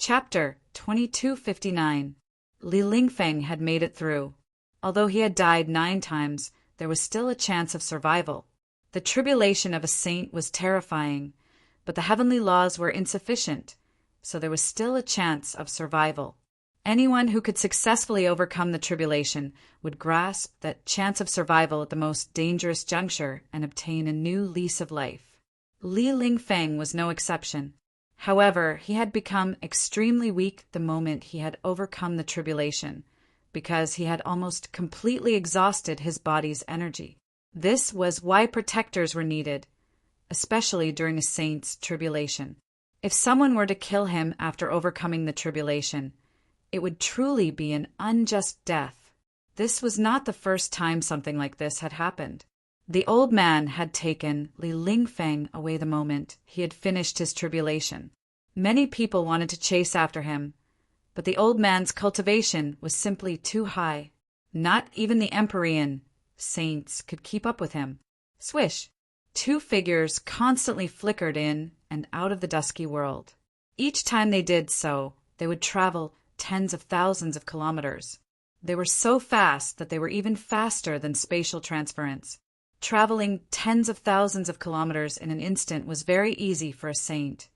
Chapter 2259. Li Lingfeng had made it through. Although he had died 9 times, there was still a chance of survival. The tribulation of a saint was terrifying, but the heavenly laws were insufficient, so there was still a chance of survival. Anyone who could successfully overcome the tribulation would grasp that chance of survival at the most dangerous juncture and obtain a new lease of life. Li Lingfeng was no exception. However, he had become extremely weak the moment he had overcome the tribulation, because he had almost completely exhausted his body's energy. This was why protectors were needed, especially during a saint's tribulation. If someone were to kill him after overcoming the tribulation, it would truly be an unjust death. This was not the first time something like this had happened. The old man had taken Li Lingfeng away the moment he had finished his tribulation. Many people wanted to chase after him, but the old man's cultivation was simply too high. Not even the Empyrean saints could keep up with him. Swish! 2 figures constantly flickered in and out of the dusky world. Each time they did so, they would travel tens of thousands of kilometers. They were so fast that they were even faster than spatial transference. Traveling tens of thousands of kilometers in an instant was very easy for a saint,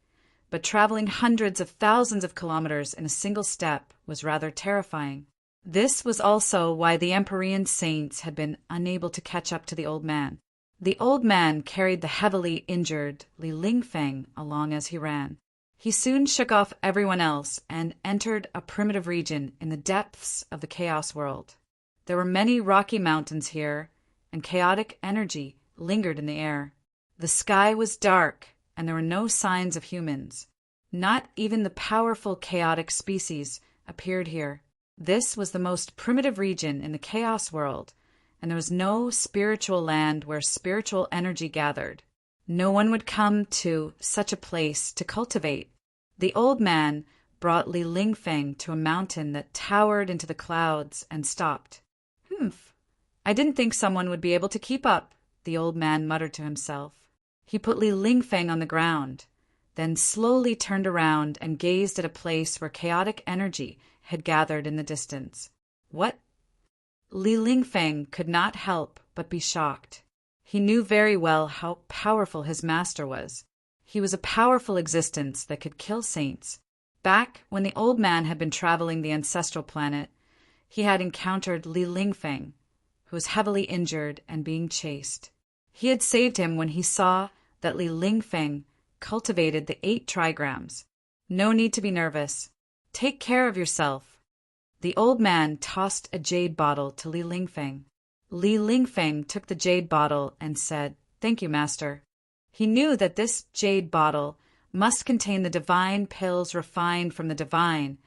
but traveling hundreds of thousands of kilometers in a single step was rather terrifying. This was also why the Empyrean saints had been unable to catch up to the old man. The old man carried the heavily injured Li Lingfeng along as he ran. He soon shook off everyone else and entered a primitive region in the depths of the chaos world. There were many rocky mountains here, and chaotic energy lingered in the air. The sky was dark, and there were no signs of humans. Not even the powerful chaotic species appeared here. This was the most primitive region in the chaos world, and there was no spiritual land where spiritual energy gathered. No one would come to such a place to cultivate. The old man brought Li Lingfeng to a mountain that towered into the clouds and stopped. "Humph! I didn't think someone would be able to keep up," the old man muttered to himself. He put Li Lingfeng on the ground, then slowly turned around and gazed at a place where chaotic energy had gathered in the distance. What? Li Lingfeng could not help but be shocked. He knew very well how powerful his master was. He was a powerful existence that could kill saints. Back when the old man had been traveling the ancestral planet, he had encountered Li Lingfeng, who was heavily injured and being chased. He had saved him when he saw that Li Lingfeng cultivated the 8 trigrams. No need to be nervous. Take care of yourself. The old man tossed a jade bottle to Li Lingfeng. Li Lingfeng took the jade bottle and said, "Thank you, master." He knew that this jade bottle must contain the divine pills refined from the divine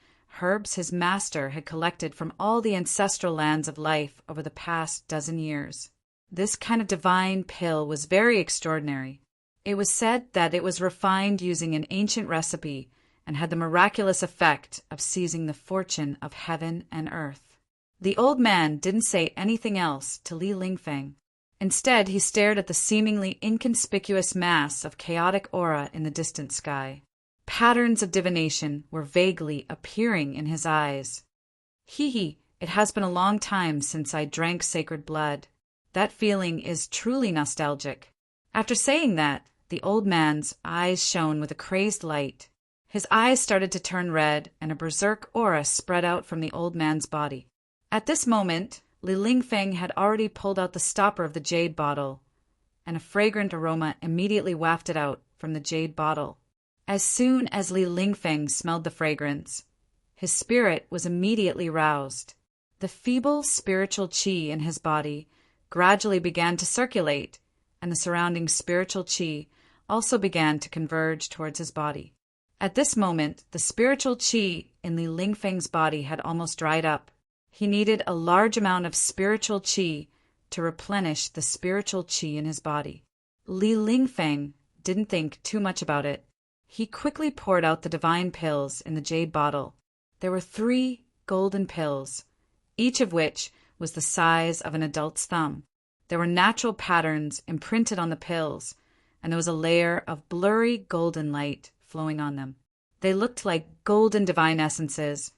herbs his master had collected from all the ancestral lands of life over the past dozen years. This kind of divine pill was very extraordinary. It was said that it was refined using an ancient recipe and had the miraculous effect of seizing the fortune of heaven and earth. The old man didn't say anything else to Li Lingfeng. Instead, he stared at the seemingly inconspicuous mass of chaotic aura in the distant sky. Patterns of divination were vaguely appearing in his eyes. Hee, it has been a long time since I drank sacred blood. That feeling is truly nostalgic. After saying that, the old man's eyes shone with a crazed light. His eyes started to turn red, and a berserk aura spread out from the old man's body. At this moment, Li Lingfeng had already pulled out the stopper of the jade bottle, and a fragrant aroma immediately wafted out from the jade bottle. As soon as Li Lingfeng smelled the fragrance, his spirit was immediately roused. The feeble spiritual qi in his body gradually began to circulate, and the surrounding spiritual qi also began to converge towards his body. At this moment, the spiritual qi in Li Lingfeng's body had almost dried up. He needed a large amount of spiritual qi to replenish the spiritual qi in his body. Li Lingfeng didn't think too much about it. He quickly poured out the divine pills in the jade bottle. There were 3 golden pills, each of which was the size of an adult's thumb. There were natural patterns imprinted on the pills, and there was a layer of blurry golden light flowing on them. They looked like golden divine essences,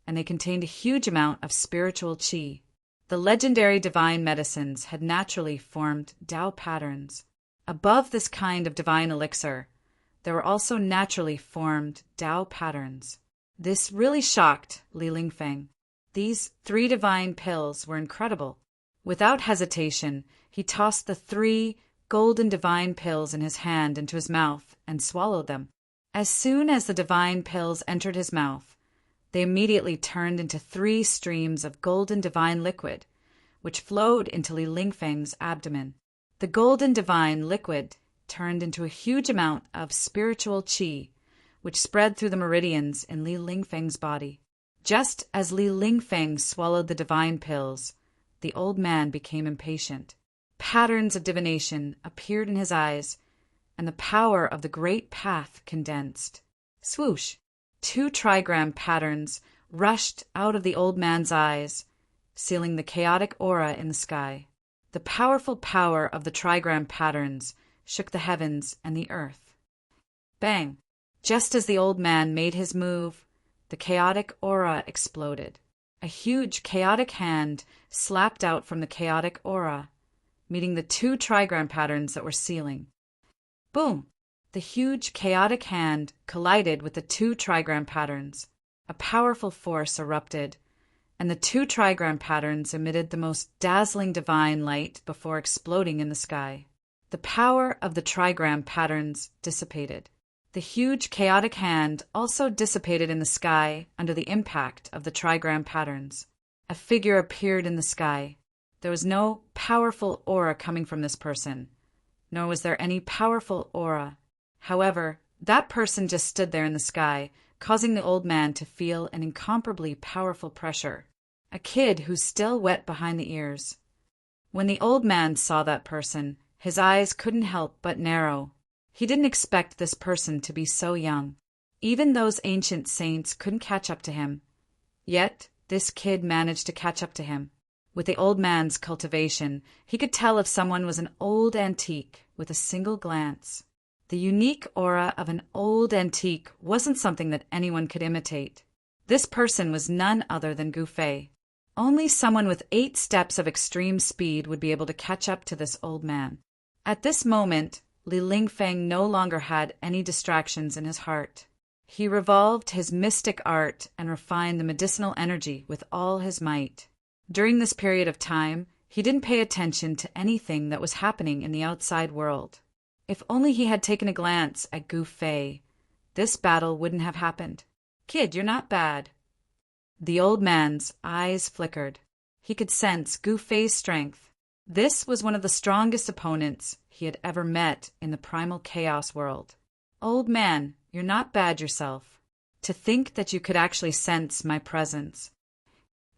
and they contained a huge amount of spiritual qi. The legendary divine medicines had naturally formed Tao patterns. Above this kind of divine elixir, there were also naturally formed Tao patterns. This really shocked Li Lingfeng. These 3 divine pills were incredible. Without hesitation, he tossed the 3 golden divine pills in his hand into his mouth and swallowed them. As soon as the divine pills entered his mouth, they immediately turned into 3 streams of golden divine liquid, which flowed into Li Lingfeng's abdomen. The golden divine liquid turned into a huge amount of spiritual qi, which spread through the meridians in Li Lingfeng's body. Just as Li Lingfeng swallowed the divine pills, the old man became impatient. Patterns of divination appeared in his eyes, and the power of the great path condensed. Swoosh! 2 trigram patterns rushed out of the old man's eyes, sealing the chaotic aura in the sky. The powerful power of the trigram patterns shook the heavens and the earth. Bang! Just as the old man made his move, the chaotic aura exploded. A huge chaotic hand slapped out from the chaotic aura, meeting the 2 trigram patterns that were sealing. Boom! The huge chaotic hand collided with the 2 trigram patterns. A powerful force erupted, and the 2 trigram patterns emitted the most dazzling divine light before exploding in the sky. The power of the trigram patterns dissipated. The huge chaotic hand also dissipated in the sky under the impact of the trigram patterns. A figure appeared in the sky. There was no powerful aura coming from this person, nor was there any powerful aura. However, that person just stood there in the sky, causing the old man to feel an incomparably powerful pressure. A kid who's still wet behind the ears. When the old man saw that person, his eyes couldn't help but narrow. He didn't expect this person to be so young. Even those ancient saints couldn't catch up to him. Yet, this kid managed to catch up to him. With the old man's cultivation, he could tell if someone was an old antique with a single glance. The unique aura of an old antique wasn't something that anyone could imitate. This person was none other than Gu Fei. Only someone with 8 steps of extreme speed would be able to catch up to this old man. At this moment, Li Lingfeng no longer had any distractions in his heart. He revolved his mystic art and refined the medicinal energy with all his might. During this period of time, he didn't pay attention to anything that was happening in the outside world. If only he had taken a glance at Gu Fei, this battle wouldn't have happened. "Kid, you're not bad." The old man's eyes flickered. He could sense Gu Fei's strength. This was one of the strongest opponents he had ever met in the primal chaos world. "Old man, you're not bad yourself. To think that you could actually sense my presence."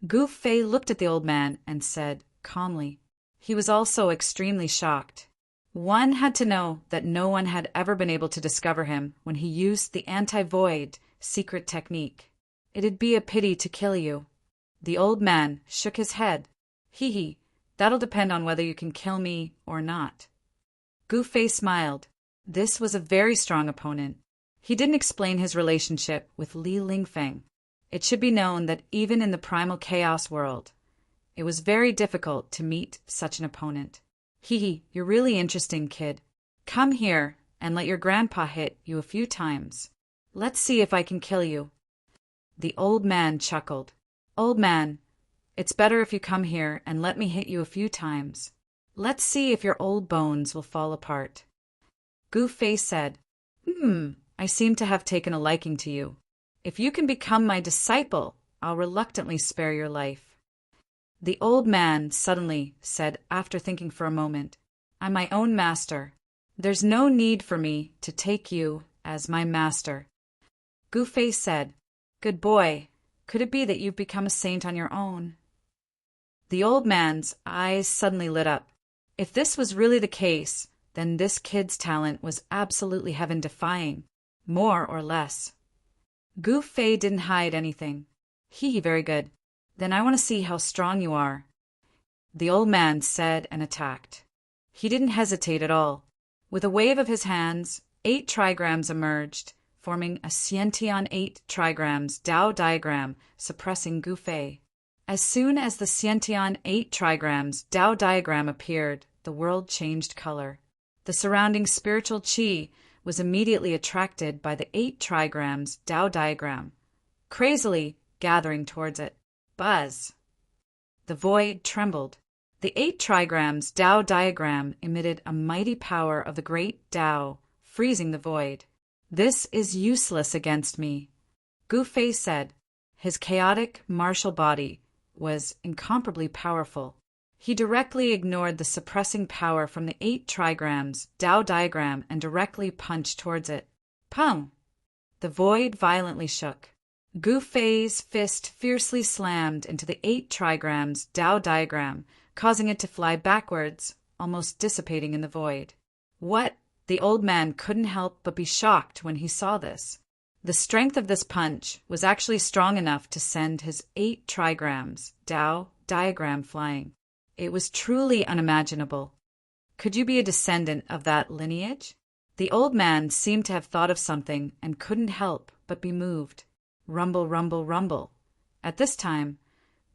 Gu Fei looked at the old man and said calmly. He was also extremely shocked. One had to know that no one had ever been able to discover him when he used the anti-void secret technique. "It'd be a pity to kill you." The old man shook his head. "Hee, that'll depend on whether you can kill me or not." Gu Fei smiled. This was a very strong opponent. He didn't explain his relationship with Li Lingfeng. It should be known that even in the primal chaos world, it was very difficult to meet such an opponent. You're really interesting, kid. Come here and let your grandpa hit you a few times. Let's see if I can kill you." The old man chuckled. "Old man, it's better if you come here and let me hit you a few times. Let's see if your old bones will fall apart." Gu Fei said, I seem to have taken a liking to you. If you can become my disciple, I'll reluctantly spare your life." The old man suddenly said after thinking for a moment, "I'm my own master. There's no need for me to take you as my master." Gu Fei said, "Good boy. Could it be that you've become a saint on your own?" The old man's eyes suddenly lit up. If this was really the case, then this kid's talent was absolutely heaven-defying, more or less. Gu Fei didn't hide anything. Very good. Then I want to see how strong you are." The old man said and attacked. He didn't hesitate at all. With a wave of his hands, 8 trigrams emerged, forming a Xiantian 8 trigrams Tao diagram suppressing Gu Fei. As soon as the Xiantian 8 trigrams Tao diagram appeared, the world changed color. The surrounding spiritual qi was immediately attracted by the 8 trigrams Tao diagram, crazily gathering towards it. Buzz! The void trembled. The 8 trigrams Tao diagram emitted a mighty power of the great Tao, freezing the void. "This is useless against me," Gu Fei said. His chaotic, martial body was incomparably powerful. He directly ignored the suppressing power from the 8 trigrams Tao diagram and directly punched towards it. Pum! The void violently shook. Gu Fei's fist fiercely slammed into the 8 trigrams Tao diagram, causing it to fly backwards, almost dissipating in the void. What? The old man couldn't help but be shocked when he saw this. The strength of this punch was actually strong enough to send his 8 trigrams Tao diagram flying. It was truly unimaginable. Could you be a descendant of that lineage? The old man seemed to have thought of something and couldn't help but be moved. Rumble, rumble, rumble. At this time,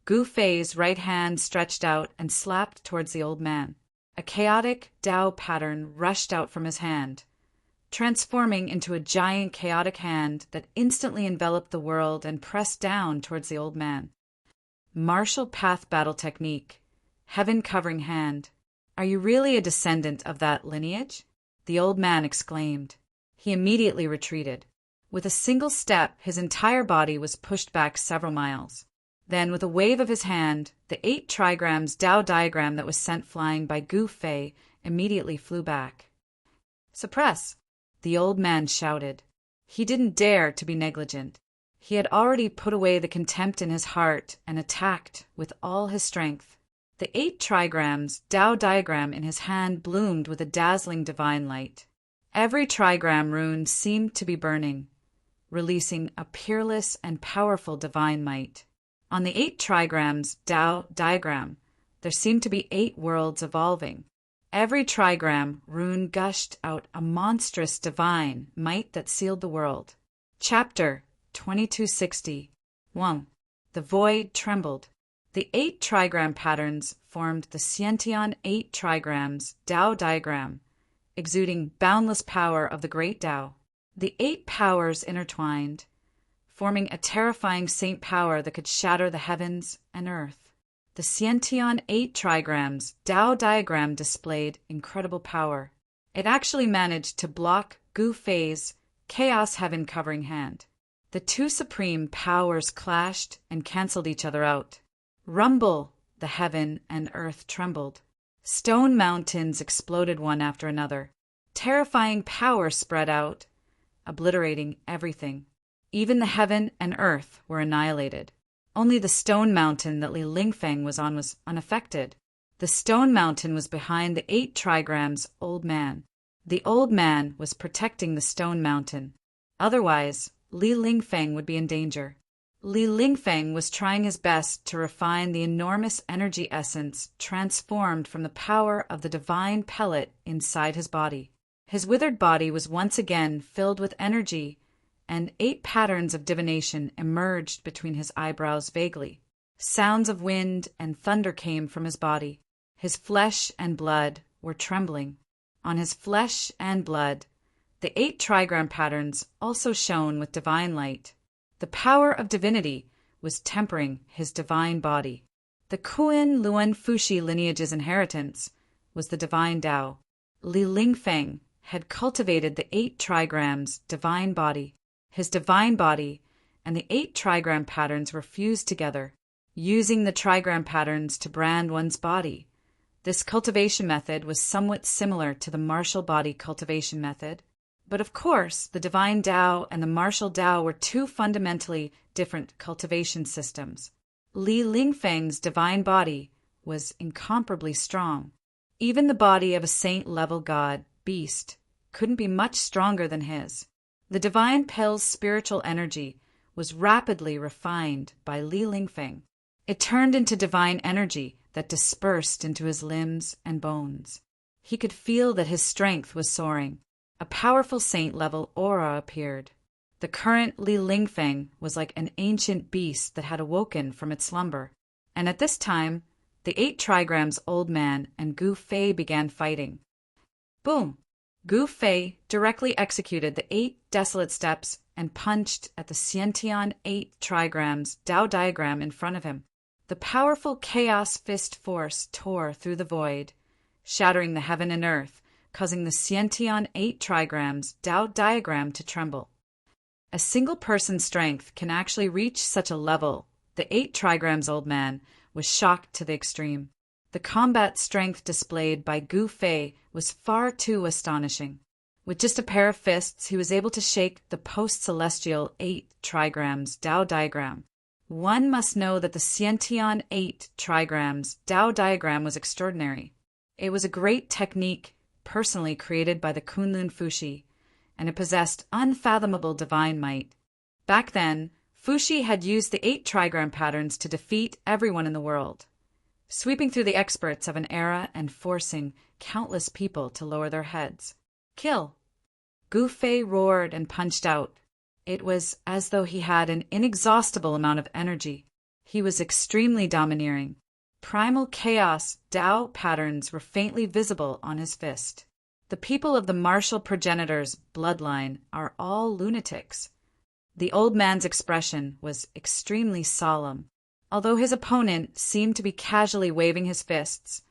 Gu Fei's right hand stretched out and slapped towards the old man. A chaotic Tao pattern rushed out from his hand, transforming into a giant chaotic hand that instantly enveloped the world and pressed down towards the old man. Martial path battle technique. Heaven covering hand. Are you really a descendant of that lineage? The old man exclaimed. He immediately retreated. With a single step, his entire body was pushed back several miles. Then, with a wave of his hand, the 8 trigrams Tao diagram that was sent flying by Gu Fei immediately flew back. "Suppress!" the old man shouted. He didn't dare to be negligent. He had already put away the contempt in his heart and attacked with all his strength. The 8 trigrams Tao diagram in his hand bloomed with a dazzling divine light. Every trigram rune seemed to be burning, releasing a peerless and powerful divine might. On the 8 trigrams Tao diagram, there seemed to be 8 worlds evolving. Every trigram rune gushed out a monstrous divine might that sealed the world. Chapter 2260. 1. The void trembled. The 8 trigram patterns formed the Xiantian 8 trigrams Tao diagram, exuding boundless power of the great Tao. The 8 powers intertwined, forming a terrifying saint power that could shatter the heavens and earth. The Xiantian 8 trigrams Tao diagram displayed incredible power. It actually managed to block Gu Fei's chaos heaven covering hand. The 2 supreme powers clashed and canceled each other out. Rumble! The heaven and earth trembled. Stone mountains exploded one after another. Terrifying power spread out, obliterating everything. Even the heaven and earth were annihilated. Only the stone mountain that Li Lingfeng was on was unaffected. The stone mountain was behind the 8 trigrams old man. The old man was protecting the stone mountain. Otherwise, Li Lingfeng would be in danger. Li Lingfeng was trying his best to refine the enormous energy essence transformed from the power of the divine pellet inside his body. His withered body was once again filled with energy, and 8 patterns of divination emerged between his eyebrows vaguely. Sounds of wind and thunder came from his body. His flesh and blood were trembling. On his flesh and blood, the 8 trigram patterns also shone with divine light. The power of divinity was tempering his divine body. The Kuan Luan Fuxi lineage's inheritance was the divine Tao. Li Lingfeng had cultivated the 8 trigrams divine body. His divine body and the 8 trigram patterns were fused together, using the trigram patterns to brand one's body. This cultivation method was somewhat similar to the martial body cultivation method. But of course, the divine Tao and the martial Tao were 2 fundamentally different cultivation systems. Li Lingfeng's divine body was incomparably strong. Even the body of a saint-level god, beast, couldn't be much stronger than his. The divine Pell's spiritual energy was rapidly refined by Li Lingfeng. It turned into divine energy that dispersed into his limbs and bones. He could feel that his strength was soaring. A powerful saint-level aura appeared. The current Li Lingfeng was like an ancient beast that had awoken from its slumber. And at this time, the 8 trigrams old man and Gu Fei began fighting. Boom! Gu Fei directly executed the 8 desolate steps and punched at the Xiantian 8 trigrams Tao diagram in front of him. The powerful chaos fist force tore through the void, shattering the heaven and earth, causing the Xiantian 8 trigrams Tao diagram to tremble. A single person's strength can actually reach such a level. The 8 trigrams old man was shocked to the extreme. The combat strength displayed by Gu Fei was far too astonishing. With just a pair of fists, he was able to shake the post-celestial 8 trigrams Tao diagram. One must know that the Xiantian 8 trigrams Tao diagram was extraordinary. It was a great technique personally created by the Kunlun Fuxi, and it possessed unfathomable divine might. Back then, Fuxi had used the 8 trigram patterns to defeat everyone in the world, sweeping through the experts of an era and forcing countless people to lower their heads. Kill! Gu Fei roared and punched out. It was as though he had an inexhaustible amount of energy. He was extremely domineering. Primal chaos Tao patterns were faintly visible on his fist. The people of the martial progenitor's bloodline are all lunatics. The old man's expression was extremely solemn. Although his opponent seemed to be casually waving his fists,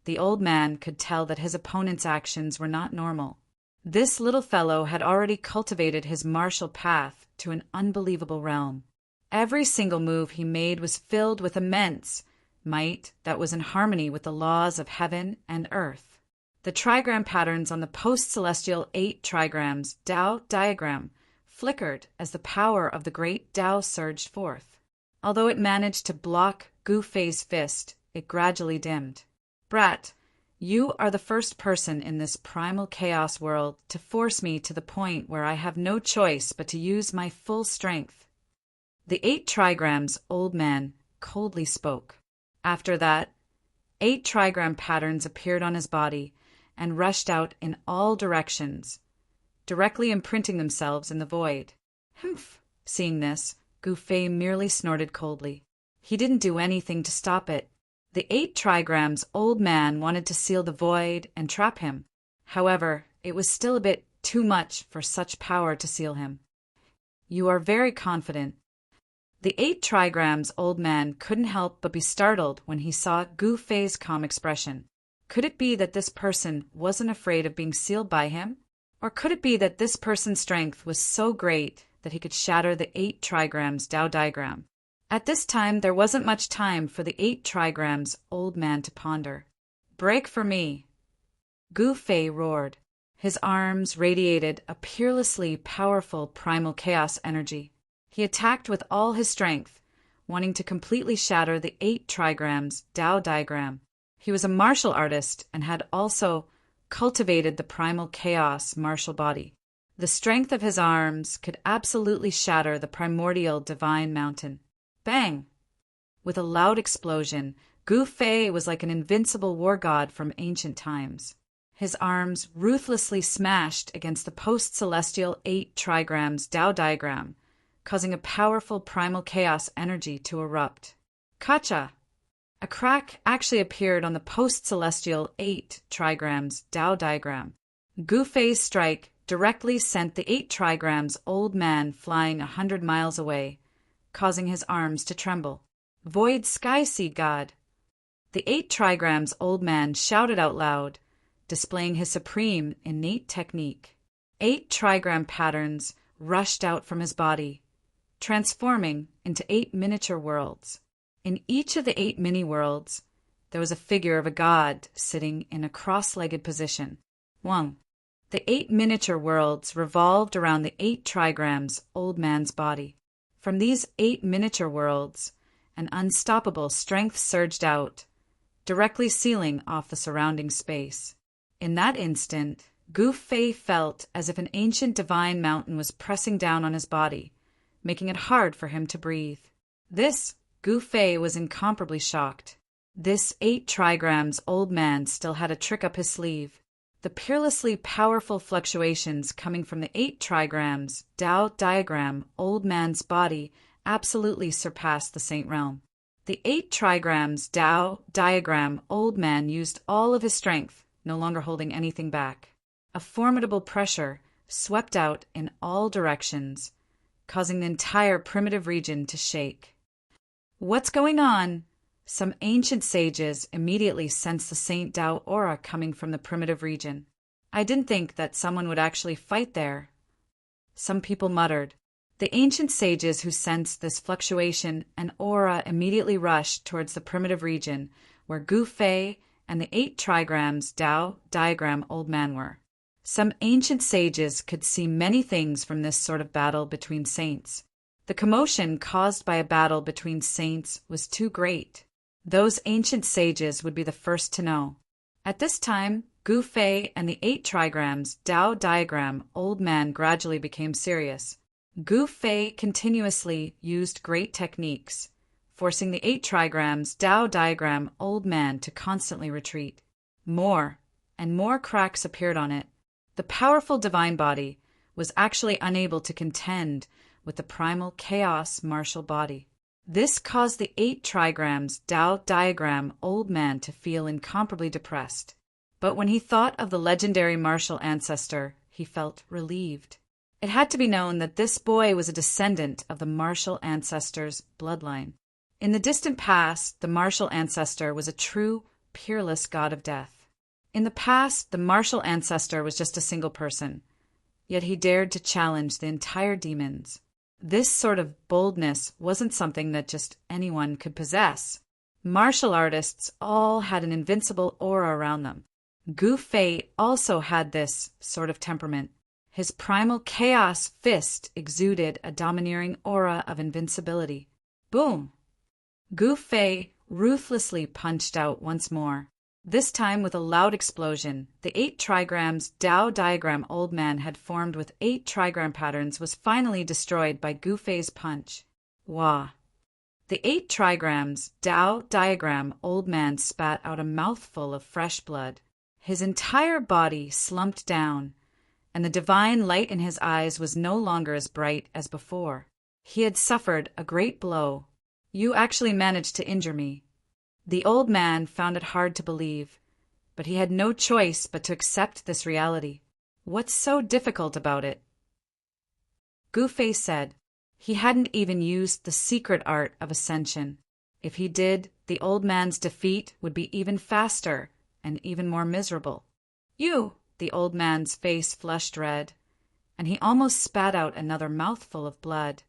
the old man could tell that his opponent's actions were not normal. This little fellow had already cultivated his martial path to an unbelievable realm. Every single move he made was filled with immense might that was in harmony with the laws of heaven and earth. The trigram patterns on the post-celestial 8 trigrams Tao diagram flickered as the power of the great Tao surged forth. Although it managed to block Gu Fei's fist, it gradually dimmed. Brat, you are the first person in this primal chaos world to force me to the point where I have no choice but to use my full strength. The 8 trigrams old man coldly spoke. After that, 8 trigram patterns appeared on his body and rushed out in all directions, directly imprinting themselves in the void. Humph! Seeing this, Gu Fei merely snorted coldly. He didn't do anything to stop it. The 8 trigrams old man wanted to seal the void and trap him. However, it was still a bit too much for such power to seal him. You are very confident. The 8 trigrams old man couldn't help but be startled when he saw Gu Fei's calm expression. Could it be that this person wasn't afraid of being sealed by him? Or could it be that this person's strength was so great that he could shatter the 8 trigrams Tao diagram? At this time, there wasn't much time for the 8 trigrams old man to ponder. Break for me! Gu Fei roared. His arms radiated a peerlessly powerful primal chaos energy. He attacked with all his strength, wanting to completely shatter the 8 trigrams Tao diagram. He was a martial artist and had also cultivated the primal chaos martial body. The strength of his arms could absolutely shatter the primordial divine mountain. Bang! With a loud explosion, Gu Fei was like an invincible war god from ancient times. His arms ruthlessly smashed against the post-celestial 8 trigrams Tao diagram, causing a powerful primal chaos energy to erupt. Kacha! A crack actually appeared on the post-celestial 8 trigrams Tao diagram. Gu Fei's strike directly sent the 8 trigrams old man flying 100 miles away, causing his arms to tremble. Void Sky Seed God! The 8 trigrams old man shouted out loud, displaying his supreme innate technique. 8 trigram patterns rushed out from his body, transforming into 8 miniature worlds. In each of the 8 mini-worlds, there was a figure of a god sitting in a cross-legged position. Wang. The 8 miniature worlds revolved around the 8 trigrams old man's body. From these 8 miniature worlds, an unstoppable strength surged out, directly sealing off the surrounding space. In that instant, Gu Fei felt as if an ancient divine mountain was pressing down on his body, making it hard for him to breathe. Gu Fei was incomparably shocked. This 8 trigrams old man still had a trick up his sleeve. The peerlessly powerful fluctuations coming from the 8 trigrams Tao diagram old man's body absolutely surpassed the saint realm. The 8 trigrams Tao diagram old man used all of his strength, no longer holding anything back. A formidable pressure swept out in all directions, causing the entire primitive region to shake. What's going on? Some ancient sages immediately sensed the Saint Tao aura coming from the primitive region. I didn't think that someone would actually fight there. Some people muttered. The ancient sages who sensed this fluctuation and aura immediately rushed towards the primitive region where Gu Fei and the 8 trigrams Tao diagram old man were. Some ancient sages could see many things from this sort of battle between saints. The commotion caused by a battle between saints was too great. Those ancient sages would be the first to know. At this time, Gu Fei and the 8 trigrams Tao diagram old man gradually became serious. Gu Fei continuously used great techniques, forcing the 8 trigrams Tao diagram old man to constantly retreat. More and more cracks appeared on it. The powerful divine body was actually unable to contend with the primal chaos martial body. This caused the 8 trigrams Tao diagram old man to feel incomparably depressed. But when he thought of the legendary martial ancestor, he felt relieved. It had to be known that this boy was a descendant of the martial ancestor's bloodline. In the distant past, the martial ancestor was a true, peerless god of death. In the past, the martial ancestor was just a single person, yet he dared to challenge the entire demons. This sort of boldness wasn't something that just anyone could possess. Martial artists all had an invincible aura around them. Gu Fei also had this sort of temperament. His primal chaos fist exuded a domineering aura of invincibility. Boom! Gu Fei ruthlessly punched out once more. This time with a loud explosion, the 8 trigrams Tao diagram old man had formed with 8 trigram patterns was finally destroyed by Gu Fei's punch. Wah! The 8 trigrams Tao diagram old man spat out a mouthful of fresh blood. His entire body slumped down, and the divine light in his eyes was no longer as bright as before. He had suffered a great blow. You actually managed to injure me. The old man found it hard to believe, but he had no choice but to accept this reality. What's so difficult about it? Gu Fei said. He hadn't even used the secret art of ascension. If he did, the old man's defeat would be even faster and even more miserable. You! The old man's face flushed red, and he almost spat out another mouthful of blood.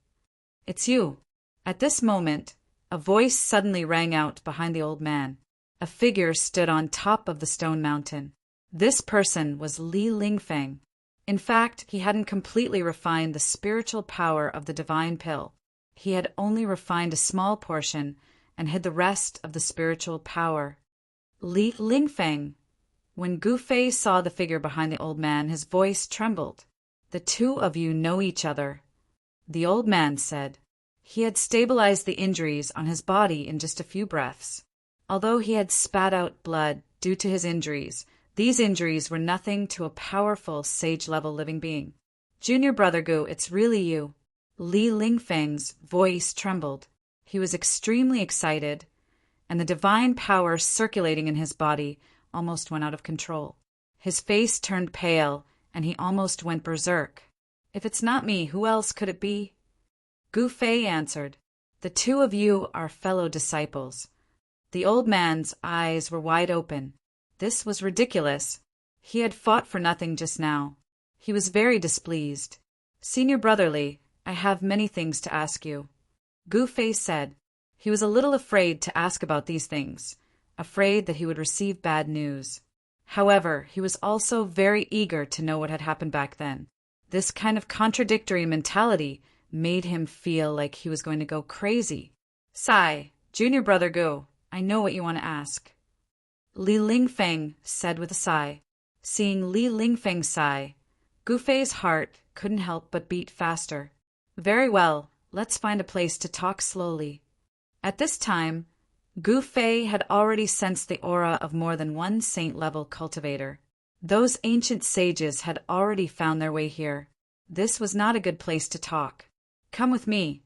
It's you. At this moment, a voice suddenly rang out behind the old man. A figure stood on top of the stone mountain. This person was Li Lingfeng. In fact, he hadn't completely refined the spiritual power of the divine pill. He had only refined a small portion and hid the rest of the spiritual power. Li Lingfeng. When Gu Fei saw the figure behind the old man, his voice trembled. The two of you know each other, the old man said. He had stabilized the injuries on his body in just a few breaths. Although he had spat out blood due to his injuries, these injuries were nothing to a powerful sage-level living being. Junior brother Gu, it's really you. Li Lingfeng's voice trembled. He was extremely excited, and the divine power circulating in his body almost went out of control. His face turned pale, and he almost went berserk. If it's not me, who else could it be? Gu Fei answered. The two of you are fellow disciples. The old man's eyes were wide open. This was ridiculous. He had fought for nothing just now. He was very displeased. Senior brotherly, I have many things to ask you. Gu Fei said. He was a little afraid to ask about these things, afraid that he would receive bad news. However, he was also very eager to know what had happened back then. This kind of contradictory mentality made him feel like he was going to go crazy. Sigh, junior brother Gu, I know what you want to ask. Li Lingfeng said with a sigh. Seeing Li Lingfeng sigh, Gu Fei's heart couldn't help but beat faster. Very well, let's find a place to talk slowly. At this time, Gu Fei had already sensed the aura of more than one saint-level cultivator. Those ancient sages had already found their way here. This was not a good place to talk. "Come with me,"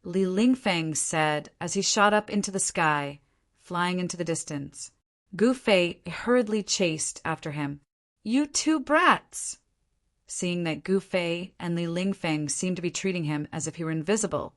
Li Lingfeng said as he shot up into the sky, flying into the distance. Gu Fei hurriedly chased after him. "You two brats!" Seeing that Gu Fei and Li Lingfeng seemed to be treating him as if he were invisible,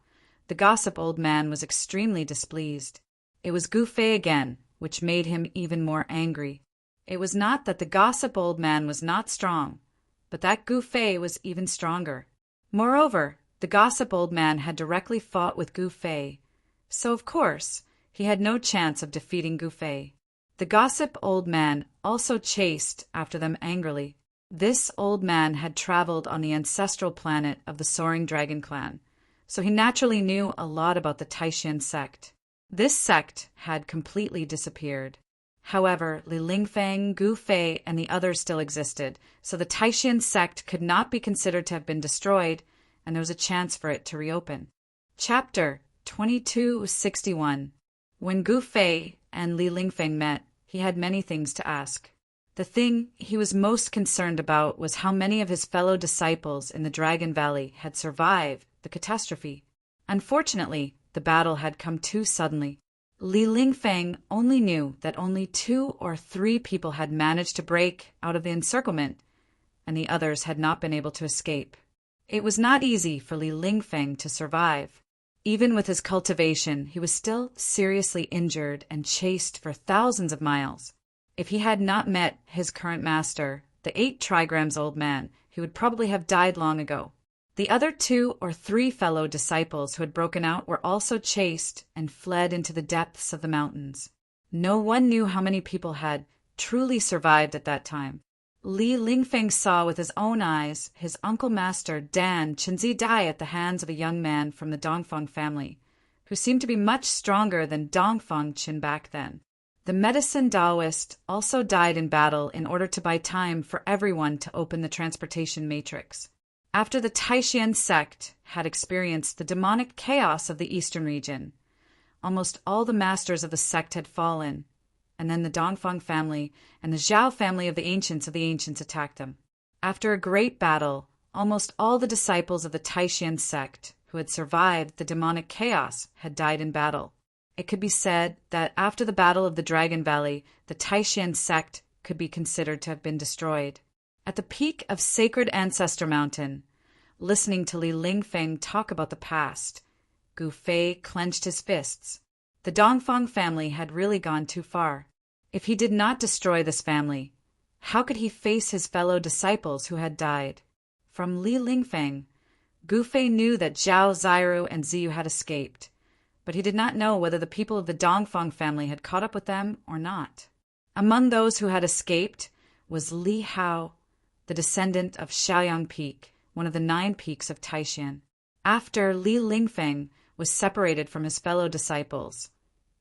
the gossip old man was extremely displeased. It was Gu Fei again, which made him even more angry. It was not that the gossip old man was not strong, but that Gu Fei was even stronger. Moreover, the gossip old man had directly fought with Gu Fei, so of course he had no chance of defeating Gu Fei. The gossip old man also chased after them angrily. This old man had traveled on the ancestral planet of the Soaring Dragon clan, so he naturally knew a lot about the Taishan sect. This sect had completely disappeared. However, Li Lingfeng, Gu Fei, and the others still existed, so the Taishan sect could not be considered to have been destroyed, and there was a chance for it to reopen. Chapter 2261. When Gu Fei and Li Lingfeng met, he had many things to ask. The thing he was most concerned about was how many of his fellow disciples in the Dragon Valley had survived the catastrophe. Unfortunately, the battle had come too suddenly. Li Lingfeng only knew that only 2 or 3 people had managed to break out of the encirclement, and the others had not been able to escape. It was not easy for Li Lingfeng to survive. Even with his cultivation, he was still seriously injured and chased for thousands of miles. If he had not met his current master, the 8 trigrams old man, he would probably have died long ago. The other 2 or 3 fellow disciples who had broken out were also chased and fled into the depths of the mountains. No one knew how many people had truly survived at that time. Li Lingfeng saw with his own eyes his uncle master Dan Chenzi die at the hands of a young man from the Dongfang family, who seemed to be much stronger than Dongfang Qin back then. The medicine Taoist also died in battle in order to buy time for everyone to open the transportation matrix. After the Taishan sect had experienced the demonic chaos of the eastern region, almost all the masters of the sect had fallen, and then the Dongfang family and the Zhao family of the ancients attacked them. After a great battle, almost all the disciples of the Taishan sect who had survived the demonic chaos had died in battle. It could be said that after the Battle of the Dragon Valley, the Taishan sect could be considered to have been destroyed. At the peak of Sacred Ancestor Mountain, listening to Li Lingfeng talk about the past, Gu Fei clenched his fists. The Dongfang family had really gone too far. If he did not destroy this family, how could he face his fellow disciples who had died? From Li Lingfeng, Gu Fei knew that Zhao Ziru and Ziyu had escaped, but he did not know whether the people of the Dongfang family had caught up with them or not. Among those who had escaped was Li Hao, the descendant of Shaoyang Peak, one of the 9 peaks of Taishan. After Li Lingfeng was separated from his fellow disciples,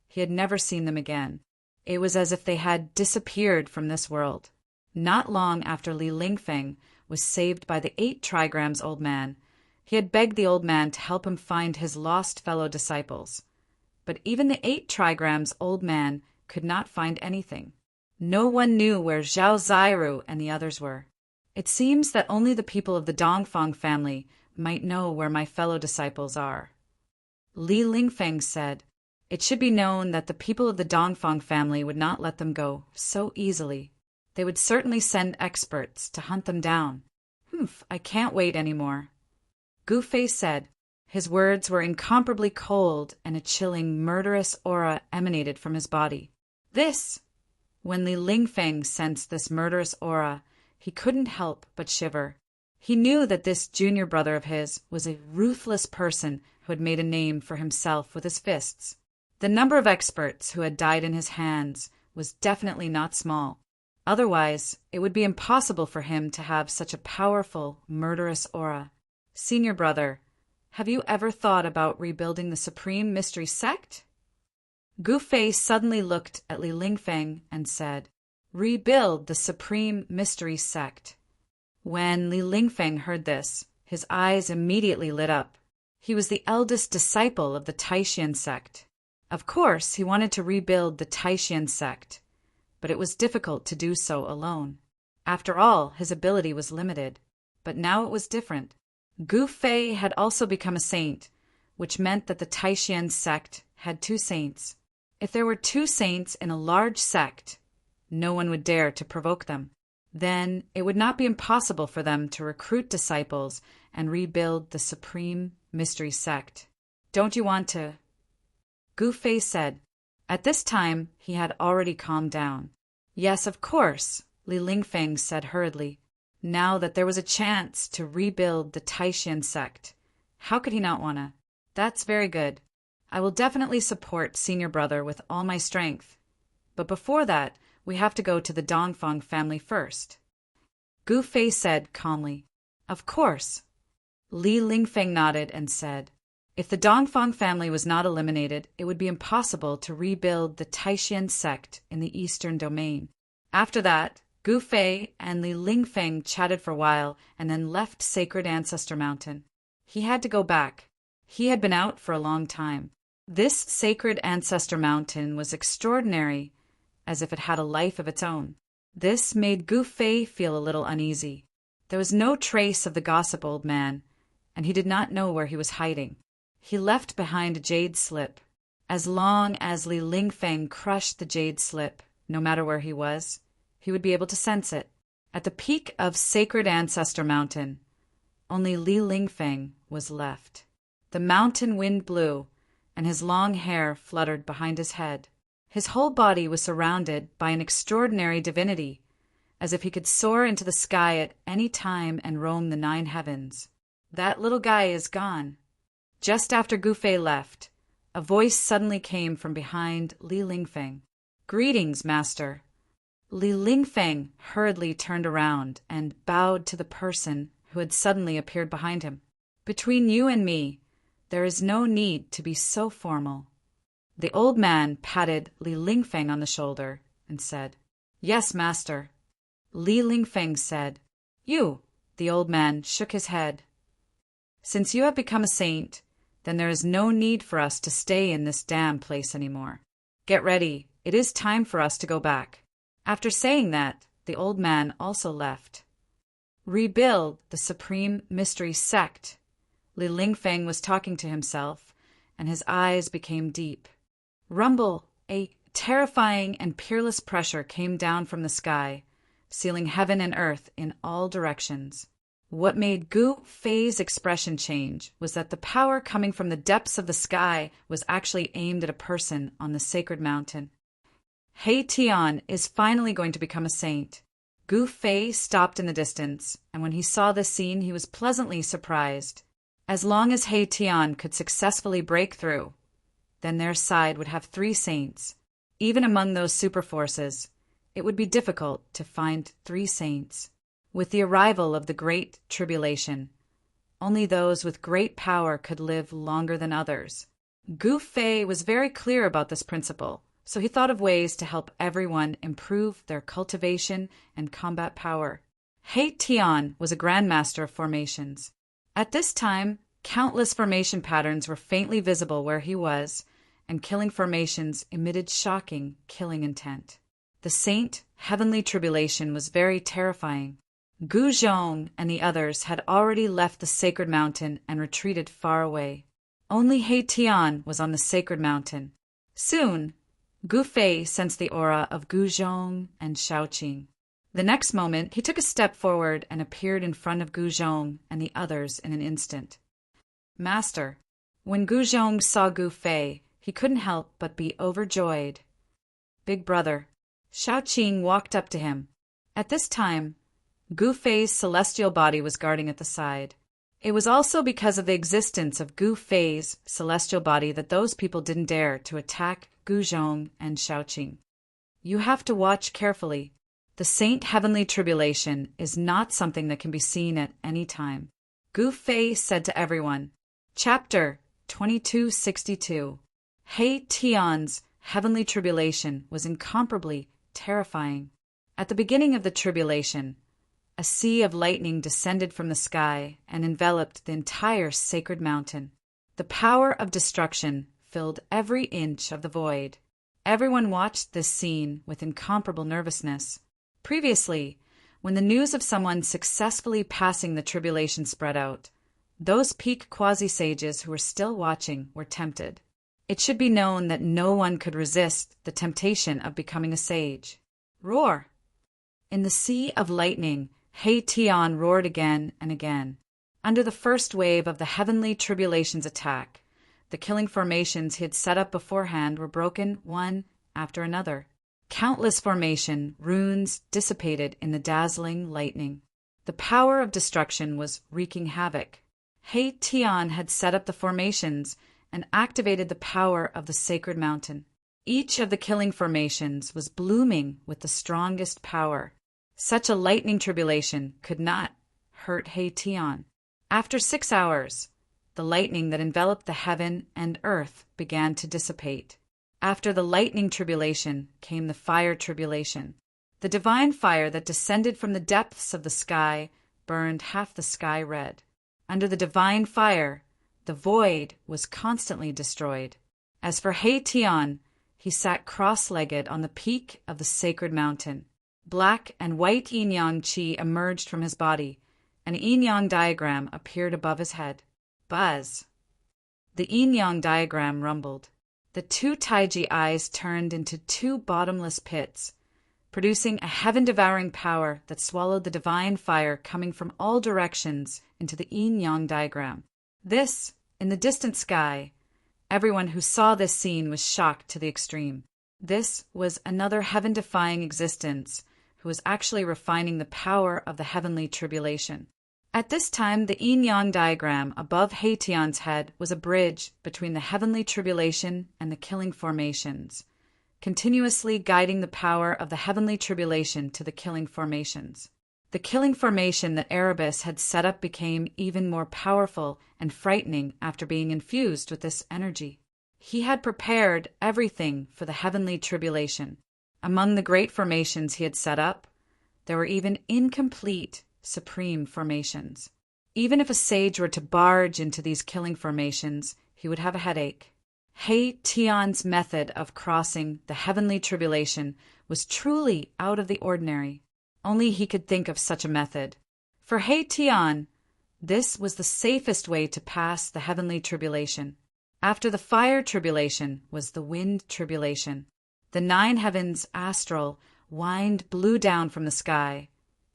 he had never seen them again. It was as if they had disappeared from this world. Not long after Li Lingfeng was saved by the 8 trigrams old man, he had begged the old man to help him find his lost fellow disciples. But even the 8 trigrams old man could not find anything. No one knew where Zhao Ziru and the others were. It seems that only the people of the Dongfang family might know where my fellow disciples are. Li Lingfeng said, "It should be known that the people of the Dongfang family would not let them go so easily. They would certainly send experts to hunt them down. I can't wait anymore." Gu Fei said. His words were incomparably cold, and a chilling, murderous aura emanated from his body. When Li Lingfeng sensed this murderous aura, he couldn't help but shiver. He knew that this junior brother of his was a ruthless person who had made a name for himself with his fists. The number of experts who had died in his hands was definitely not small. Otherwise, it would be impossible for him to have such a powerful, murderous aura. "Senior brother, have you ever thought about rebuilding the Supreme Mystery Sect?" Gu Fei suddenly looked at Li Lingfeng and said, "Rebuild the Supreme Mystery Sect." When Li Lingfeng heard this, his eyes immediately lit up. He was the eldest disciple of the Taishan sect. Of course, he wanted to rebuild the Taishan sect, but it was difficult to do so alone. After all, his ability was limited. But now it was different. Gu Fei had also become a saint, which meant that the Taishan sect had two saints. If there were two saints in a large sect, no one would dare to provoke them. Then it would not be impossible for them to recruit disciples and rebuild the supreme mystery sect. Don't you want to? Gu Fei said. At this time, he had already calmed down. Yes, of course, Li Lingfeng said hurriedly. Now that there was a chance to rebuild the Taishan sect, how could he not wanna? That's very good. I will definitely support Senior Brother with all my strength. But before that, we have to go to the Dongfang family first. Gu Fei said calmly. Of course. Li Lingfeng nodded and said, if the Dongfang family was not eliminated, it would be impossible to rebuild the Taishan sect in the eastern domain. After that, Gu Fei and Li Lingfeng chatted for a while and then left Sacred Ancestor Mountain. He had to go back. He had been out for a long time. This Sacred Ancestor Mountain was extraordinary, as if it had a life of its own. This made Gu Fei feel a little uneasy. There was no trace of the gossip old man, and he did not know where he was hiding. He left behind a jade slip. As long as Li Lingfeng crushed the jade slip, no matter where he was, he would be able to sense it. At the peak of Sacred Ancestor Mountain, only Li Lingfeng was left. The mountain wind blew, and his long hair fluttered behind his head. His whole body was surrounded by an extraordinary divinity, as if he could soar into the sky at any time and roam the 9 heavens. That little guy is gone. Just after Gu Fei left, a voice suddenly came from behind Li Lingfeng. Greetings, Master. Li Lingfeng hurriedly turned around and bowed to the person who had suddenly appeared behind him. Between you and me, there is no need to be so formal. The old man patted Li Lingfeng on the shoulder and said, Yes, Master. Li Lingfeng said, You. The old man shook his head. Since you have become a saint, then there is no need for us to stay in this damn place anymore. Get ready. It is time for us to go back. After saying that, the old man also left. Rebuild the supreme mystery sect. Li Lingfeng was talking to himself, and his eyes became deep. Rumble, a terrifying and peerless pressure came down from the sky, sealing heaven and earth in all directions. What made Gu Fei's expression change was that the power coming from the depths of the sky was actually aimed at a person on the sacred mountain. He Tian is finally going to become a saint. Gu Fei stopped in the distance, and when he saw this scene, he was pleasantly surprised. As long as He Tian could successfully break through, then their side would have 3 saints. Even among those super forces, it would be difficult to find 3 saints. With the arrival of the Great Tribulation, only those with great power could live longer than others. Gu Fei was very clear about this principle, so he thought of ways to help everyone improve their cultivation and combat power. He Tian was a grandmaster of formations. At this time, countless formation patterns were faintly visible where he was, and killing formations emitted shocking, killing intent. The saint, heavenly tribulation, was very terrifying. Gu Zhong and the others had already left the sacred mountain and retreated far away. Only He Tian was on the sacred mountain. Soon, Gu Fei sensed the aura of Gu Zhong and Shaoqing. The next moment, he took a step forward and appeared in front of Gu Zhong and the others in an instant. Master, when Gu Zhong saw Gu Fei, he couldn't help but be overjoyed. Big brother. Shaoqing walked up to him. At this time, Gu Fei's celestial body was guarding at the side. It was also because of the existence of Gu Fei's celestial body that those people didn't dare to attack Gu Zhong and Shaoqing. You have to watch carefully. The Saint Heavenly Tribulation is not something that can be seen at any time. Gu Fei said to everyone, Chapter 2262. He Tian's Heavenly Tribulation was incomparably terrifying. At the beginning of the tribulation, a sea of lightning descended from the sky and enveloped the entire sacred mountain. The power of destruction filled every inch of the void. Everyone watched this scene with incomparable nervousness. Previously, when the news of someone successfully passing the tribulation spread out, those peak quasi-sages who were still watching were tempted. It should be known that no one could resist the temptation of becoming a sage. Roar! In the sea of lightning, He-Tion roared again and again. Under the first wave of the heavenly tribulation's attack, the killing formations he had set up beforehand were broken one after another. Countless formation runes dissipated in the dazzling lightning. The power of destruction was wreaking havoc. He-Tion had set up the formations and activated the power of the sacred mountain. Each of the killing formations was blooming with the strongest power. Such a lightning tribulation could not hurt He-Tion. After 6 hours, the lightning that enveloped the heaven and earth began to dissipate. After the lightning tribulation came the fire tribulation. The divine fire that descended from the depths of the sky burned half the sky red. Under the divine fire, the void was constantly destroyed. As for He-Tion, he sat cross-legged on the peak of the sacred mountain. Black and white yin-yang qi emerged from his body. An yin-yang diagram appeared above his head. Buzz! The yin-yang diagram rumbled. The two taiji eyes turned into two bottomless pits, producing a heaven-devouring power that swallowed the divine fire coming from all directions into the yin-yang diagram. This, in the distant sky, everyone who saw this scene was shocked to the extreme. This was another heaven-defying existence who was actually refining the power of the heavenly tribulation. At this time, the yin-yang diagram above He-Tion's head was a bridge between the heavenly tribulation and the killing formations, continuously guiding the power of the heavenly tribulation to the killing formations. The killing formation that Erebus had set up became even more powerful and frightening after being infused with this energy. He had prepared everything for the heavenly tribulation. Among the great formations he had set up, there were even incomplete supreme formations. Even if a sage were to barge into these killing formations, he would have a headache. He-Tion's method of crossing the heavenly tribulation was truly out of the ordinary. Only he could think of such a method. For He-Tion, this was the safest way to pass the heavenly tribulation. After the fire tribulation was the wind tribulation. The 9 heavens astral wind blew down from the sky,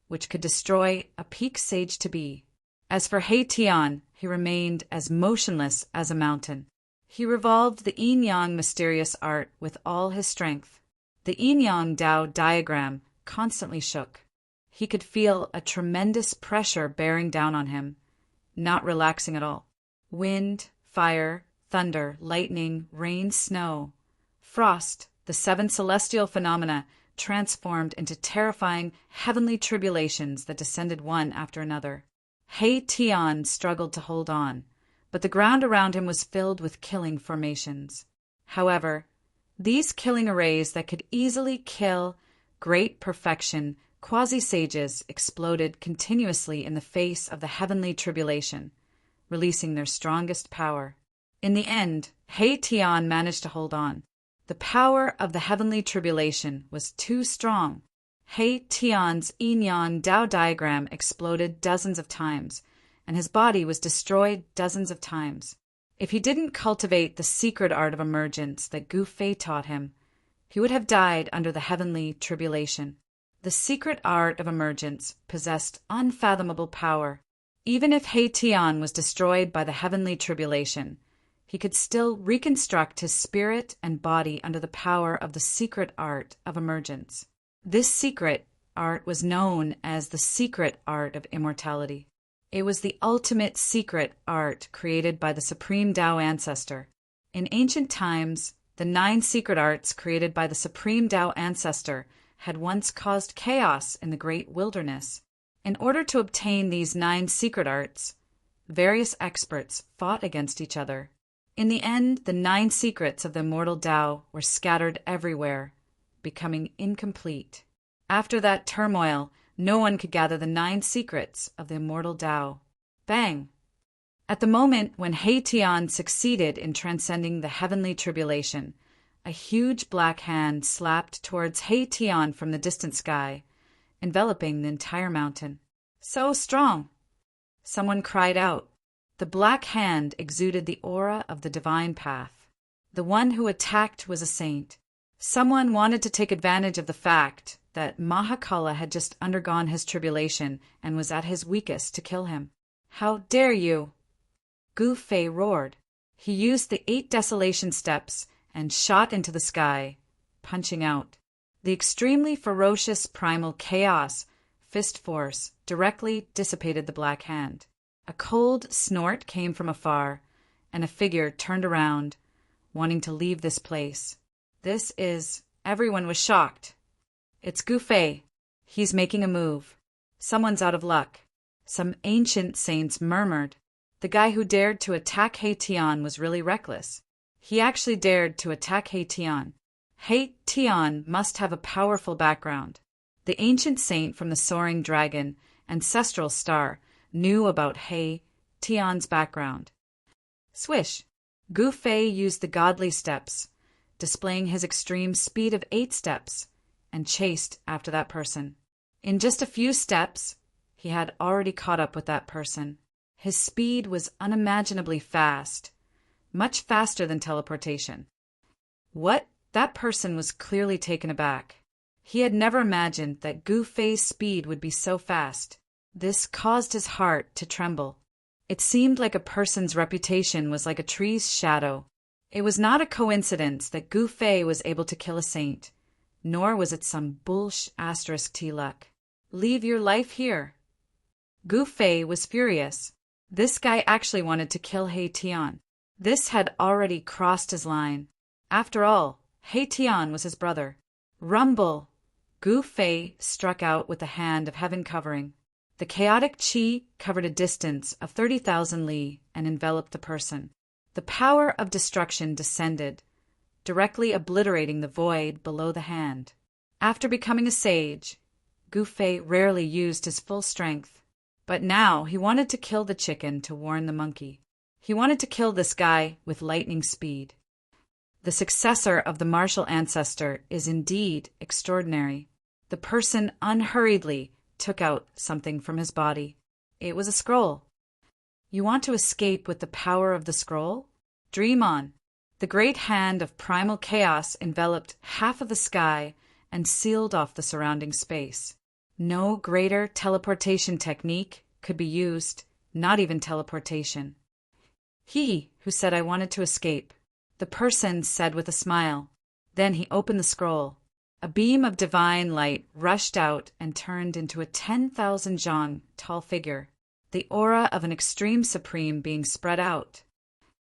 which could destroy a peak sage to be. As for He-Tion, he remained as motionless as a mountain. He revolved the yin-yang mysterious art with all his strength. The yin-yang Tao diagram constantly shook. He could feel a tremendous pressure bearing down on him, not relaxing at all. Wind, fire, thunder, lightning, rain, snow, frost, the 7 celestial phenomena transformed into terrifying heavenly tribulations that descended one after another. He-Tion struggled to hold on, but the ground around him was filled with killing formations. However, these killing arrays that could easily kill great perfection quasi-sages exploded continuously in the face of the heavenly tribulation, releasing their strongest power. In the end, He-Tion managed to hold on. The power of the heavenly tribulation was too strong. He-Tion's yin-yang Tao diagram exploded dozens of times, and his body was destroyed dozens of times. If he didn't cultivate the secret art of emergence that Gu Fei taught him, he would have died under the heavenly tribulation. The secret art of emergence possessed unfathomable power. Even if He-Tion was destroyed by the heavenly tribulation, he could still reconstruct his spirit and body under the power of the secret art of emergence. This secret art was known as the secret art of immortality. It was the ultimate secret art created by the Supreme Tao Ancestor. In ancient times, the 9 secret arts created by the Supreme Tao Ancestor had once caused chaos in the great wilderness. In order to obtain these 9 secret arts, various experts fought against each other. In the end, the 9 secrets of the immortal Tao were scattered everywhere, becoming incomplete. After that turmoil, no one could gather the 9 secrets of the immortal Tao. Bang! At the moment when He-Tion succeeded in transcending the heavenly tribulation, a huge black hand slapped towards He-Tion from the distant sky, enveloping the entire mountain. So strong! Someone cried out. The black hand exuded the aura of the divine path. The one who attacked was a saint. Someone wanted to take advantage of the fact that Mahakala had just undergone his tribulation and was at his weakest to kill him. How dare you! Gu Fei roared. He used the 8 desolation steps and shot into the sky, punching out. The extremely ferocious primal chaos, fist force, directly dissipated the black hand. A cold snort came from afar, and a figure turned around, wanting to leave this place. Everyone was shocked. It's Gu Fei. He's making a move. Someone's out of luck. Some ancient saints murmured. The guy who dared to attack He Tian was really reckless. He actually dared to attack He Tian. He Tian must have a powerful background. The ancient saint from the soaring dragon, ancestral star, knew about He Tian's background. Swish! Gu Fei used the godly steps, displaying his extreme speed of 8 steps, and chased after that person. In just a few steps, he had already caught up with that person. His speed was unimaginably fast, much faster than teleportation. What? That person was clearly taken aback. He had never imagined that Gu Fei's speed would be so fast. This caused his heart to tremble. It seemed like a person's reputation was like a tree's shadow. It was not a coincidence that Gu Fei was able to kill a saint, nor was it some **T luck. Leave your life here. Gu Fei was furious. This guy actually wanted to kill He Tian. This had already crossed his line. After all, He Tian was his brother. Rumble! Gu Fei struck out with the hand of heaven covering. The chaotic qi covered a distance of 30,000 li and enveloped the person. The power of destruction descended, directly obliterating the void below the hand. After becoming a sage, Gu Fei rarely used his full strength. But now he wanted to kill the chicken to warn the monkey. He wanted to kill this guy with lightning speed. The successor of the martial ancestor is indeed extraordinary. The person unhurriedly took out something from his body. It was a scroll. You want to escape with the power of the scroll? Dream on. The great hand of primal chaos enveloped half of the sky and sealed off the surrounding space. No greater teleportation technique could be used, not even teleportation. He who said I wanted to escape. The person said with a smile. Then he opened the scroll. A beam of divine light rushed out and turned into a 10,000 zhang tall figure, the aura of an extreme supreme being spread out.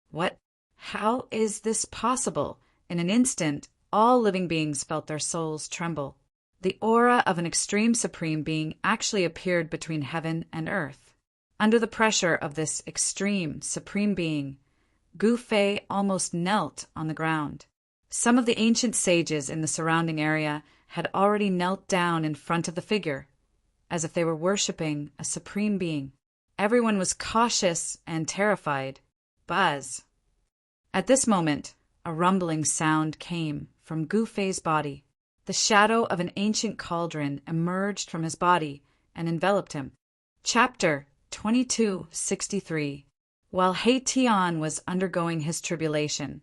What? How is this possible? In an instant, all living beings felt their souls tremble. The aura of an extreme supreme being actually appeared between heaven and earth. Under the pressure of this extreme supreme being, Gu Fei almost knelt on the ground. Some of the ancient sages in the surrounding area had already knelt down in front of the figure, as if they were worshipping a supreme being. Everyone was cautious and terrified. Buzz! At this moment, a rumbling sound came from Gu Fei's body. The shadow of an ancient cauldron emerged from his body and enveloped him. Chapter 2263. While He Tian was undergoing his tribulation,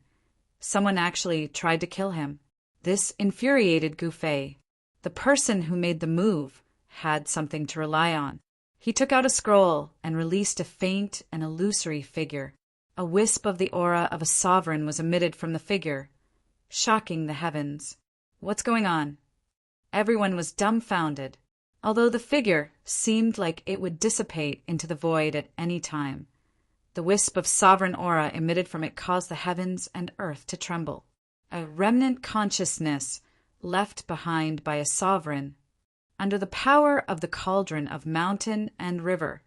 someone actually tried to kill him. This infuriated Gu Fei. The person who made the move had something to rely on. He took out a scroll and released a faint and illusory figure. A wisp of the aura of a sovereign was emitted from the figure, shocking the heavens. What's going on? Everyone was dumbfounded. Although the figure seemed like it would dissipate into the void at any time, the wisp of sovereign aura emitted from it caused the heavens and earth to tremble. A remnant consciousness left behind by a sovereign. Under the power of the cauldron of mountain and river,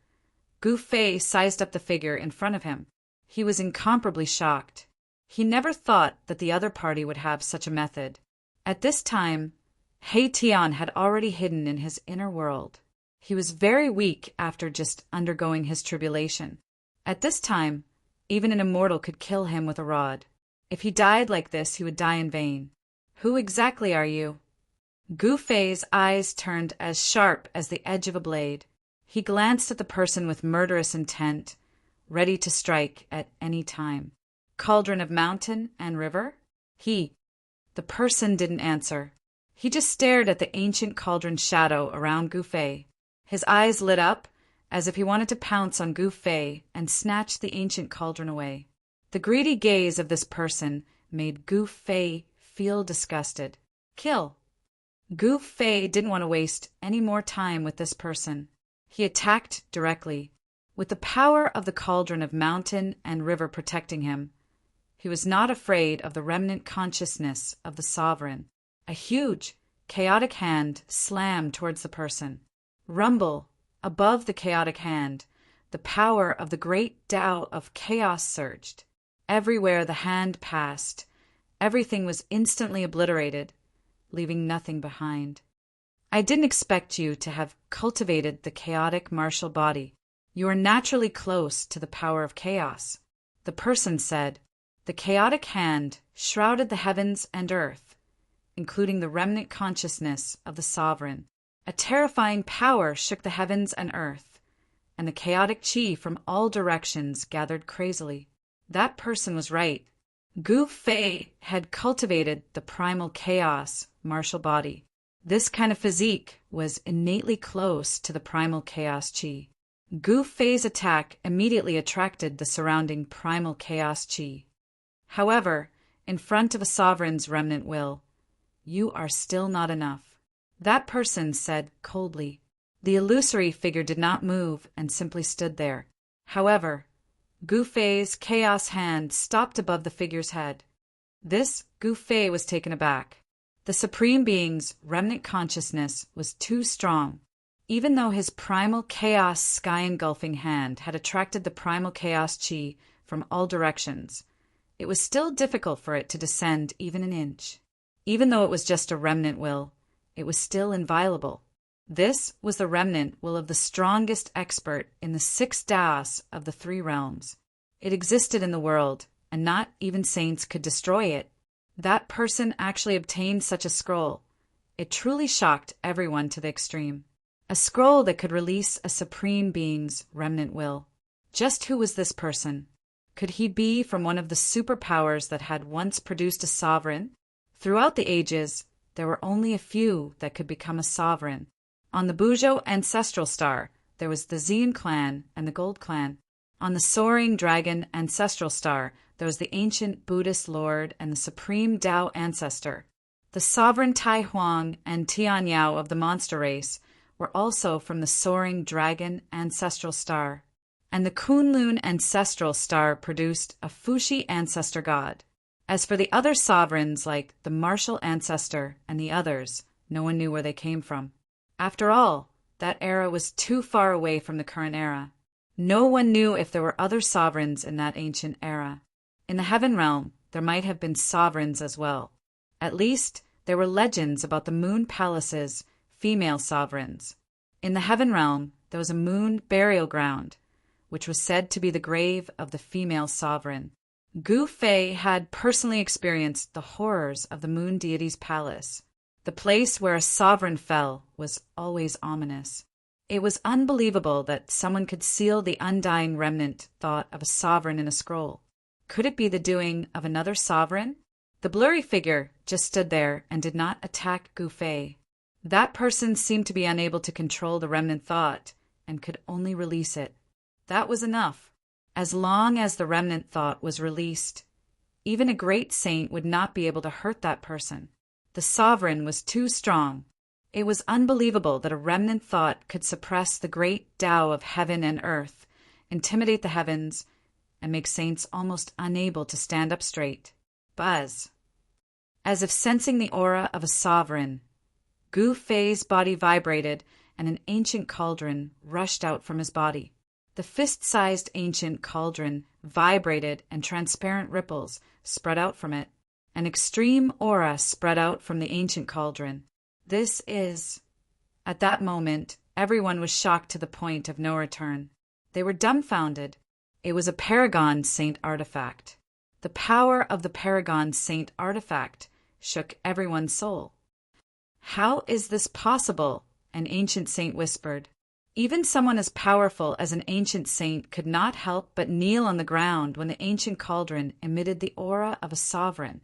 Gu Fei sized up the figure in front of him. He was incomparably shocked. He never thought that the other party would have such a method. At this time, He Tian had already hidden in his inner world. He was very weak after just undergoing his tribulation. At this time, even an immortal could kill him with a rod. If he died like this, he would die in vain. Who exactly are you? Gu Fei's eyes turned as sharp as the edge of a blade. He glanced at the person with murderous intent, ready to strike at any time. Cauldron of mountain and river? The person didn't answer. He just stared at the ancient cauldron shadow around Gu Fei. His eyes lit up, as if he wanted to pounce on Gu Fei and snatch the ancient cauldron away. The greedy gaze of this person made Gu Fei feel disgusted. Kill! Gu Fei didn't want to waste any more time with this person. He attacked directly. With the power of the cauldron of mountain and river protecting him, he was not afraid of the remnant consciousness of the sovereign. A huge, chaotic hand slammed towards the person. Rumble, above the chaotic hand, the power of the great Tao of chaos surged. Everywhere the hand passed, everything was instantly obliterated, leaving nothing behind. I didn't expect you to have cultivated the chaotic martial body. You are naturally close to the power of chaos, the person said. The chaotic hand shrouded the heavens and earth, including the remnant consciousness of the sovereign. A terrifying power shook the heavens and earth, and the chaotic chi from all directions gathered crazily. That person was right. Gu Fei had cultivated the primal chaos martial body. This kind of physique was innately close to the primal chaos chi. Gu Fei's attack immediately attracted the surrounding primal chaos chi. However, in front of a sovereign's remnant will, you are still not enough. That person said coldly. The illusory figure did not move and simply stood there. However, Gu Fei's chaos hand stopped above the figure's head. This Gu Fei was taken aback. The Supreme Being's remnant consciousness was too strong. Even though his primal chaos sky-engulfing hand had attracted the primal chaos chi from all directions, it was still difficult for it to descend even an inch. Even though it was just a remnant will, it was still inviolable. This was the remnant will of the strongest expert in the 6 Taos of the 3 realms. It existed in the world, and not even saints could destroy it. That person actually obtained such a scroll. It truly shocked everyone to the extreme. A scroll that could release a supreme being's remnant will. Just who was this person? Could he be from one of the superpowers that had once produced a sovereign? Throughout the ages, there were only a few that could become a sovereign. On the Buzhou ancestral star, there was the Xian clan and the Gold clan. On the soaring dragon ancestral star, there was the ancient Buddhist lord and the supreme Tao ancestor. The sovereign Tai Huang and Tian Yao of the monster race were also from the soaring dragon ancestral star. And the Kunlun ancestral star produced a Fuxi ancestor god. As for the other sovereigns like the martial ancestor and the others, no one knew where they came from. After all, that era was too far away from the current era. No one knew if there were other sovereigns in that ancient era. In the heaven realm, there might have been sovereigns as well. At least, there were legends about the moon palace's female sovereigns. In the heaven realm, there was a moon burial ground, which was said to be the grave of the female sovereign. Gu Fei had personally experienced the horrors of the moon deity's palace. The place where a sovereign fell was always ominous. It was unbelievable that someone could seal the undying remnant thought of a sovereign in a scroll. Could it be the doing of another sovereign? The blurry figure just stood there and did not attack Gu Fei. That person seemed to be unable to control the remnant thought and could only release it. That was enough. As long as the remnant thought was released, even a great saint would not be able to hurt that person. The sovereign was too strong. It was unbelievable that a remnant thought could suppress the great Tao of heaven and earth, intimidate the heavens, and make saints almost unable to stand up straight. Buzz. As if sensing the aura of a sovereign, Gu Fei's body vibrated and an ancient cauldron rushed out from his body. The fist-sized ancient cauldron vibrated and transparent ripples spread out from it. An extreme aura spread out from the ancient cauldron. This is... At that moment, everyone was shocked to the point of no return. They were dumbfounded. It was a Paragon Saint artifact. The power of the Paragon Saint artifact shook everyone's soul. "How is this possible?" an ancient saint whispered. Even someone as powerful as an ancient saint could not help but kneel on the ground when the ancient cauldron emitted the aura of a sovereign.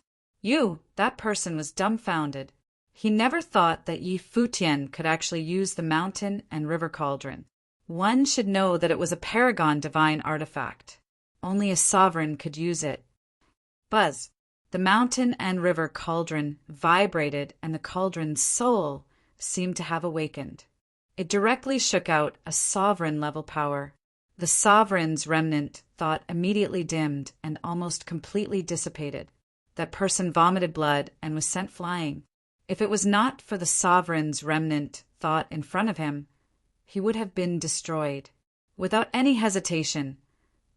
That person was dumbfounded. He never thought that Yi Futian could actually use the mountain and river cauldron. One should know that it was a paragon divine artifact. Only a sovereign could use it. Buzz! The mountain and river cauldron vibrated, and the cauldron's soul seemed to have awakened. It directly shook out a sovereign-level power. The sovereign's remnant thought immediately dimmed and almost completely dissipated. That person vomited blood and was sent flying. If it was not for the sovereign's remnant thought in front of him, he would have been destroyed. Without any hesitation,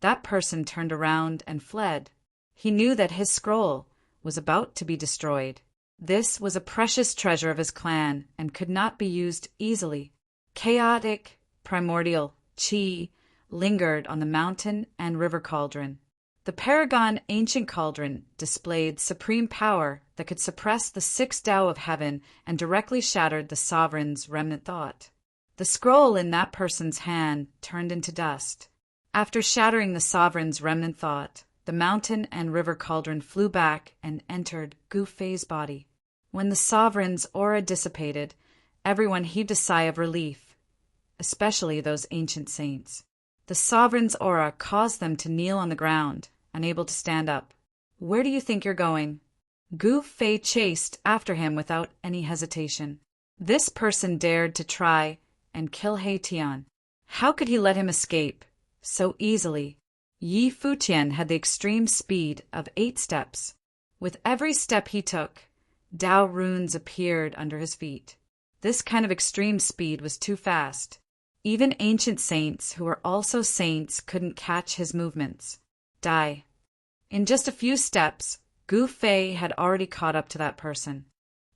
that person turned around and fled. He knew that his scroll was about to be destroyed. This was a precious treasure of his clan and could not be used easily. Chaotic, primordial chi lingered on the mountain and river cauldron. The paragon ancient cauldron displayed supreme power that could suppress the 6 Tao of heaven and directly shattered the sovereign's remnant thought. The scroll in that person's hand turned into dust. After shattering the sovereign's remnant thought, the mountain and river cauldron flew back and entered Gu Fei's body. When the sovereign's aura dissipated, everyone heaved a sigh of relief, especially those ancient saints. The sovereign's aura caused them to kneel on the ground, unable to stand up. "Where do you think you're going?" Gu Fei chased after him without any hesitation. This person dared to try and kill He Tian. How could he let him escape so easily? Yi Futian had the extreme speed of 8 steps. With every step he took, Tao runes appeared under his feet. This kind of extreme speed was too fast. Even ancient saints who were also saints couldn't catch his movements. Die. In just a few steps, Gu Fei had already caught up to that person.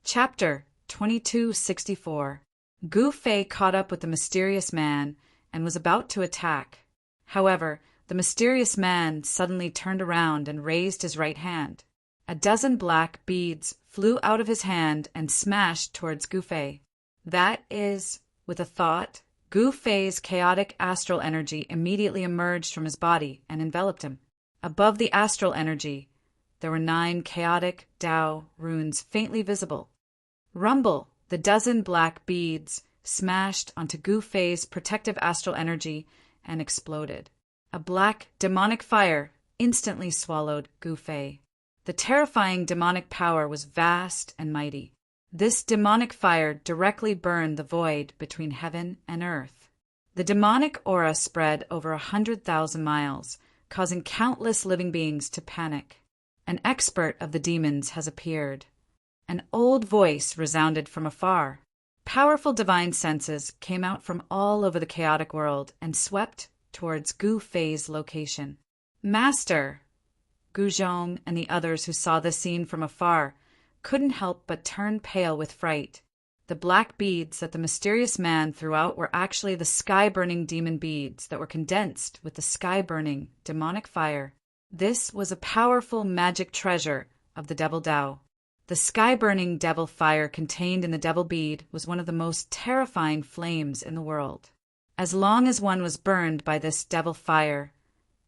Chapter 2264. Gu Fei caught up with the mysterious man and was about to attack. However, the mysterious man suddenly turned around and raised his right hand. A dozen black beads flew out of his hand and smashed towards Gu Fei. That is, with a thought, Gu Fei's chaotic astral energy immediately emerged from his body and enveloped him. Above the astral energy, there were 9 chaotic Tao runes faintly visible. Rumble! The dozen black beads smashed onto Gu Fei's protective astral energy and exploded. A black demonic fire instantly swallowed Gu Fei. The terrifying demonic power was vast and mighty. This demonic fire directly burned the void between heaven and earth. The demonic aura spread over 100,000 miles, causing countless living beings to panic. An expert of the demons has appeared. An old voice resounded from afar. Powerful divine senses came out from all over the chaotic world and swept towards Gu Fei's location. "Master!" Gu Zhong and the others who saw the scene from afar couldn't help but turn pale with fright. The black beads that the mysterious man threw out were actually the sky-burning demon beads that were condensed with the sky-burning demonic fire. This was a powerful magic treasure of the Devil Tao. The sky-burning devil fire contained in the devil bead was one of the most terrifying flames in the world. As long as one was burned by this devil fire,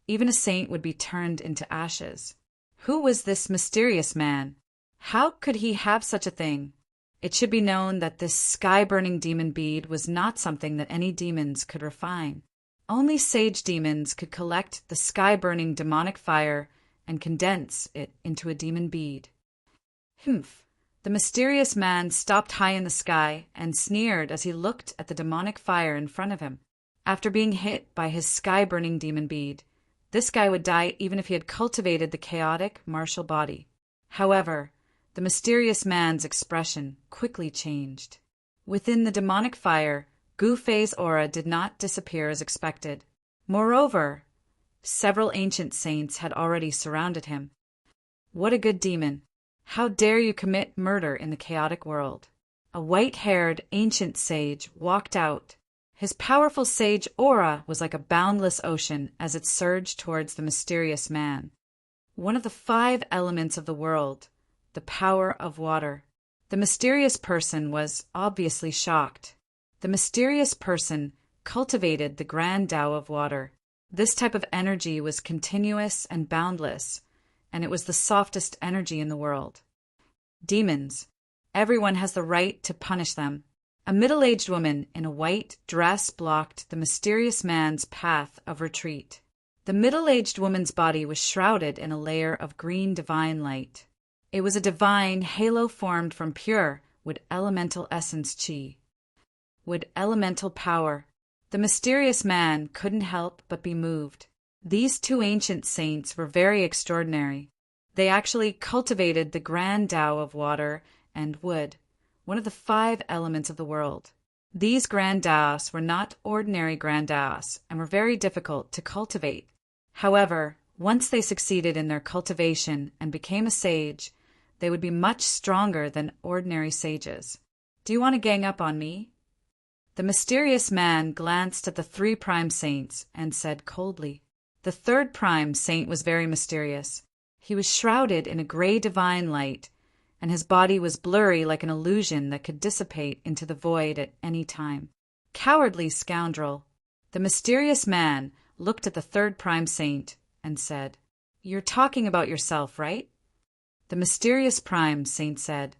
even a saint would be turned into ashes. Who was this mysterious man? How could he have such a thing? It should be known that this sky-burning demon bead was not something that any demons could refine. Only sage demons could collect the sky-burning demonic fire and condense it into a demon bead. Humph! The mysterious man stopped high in the sky and sneered as he looked at the demonic fire in front of him. After being hit by his sky-burning demon bead, this guy would die even if he had cultivated the chaotic martial body. However, the mysterious man's expression quickly changed. Within the demonic fire, Gu Fei's aura did not disappear as expected. Moreover, several ancient saints had already surrounded him. What a good demon! How dare you commit murder in the chaotic world? A white-haired ancient sage walked out. His powerful sage aura was like a boundless ocean as it surged towards the mysterious man. One of the 5 elements of the world, the power of water. The mysterious person was obviously shocked. The mysterious person cultivated the grand Tao of water. This type of energy was continuous and boundless, and it was the softest energy in the world. Demons. Everyone has the right to punish them. A middle-aged woman in a white dress blocked the mysterious man's path of retreat. The middle-aged woman's body was shrouded in a layer of green divine light. It was a divine halo formed from pure, wood elemental essence chi. Wood elemental power. The mysterious man couldn't help but be moved. These two ancient saints were very extraordinary. They actually cultivated the grand Tao of water and wood, one of the 5 elements of the world. These grand Taos were not ordinary grand Taos and were very difficult to cultivate. However, once they succeeded in their cultivation and became a sage, they would be much stronger than ordinary sages. Do you want to gang up on me? The mysterious man glanced at the 3 prime saints and said coldly. The 3rd prime saint was very mysterious. He was shrouded in a gray divine light, and his body was blurry like an illusion that could dissipate into the void at any time. Cowardly scoundrel! The mysterious man looked at the 3rd prime saint and said, "You're talking about yourself, right?" The mysterious prime saint said,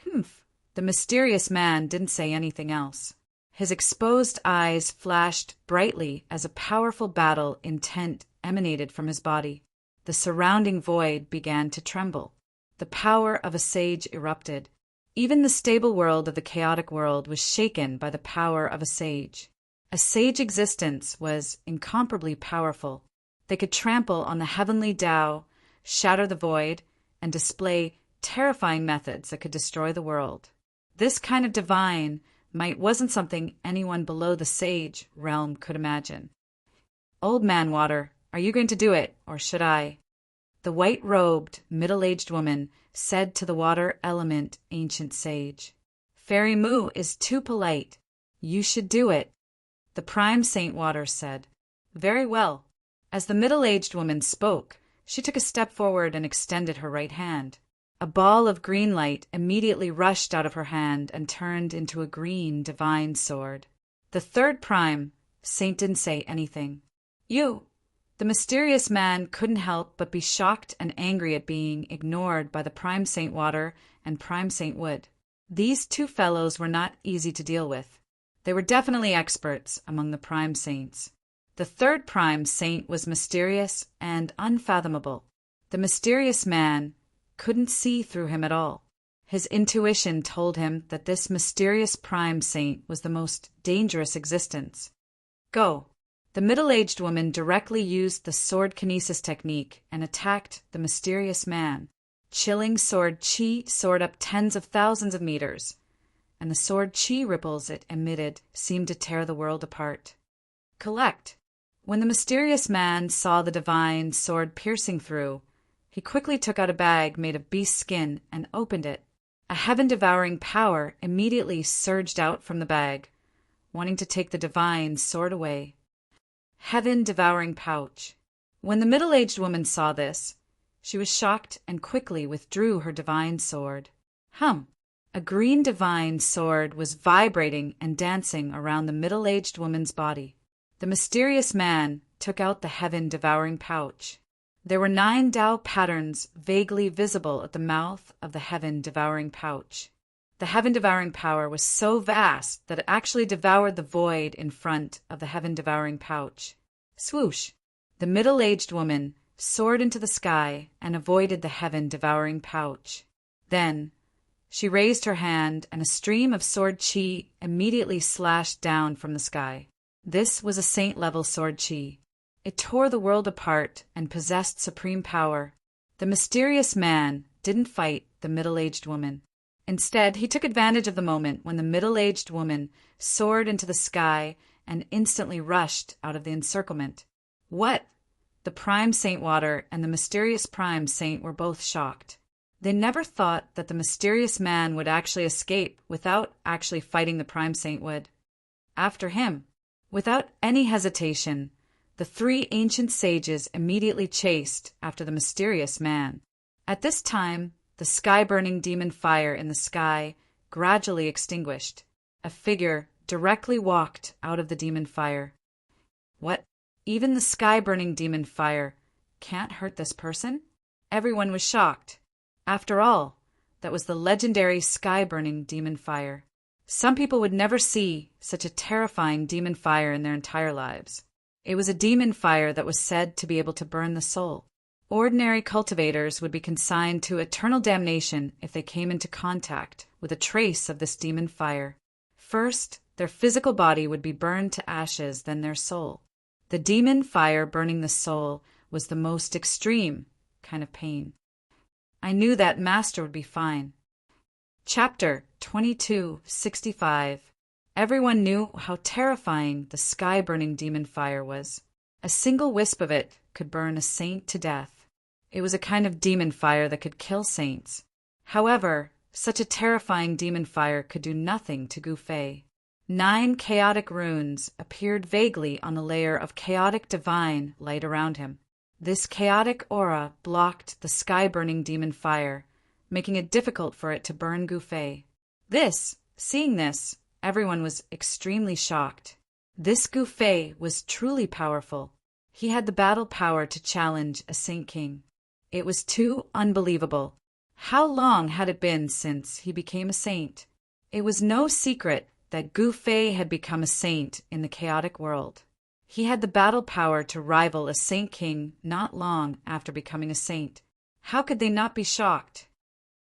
"Humph." The mysterious man didn't say anything else. His exposed eyes flashed brightly as a powerful battle intent emanated from his body. The surrounding void began to tremble. The power of a sage erupted. Even the stable world of the chaotic world was shaken by the power of a sage. A sage existence was incomparably powerful. They could trample on the heavenly Tao, shatter the void, and display terrifying methods that could destroy the world. This kind of divine might wasn't something anyone below the sage realm could imagine. "Old man water, are you going to do it, or should I?" The white-robed, middle-aged woman said to the water element ancient sage. "Fairy Moo is too polite. You should do it." The prime saint water said, "Very well." As the middle-aged woman spoke, she took a step forward and extended her right hand. A ball of green light immediately rushed out of her hand and turned into a green divine sword. The 3rd prime saint didn't say anything. "You!" The mysterious man couldn't help but be shocked and angry at being ignored by the prime saint water and prime saint wood. These 2 fellows were not easy to deal with. They were definitely experts among the prime saints. The 3rd prime saint was mysterious and unfathomable. The mysterious man couldn't see through him at all. His intuition told him that this mysterious prime saint was the most dangerous existence. "Go." The middle-aged woman directly used the sword kinesis technique and attacked the mysterious man. Chilling sword chi soared up tens of thousands of meters, and the sword chi ripples it emitted seemed to tear the world apart. Collect. When the mysterious man saw the divine sword piercing through, he quickly took out a bag made of beast skin and opened it. A heaven-devouring power immediately surged out from the bag, wanting to take the divine sword away. Heaven-devouring pouch. When the middle-aged woman saw this, she was shocked and quickly withdrew her divine sword. A green divine sword was vibrating and dancing around the middle-aged woman's body. The mysterious man took out the heaven-devouring pouch. There were 9 Tao patterns vaguely visible at the mouth of the heaven-devouring pouch. The heaven-devouring power was so vast that it actually devoured the void in front of the heaven-devouring pouch. Swoosh! The middle-aged woman soared into the sky and avoided the heaven-devouring pouch. Then she raised her hand and a stream of sword chi immediately slashed down from the sky. This was a saint-level sword chi. It tore the world apart and possessed supreme power. The mysterious man didn't fight the middle-aged woman. Instead, he took advantage of the moment when the middle-aged woman soared into the sky and instantly rushed out of the encirclement. What? The prime saint water and the mysterious prime saint were both shocked. They never thought that the mysterious man would actually escape without actually fighting the prime saint would. After him, without any hesitation, the 3 ancient sages immediately chased after the mysterious man. At this time, The sky-burning demon fire in the sky gradually extinguished. A figure directly walked out of the demon fire. What? Even the sky-burning demon fire can't hurt this person? Everyone was shocked. After all, that was the legendary sky-burning demon fire. Some people would never see such a terrifying demon fire in their entire lives. It was a demon fire that was said to be able to burn the soul. Ordinary cultivators would be consigned to eternal damnation if they came into contact with a trace of this demon fire. First, their physical body would be burned to ashes, then their soul. The demon fire burning the soul was the most extreme kind of pain. I knew that Master would be fine. Chapter 2265. Everyone knew how terrifying the sky-burning demon fire was. A single wisp of it could burn a saint to death. It was a kind of demon fire that could kill saints. However, such a terrifying demon fire could do nothing to Gu Fei. 9 chaotic runes appeared vaguely on a layer of chaotic divine light around him. This chaotic aura blocked the sky-burning demon fire, making it difficult for it to burn Gu Fei. Seeing this, everyone was extremely shocked. This Gu Fei was truly powerful. He had the battle power to challenge a Saint King. It was too unbelievable. How long had it been since he became a saint? It was no secret that Gu Fei had become a saint in the chaotic world. He had the battle power to rival a Saint King not long after becoming a saint. How could they not be shocked?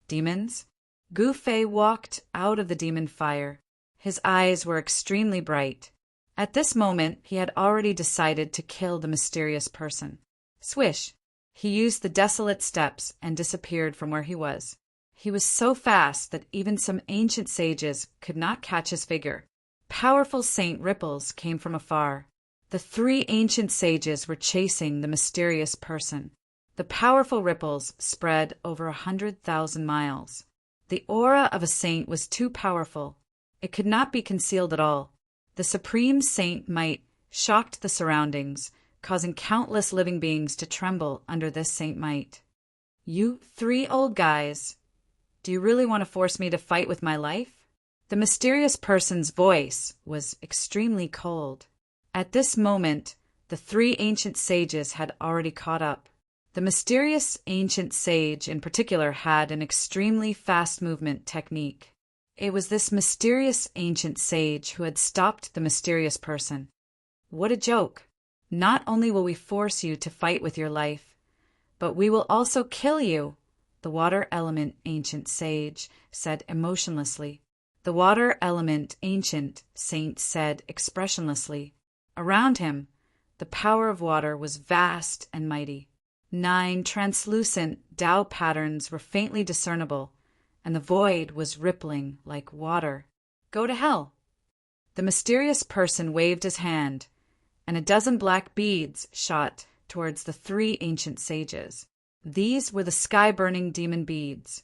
Demons? Gu Fei walked out of the demon fire. His eyes were extremely bright. At this moment, he had already decided to kill the mysterious person. Swish! He used the desolate steps and disappeared from where he was. He was so fast that even some ancient sages could not catch his figure. Powerful Saint ripples came from afar. The 3 ancient sages were chasing the mysterious person. The powerful ripples spread over 100,000 miles. The aura of a saint was too powerful. It could not be concealed at all. The supreme saint might shocked the surroundings, causing countless living beings to tremble under this saint might. You 3 old guys, do you really want to force me to fight with my life? The mysterious person's voice was extremely cold. At this moment, the 3 ancient sages had already caught up. The mysterious ancient sage in particular had an extremely fast movement technique. It was this mysterious ancient sage who had stopped the mysterious person. What a joke! Not only will we force you to fight with your life, but we will also kill you, the water element ancient sage said emotionlessly. The water element ancient saint said expressionlessly. Around him, the power of water was vast and mighty. 9 translucent Tao patterns were faintly discernible, and the void was rippling like water. Go to hell! The mysterious person waved his hand, and a dozen black beads shot towards the 3 ancient sages. These were the sky-burning demon beads,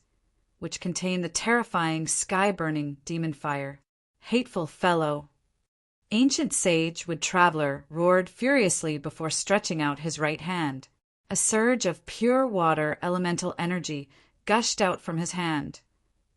which contained the terrifying sky-burning demon fire. Hateful fellow! Ancient sage Wood Traveler roared furiously before stretching out his right hand. A surge of pure water elemental energy gushed out from his hand,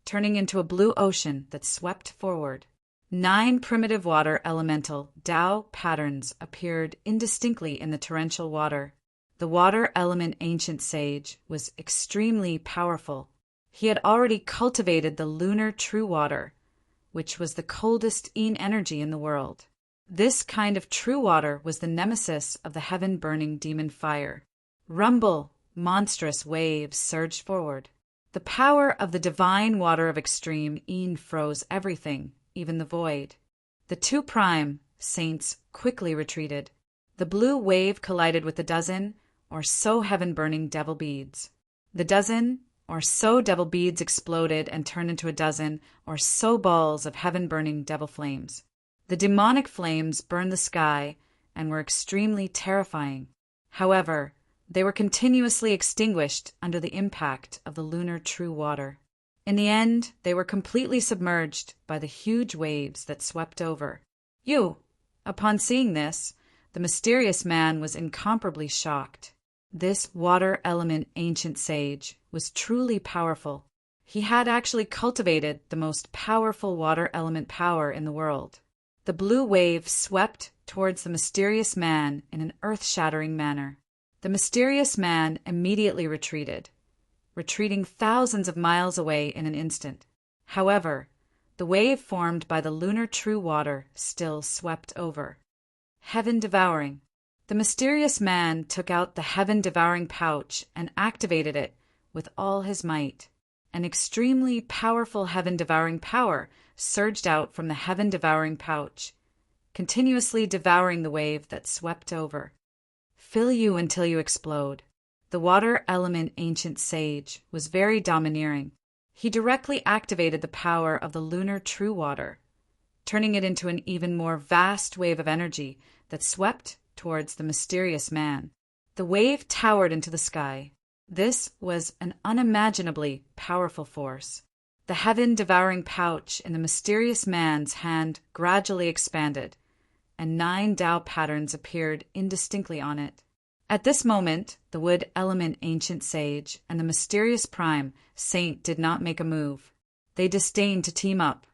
turning into a blue ocean that swept forward. 9 primitive water elemental Tao patterns appeared indistinctly in the torrential water. The water element ancient sage was extremely powerful. He had already cultivated the lunar true water, which was the coldest Yin energy in the world. This kind of true water was the nemesis of the heaven-burning demon fire. Rumble, monstrous waves surged forward. The power of the divine water of extreme Yin froze everything, even the void. The 2 prime saints quickly retreated. The blue wave collided with the dozen or so heaven-burning devil beads. The dozen or so devil beads exploded and turned into a dozen or so balls of heaven-burning devil flames. The demonic flames burned the sky and were extremely terrifying. However, they were continuously extinguished under the impact of the lunar true water. In the end, they were completely submerged by the huge waves that swept over. Upon seeing this, the mysterious man was incomparably shocked. This water element ancient sage was truly powerful. He had actually cultivated the most powerful water element power in the world. The blue wave swept towards the mysterious man in an earth-shattering manner. The mysterious man immediately retreated, retreating thousands of miles away in an instant. However, the wave formed by the lunar true water still swept over. Heaven-devouring. The mysterious man took out the heaven-devouring pouch and activated it with all his might. An extremely powerful heaven-devouring power surged out from the heaven-devouring pouch, continuously devouring the wave that swept over. Fill you until you explode. The water element ancient sage was very domineering. He directly activated the power of the lunar true water, turning it into an even more vast wave of energy that swept towards the mysterious man. The wave towered into the sky. This was an unimaginably powerful force. The heaven-devouring pouch in the mysterious man's hand gradually expanded, and 9 Tao patterns appeared indistinctly on it. At this moment, the wood element ancient sage and the mysterious prime saint did not make a move. They disdained to team up.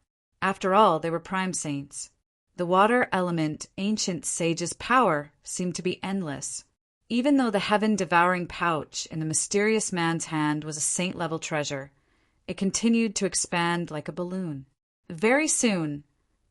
After all, they were prime saints. The water element ancient sage's power seemed to be endless. Even though the heaven-devouring pouch in the mysterious man's hand was a saint-level treasure, it continued to expand like a balloon. Very soon,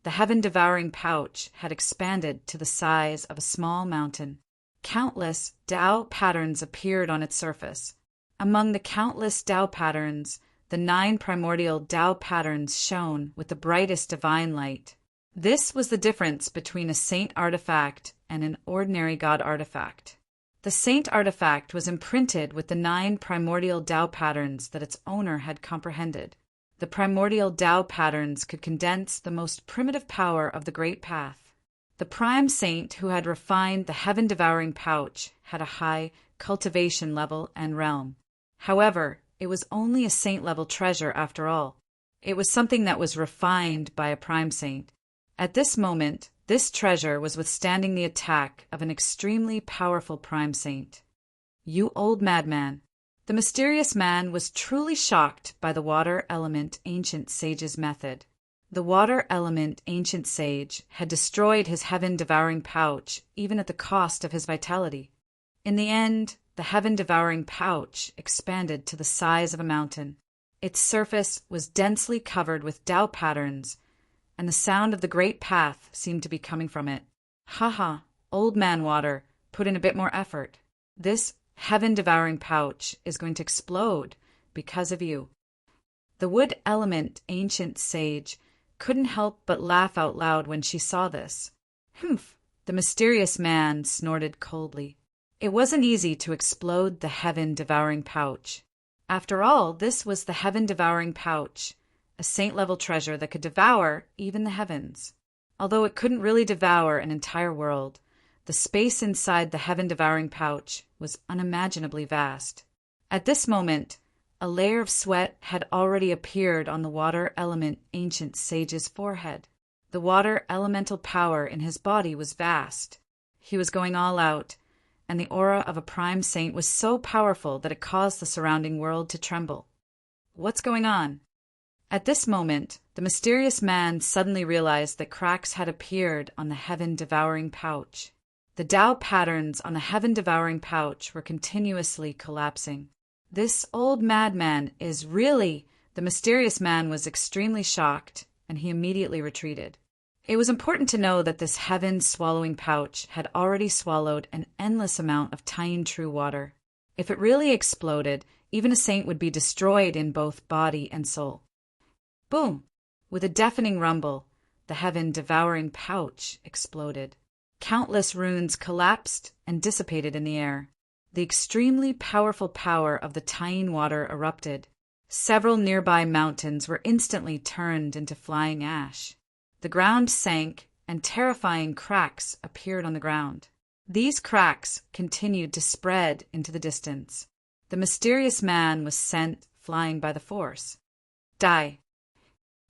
the heaven-devouring pouch had expanded to the size of a small mountain. Countless Tao patterns appeared on its surface. Among the countless Tao patterns, the 9 primordial Tao patterns shone with the brightest divine light. This was the difference between a saint artifact and an ordinary god artifact. The saint artifact was imprinted with the 9 primordial Tao patterns that its owner had comprehended. The primordial Tao patterns could condense the most primitive power of the Great Path. The prime saint who had refined the heaven-devouring pouch had a high cultivation level and realm. However, it was only a saint-level treasure after all. It was something that was refined by a prime saint. At this moment, this treasure was withstanding the attack of an extremely powerful prime saint. You old madman. The mysterious man was truly shocked by the water element ancient sage's method. The water element ancient sage had destroyed his heaven-devouring pouch even at the cost of his vitality. In the end, the heaven-devouring pouch expanded to the size of a mountain. Its surface was densely covered with Tao patterns, and the sound of the great path seemed to be coming from it. Ha, old man water, put in a bit more effort. This heaven-devouring pouch is going to explode because of you. The wood element ancient sage couldn't help but laugh out loud when she saw this. Humph! The mysterious man snorted coldly. It wasn't easy to explode the heaven-devouring pouch. After all, this was the heaven-devouring pouch, a saint-level treasure that could devour even the heavens. Although it couldn't really devour an entire world, the space inside the heaven-devouring pouch was unimaginably vast. At this moment, a layer of sweat had already appeared on the water element ancient sage's forehead. The water elemental power in his body was vast. He was going all out, and the aura of a prime saint was so powerful that it caused the surrounding world to tremble. What's going on? At this moment, the mysterious man suddenly realized that cracks had appeared on the heaven-devouring pouch. The Tao patterns on the heaven-devouring pouch were continuously collapsing. This old madman is really... The mysterious man was extremely shocked, and he immediately retreated. It was important to know that this heaven-swallowing pouch had already swallowed an endless amount of Tao true water. If it really exploded, even a saint would be destroyed in both body and soul. Boom! With a deafening rumble, the heaven-devouring pouch exploded. Countless runes collapsed and dissipated in the air. The extremely powerful power of the Tao water erupted. Several nearby mountains were instantly turned into flying ash. The ground sank, and terrifying cracks appeared on the ground. These cracks continued to spread into the distance. The mysterious man was sent flying by the force. Die.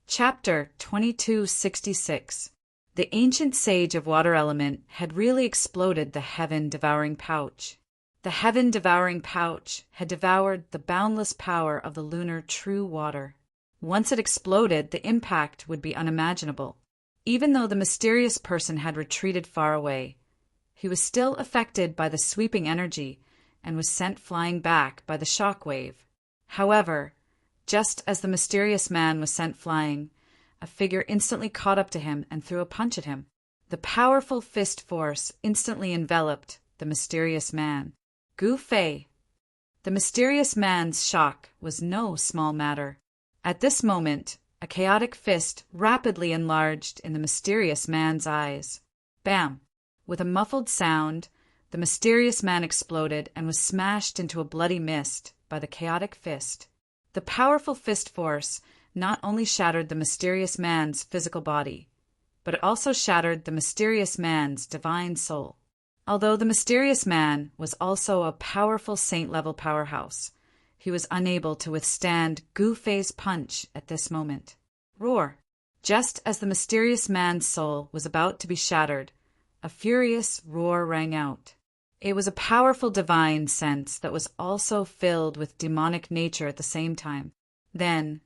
Chapter 2266. The ancient sage of water element had really exploded the heaven-devouring pouch. The heaven-devouring pouch had devoured the boundless power of the lunar true water. Once it exploded, the impact would be unimaginable. Even though the mysterious person had retreated far away, he was still affected by the sweeping energy and was sent flying back by the shock wave. However, just as the mysterious man was sent flying, a figure instantly caught up to him and threw a punch at him. The powerful fist force instantly enveloped the mysterious man. Gu Fei. The mysterious man's shock was no small matter. At this moment, a chaotic fist rapidly enlarged in the mysterious man's eyes. Bam! With a muffled sound, the mysterious man exploded and was smashed into a bloody mist by the chaotic fist. The powerful fist force not only shattered the mysterious man's physical body, but it also shattered the mysterious man's divine soul. Although the mysterious man was also a powerful saint-level powerhouse, he was unable to withstand Gu Fei's punch at this moment. Roar! Just as the mysterious man's soul was about to be shattered, a furious roar rang out. It was a powerful divine sense that was also filled with demonic nature at the same time. Then,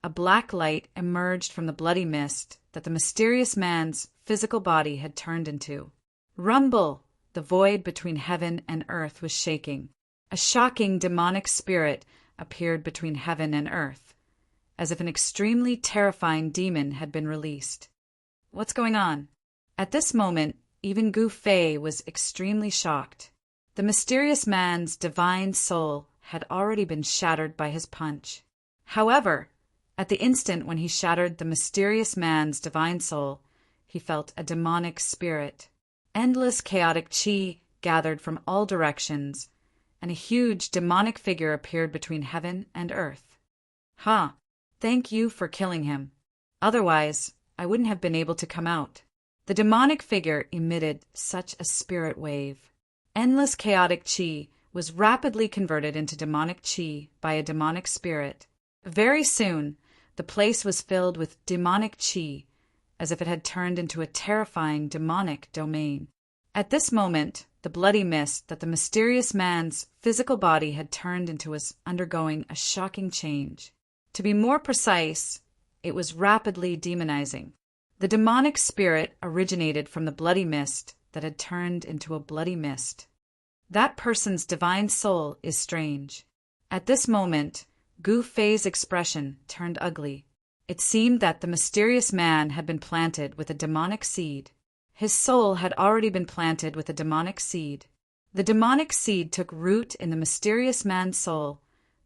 a black light emerged from the bloody mist that the mysterious man's physical body had turned into. Rumble! The void between heaven and earth was shaking. A shocking demonic spirit appeared between heaven and earth, as if an extremely terrifying demon had been released. What's going on? At this moment, even Gu Fei was extremely shocked. The mysterious man's divine soul had already been shattered by his punch. However, at the instant when he shattered the mysterious man's divine soul, he felt a demonic spirit. Endless chaotic qi gathered from all directions, and a huge demonic figure appeared between heaven and earth. Thank you for killing him. Otherwise, I wouldn't have been able to come out. The demonic figure emitted such a spirit wave. Endless chaotic qi was rapidly converted into demonic qi by a demonic spirit. Very soon, the place was filled with demonic qi, as if it had turned into a terrifying demonic domain. At this moment, the bloody mist that the mysterious man's physical body had turned into was undergoing a shocking change. To be more precise, it was rapidly demonizing. The demonic spirit originated from the bloody mist that had turned into a bloody mist. That person's divine soul is strange. At this moment, Gu Fei's expression turned ugly. It seemed that the mysterious man had been planted with a demonic seed. His soul had already been planted with a demonic seed. The demonic seed took root in the mysterious man's soul,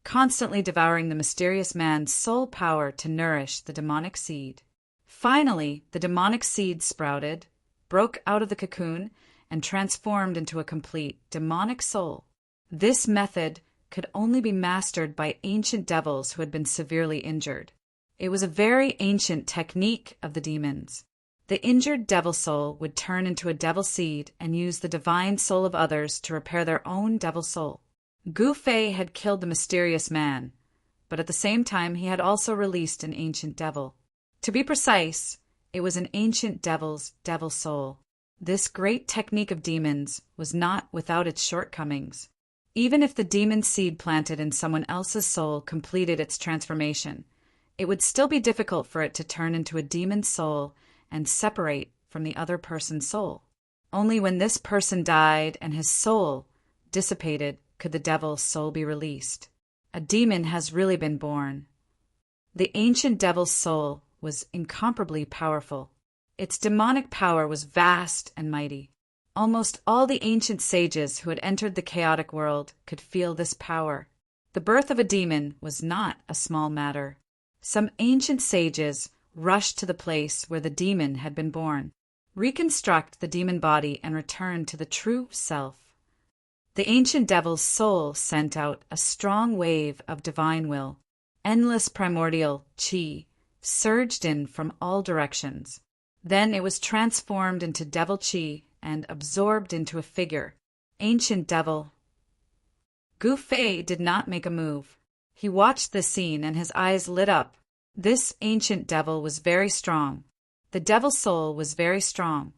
constantly devouring the mysterious man's soul power to nourish the demonic seed. Finally, the demonic seed sprouted, broke out of the cocoon, and transformed into a complete demonic soul. This method could only be mastered by ancient devils who had been severely injured. It was a very ancient technique of the demons. The injured devil soul would turn into a devil seed and use the divine soul of others to repair their own devil soul. Gu Fei had killed the mysterious man, but at the same time he had also released an ancient devil. To be precise, it was an ancient devil's devil soul. This great technique of demons was not without its shortcomings. Even if the demon seed planted in someone else's soul completed its transformation, it would still be difficult for it to turn into a demon's soul and separate from the other person's soul. Only when this person died and his soul dissipated could the devil's soul be released. A demon has really been born. The ancient devil's soul was incomparably powerful. Its demonic power was vast and mighty. Almost all the ancient sages who had entered the chaotic world could feel this power. The birth of a demon was not a small matter. Some ancient sages rushed to the place where the demon had been born, reconstruct the demon body, and return to the true self. The ancient devil's soul sent out a strong wave of divine will. Endless primordial qi surged in from all directions. Then it was transformed into devil qi and absorbed into a figure. Ancient devil. Gu Fei did not make a move. He watched this scene and his eyes lit up. This ancient devil was very strong. The devil soul was very strong.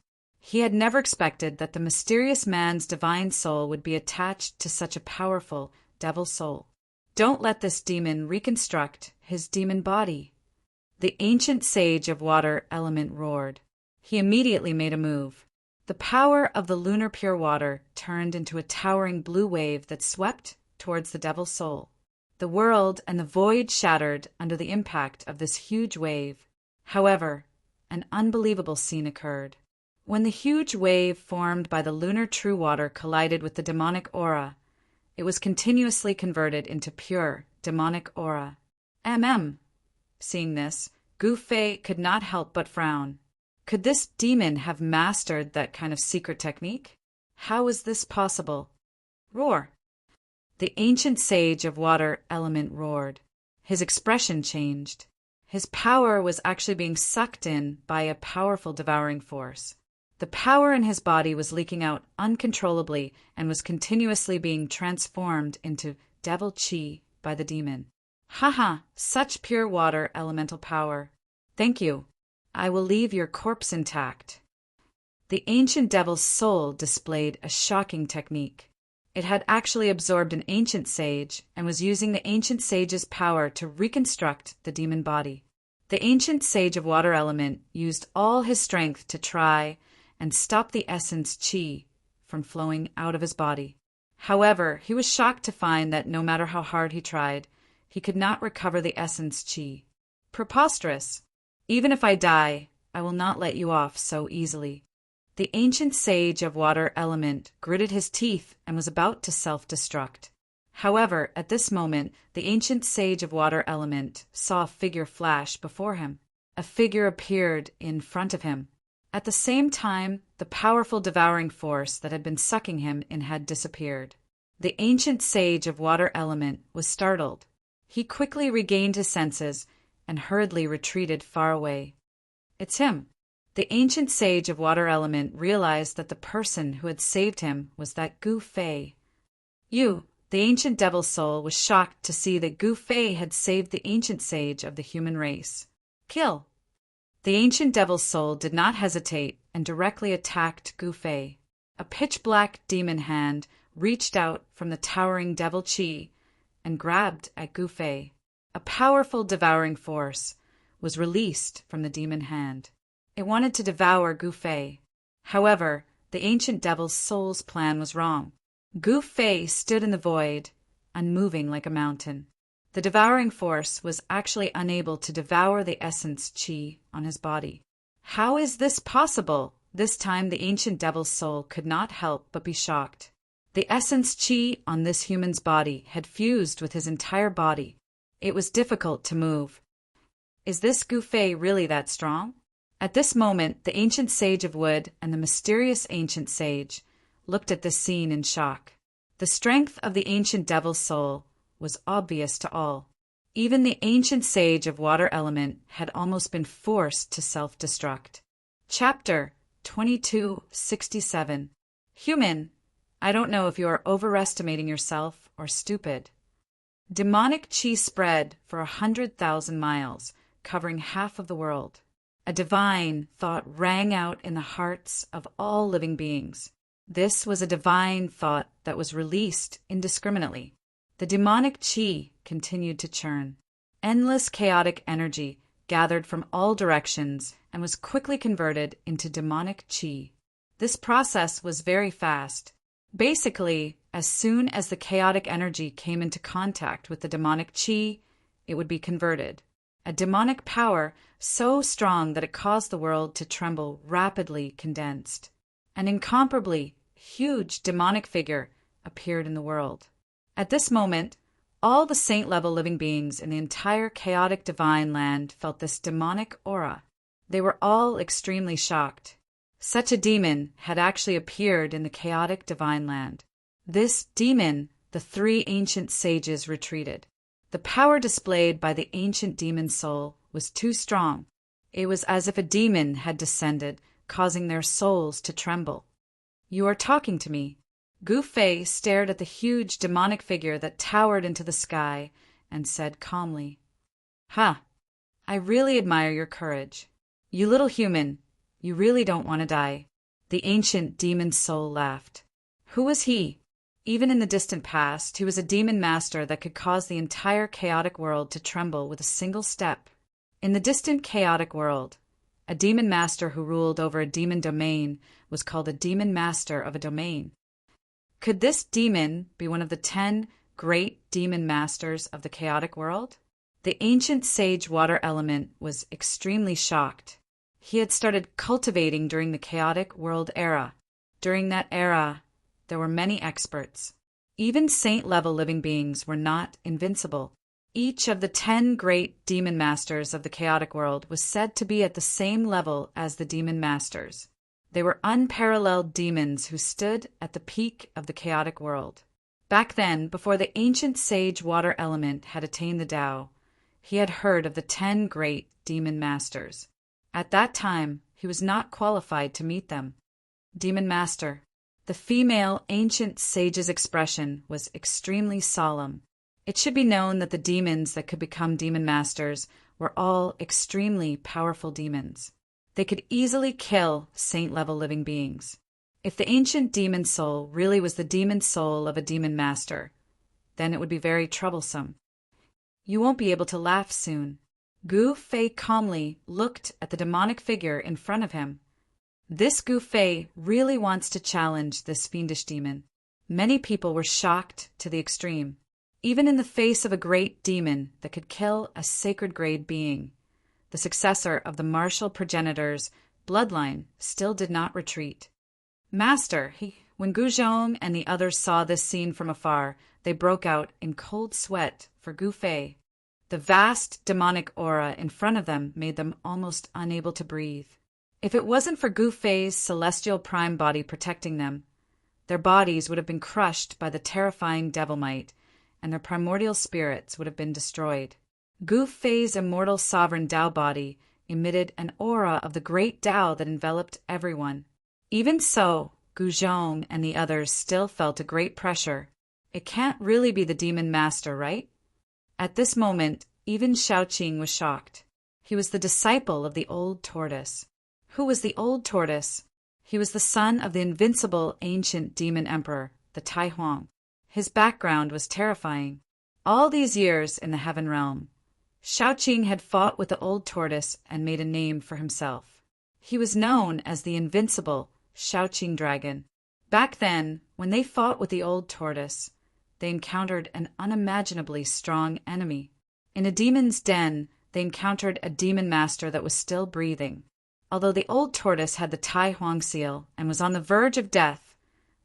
He had never expected that the mysterious man's divine soul would be attached to such a powerful devil soul. Don't let this demon reconstruct his demon body. The ancient sage of water element roared. He immediately made a move. The power of the lunar pure water turned into a towering blue wave that swept towards the devil's soul. The world and the void shattered under the impact of this huge wave. However, an unbelievable scene occurred. When the huge wave formed by the lunar true water collided with the demonic aura, it was continuously converted into pure demonic aura. Seeing this, Gu Fei could not help but frown. Could this demon have mastered that kind of secret technique? How was this possible? Roar! The ancient sage of water element roared. His expression changed. His power was actually being sucked in by a powerful devouring force. The power in his body was leaking out uncontrollably and was continuously being transformed into devil chi by the demon. Haha, such pure water elemental power. Thank you. I will leave your corpse intact. The ancient devil's soul displayed a shocking technique. It had actually absorbed an ancient sage and was using the ancient sage's power to reconstruct the demon body. The ancient sage of water element used all his strength to try and stop the essence chi from flowing out of his body. However, he was shocked to find that no matter how hard he tried, he could not recover the essence chi. Preposterous! Even if I die, I will not let you off so easily. The ancient sage of water element gritted his teeth and was about to self-destruct. However, at this moment, the ancient sage of water element saw a figure flash before him. A figure appeared in front of him. At the same time, the powerful devouring force that had been sucking him in had disappeared. The ancient sage of water element was startled. He quickly regained his senses and hurriedly retreated far away. It's him. The ancient sage of water element realized that the person who had saved him was that Gu Fei. The ancient devil soul, was shocked to see that Gu Fei had saved the ancient sage of the human race. Kill! The ancient devil's soul did not hesitate and directly attacked Gu Fei. A pitch-black demon hand reached out from the towering devil chi and grabbed at Gu Fei. A powerful devouring force was released from the demon hand. It wanted to devour Gu Fei. However, the ancient devil's soul's plan was wrong. Gu Fei stood in the void, unmoving like a mountain. The devouring force was actually unable to devour the essence chi on his body. How is this possible? This time the ancient devil's soul could not help but be shocked. The essence chi on this human's body had fused with his entire body. It was difficult to move. Is this Gu Fei really that strong? At this moment, the ancient sage of wood and the mysterious ancient sage looked at this scene in shock. The strength of the ancient devil's soul was obvious to all. Even the ancient sage of water element had almost been forced to self-destruct. Chapter 2267. Human, I don't know if you are overestimating yourself or stupid. Demonic chi spread for 100,000 miles, covering half of the world. A divine thought rang out in the hearts of all living beings. This was a divine thought that was released indiscriminately. The demonic chi continued to churn. Endless chaotic energy gathered from all directions and was quickly converted into demonic chi. This process was very fast. Basically, as soon as the chaotic energy came into contact with the demonic chi, it would be converted. A demonic power so strong that it caused the world to tremble rapidly condensed. An incomparably huge demonic figure appeared in the world. At this moment, all the saint-level living beings in the entire chaotic divine land felt this demonic aura. They were all extremely shocked. Such a demon had actually appeared in the chaotic divine land. This demon, the three ancient sages retreated. The power displayed by the ancient demon soul was too strong. It was as if a demon had descended, causing their souls to tremble. You are talking to me. Gu Fei stared at the huge demonic figure that towered into the sky and said calmly, "Ha! I really admire your courage. You little human, you really don't want to die. The ancient demon soul laughed. Who was he? Even in the distant past, he was a demon master that could cause the entire chaotic world to tremble with a single step. In the distant chaotic world, a demon master who ruled over a demon domain was called a demon master of a domain. Could this demon be one of the 10 great demon masters of the chaotic world? The ancient sage water element was extremely shocked. He had started cultivating during the chaotic world era. During that era, there were many experts. Even saint-level living beings were not invincible. Each of the 10 great demon masters of the chaotic world was said to be at the same level as the demon masters. They were unparalleled demons who stood at the peak of the chaotic world. Back then, before the ancient sage water element had attained the Tao, he had heard of the 10 great demon masters. At that time, he was not qualified to meet them. Demon Master. The female ancient sage's expression was extremely solemn. It should be known that the demons that could become demon masters were all extremely powerful demons. They could easily kill saint-level living beings. If the ancient demon soul really was the demon soul of a demon master, then it would be very troublesome. You won't be able to laugh soon. Gu Fei calmly looked at the demonic figure in front of him. This Gu Fei really wants to challenge this fiendish demon. Many people were shocked to the extreme. Even in the face of a great demon that could kill a sacred grade being, the successor of the martial progenitor's bloodline still did not retreat. Master, when Gu Zhong and the others saw this scene from afar, they broke out in cold sweat for Gu Fei. The vast demonic aura in front of them made them almost unable to breathe. If it wasn't for Gu Fei's celestial prime body protecting them, their bodies would have been crushed by the terrifying devil might, and their primordial spirits would have been destroyed. Gu Fei's immortal sovereign Tao body emitted an aura of the great Tao that enveloped everyone. Even so, Gu Zhong and the others still felt a great pressure. It can't really be the demon master, right? At this moment, even Shaoqing was shocked. He was the disciple of the old tortoise. Who was the old tortoise? He was the son of the invincible ancient demon emperor, the Tai Huang. His background was terrifying. All these years in the heaven realm, Shaoqing had fought with the old tortoise and made a name for himself. He was known as the invincible Shaoqing dragon. Back then, when they fought with the old tortoise, they encountered an unimaginably strong enemy. In a demon's den, they encountered a demon master that was still breathing. Although the old tortoise had the Tai Huang seal and was on the verge of death,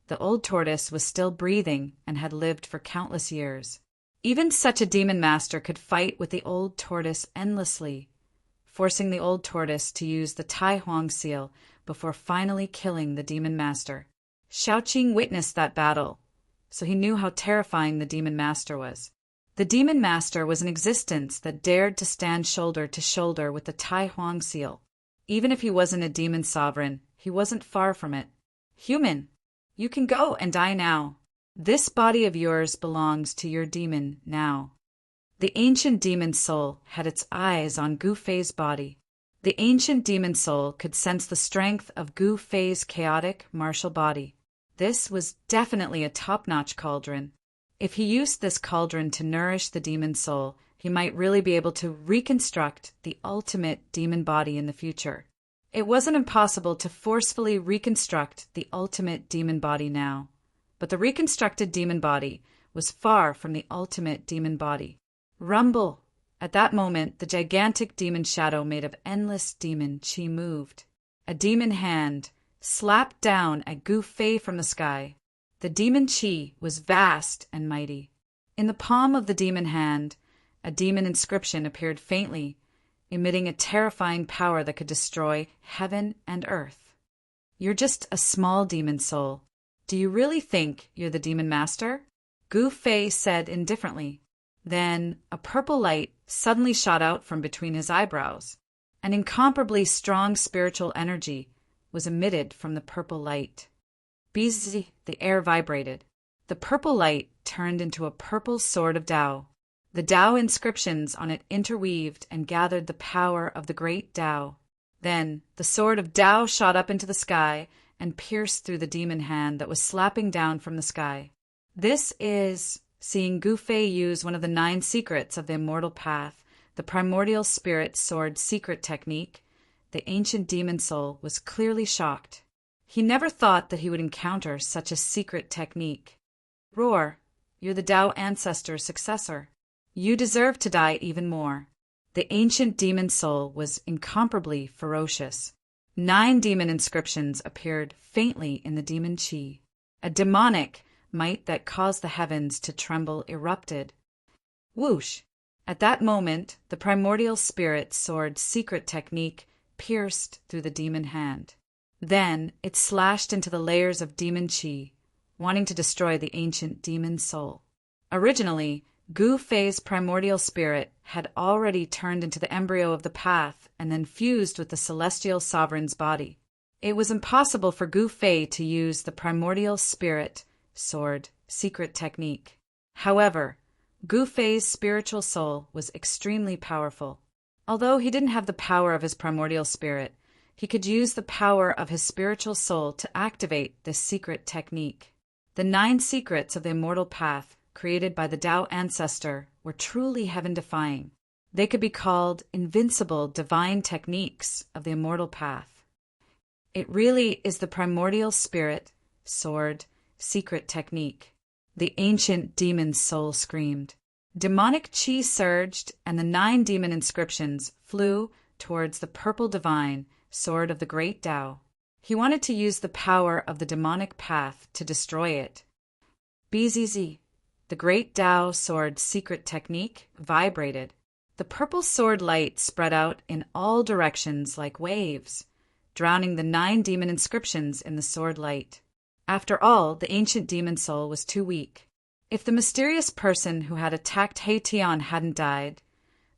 the old tortoise was still breathing and had lived for countless years. Even such a demon master could fight with the old tortoise endlessly, forcing the old tortoise to use the Tai Huang seal before finally killing the demon master. Shaoqing witnessed that battle, so he knew how terrifying the demon master was. The demon master was an existence that dared to stand shoulder to shoulder with the Tai Huang seal. Even if he wasn't a demon sovereign, he wasn't far from it. Human, you can go and die now. This body of yours belongs to your demon now. The ancient demon soul had its eyes on Gu Fei's body. The ancient demon soul could sense the strength of Gu Fei's chaotic martial body. This was definitely a top-notch cauldron. If he used this cauldron to nourish the demon soul, he might really be able to reconstruct the ultimate demon body in the future. It wasn't impossible to forcefully reconstruct the ultimate demon body now, but the reconstructed demon body was far from the ultimate demon body. Rumble! At that moment, the gigantic demon shadow made of endless demon chi moved. A demon hand slapped down at Gu Fei from the sky. The demon chi was vast and mighty. In the palm of the demon hand, a demon inscription appeared faintly, emitting a terrifying power that could destroy heaven and earth. You're just a small demon soul. Do you really think you're the demon master? Gu Fei said indifferently. Then a purple light suddenly shot out from between his eyebrows. An incomparably strong spiritual energy was emitted from the purple light. Bzzz, the air vibrated. The purple light turned into a purple sword of Tao. The Tao inscriptions on it interweaved and gathered the power of the great Tao. Then the sword of Tao shot up into the sky and pierced through the demon hand that was slapping down from the sky. This is seeing Gu Fei use one of the 9 secrets of the immortal path, the primordial spirit sword secret technique. The ancient demon soul was clearly shocked. He never thought that he would encounter such a secret technique. Roar, you're the Tao ancestor's successor. You deserve to die even more. The ancient demon soul was incomparably ferocious. 9 demon inscriptions appeared faintly in the demon chi. A demonic might that caused the heavens to tremble erupted. Whoosh! At that moment, the primordial spirit sword secret technique pierced through the demon hand. Then it slashed into the layers of demon chi, wanting to destroy the ancient demon soul. Originally, Gu Fei's primordial spirit had already turned into the embryo of the path and then fused with the celestial sovereign's body. It was impossible for Gu Fei to use the primordial spirit sword secret technique. However, Gu Fei's spiritual soul was extremely powerful. Although he didn't have the power of his primordial spirit, he could use the power of his spiritual soul to activate this secret technique. The 9 secrets of the immortal path created by the Tao ancestor were truly heaven-defying. They could be called invincible divine techniques of the immortal path. It really is the primordial spirit sword secret technique. The ancient demon soul screamed. Demonic chi surged, and the 9 demon inscriptions flew towards the purple divine sword of the great Tao. He wanted to use the power of the demonic path to destroy it. BZZ, the great Tao sword secret technique, vibrated. The purple sword light spread out in all directions like waves, drowning the 9 demon inscriptions in the sword light. After all, the ancient demon soul was too weak. If the mysterious person who had attacked Haitian hadn't died,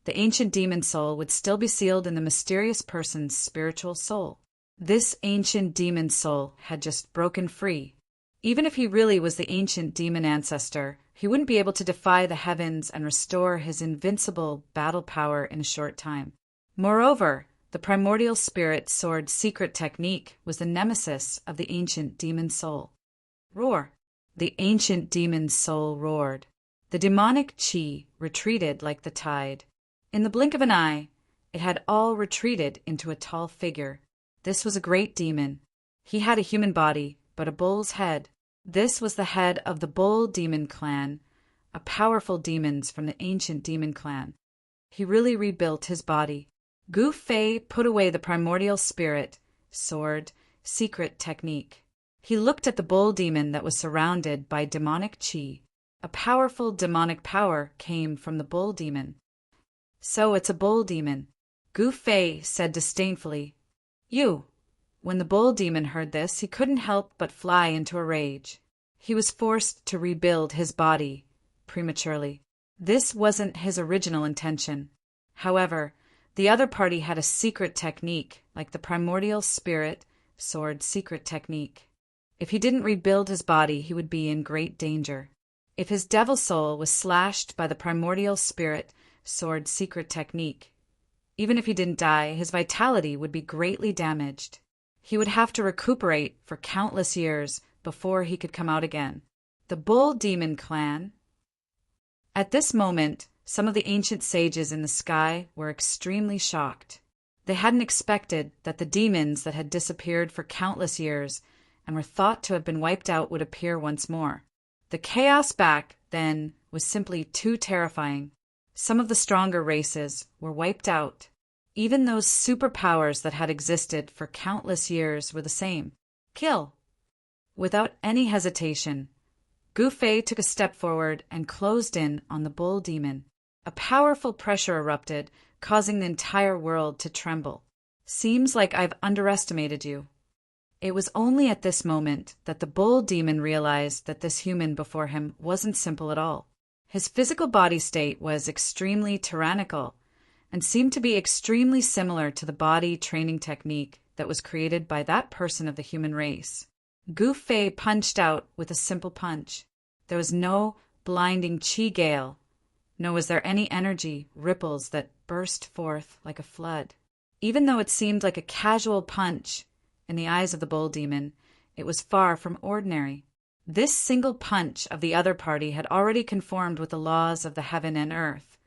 the ancient demon soul would still be sealed in the mysterious person's spiritual soul. This ancient demon soul had just broken free. Even if he really was the ancient demon ancestor, he wouldn't be able to defy the heavens and restore his invincible battle power in a short time. Moreover, the primordial spirit sword secret technique was the nemesis of the ancient demon soul. Roar! The ancient demon soul roared. The demonic chi retreated like the tide. In the blink of an eye, it had all retreated into a tall figure. This was a great demon. He had a human body, but a bull's head. This was the head of the Bull Demon Clan, a powerful demons from the ancient demon clan. He really rebuilt his body. Gu Fei put away the primordial spirit, sword, secret technique. He looked at the bull demon that was surrounded by demonic chi. A powerful demonic power came from the bull demon. So it's a bull demon, Gu Fei said disdainfully. You. When the bull demon heard this, he couldn't help but fly into a rage. He was forced to rebuild his body prematurely. This wasn't his original intention. However, the other party had a secret technique, like the primordial spirit sword secret technique. If he didn't rebuild his body, he would be in great danger. If his devil soul was slashed by the primordial spirit sword secret technique, even if he didn't die, his vitality would be greatly damaged. He would have to recuperate for countless years before he could come out again. The Bull Demon Clan. At this moment, some of the ancient sages in the sky were extremely shocked. They hadn't expected that the demons that had disappeared for countless years and were thought to have been wiped out would appear once more. The chaos back then was simply too terrifying. Some of the stronger races were wiped out. Even those superpowers that had existed for countless years were the same. Kill. Without any hesitation, Gu Fei took a step forward and closed in on the bull demon. A powerful pressure erupted, causing the entire world to tremble. Seems like I've underestimated you. It was only at this moment that the bull demon realized that this human before him wasn't simple at all. His physical body state was extremely tyrannical and seemed to be extremely similar to the body training technique that was created by that person of the human race. Gu Fei punched out with a simple punch. There was no blinding chi gale, nor was there any energy ripples that burst forth like a flood. Even though it seemed like a casual punch, in the eyes of the bull demon, it was far from ordinary. This single punch of the other party had already conformed with the laws of the heaven and earth,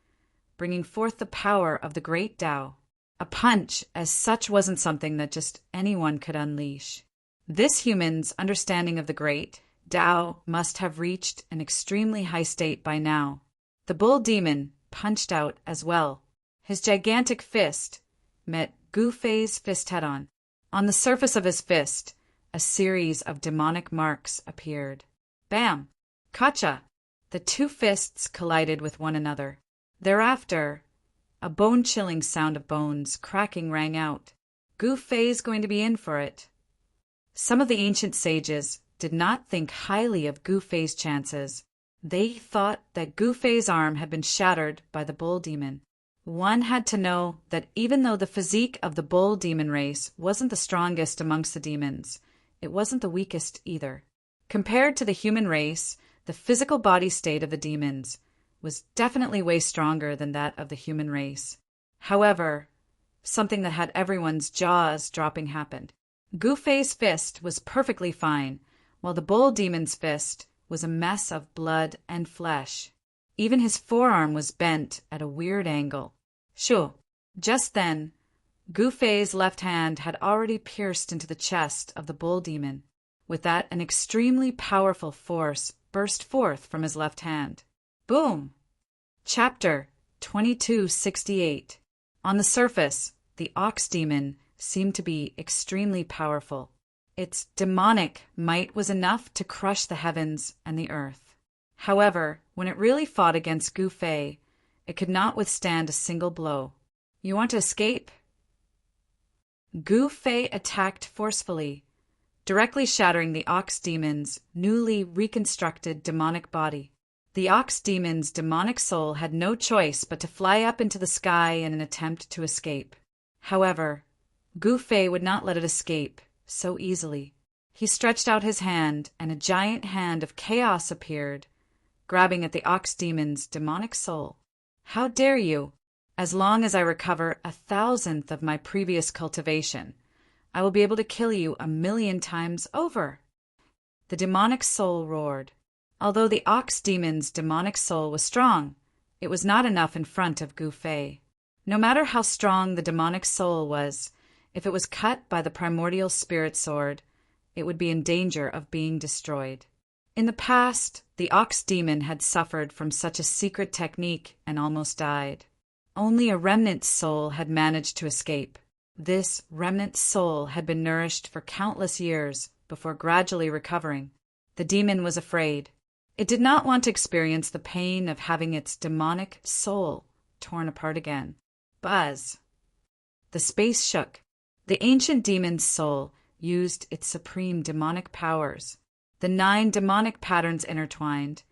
bringing forth the power of the great Tao. A punch as such wasn't something that just anyone could unleash. This human's understanding of the great Tao must have reached an extremely high state by now. The bull demon punched out as well. His gigantic fist met Gu Fei's fist head-on. On the surface of his fist, a series of demonic marks appeared. Bam! Kacha! The two fists collided with one another. Thereafter, a bone-chilling sound of bones cracking rang out. Gu Fei's going to be in for it. Some of the ancient sages did not think highly of Gu Fei's chances. They thought that Gu Fei's arm had been shattered by the bull demon. One had to know that even though the physique of the bull demon race wasn't the strongest amongst the demons, it wasn't the weakest either. Compared to the human race, the physical body state of the demons was definitely way stronger than that of the human race. However, something that had everyone's jaws dropping happened. Gu Fei's fist was perfectly fine, while the bull demon's fist was a mess of blood and flesh. Even his forearm was bent at a weird angle. Shoo! Just then, Gu Fei's left hand had already pierced into the chest of the bull demon. With that, an extremely powerful force burst forth from his left hand. Boom! Chapter 2268. On the surface, the ox demon seemed to be extremely powerful. Its demonic might was enough to crush the heavens and the earth. However, when it really fought against Gu Fei, it could not withstand a single blow. You want to escape? Gu Fei attacked forcefully, directly shattering the ox demon's newly reconstructed demonic body. The ox demon's demonic soul had no choice but to fly up into the sky in an attempt to escape. However, Gu Fei would not let it escape so easily. He stretched out his hand, and a giant hand of chaos appeared, grabbing at the ox demon's demonic soul. How dare you? As long as I recover 1,000th of my previous cultivation, I will be able to kill you 1,000,000 times over. The demonic soul roared. Although the ox demon's demonic soul was strong, it was not enough in front of Gu Fei. No matter how strong the demonic soul was, if it was cut by the primordial spirit sword, it would be in danger of being destroyed. In the past, the ox demon had suffered from such a secret technique and almost died. Only a remnant soul had managed to escape. This remnant soul had been nourished for countless years before gradually recovering. The demon was afraid. It did not want to experience the pain of having its demonic soul torn apart again. Buzz! The space shook. The ancient demon's soul used its supreme demonic powers. The 9 demonic patterns intertwined,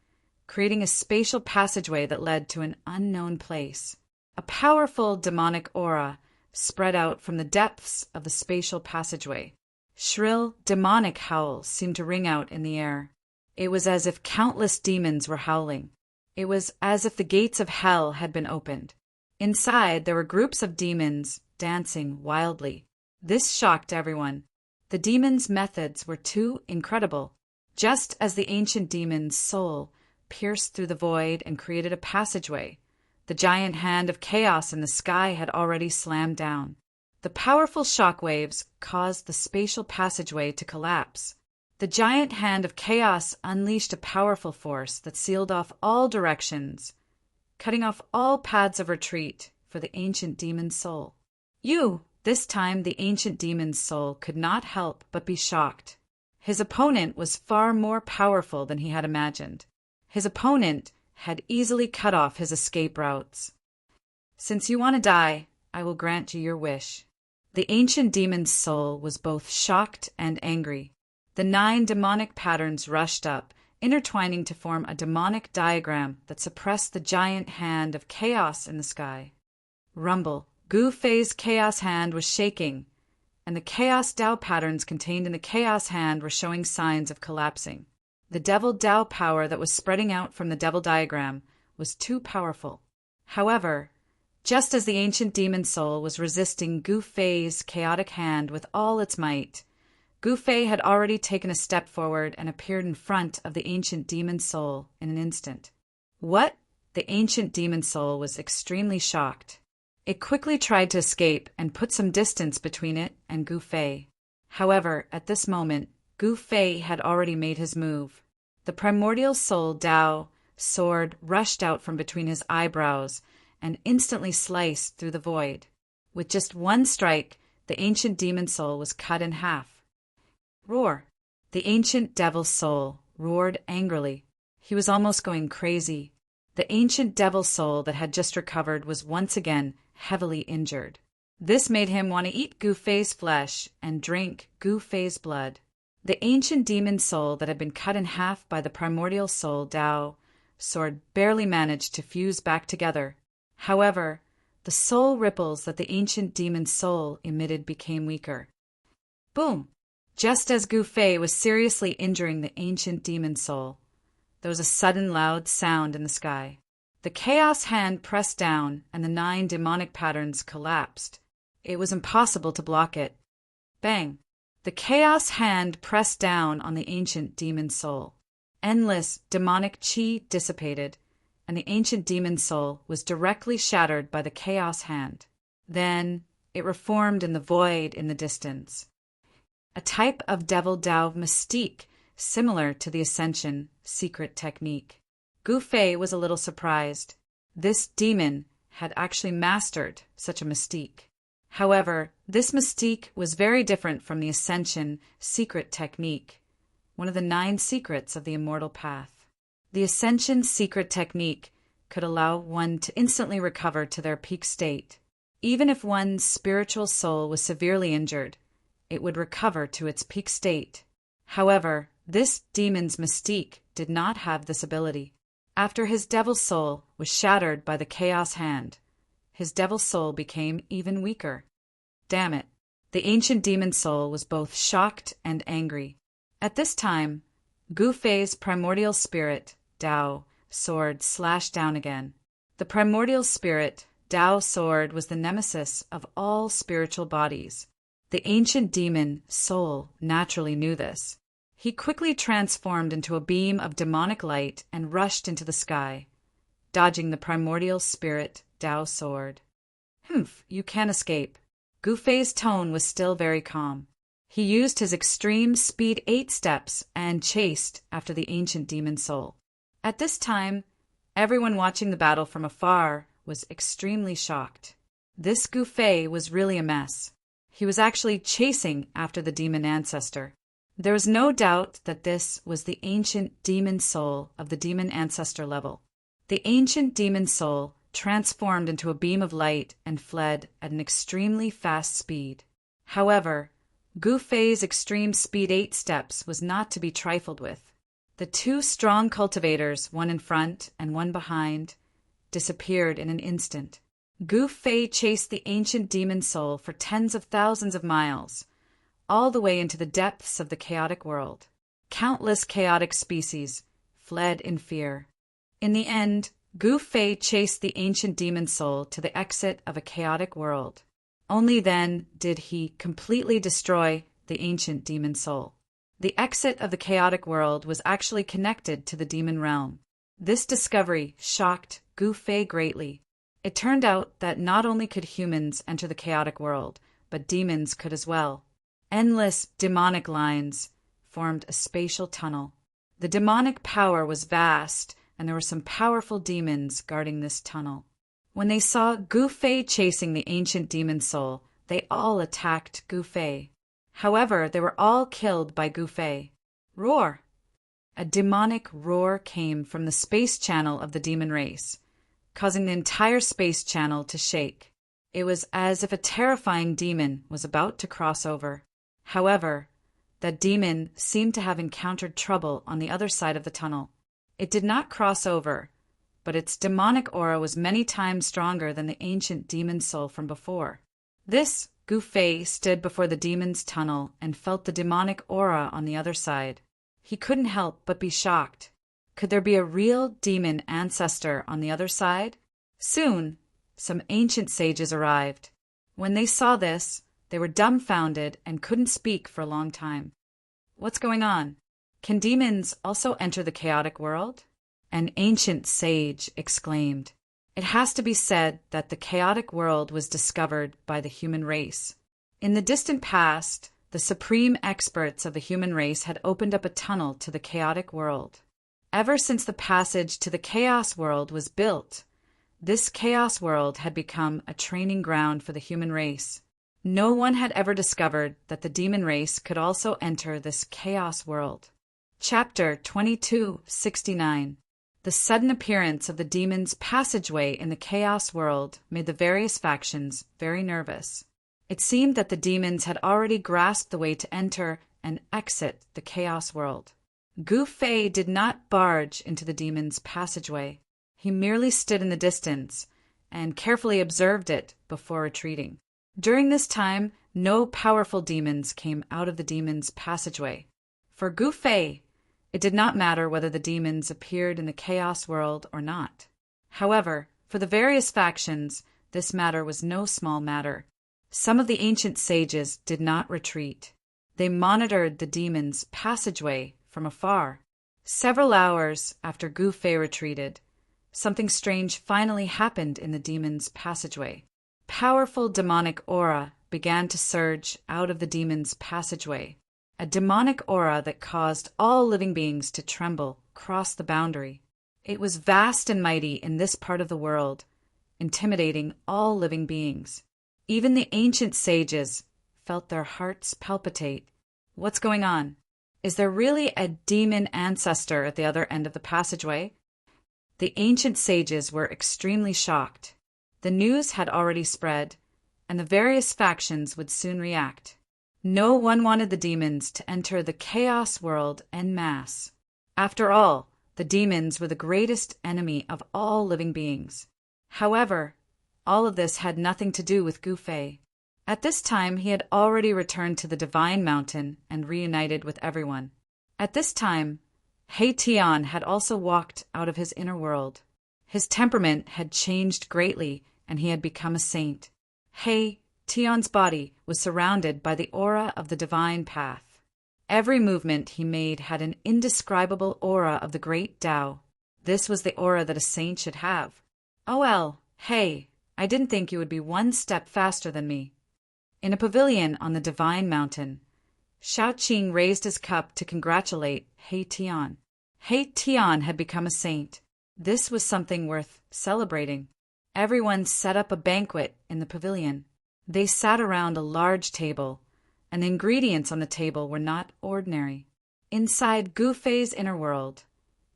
creating a spatial passageway that led to an unknown place. A powerful demonic aura spread out from the depths of the spatial passageway. Shrill, demonic howls seemed to ring out in the air. It was as if countless demons were howling. It was as if the gates of hell had been opened. Inside, there were groups of demons dancing wildly. This shocked everyone. The demons' methods were too incredible. Just as the ancient demon's soul pierced through the void and created a passageway, the giant hand of chaos in the sky had already slammed down. The powerful shock waves caused the spatial passageway to collapse. The giant hand of chaos unleashed a powerful force that sealed off all directions, cutting off all paths of retreat for the ancient demon's soul. This time the ancient demon's soul could not help but be shocked. His opponent was far more powerful than he had imagined. His opponent had easily cut off his escape routes. Since you want to die, I will grant you your wish. The ancient demon's soul was both shocked and angry. The 9 demonic patterns rushed up, intertwining to form a demonic diagram that suppressed the giant hand of chaos in the sky. Rumble. Gu Fei's chaos hand was shaking, and the chaos Tao patterns contained in the chaos hand were showing signs of collapsing. The devil Tao power that was spreading out from the devil diagram was too powerful. However, just as the ancient demon soul was resisting Gu Fei's chaotic hand with all its might, Gu Fei had already taken a step forward and appeared in front of the ancient demon soul in an instant. What? The ancient demon soul was extremely shocked. It quickly tried to escape and put some distance between it and Gu Fei. However, at this moment, Gu Fei had already made his move. The primordial soul Dao sword rushed out from between his eyebrows and instantly sliced through the void. With just one strike, the ancient demon soul was cut in half. Roar! The ancient devil soul roared angrily. He was almost going crazy. The ancient devil soul that had just recovered was once again heavily injured. This made him want to eat Gu Fei's flesh and drink Gu Fei's blood. The ancient demon soul that had been cut in half by the primordial soul Dao sword barely managed to fuse back together. However, the soul ripples that the ancient demon soul emitted became weaker. Boom! Just as Gu Fei was seriously injuring the ancient demon soul, there was a sudden loud sound in the sky. The chaos hand pressed down and the 9 demonic patterns collapsed. It was impossible to block it. Bang! The chaos hand pressed down on the ancient demon soul. Endless demonic chi dissipated, and the ancient demon soul was directly shattered by the chaos hand. Then it reformed in the void in the distance. A type of devil Dao mystique similar to the Ascension secret technique. Gu Fei was a little surprised. This demon had actually mastered such a mystique. However, this mystique was very different from the Ascension secret technique, one of the 9 secrets of the immortal path. The Ascension secret technique could allow one to instantly recover to their peak state. Even if one's spiritual soul was severely injured, it would recover to its peak state. However, this demon's mystique did not have this ability. After his devil soul was shattered by the chaos hand, his devil soul became even weaker. Damn it! The ancient demon soul was both shocked and angry. At this time, Gu Fei's primordial spirit, Dao, sword slashed down again. The primordial spirit, Dao sword, was the nemesis of all spiritual bodies. The ancient demon soul naturally knew this. He quickly transformed into a beam of demonic light and rushed into the sky, dodging the primordial spirit, Dao sword. Humph, you can't escape. Gu Fei's tone was still very calm. He used his extreme speed 8 steps and chased after the ancient demon soul. At this time, everyone watching the battle from afar was extremely shocked. This Gu Fei was really a mess. He was actually chasing after the demon ancestor. There was no doubt that this was the ancient demon soul of the demon ancestor level. The ancient demon soul transformed into a beam of light and fled at an extremely fast speed. However, Gu Fei's extreme speed 8 steps was not to be trifled with. The 2 strong cultivators, one in front and one behind, disappeared in an instant. Gu Fei chased the ancient demon soul for tens of thousands of miles, all the way into the depths of the chaotic world. Countless chaotic species fled in fear. In the end, Gu Fei chased the ancient demon soul to the exit of a chaotic world. Only then did he completely destroy the ancient demon soul. The exit of the chaotic world was actually connected to the demon realm. This discovery shocked Gu Fei greatly. It turned out that not only could humans enter the chaotic world, but demons could as well. Endless demonic lines formed a spatial tunnel. The demonic power was vast, and there were some powerful demons guarding this tunnel. When they saw Gu Fei chasing the ancient demon soul, they all attacked Gu Fei. However, they were all killed by Gu Fei. Roar! A demonic roar came from the space channel of the demon race, causing the entire space channel to shake. It was as if a terrifying demon was about to cross over. However, that demon seemed to have encountered trouble on the other side of the tunnel. It did not cross over, but its demonic aura was many times stronger than the ancient demon soul from before. This Gu Fei stood before the demon's tunnel and felt the demonic aura on the other side. He couldn't help but be shocked. Could there be a real demon ancestor on the other side? Soon, some ancient sages arrived. When they saw this, they were dumbfounded and couldn't speak for a long time. What's going on? Can demons also enter the chaotic world? An ancient sage exclaimed. It has to be said that the chaotic world was discovered by the human race. In the distant past, the supreme experts of the human race had opened up a tunnel to the chaotic world. Ever since the passage to the chaos world was built, this chaos world had become a training ground for the human race. No one had ever discovered that the demon race could also enter this chaos world. Chapter 2269. The sudden appearance of the demon's passageway in the chaos world made the various factions very nervous. It seemed that the demons had already grasped the way to enter and exit the chaos world. Gu Fei did not barge into the demon's passageway. He merely stood in the distance and carefully observed it before retreating. During this time, no powerful demons came out of the demon's passageway. For Gu Fei, it did not matter whether the demons appeared in the chaos world or not. However, for the various factions, this matter was no small matter. Some of the ancient sages did not retreat. They monitored the demon's passageway from afar. Several hours after Gu Fei retreated, something strange finally happened in the demon's passageway. Powerful demonic aura began to surge out of the demon's passageway. A demonic aura that caused all living beings to tremble crossed the boundary. It was vast and mighty in this part of the world, intimidating all living beings. Even the ancient sages felt their hearts palpitate. What's going on? Is there really a demon ancestor at the other end of the passageway? The ancient sages were extremely shocked. The news had already spread, and the various factions would soon react. No one wanted the demons to enter the chaos world en masse. After all, the demons were the greatest enemy of all living beings. However, all of this had nothing to do with Gu Fei. At this time, he had already returned to the Divine Mountain and reunited with everyone. At this time, He Tian had also walked out of his inner world. His temperament had changed greatly, and he had become a saint. He Tian's body was surrounded by the aura of the divine path. Every movement he made had an indescribable aura of the great Tao. This was the aura that a saint should have. Oh well, hey, I didn't think you would be one step faster than me. In a pavilion on the Divine Mountain, Shaoqing raised his cup to congratulate He Tian. He Tian had become a saint. This was something worth celebrating. Everyone set up a banquet in the pavilion. They sat around a large table, and the ingredients on the table were not ordinary. Inside Gu Fei's inner world,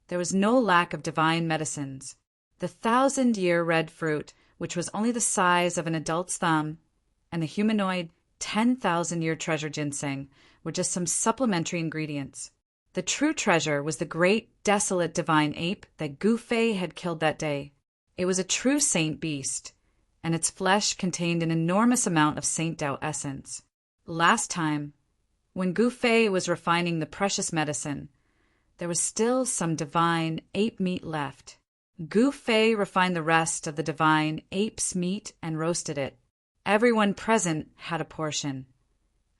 there was no lack of divine medicines. The 1,000-year red fruit, which was only the size of an adult's thumb, and the humanoid 10,000-year treasure ginseng were just some supplementary ingredients. The true treasure was the great, desolate divine ape that Gu Fei had killed that day. It was a true saint beast, and its flesh contained an enormous amount of Saint Tao essence. Last time, when Gu Fei was refining the precious medicine, there was still some divine ape meat left. Gu Fei refined the rest of the divine ape's meat and roasted it. Everyone present had a portion,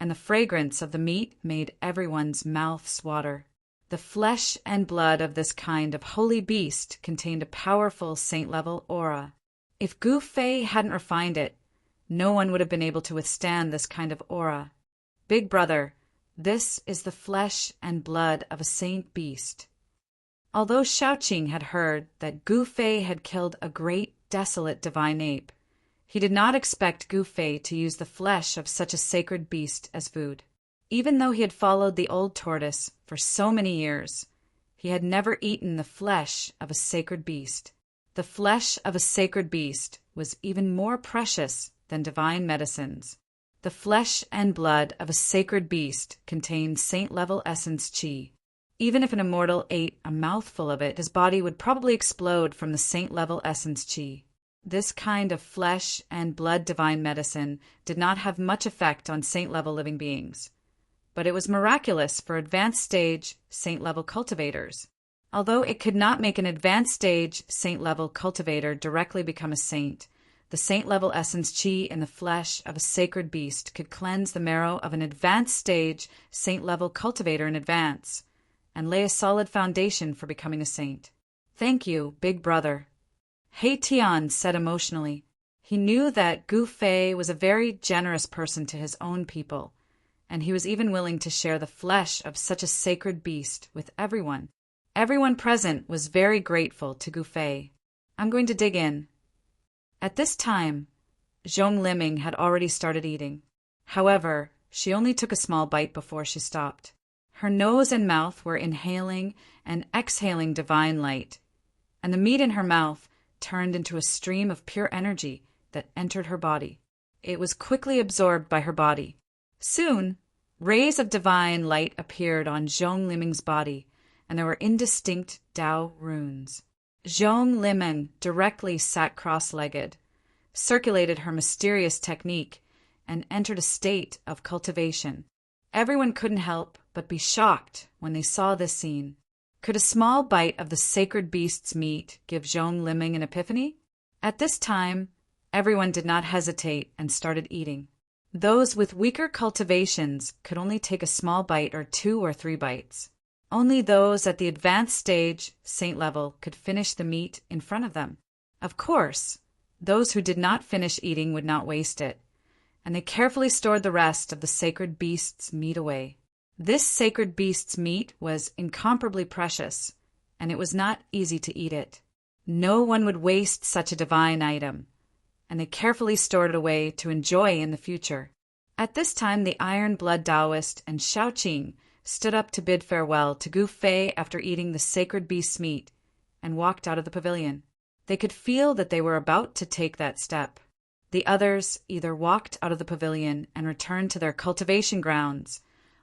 and the fragrance of the meat made everyone's mouths water. The flesh and blood of this kind of holy beast contained a powerful saint-level aura. If Gu Fei hadn't refined it, no one would have been able to withstand this kind of aura. Big brother, this is the flesh and blood of a saint beast. Although Shaoqing had heard that Gu Fei had killed a great, desolate divine ape, he did not expect Gu Fei to use the flesh of such a sacred beast as food. Even though he had followed the old tortoise for so many years, he had never eaten the flesh of a sacred beast. The flesh of a sacred beast was even more precious than divine medicines. The flesh and blood of a sacred beast contained saint-level essence qi. Even if an immortal ate a mouthful of it, his body would probably explode from the saint-level essence qi. This kind of flesh and blood divine medicine did not have much effect on saint-level living beings, but it was miraculous for advanced stage saint-level cultivators. Although it could not make an advanced stage saint-level cultivator directly become a saint, The saint-level essence chi in the flesh of a sacred beast could cleanse the marrow of an advanced stage saint-level cultivator in advance, and lay a solid foundation for becoming a saint. Thank you, big brother. He Tian said emotionally. He knew that Gu Fei was a very generous person to his own people, and he was even willing to share the flesh of such a sacred beast with everyone. Everyone present was very grateful to Gu Fei. I'm going to dig in. At this time, Zhong Liming had already started eating. However, she only took a small bite before she stopped. Her nose and mouth were inhaling and exhaling divine light, and the meat in her mouth turned into a stream of pure energy that entered her body. It was quickly absorbed by her body. Soon, rays of divine light appeared on Zhong Liming's body, and there were indistinct Tao runes. Zhong Liming directly sat cross-legged, circulated her mysterious technique, and entered a state of cultivation. Everyone couldn't help but be shocked when they saw this scene. Could a small bite of the sacred beast's meat give Zhong Liming an epiphany? At this time, everyone did not hesitate and started eating. Those with weaker cultivations could only take a small bite or 2 or 3 bites. Only those at the advanced stage, saint level, could finish the meat in front of them. Of course, those who did not finish eating would not waste it, and they carefully stored the rest of the sacred beast's meat away. This sacred beast's meat was incomparably precious, and it was not easy to eat it. No one would waste such a divine item, and they carefully stored it away to enjoy in the future. At this time, the iron-blood Taoist and Shaoqing stood up to bid farewell to Gu Fei after eating the sacred beast's meat and walked out of the pavilion. They could feel that they were about to take that step. The others either walked out of the pavilion and returned to their cultivation grounds,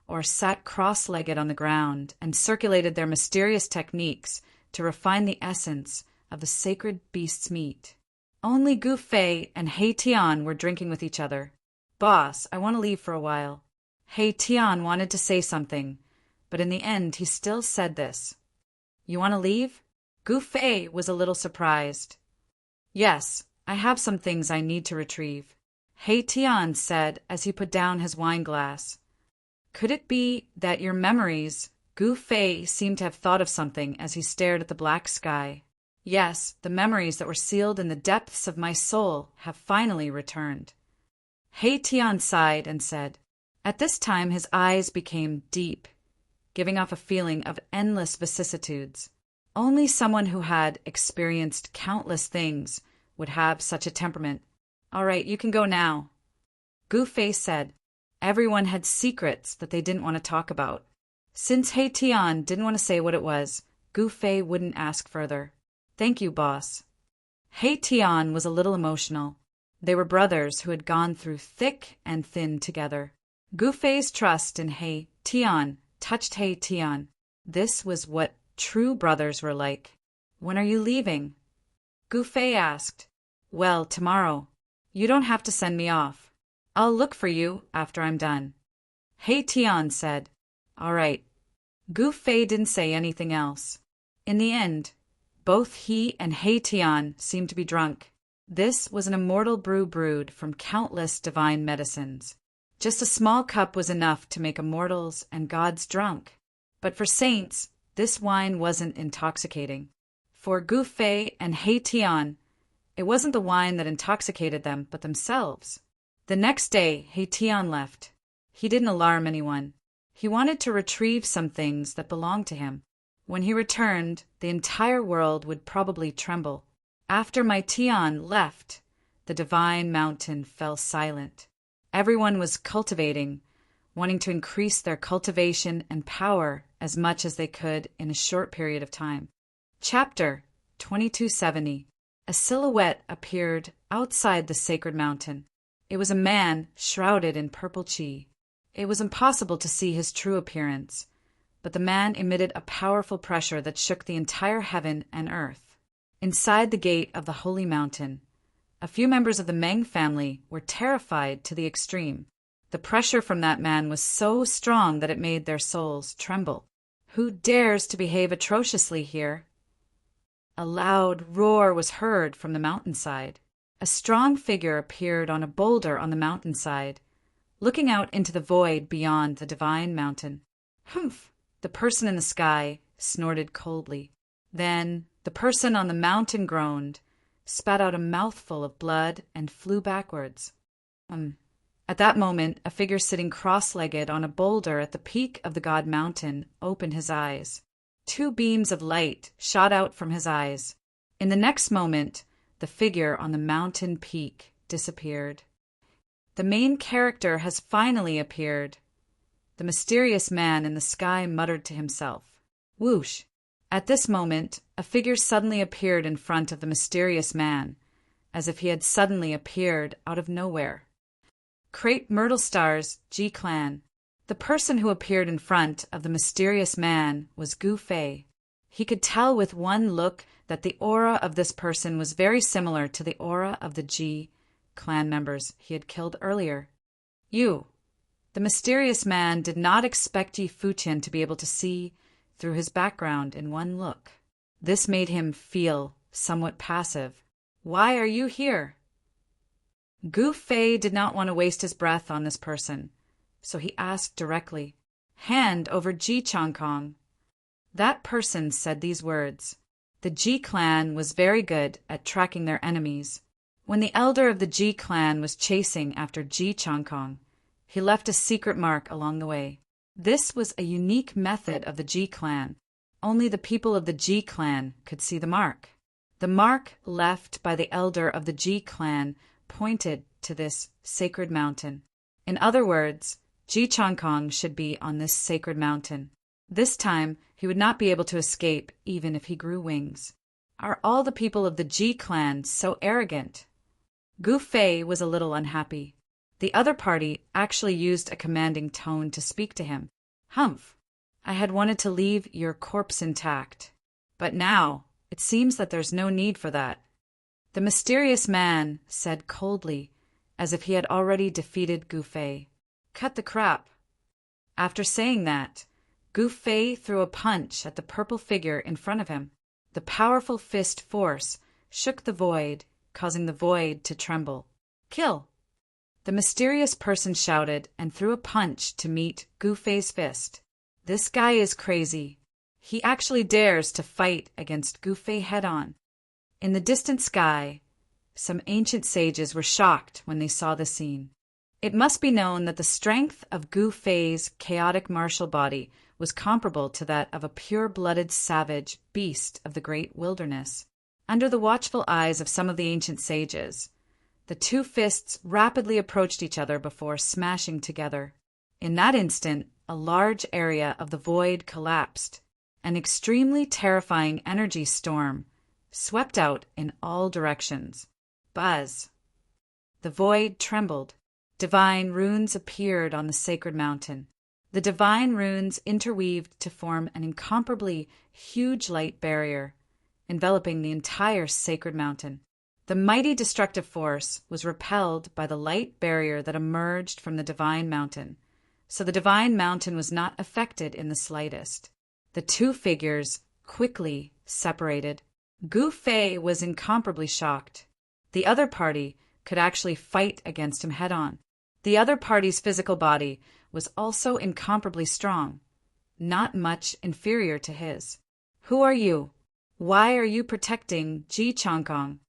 or sat cross-legged on the ground and circulated their mysterious techniques to refine the essence of the sacred beast's meat. Only Gu Fei and He Tian were drinking with each other. "Boss, I want to leave for a while." He Tian wanted to say something, but in the end he still said this. "You want to leave?" Gu Fei was a little surprised. "Yes, I have some things I need to retrieve," He Tian said as he put down his wine glass. "Could it be that your memories—" Gu Fei seemed to have thought of something as he stared at the black sky. "Yes, the memories that were sealed in the depths of my soul have finally returned." He Tian sighed and said. At this time his eyes became deep, giving off a feeling of endless vicissitudes. Only someone who had experienced countless things would have such a temperament. "All right, you can go now," Gu Fei said. Everyone had secrets that they didn't want to talk about. Since He Tian didn't want to say what it was, Gu Fei wouldn't ask further. "Thank you, boss." He Tian was a little emotional. They were brothers who had gone through thick and thin together. Gu Fei's trust in He Tian touched He Tian. This was what true brothers were like. "When are you leaving?" Gu Fei asked. "Well, tomorrow. You don't have to send me off. I'll look for you after I'm done," He Tian said. "All right." Gu Fei didn't say anything else. In the end, both he and He Tian seemed to be drunk. This was an immortal brew brewed from countless divine medicines. Just a small cup was enough to make immortals and gods drunk. But for saints, this wine wasn't intoxicating. For Gu Fei and He Tian, it wasn't the wine that intoxicated them, but themselves. The next day, He Tian left. He didn't alarm anyone. He wanted to retrieve some things that belonged to him. When he returned, the entire world would probably tremble. After my Tian left, the divine mountain fell silent. Everyone was cultivating, wanting to increase their cultivation and power as much as they could in a short period of time. Chapter 2270. A silhouette appeared outside the sacred mountain. It was a man shrouded in purple chi. It was impossible to see his true appearance, but the man emitted a powerful pressure that shook the entire heaven and earth. Inside the gate of the holy mountain, a few members of the Meng family were terrified to the extreme. The pressure from that man was so strong that it made their souls tremble. "Who dares to behave atrociously here?" A loud roar was heard from the mountainside. A strong figure appeared on a boulder on the mountainside, looking out into the void beyond the divine mountain. Humph! The person in the sky snorted coldly. Then the person on the mountain groaned, spat out a mouthful of blood, and flew backwards. At that moment, a figure sitting cross-legged on a boulder at the peak of the god mountain opened his eyes. 2 beams of light shot out from his eyes. In the next moment, the figure on the mountain peak disappeared. The main character has finally appeared. The mysterious man in the sky muttered to himself. Whoosh! At this moment, a figure suddenly appeared in front of the mysterious man, as if he had suddenly appeared out of nowhere. Create Myrtle Star's G-Clan. The person who appeared in front of the mysterious man was Gu Fei. He could tell with one look that the aura of this person was very similar to the aura of the G-Clan members he had killed earlier. The mysterious man did not expect Yi Fuqian to be able to see through his background in one look. This made him feel somewhat passive. Why are you here? Gu Fei did not want to waste his breath on this person, so he asked directly, Hand over Ji Changkong. That person said these words. The Ji clan was very good at tracking their enemies. When the elder of the Ji clan was chasing after Ji Changkong, he left a secret mark along the way. This was a unique method of the Ji clan. Only the people of the Ji clan could see the mark. The mark left by the elder of the Ji clan pointed to this sacred mountain. In other words, Ji Changkong should be on this sacred mountain. This time, he would not be able to escape even if he grew wings. Are all the people of the Ji clan so arrogant? Gu Fei was a little unhappy. The other party actually used a commanding tone to speak to him. Humph! I had wanted to leave your corpse intact. But now, it seems that there's no need for that. The mysterious man said coldly, as if he had already defeated Gu Fei. Cut the crap. After saying that, Gu Fei threw a punch at the purple figure in front of him. The powerful fist force shook the void, causing the void to tremble. Kill! The mysterious person shouted and threw a punch to meet Gu Fei's fist. This guy is crazy. He actually dares to fight against Gu Fei head-on. In the distant sky, some ancient sages were shocked when they saw the scene. It must be known that the strength of Gu Fei's chaotic martial body was comparable to that of a pure-blooded savage beast of the great wilderness. Under the watchful eyes of some of the ancient sages, the 2 fists rapidly approached each other before smashing together. In that instant, a large area of the void collapsed. An extremely terrifying energy storm swept out in all directions. Buzz! The void trembled. Divine runes appeared on the sacred mountain. The divine runes interweaved to form an incomparably huge light barrier, enveloping the entire sacred mountain. The mighty destructive force was repelled by the light barrier that emerged from the divine mountain, so the divine mountain was not affected in the slightest. The 2 figures quickly separated. Gu Fei was incomparably shocked. The other party could actually fight against him head-on. The other party's physical body was also incomparably strong, not much inferior to his. Who are you? Why are you protecting Ji Changkong?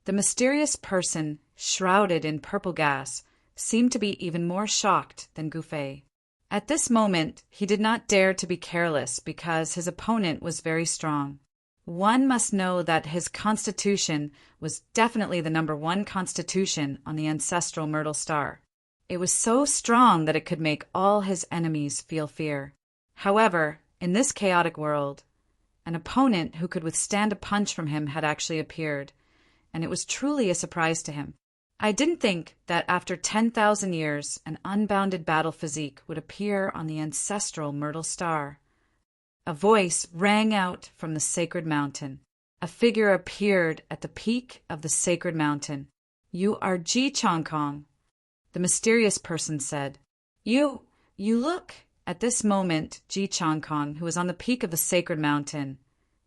The mysterious person, shrouded in purple gas, seemed to be even more shocked than Gu Fei. At this moment, he did not dare to be careless because his opponent was very strong. One must know that his constitution was definitely the number 1 constitution on the ancestral Myrtle Star. It was so strong that it could make all his enemies feel fear. However, in this chaotic world, an opponent who could withstand a punch from him had actually appeared, and it was truly a surprise to him. I didn't think that after 10,000 years, an unbounded battle physique would appear on the ancestral Myrtle Star. A voice rang out from the sacred mountain. A figure appeared at the peak of the sacred mountain. You are Ji Changkong, the mysterious person said. You look. At this moment, Ji Changkong, who was on the peak of the sacred mountain,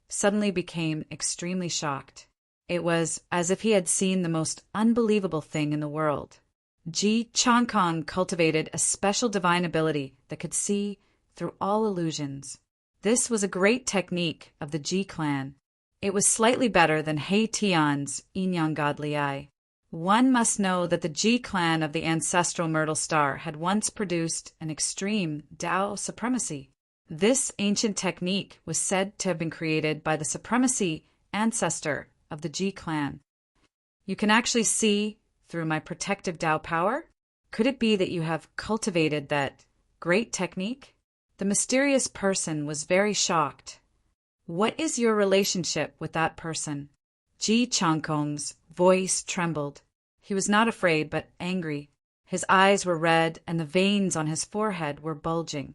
suddenly became extremely shocked. It was as if he had seen the most unbelievable thing in the world. Ji Changkong cultivated a special divine ability that could see through all illusions. This was a great technique of the Ji clan. It was slightly better than He Tian's yin-yang godly eye. One must know that the Ji clan of the ancestral Myrtle Star had once produced an extreme Tao supremacy. This ancient technique was said to have been created by the supremacy ancestor of the Ji clan. You can actually see through my protective Tao power? Could it be that you have cultivated that great technique? The mysterious person was very shocked. What is your relationship with that person? Ji Changkong's voice trembled. He was not afraid, but angry. His eyes were red, and the veins on his forehead were bulging.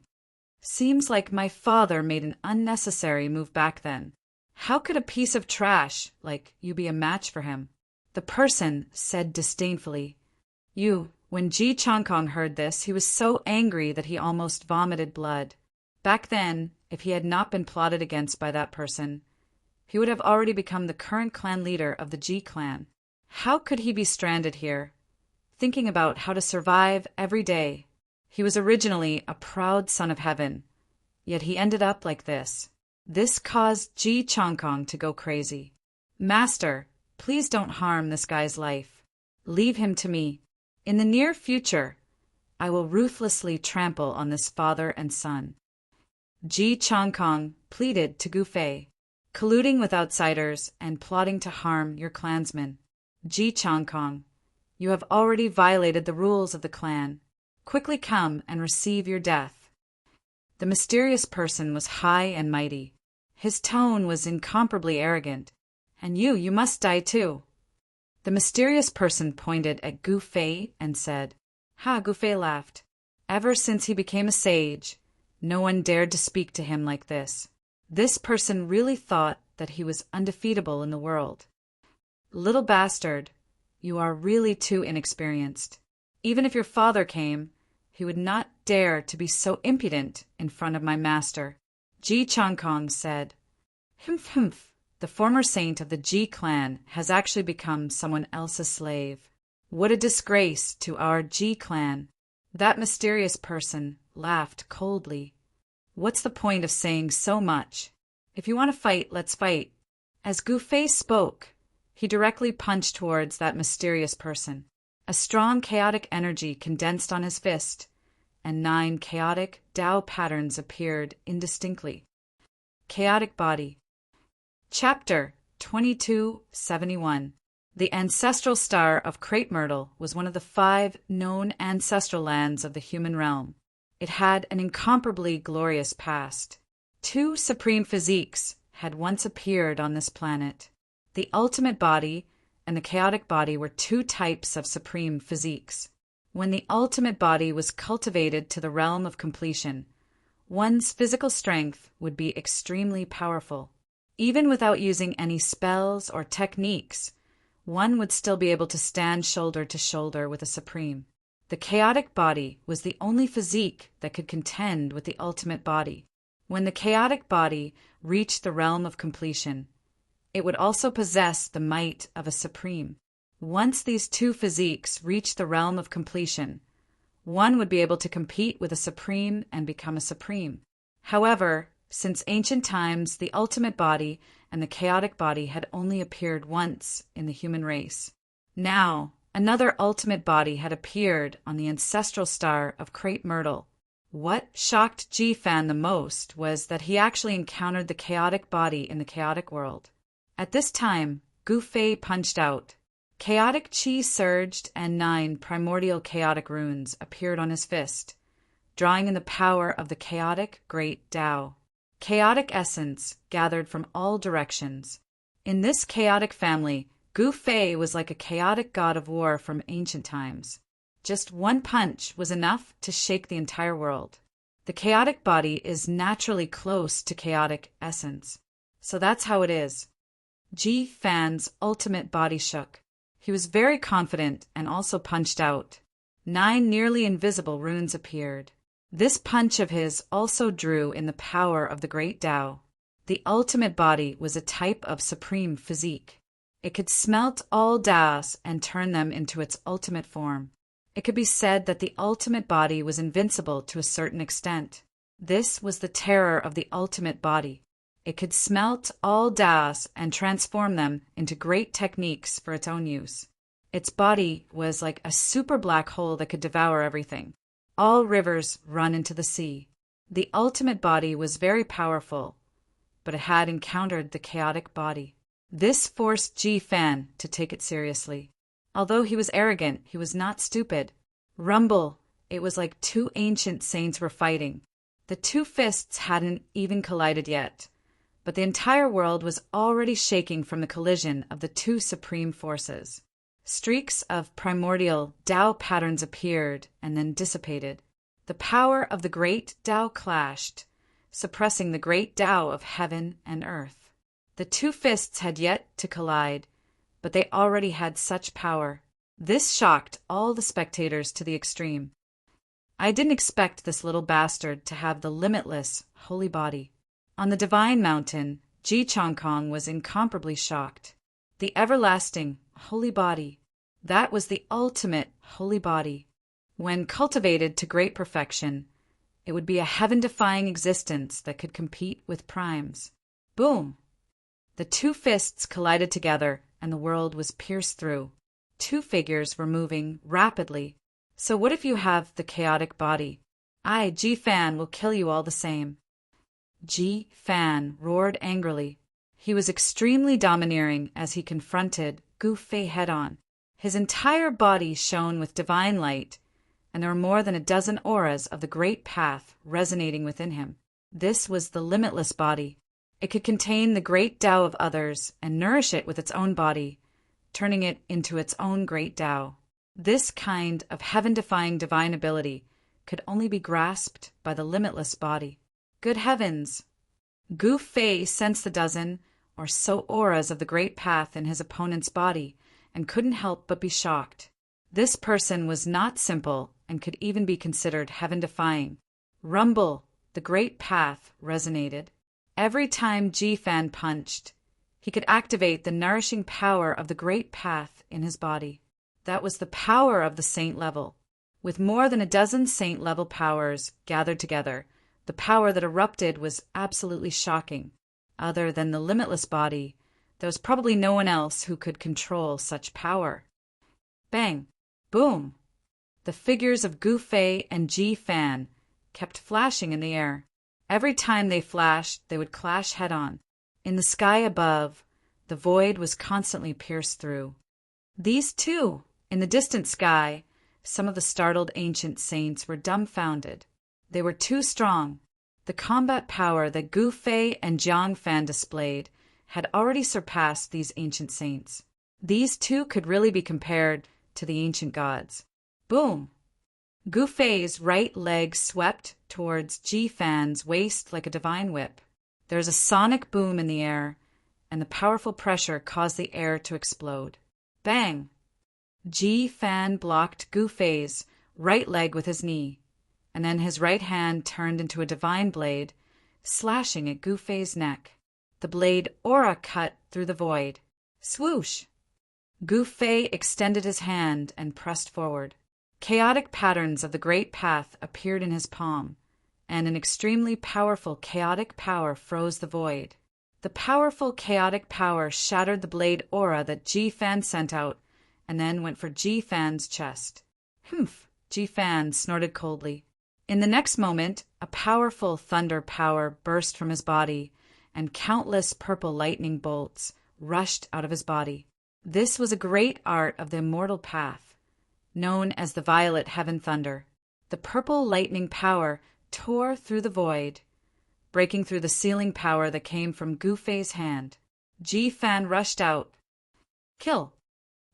Seems like my father made an unnecessary move back then. How could a piece of trash like you be a match for him? The person said disdainfully. When Ji Changkong heard this, he was so angry that he almost vomited blood. Back then, if he had not been plotted against by that person, he would have already become the current clan leader of the Ji clan. How could he be stranded here, thinking about how to survive every day? He was originally a proud son of heaven, yet he ended up like this. This caused Ji Changkong to go crazy. Master, please don't harm this guy's life. Leave him to me. In the near future, I will ruthlessly trample on this father and son. Ji Changkong pleaded to Gu Fei, colluding with outsiders and plotting to harm your clansmen. Ji Changkong, you have already violated the rules of the clan. Quickly come and receive your death. The mysterious person was high and mighty. His tone was incomparably arrogant. And you must die too. The mysterious person pointed at Gu Fei and said, Ha! Gu Fei laughed. Ever since he became a sage, no one dared to speak to him like this. This person really thought that he was undefeatable in the world. Little bastard, you are really too inexperienced. Even if your father came, he would not dare to be so impudent in front of my master. Ji Changkong said, Humph. The former saint of the Ji clan has actually become someone else's slave. What a disgrace to our Ji clan. That mysterious person laughed coldly. What's the point of saying so much? If you want to fight, let's fight. As Gu Fei spoke, he directly punched towards that mysterious person. A strong chaotic energy condensed on his fist, and 9 chaotic Tao patterns appeared indistinctly. Chaotic body. Chapter 2271. The ancestral star of Crepe Myrtle was one of the 5 known ancestral lands of the human realm. It had an incomparably glorious past. 2 supreme physiques had once appeared on this planet. The ultimate body and the chaotic body were 2 types of supreme physiques. When the ultimate body was cultivated to the realm of completion, one's physical strength would be extremely powerful. Even without using any spells or techniques, one would still be able to stand shoulder to shoulder with a supreme. The chaotic body was the only physique that could contend with the ultimate body. When the chaotic body reached the realm of completion, it would also possess the might of a supreme. Once these 2 physiques reached the realm of completion, one would be able to compete with a supreme and become a supreme. However, since ancient times, the ultimate body and the chaotic body had only appeared once in the human race. Now, another ultimate body had appeared on the ancestral star of Crepe Myrtle. What shocked Ji Fan the most was that he actually encountered the chaotic body in the chaotic world. At this time, Gu Fei punched out. Chaotic chi surged and 9 primordial chaotic runes appeared on his fist, drawing in the power of the chaotic great Tao. Chaotic essence gathered from all directions. In this chaotic family, Gu Fei was like a chaotic god of war from ancient times. Just one punch was enough to shake the entire world. The chaotic body is naturally close to chaotic essence. So that's how it is. Ji Fan's ultimate body shook. He was very confident and also punched out. 9 nearly invisible runes appeared. This punch of his also drew in the power of the great Tao. The ultimate body was a type of supreme physique. It could smelt all Taoists and turn them into its ultimate form. It could be said that the ultimate body was invincible to a certain extent. This was the terror of the ultimate body. It could smelt all Taoists and transform them into great techniques for its own use. Its body was like a super black hole that could devour everything. All rivers run into the sea. The ultimate body was very powerful, but it had encountered the chaotic body. This forced Ji Fan to take it seriously. Although he was arrogant, he was not stupid. Rumble, it was like two ancient saints were fighting. The two fists hadn't even collided yet, but the entire world was already shaking from the collision of the two supreme forces. Streaks of primordial Tao patterns appeared and then dissipated. The power of the great Tao clashed, suppressing the great Tao of heaven and earth. The two fists had yet to collide, but they already had such power. This shocked all the spectators to the extreme. I didn't expect this little bastard to have the limitless holy body. On the divine mountain, Ji Chongkong was incomparably shocked. The everlasting holy body, that was the ultimate holy body. When cultivated to great perfection, it would be a heaven-defying existence that could compete with primes. Boom! The two fists collided together, and the world was pierced through. Two figures were moving rapidly. So what if you have the chaotic body? I, Ji Fan, will kill you all the same. Ji Fan roared angrily. He was extremely domineering as he confronted Gu Fei head-on. His entire body shone with divine light, and there were more than a dozen auras of the great path resonating within him. This was the limitless body. It could contain the great Tao of others and nourish it with its own body, turning it into its own great Tao. This kind of heaven-defying divine ability could only be grasped by the limitless body. Good heavens! Gu Fei sensed the dozen or so auras of the great path in his opponent's body and couldn't help but be shocked. This person was not simple and could even be considered heaven-defying. Rumble, the great path, resonated. Every time Ji Fan punched, he could activate the nourishing power of the great path in his body. That was the power of the saint level. With more than a dozen saint-level powers gathered together, the power that erupted was absolutely shocking. Other than the limitless body, there was probably no one else who could control such power. Bang! Boom! The figures of Gu Fei and Ji Fan kept flashing in the air. Every time they flashed, they would clash head-on. In the sky above, the void was constantly pierced through. These two, in the distant sky, some of the startled ancient saints were dumbfounded. They were too strong. The combat power that Gu Fei and Jiang Fan displayed had already surpassed these ancient saints. These two could really be compared to the ancient gods. Boom! Gu Fei's right leg swept towards Ji Fan's waist like a divine whip. There was a sonic boom in the air, and the powerful pressure caused the air to explode. Bang! Ji Fan blocked Gu Fei's right leg with his knee, and then his right hand turned into a divine blade, slashing at Gu Fei's neck. The blade aura cut through the void. Swoosh! Gu Fei extended his hand and pressed forward. Chaotic patterns of the great path appeared in his palm, and an extremely powerful chaotic power froze the void. The powerful chaotic power shattered the blade aura that Ji Fan sent out, and then went for Ji Fan's chest. Humph! Ji Fan snorted coldly. In the next moment, a powerful thunder power burst from his body, and countless purple lightning bolts rushed out of his body. This was a great art of the immortal path, known as the violet heaven thunder. The purple lightning power tore through the void, breaking through the sealing power that came from Gu Fei's hand. Ji Fan rushed out. Kill!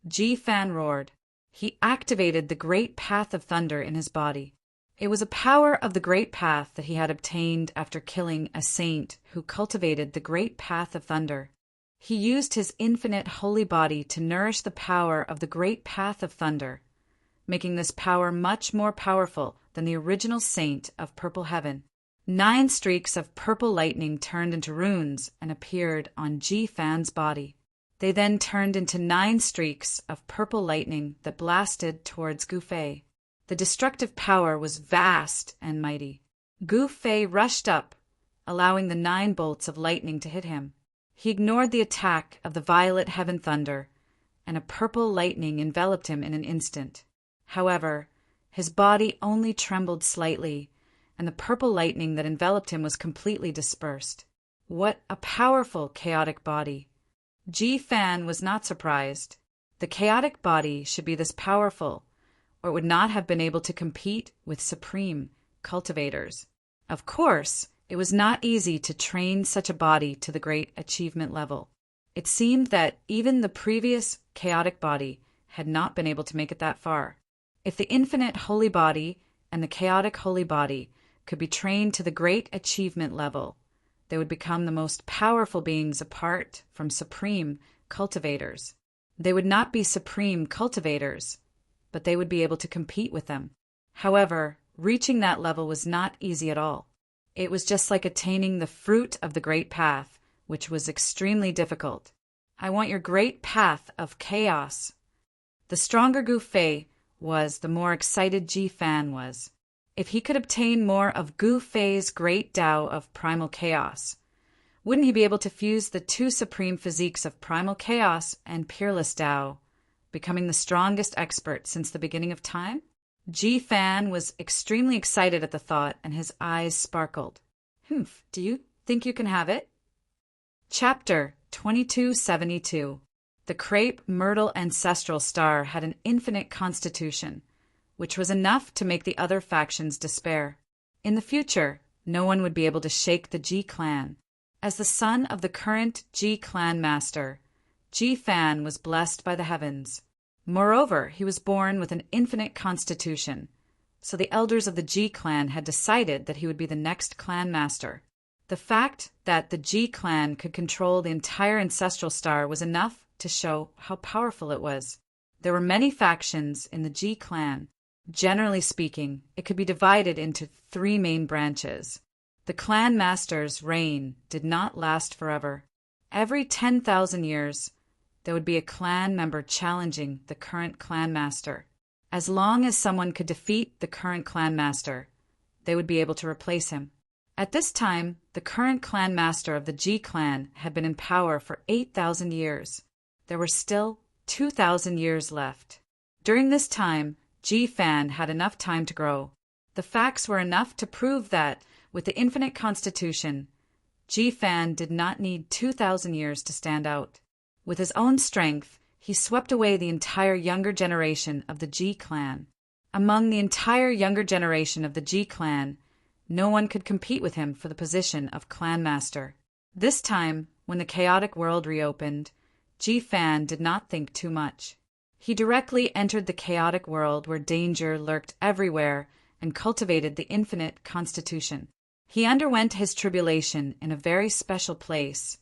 Ji Fan roared. He activated the great path of thunder in his body. It was a power of the great path that he had obtained after killing a saint who cultivated the great path of thunder. He used his infinite holy body to nourish the power of the great path of thunder, making this power much more powerful than the original saint of purple heaven. 9 streaks of purple lightning turned into runes and appeared on Ji Fan's body. They then turned into 9 streaks of purple lightning that blasted towards Gu Fei. The destructive power was vast and mighty. Gu Fei rushed up, allowing the 9 bolts of lightning to hit him. He ignored the attack of the violet heaven thunder, and a purple lightning enveloped him in an instant. However, his body only trembled slightly, and the purple lightning that enveloped him was completely dispersed. What a powerful chaotic body! Ji Fan was not surprised. The chaotic body should be this powerful, or it would not have been able to compete with supreme cultivators. Of course, it was not easy to train such a body to the great achievement level. It seemed that even the previous chaotic body had not been able to make it that far. If the infinite holy body and the chaotic holy body could be trained to the great achievement level, they would become the most powerful beings apart from supreme cultivators. They would not be supreme cultivators, but they would be able to compete with them. However, reaching that level was not easy at all. It was just like attaining the fruit of the great path, which was extremely difficult. I want your great path of chaos. The stronger Gu Fei was, the more excited Ji Fan was. If he could obtain more of Gu Fei's great Tao of primal chaos, wouldn't he be able to fuse the 2 supreme physiques of primal chaos and peerless Tao, becoming the strongest expert since the beginning of time? Ji Fan was extremely excited at the thought, and his eyes sparkled. "Humph, do you think you can have it?" Chapter 2272. The crepe myrtle ancestral star had an infinite constitution, which was enough to make the other factions despair. In the future, no one would be able to shake the Ji clan. As the son of the current Ji clan master, Ji Fan was blessed by the heavens. Moreover, he was born with an infinite constitution, so the elders of the Ji clan had decided that he would be the next clan master. The fact that the Ji clan could control the entire ancestral star was enough to show how powerful it was. There were many factions in the Ji clan. Generally speaking, it could be divided into 3 main branches. The clan master's reign did not last forever. Every 10,000 years, there would be a clan member challenging the current clan master. As long as someone could defeat the current clan master, they would be able to replace him. At this time, the current clan master of the Ji clan had been in power for 8,000 years. There were still 2,000 years left. During this time, Ji Fan had enough time to grow. The facts were enough to prove that, with the infinite constitution, Ji Fan did not need 2,000 years to stand out. With his own strength, he swept away the entire younger generation of the Ji clan. Among the entire younger generation of the Ji clan, no one could compete with him for the position of clan master. This time, when the chaotic world reopened, Ji Fan did not think too much. He directly entered the chaotic world where danger lurked everywhere and cultivated the infinite constitution. He underwent his tribulation in a very special place,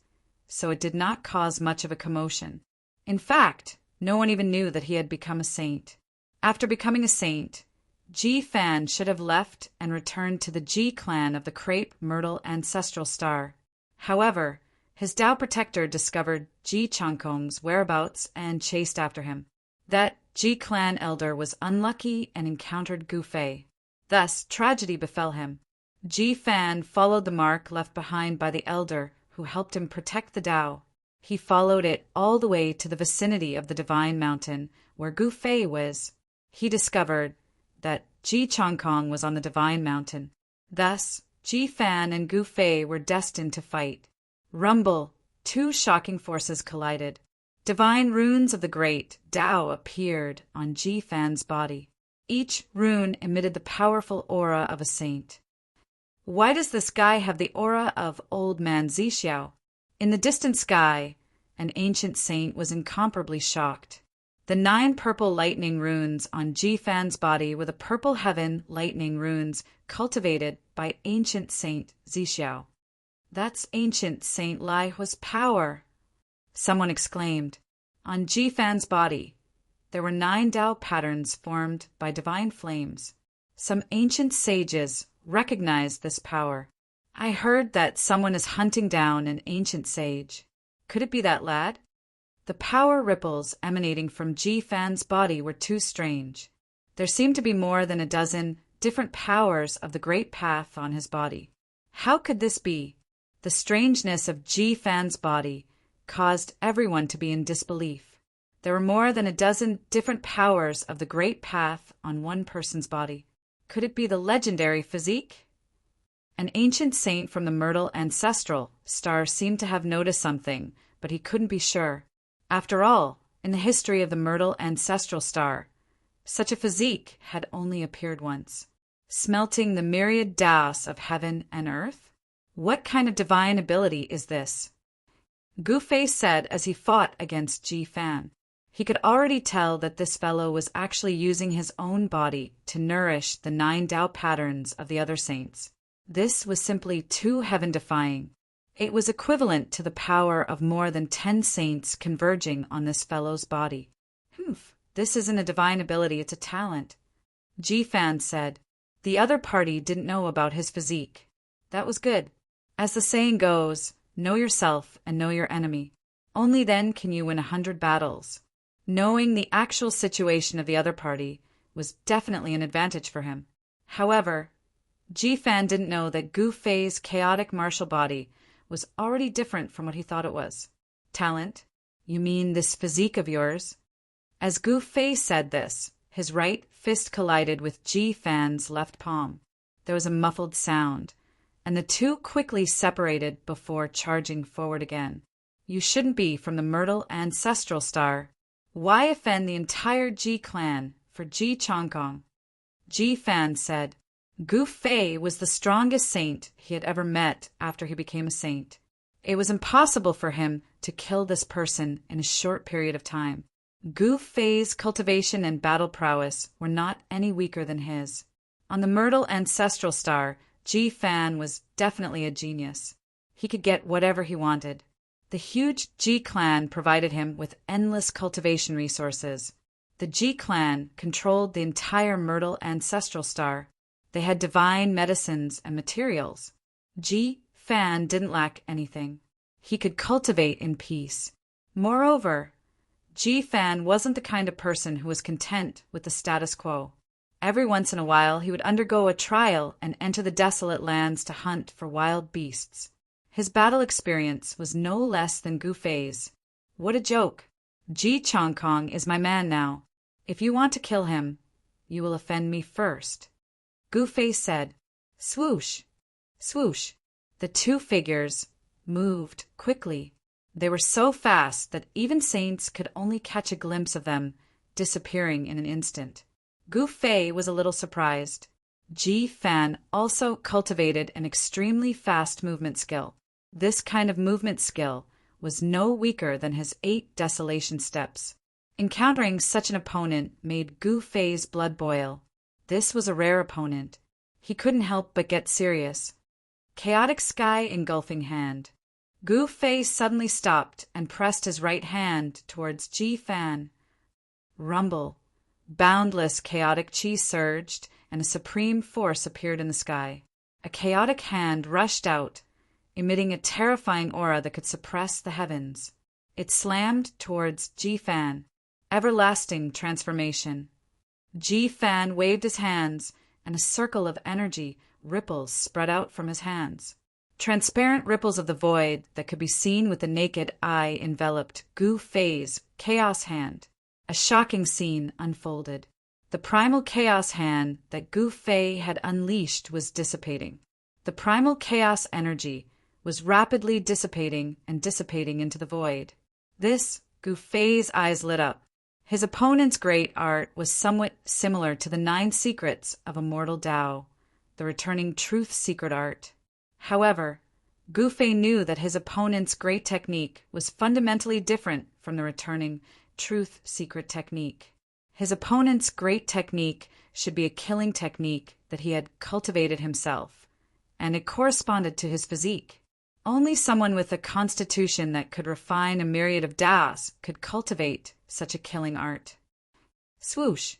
so it did not cause much of a commotion. In fact, no one even knew that he had become a saint. After becoming a saint, Ji Fan should have left and returned to the Ji clan of the crepe myrtle ancestral star. However, his Tao protector discovered Ji Changkong's whereabouts and chased after him. That Ji clan elder was unlucky and encountered Gu Fei. Thus, tragedy befell him. Ji Fan followed the mark left behind by the elder who helped him protect the Tao. He followed it all the way to the vicinity of the Divine Mountain, where Gu Fei was. He discovered that Ji Changkong was on the Divine Mountain. Thus, Ji Fan and Gu Fei were destined to fight. Rumble! 2 shocking forces collided. Divine runes of the great Tao appeared on Ji Fan's body. Each rune emitted the powerful aura of a saint. Why does this guy have the aura of old man Zixiao? In the distant sky, an ancient saint was incomparably shocked. The 9 purple lightning runes on Ji Fan's body were the purple heaven lightning runes cultivated by ancient Saint Zixiao. That's ancient Saint Lai Hua's power, someone exclaimed. On Ji Fan's body, there were 9 Tao patterns formed by divine flames. Some ancient sages recognized this power. I heard that someone is hunting down an ancient sage. Could it be that lad? The power ripples emanating from Ji Fan's body were too strange. There seemed to be more than a dozen different powers of the Great Path on his body. How could this be? The strangeness of Ji Fan's body caused everyone to be in disbelief. There were more than a dozen different powers of the Great Path on one person's body. Could it be the legendary physique? An ancient saint from the Myrtle ancestral star seemed to have noticed something, but he couldn't be sure. After all, in the history of the Myrtle ancestral star, such a physique had only appeared once. Smelting the myriad Taoists of heaven and earth? What kind of divine ability is this? Gu Fei said as he fought against Ji Fan. He could already tell that this fellow was actually using his own body to nourish the 9 Tao patterns of the other saints. This was simply too heaven-defying. It was equivalent to the power of more than 10 saints converging on this fellow's body. This isn't a divine ability, it's a talent. Ji Fan said. The other party didn't know about his physique. That was good. As the saying goes, know yourself and know your enemy. Only then can you win 100 battles. Knowing the actual situation of the other party was definitely an advantage for him. However, Ji Fan didn't know that Gu Fei's chaotic martial body was already different from what he thought it was. Talent? You mean this physique of yours? As Gu Fei said this, his right fist collided with Ji Fan's left palm. There was a muffled sound, and the two quickly separated before charging forward again. You shouldn't be from the Myrtle ancestral star. Why offend the entire Ji clan for Ji Chongkong? Ji Fan said. Gu Fei was the strongest saint he had ever met after he became a saint. It was impossible for him to kill this person in a short period of time. Gu Fei's cultivation and battle prowess were not any weaker than his. On the Myrtle ancestral star, Ji Fan was definitely a genius. He could get whatever he wanted. The huge Ji clan provided him with endless cultivation resources. The Ji clan controlled the entire Myrtle ancestral star. They had divine medicines and materials. Ji Fan didn't lack anything. He could cultivate in peace. Moreover, Ji Fan wasn't the kind of person who was content with the status quo. Every once in a while he would undergo a trial and enter the desolate lands to hunt for wild beasts. His battle experience was no less than Gu Fei's. What a joke! Ji Chongkong is my man now. If you want to kill him, you will offend me first. Gu Fei said. Swoosh! Swoosh! The two figures moved quickly. They were so fast that even saints could only catch a glimpse of them, disappearing in an instant. Gu Fei was a little surprised. Ji Fan also cultivated an extremely fast movement skill. This kind of movement skill was no weaker than his 8 desolation steps. Encountering such an opponent made Gu Fei's blood boil. This was a rare opponent. He couldn't help but get serious. Chaotic sky engulfing hand. Gu Fei suddenly stopped and pressed his right hand towards Ji Fan. Rumble. Boundless chaotic chi surged, and a supreme force appeared in the sky. A chaotic hand rushed out, emitting a terrifying aura that could suppress the heavens. It slammed towards Ji Fan. Everlasting transformation. Ji Fan waved his hands, and a circle of energy ripples spread out from his hands. Transparent ripples of the void that could be seen with the naked eye enveloped Gu Fei's chaos hand. A shocking scene unfolded. The primal chaos hand that Gu Fei had unleashed was dissipating. The primal chaos energy was rapidly dissipating and dissipating into the void. This, Gu Fei's eyes lit up. His opponent's great art was somewhat similar to the 9 secrets of Immortal Tao, the returning truth secret art. However, Gu Fei knew that his opponent's great technique was fundamentally different from the returning truth secret technique. His opponent's great technique should be a killing technique that he had cultivated himself, and it corresponded to his physique. Only someone with a constitution that could refine a myriad of Taoists could cultivate such a killing art. Swoosh!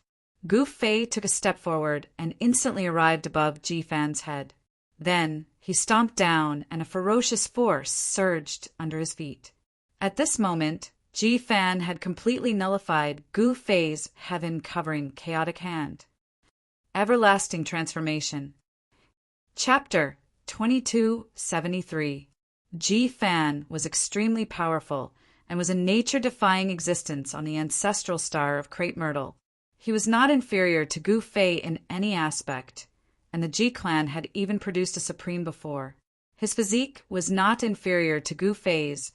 Gu Fei took a step forward and instantly arrived above Ji Fan's head. Then he stomped down and a ferocious force surged under his feet. At this moment, Ji Fan had completely nullified Gu Fei's heaven-covering chaotic hand. Everlasting Transformation. Chapter 2273. Ji Fan was extremely powerful and was a nature-defying existence on the ancestral star of Crepe Myrtle. He was not inferior to Gu Fei in any aspect, and the Ji clan had even produced a supreme before. His physique was not inferior to Gu Fei's,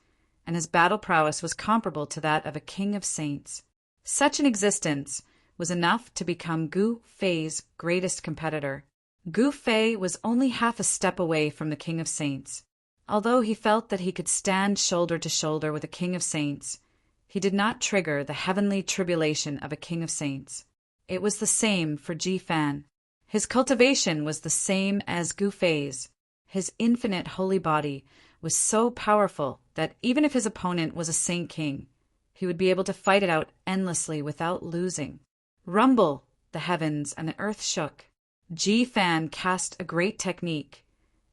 and his battle prowess was comparable to that of a king of saints. Such an existence was enough to become Gu Fei's greatest competitor. Gu Fei was only half a step away from the king of saints. Although he felt that he could stand shoulder to shoulder with a king of saints, he did not trigger the heavenly tribulation of a king of saints. It was the same for Ji Fan. His cultivation was the same as Gu Fei's. His infinite holy body was so powerful that even if his opponent was a saint king, he would be able to fight it out endlessly without losing. Rumble! The heavens and the earth shook. Ji Fan cast a great technique,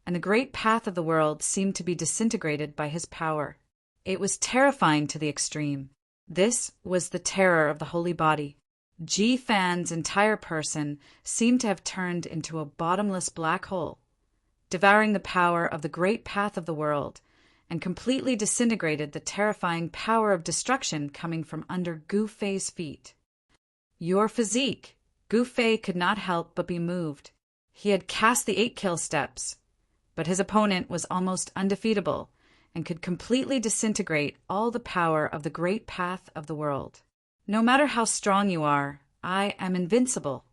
and the great path of the world seemed to be disintegrated by his power. It was terrifying to the extreme. This was the terror of the holy body. Ji Fan's entire person seemed to have turned into a bottomless black hole, devouring the power of the great path of the world, and completely disintegrated the terrifying power of destruction coming from under Gu Fei's feet. Your physique! Gu Fei could not help but be moved. He had cast the 8 kill steps, but his opponent was almost undefeatable and could completely disintegrate all the power of the great path of the world. No matter how strong you are, I am invincible,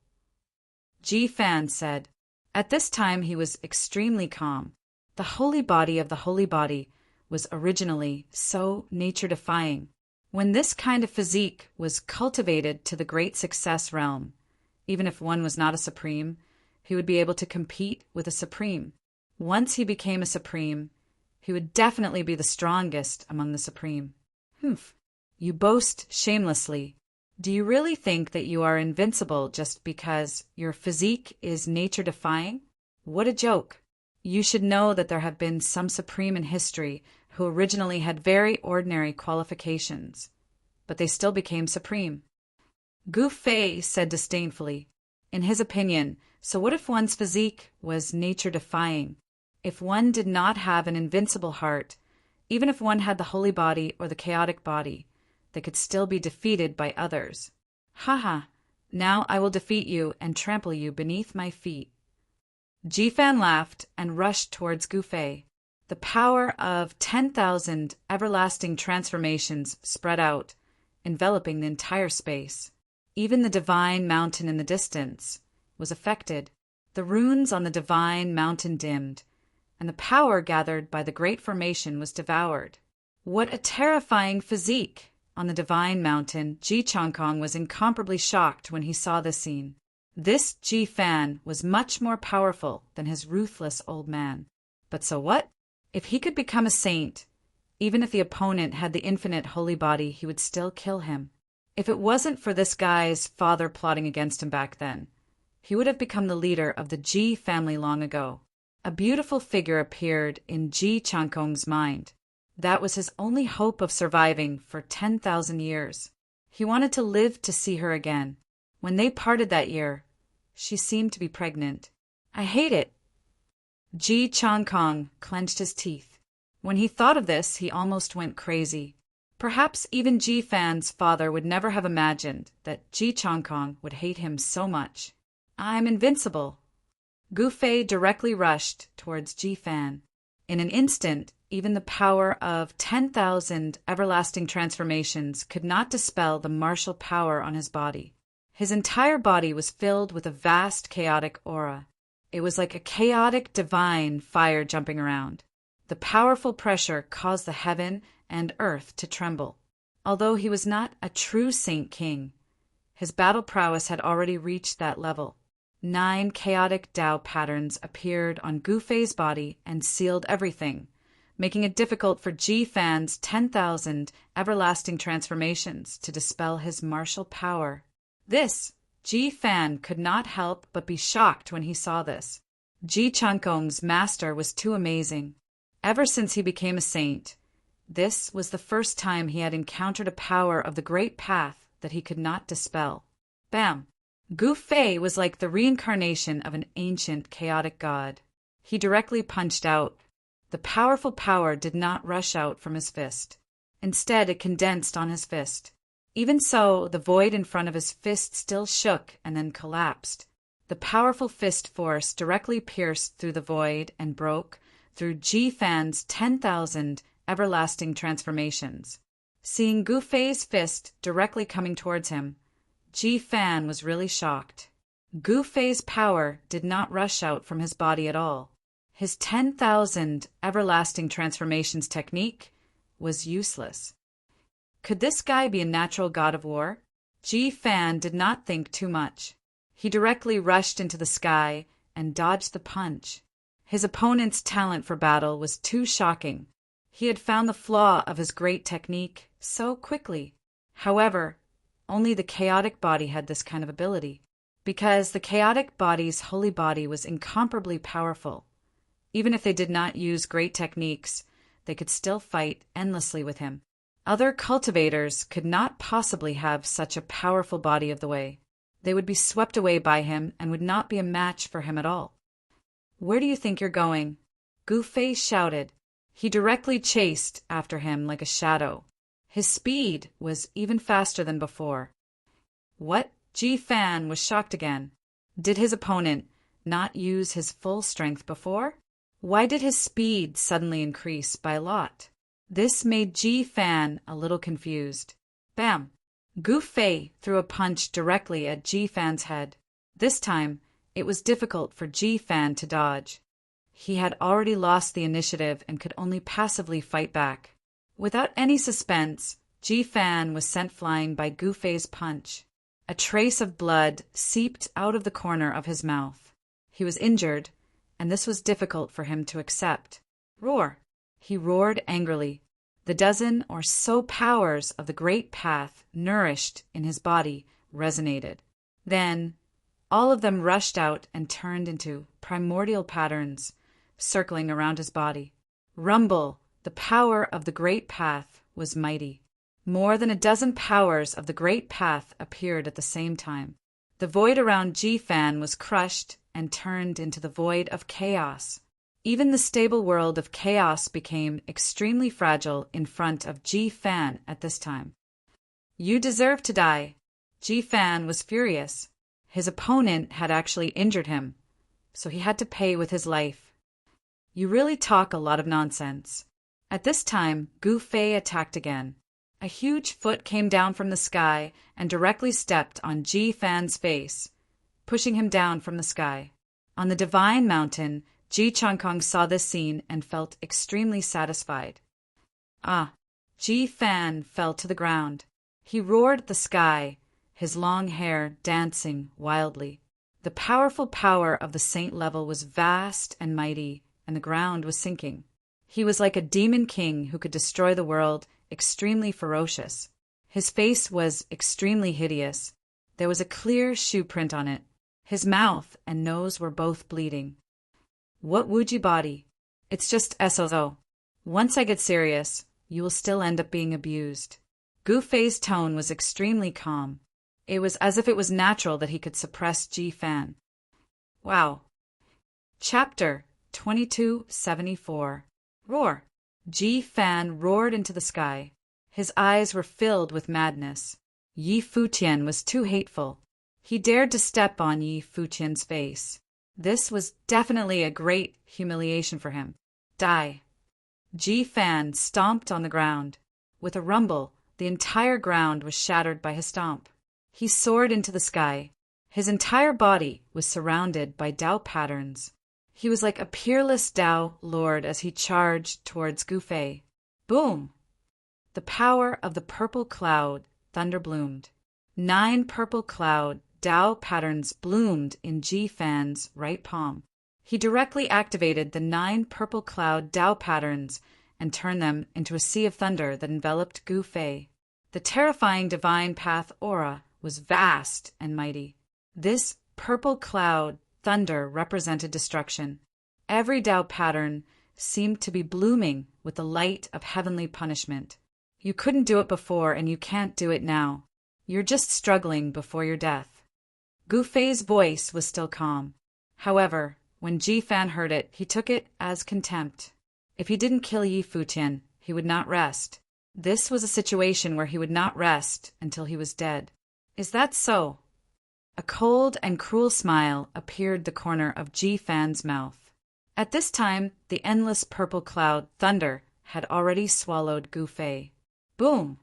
Ji Fan said. At this time he was extremely calm. The holy body of the holy body was originally so nature-defying. When this kind of physique was cultivated to the great success realm, even if one was not a supreme, he would be able to compete with a supreme. Once he became a supreme, he would definitely be the strongest among the supreme. Humph. You boast shamelessly. Do you really think that you are invincible just because your physique is nature-defying? What a joke. You should know that there have been some supreme in history who originally had very ordinary qualifications, but they still became supreme. Gu Fei said disdainfully, in his opinion, so what if one's physique was nature-defying? If one did not have an invincible heart, even if one had the holy body or the chaotic body, they could still be defeated by others. Haha, now I will defeat you and trample you beneath my feet. Ji Fan laughed and rushed towards Gu Fei. The power of 10,000 everlasting transformations spread out, enveloping the entire space. Even the divine mountain in the distance was affected. The runes on the divine mountain dimmed, and the power gathered by the great formation was devoured. What a terrifying physique! On the divine mountain, Ji Changkong was incomparably shocked when he saw this scene. This Ji Fan was much more powerful than his ruthless old man. But so what? If he could become a saint, even if the opponent had the infinite holy body, he would still kill him. If it wasn't for this guy's father plotting against him back then, he would have become the leader of the Ji family long ago. A beautiful figure appeared in Ji Changkong's mind. That was his only hope of surviving for 10,000 years. He wanted to live to see her again. When they parted that year, she seemed to be pregnant. I hate it. Ji Changkong clenched his teeth. When he thought of this, he almost went crazy. Perhaps even Ji Fan's father would never have imagined that Ji Changkong would hate him so much. I'm invincible. Gu Fei directly rushed towards Ji Fan. In an instant, even the power of 10,000 everlasting transformations could not dispel the martial power on his body. His entire body was filled with a vast chaotic aura. It was like a chaotic divine fire jumping around. The powerful pressure caused the heaven and earth to tremble. Although he was not a true saint king, his battle prowess had already reached that level. 9 chaotic Tao patterns appeared on Gu Fei's body and sealed everything, making it difficult for Ji Fan's 10,000 everlasting transformations to dispel his martial power. Ji Fan could not help but be shocked when he saw this. Ji Changkong's master was too amazing. Ever since he became a saint, This was the first time he had encountered a power of the great path that he could not dispel. Bam! Gu Fei was like the reincarnation of an ancient, chaotic god. He directly punched out. The powerful power did not rush out from his fist. Instead, it condensed on his fist. Even so, the void in front of his fist still shook and then collapsed. The powerful fist force directly pierced through the void and broke through Ji Fan's 10,000 everlasting transformations. Seeing Gu Fei's fist directly coming towards him, Ji Fan was really shocked. Gu Fei's power did not rush out from his body at all. His 10,000 everlasting transformations technique was useless. Could this guy be a natural god of war? Ji Fan did not think too much. He directly rushed into the sky and dodged the punch. His opponent's talent for battle was too shocking. He had found the flaw of his great technique so quickly. However, only the chaotic body had this kind of ability, because the chaotic body's holy body was incomparably powerful. Even if they did not use great techniques, they could still fight endlessly with him. Other cultivators could not possibly have such a powerful body of the way. They would be swept away by him and would not be a match for him at all. "Where do you think you're going?" Gu Fei shouted. He directly chased after him like a shadow. His speed was even faster than before. What? Ji Fan was shocked again. Did his opponent not use his full strength before? Why did his speed suddenly increase by a lot? This made Ji Fan a little confused. Bam! Gu Fei threw a punch directly at Ji Fan's head. This time, it was difficult for Ji Fan to dodge. He had already lost the initiative and could only passively fight back. Without any suspense, Ji Fan was sent flying by Gu Fei's punch. A trace of blood seeped out of the corner of his mouth. He was injured, and this was difficult for him to accept. Roar! He roared angrily. The dozen or so powers of the great path nourished in his body resonated. Then, all of them rushed out and turned into primordial patterns, circling around his body. Rumble! The power of the great path was mighty. More than a dozen powers of the great path appeared at the same time. The void around Ji Fan was crushed and turned into the void of chaos. Even the stable world of chaos became extremely fragile in front of Ji Fan at this time. "You deserve to die." Ji Fan was furious. His opponent had actually injured him, so he had to pay with his life. "You really talk a lot of nonsense." At this time, Gu Fei attacked again. A huge foot came down from the sky and directly stepped on Ji Fan's face, pushing him down from the sky. On the Divine Mountain, Ji Changkong saw this scene and felt extremely satisfied. Ji Fan fell to the ground. He roared at the sky, his long hair dancing wildly. The powerful power of the saint level was vast and mighty, and the ground was sinking. He was like a demon king who could destroy the world, extremely ferocious. His face was extremely hideous. There was a clear shoe print on it. His mouth and nose were both bleeding. "What Wuji body? It's just SOZO. Once I get serious, you will still end up being abused." Gu Fei's tone was extremely calm. It was as if it was natural that he could suppress Ji Fan. Wow. Chapter 2274. Roar! Ji Fan roared into the sky. His eyes were filled with madness. Yi Futian was too hateful. He dared to step on Yi Futian's face. This was definitely a great humiliation for him. Die! Ji Fan stomped on the ground. With a rumble, the entire ground was shattered by his stomp. He soared into the sky. His entire body was surrounded by Tao patterns. He was like a peerless Tao lord as he charged towards Gu Fei. Boom! The power of the purple cloud thunder bloomed. 9 purple cloud Tao patterns bloomed in Ji Fan's right palm. He directly activated the 9 purple cloud Tao patterns and turned them into a sea of thunder that enveloped Gu Fei. The terrifying divine path aura was vast and mighty. This purple cloud thunder represented destruction. Every Tao pattern seemed to be blooming with the light of heavenly punishment. You couldn't do it before and you can't do it now. You're just struggling before your death. Gu Fei's voice was still calm. However, when Ji Fan heard it, he took it as contempt. If he didn't kill Yi Futian, he would not rest. This was a situation where he would not rest until he was dead. Is that so? A cold and cruel smile appeared the corner of Ji Fan's mouth. At this time, the endless purple cloud, thunder, had already swallowed Gu Fei. Boom!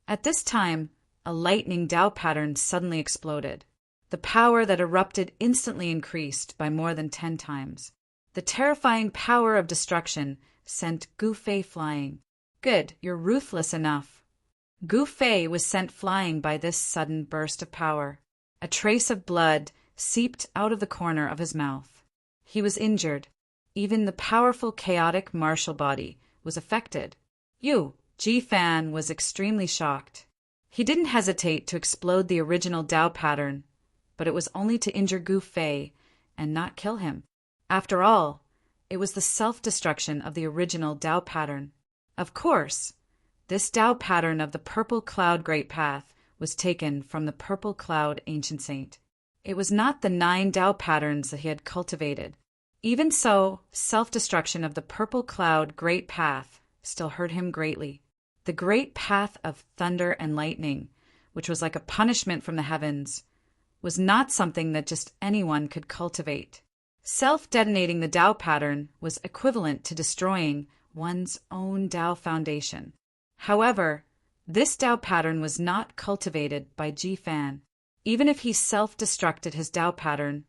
At this time, a lightning Tao pattern suddenly exploded. The power that erupted instantly increased by more than 10 times. The terrifying power of destruction sent Gu Fei flying. Good, you're ruthless enough. Gu Fei was sent flying by this sudden burst of power. A trace of blood seeped out of the corner of his mouth. He was injured. Even the powerful chaotic martial body was affected. Ji Fan was extremely shocked. He didn't hesitate to explode the original Tao pattern, but it was only to injure Gu Fei and not kill him. After all, it was the self-destruction of the original Tao pattern. Of course, this Tao pattern of the Purple Cloud Great Path was taken from the Purple Cloud Ancient Saint. It was not the 9 Tao patterns that he had cultivated. Even so, self-destruction of the Purple Cloud Great Path still hurt him greatly. The great path of thunder and lightning, which was like a punishment from the heavens, was not something that just anyone could cultivate. Self-detonating the Tao pattern was equivalent to destroying one's own Tao foundation. However, this Tao pattern was not cultivated by Ji Fan. Even if he self-destructed his Tao pattern,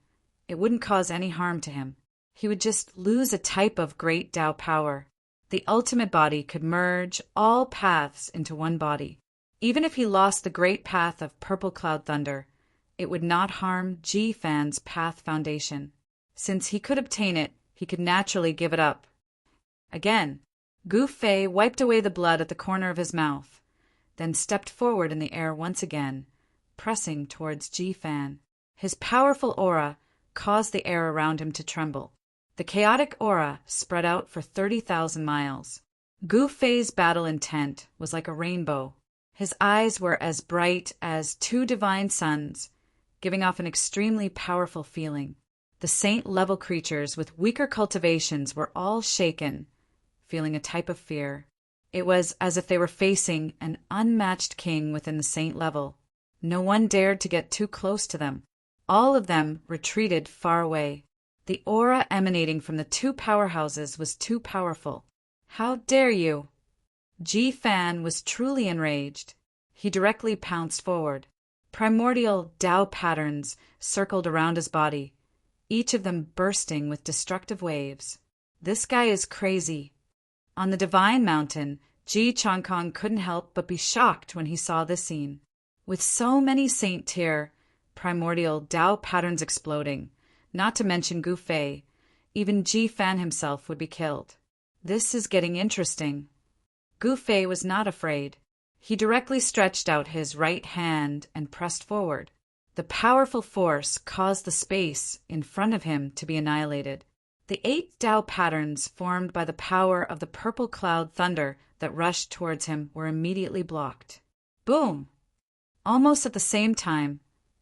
it wouldn't cause any harm to him. He would just lose a type of great Tao power. The ultimate body could merge all paths into one body. Even if he lost the great path of Purple Cloud Thunder, it would not harm Ji Fan's path foundation. Since he could obtain it, he could naturally give it up. Again, Gu Fei wiped away the blood at the corner of his mouth, then stepped forward in the air once again, pressing towards Ji Fan. His powerful aura caused the air around him to tremble. The chaotic aura spread out for 30,000 miles. Gu Fei's battle intent was like a rainbow. His eyes were as bright as 2 divine suns, giving off an extremely powerful feeling. The saint-level creatures with weaker cultivations were all shaken, feeling a type of fear. It was as if they were facing an unmatched king within the saint level. No one dared to get too close to them. All of them retreated far away. The aura emanating from the 2 powerhouses was too powerful. How dare you? Ji Fan was truly enraged. He directly pounced forward. Primordial Tao patterns circled around his body, each of them bursting with destructive waves. This guy is crazy. On the Divine Mountain, Ji Changkong couldn't help but be shocked when he saw this scene. With so many saint-tier primordial Tao patterns exploding, not to mention Gu Fei, even Ji Fan himself would be killed. This is getting interesting. Gu Fei was not afraid. He directly stretched out his right hand and pressed forward. The powerful force caused the space in front of him to be annihilated. The 8 Tao patterns formed by the power of the Purple Cloud Thunder that rushed towards him were immediately blocked. Boom! Almost at the same time,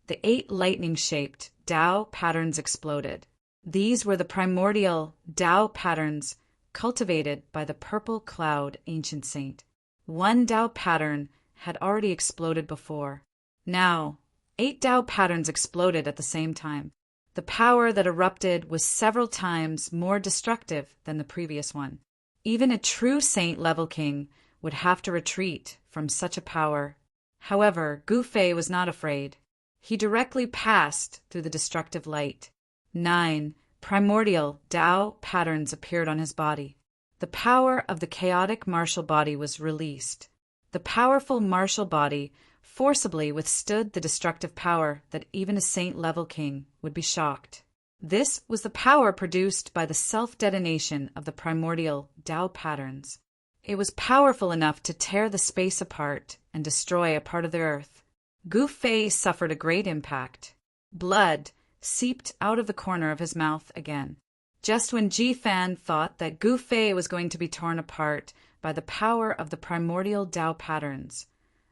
the 8 lightning-shaped Tao patterns exploded. These were the primordial Tao patterns cultivated by the Purple Cloud Ancient Saint. 1 Tao pattern had already exploded before. Now, 8 Tao patterns exploded at the same time. The power that erupted was several times more destructive than the previous one. Even a true saint-level king would have to retreat from such a power. However, Gu Fei was not afraid. He directly passed through the destructive light. 9 primordial Tao patterns appeared on his body. The power of the chaotic martial body was released. The powerful martial body forcibly withstood the destructive power that even a saint-level king would be shocked. This was the power produced by the self-detonation of the primordial Tao patterns. It was powerful enough to tear the space apart and destroy a part of the earth. Gu Fei suffered a great impact. Blood seeped out of the corner of his mouth again. Just when Ji Fan thought that Gu Fei was going to be torn apart by the power of the primordial Tao patterns,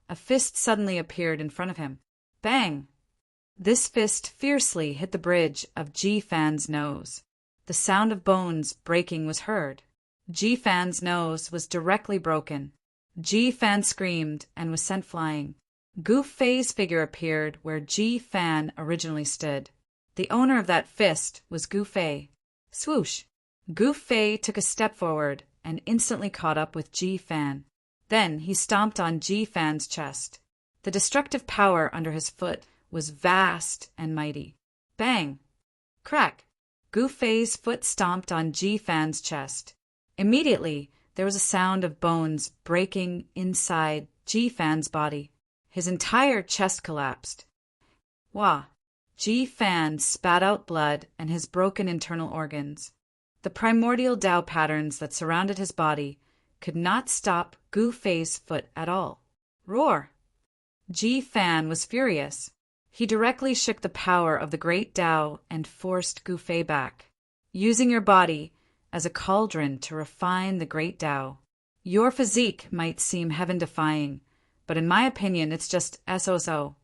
a fist suddenly appeared in front of him. Bang! This fist fiercely hit the bridge of Ji Fan's nose. The sound of bones breaking was heard. Ji Fan's nose was directly broken. Ji Fan screamed and was sent flying. Gu Fei's figure appeared where Ji Fan originally stood. The owner of that fist was Gu Fei. Swoosh! Gu Fei took a step forward and instantly caught up with Ji Fan. Then he stomped on Ji Fan's chest. The destructive power under his foot was vast and mighty. Bang! Crack! Gu Fei's foot stomped on Ji Fan's chest. Immediately, there was a sound of bones breaking inside Ji Fan's body. His entire chest collapsed. Wah! Ji Fan spat out blood and his broken internal organs. The primordial Tao patterns that surrounded his body could not stop Gu Fei's foot at all. Roar! Ji Fan was furious. He directly shook the power of the great Tao and forced Gu Fei back. Using your body as a cauldron to refine the great Tao. Your physique might seem heaven-defying, but in my opinion it's just so.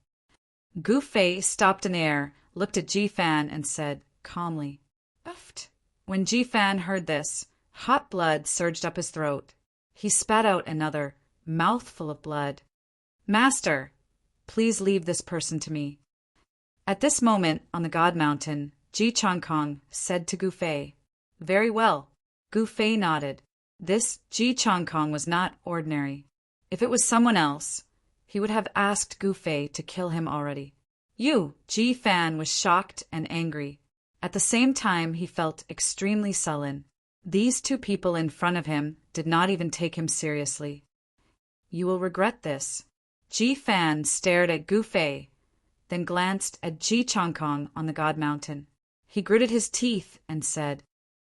Gu Fei stopped in the air, looked at Ji Fan and said calmly, "Uft." When Ji Fan heard this, hot blood surged up his throat. He spat out another mouthful of blood. "Master, please leave this person to me." At this moment on the God Mountain, Ji Changkong said to Gu Fei, "Very well." Gu Fei nodded. This Ji Changkong was not ordinary. If it was someone else, he would have asked Gu Fei to kill him already. Ji Fan was shocked and angry. At the same time, he felt extremely sullen. These two people in front of him did not even take him seriously. "You will regret this." Ji Fan stared at Gu Fei, then glanced at Ji Changkong on the God Mountain. He gritted his teeth and said,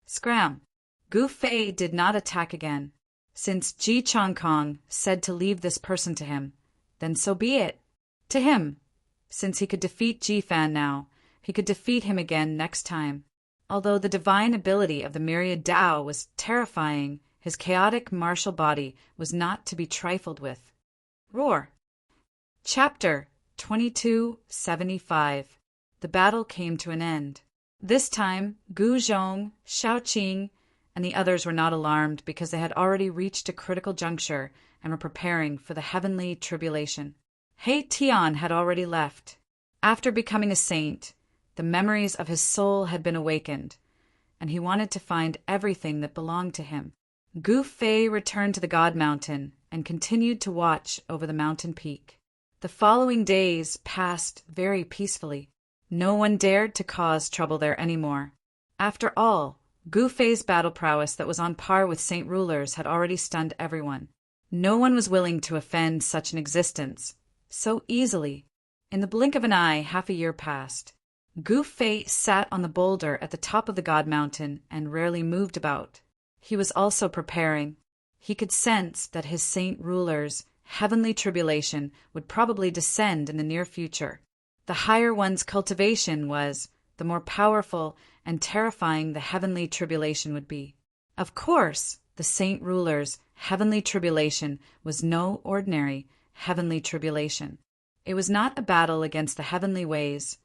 "Scram." Gu Fei did not attack again. Since Ji Changkong said to leave this person to him, then so be it. To him. Since he could defeat Ji Fan now, he could defeat him again next time. Although the divine ability of the myriad Tao was terrifying, his chaotic martial body was not to be trifled with. Roar! Chapter 2275. The battle came to an end. This time, Gu Zhong, Shao Qing, and the others were not alarmed because they had already reached a critical juncture and were preparing for the heavenly tribulation. He Tian had already left. After becoming a saint, the memories of his soul had been awakened, and he wanted to find everything that belonged to him. Gu Fei returned to the God Mountain and continued to watch over the mountain peak. The following days passed very peacefully. No one dared to cause trouble there anymore. After all, Gu Fei's battle prowess that was on par with saint rulers had already stunned everyone. No one was willing to offend such an existence so easily. In the blink of an eye, half a year passed. Gu Fei sat on the boulder at the top of the God Mountain and rarely moved about. He was also preparing. He could sense that his saint rulers' heavenly tribulation would probably descend in the near future. The higher one's cultivation was, the more powerful and terrifying the heavenly tribulation would be. Of course, the saint ruler's heavenly tribulation was no ordinary heavenly tribulation. It was not a battle against the heavenly ways,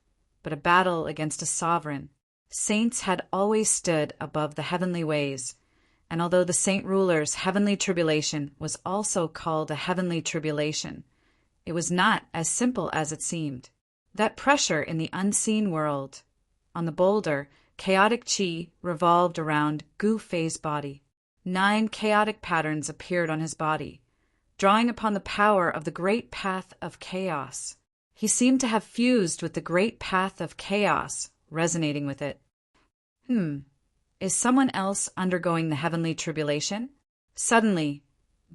but a battle against a sovereign. Saints had always stood above the heavenly ways, and although the saint ruler's heavenly tribulation was also called a heavenly tribulation, it was not as simple as it seemed. That pressure in the unseen world. On the boulder, chaotic chi revolved around Gu Fei's body. 9 chaotic patterns appeared on his body, drawing upon the power of the great path of chaos. He seemed to have fused with the great path of chaos, resonating with it. Is someone else undergoing the heavenly tribulation? Suddenly,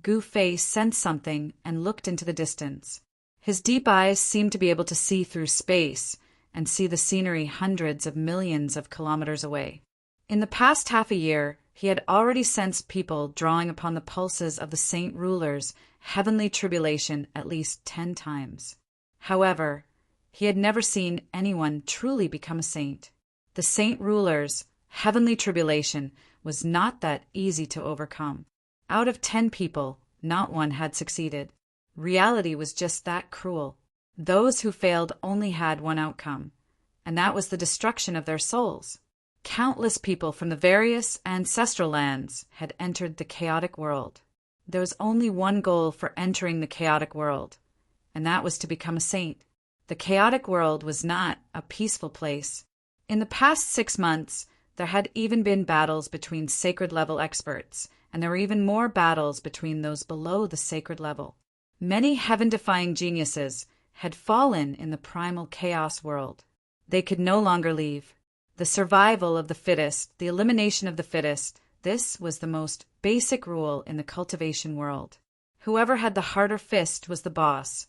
Gu Fei sensed something and looked into the distance. His deep eyes seemed to be able to see through space and see the scenery hundreds of millions of kilometers away. In the past half a year, he had already sensed people drawing upon the pulses of the saint rulers' heavenly tribulation at least 10 times. However, he had never seen anyone truly become a saint. The saint rulers' Heavenly tribulation was not that easy to overcome. Out of 10 people, not one had succeeded. Reality was just that cruel. Those who failed only had one outcome, and that was the destruction of their souls. Countless people from the various ancestral lands had entered the chaotic world. There was only one goal for entering the chaotic world, and that was to become a saint. The chaotic world was not a peaceful place. In the past 6 months, there had even been battles between sacred level experts, and there were even more battles between those below the sacred level. Many heaven-defying geniuses had fallen in the primal chaos world. They could no longer leave. The survival of the fittest, the elimination of the fittest, this was the most basic rule in the cultivation world. Whoever had the harder fist was the boss.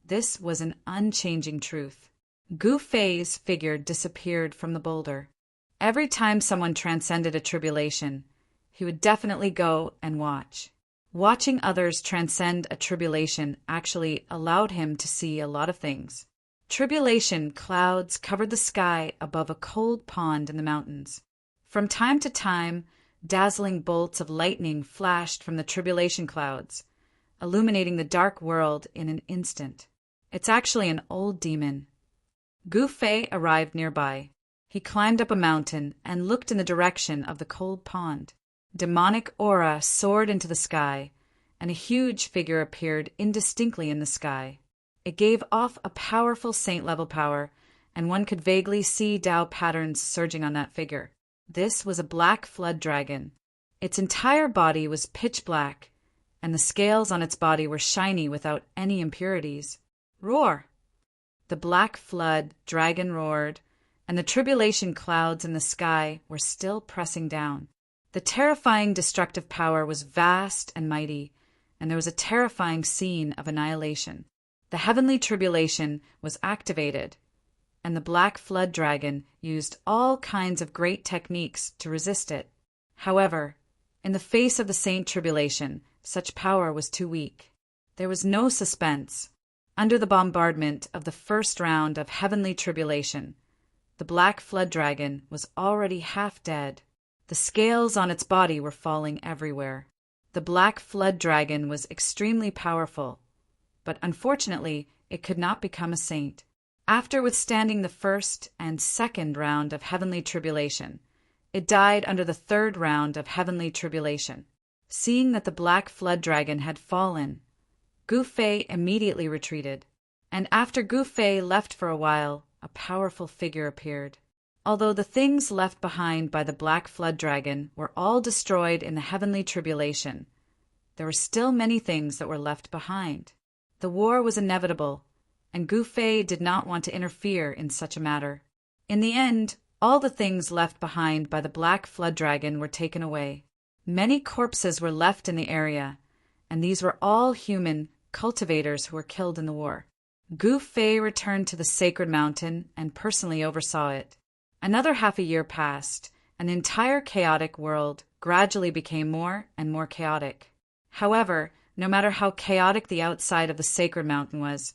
This was an unchanging truth. Gu Fei's figure disappeared from the boulder. Every time someone transcended a tribulation, he would definitely go and watch. Watching others transcend a tribulation actually allowed him to see a lot of things. Tribulation clouds covered the sky above a cold pond in the mountains. From time to time, dazzling bolts of lightning flashed from the tribulation clouds, illuminating the dark world in an instant. It's actually an old demon. Gu Fei arrived nearby. He climbed up a mountain and looked in the direction of the cold pond. Demonic aura soared into the sky, and a huge figure appeared indistinctly in the sky. It gave off a powerful saint-level power, and one could vaguely see Tao patterns surging on that figure. This was a black flood dragon. Its entire body was pitch black, and the scales on its body were shiny without any impurities. Roar! The black flood dragon roared, and the tribulation clouds in the sky were still pressing down. The terrifying destructive power was vast and mighty, and there was a terrifying scene of annihilation. The heavenly tribulation was activated, and the black flood dragon used all kinds of great techniques to resist it. However, in the face of the saint tribulation, such power was too weak. There was no suspense. Under the bombardment of the first round of heavenly tribulation, the black flood dragon was already half dead. The scales on its body were falling everywhere. The black flood dragon was extremely powerful, but unfortunately, it could not become a saint. After withstanding the first and second round of heavenly tribulation, it died under the third round of heavenly tribulation. Seeing that the black flood dragon had fallen, Gu Fei immediately retreated, and after Gu Fei left for a while, a powerful figure appeared. Although the things left behind by the black flood dragon were all destroyed in the heavenly tribulation, there were still many things that were left behind. The war was inevitable, and Gu Fei did not want to interfere in such a matter. In the end, all the things left behind by the black flood dragon were taken away. Many corpses were left in the area, and these were all human cultivators who were killed in the war. Gu Fei returned to the sacred mountain and personally oversaw it. Another half a year passed, and the entire chaotic world gradually became more and more chaotic. However, no matter how chaotic the outside of the sacred mountain was,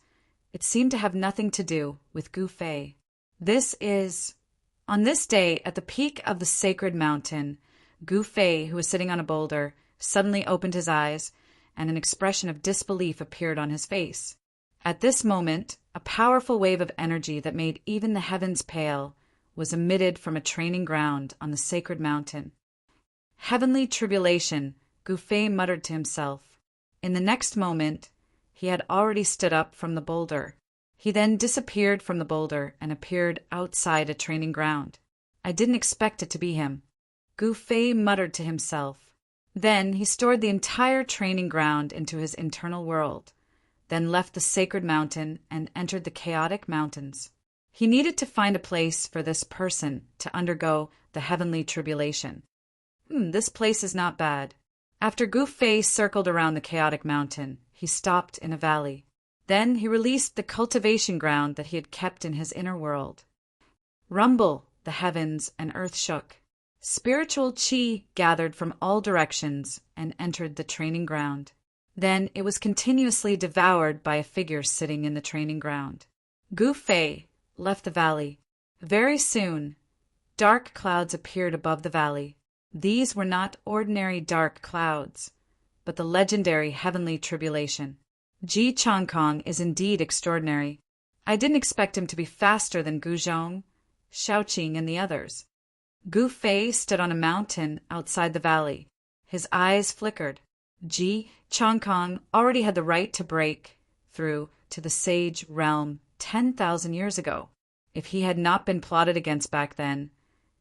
it seemed to have nothing to do with Gu Fei. On this day, at the peak of the sacred mountain, Gu Fei, who was sitting on a boulder, suddenly opened his eyes, and an expression of disbelief appeared on his face. At this moment, a powerful wave of energy that made even the heavens pale was emitted from a training ground on the sacred mountain. Heavenly tribulation, Gu Fei muttered to himself. In the next moment, he had already stood up from the boulder. He then disappeared from the boulder and appeared outside a training ground. I didn't expect it to be him. Gu Fei muttered to himself. Then he stored the entire training ground into his internal world, then left the sacred mountain and entered the chaotic mountains. He needed to find a place for this person to undergo the heavenly tribulation. This place is not bad. After Gu Fei circled around the chaotic mountain, he stopped in a valley. Then he released the cultivation ground that he had kept in his inner world. Rumble, the heavens and earth shook. Spiritual qi gathered from all directions and entered the training ground. Then it was continuously devoured by a figure sitting in the training ground. Gu Fei left the valley. Very soon, Dark clouds appeared above the valley. These were not ordinary dark clouds, but the legendary heavenly tribulation. Ji Changkong is indeed extraordinary. I didn't expect him to be faster than Guzhong, Shaoqing, and the others. Gu Fei stood on a mountain outside the valley. His eyes flickered. Ji Changkong already had the right to break through to the sage realm 10,000 years ago. If he had not been plotted against back then,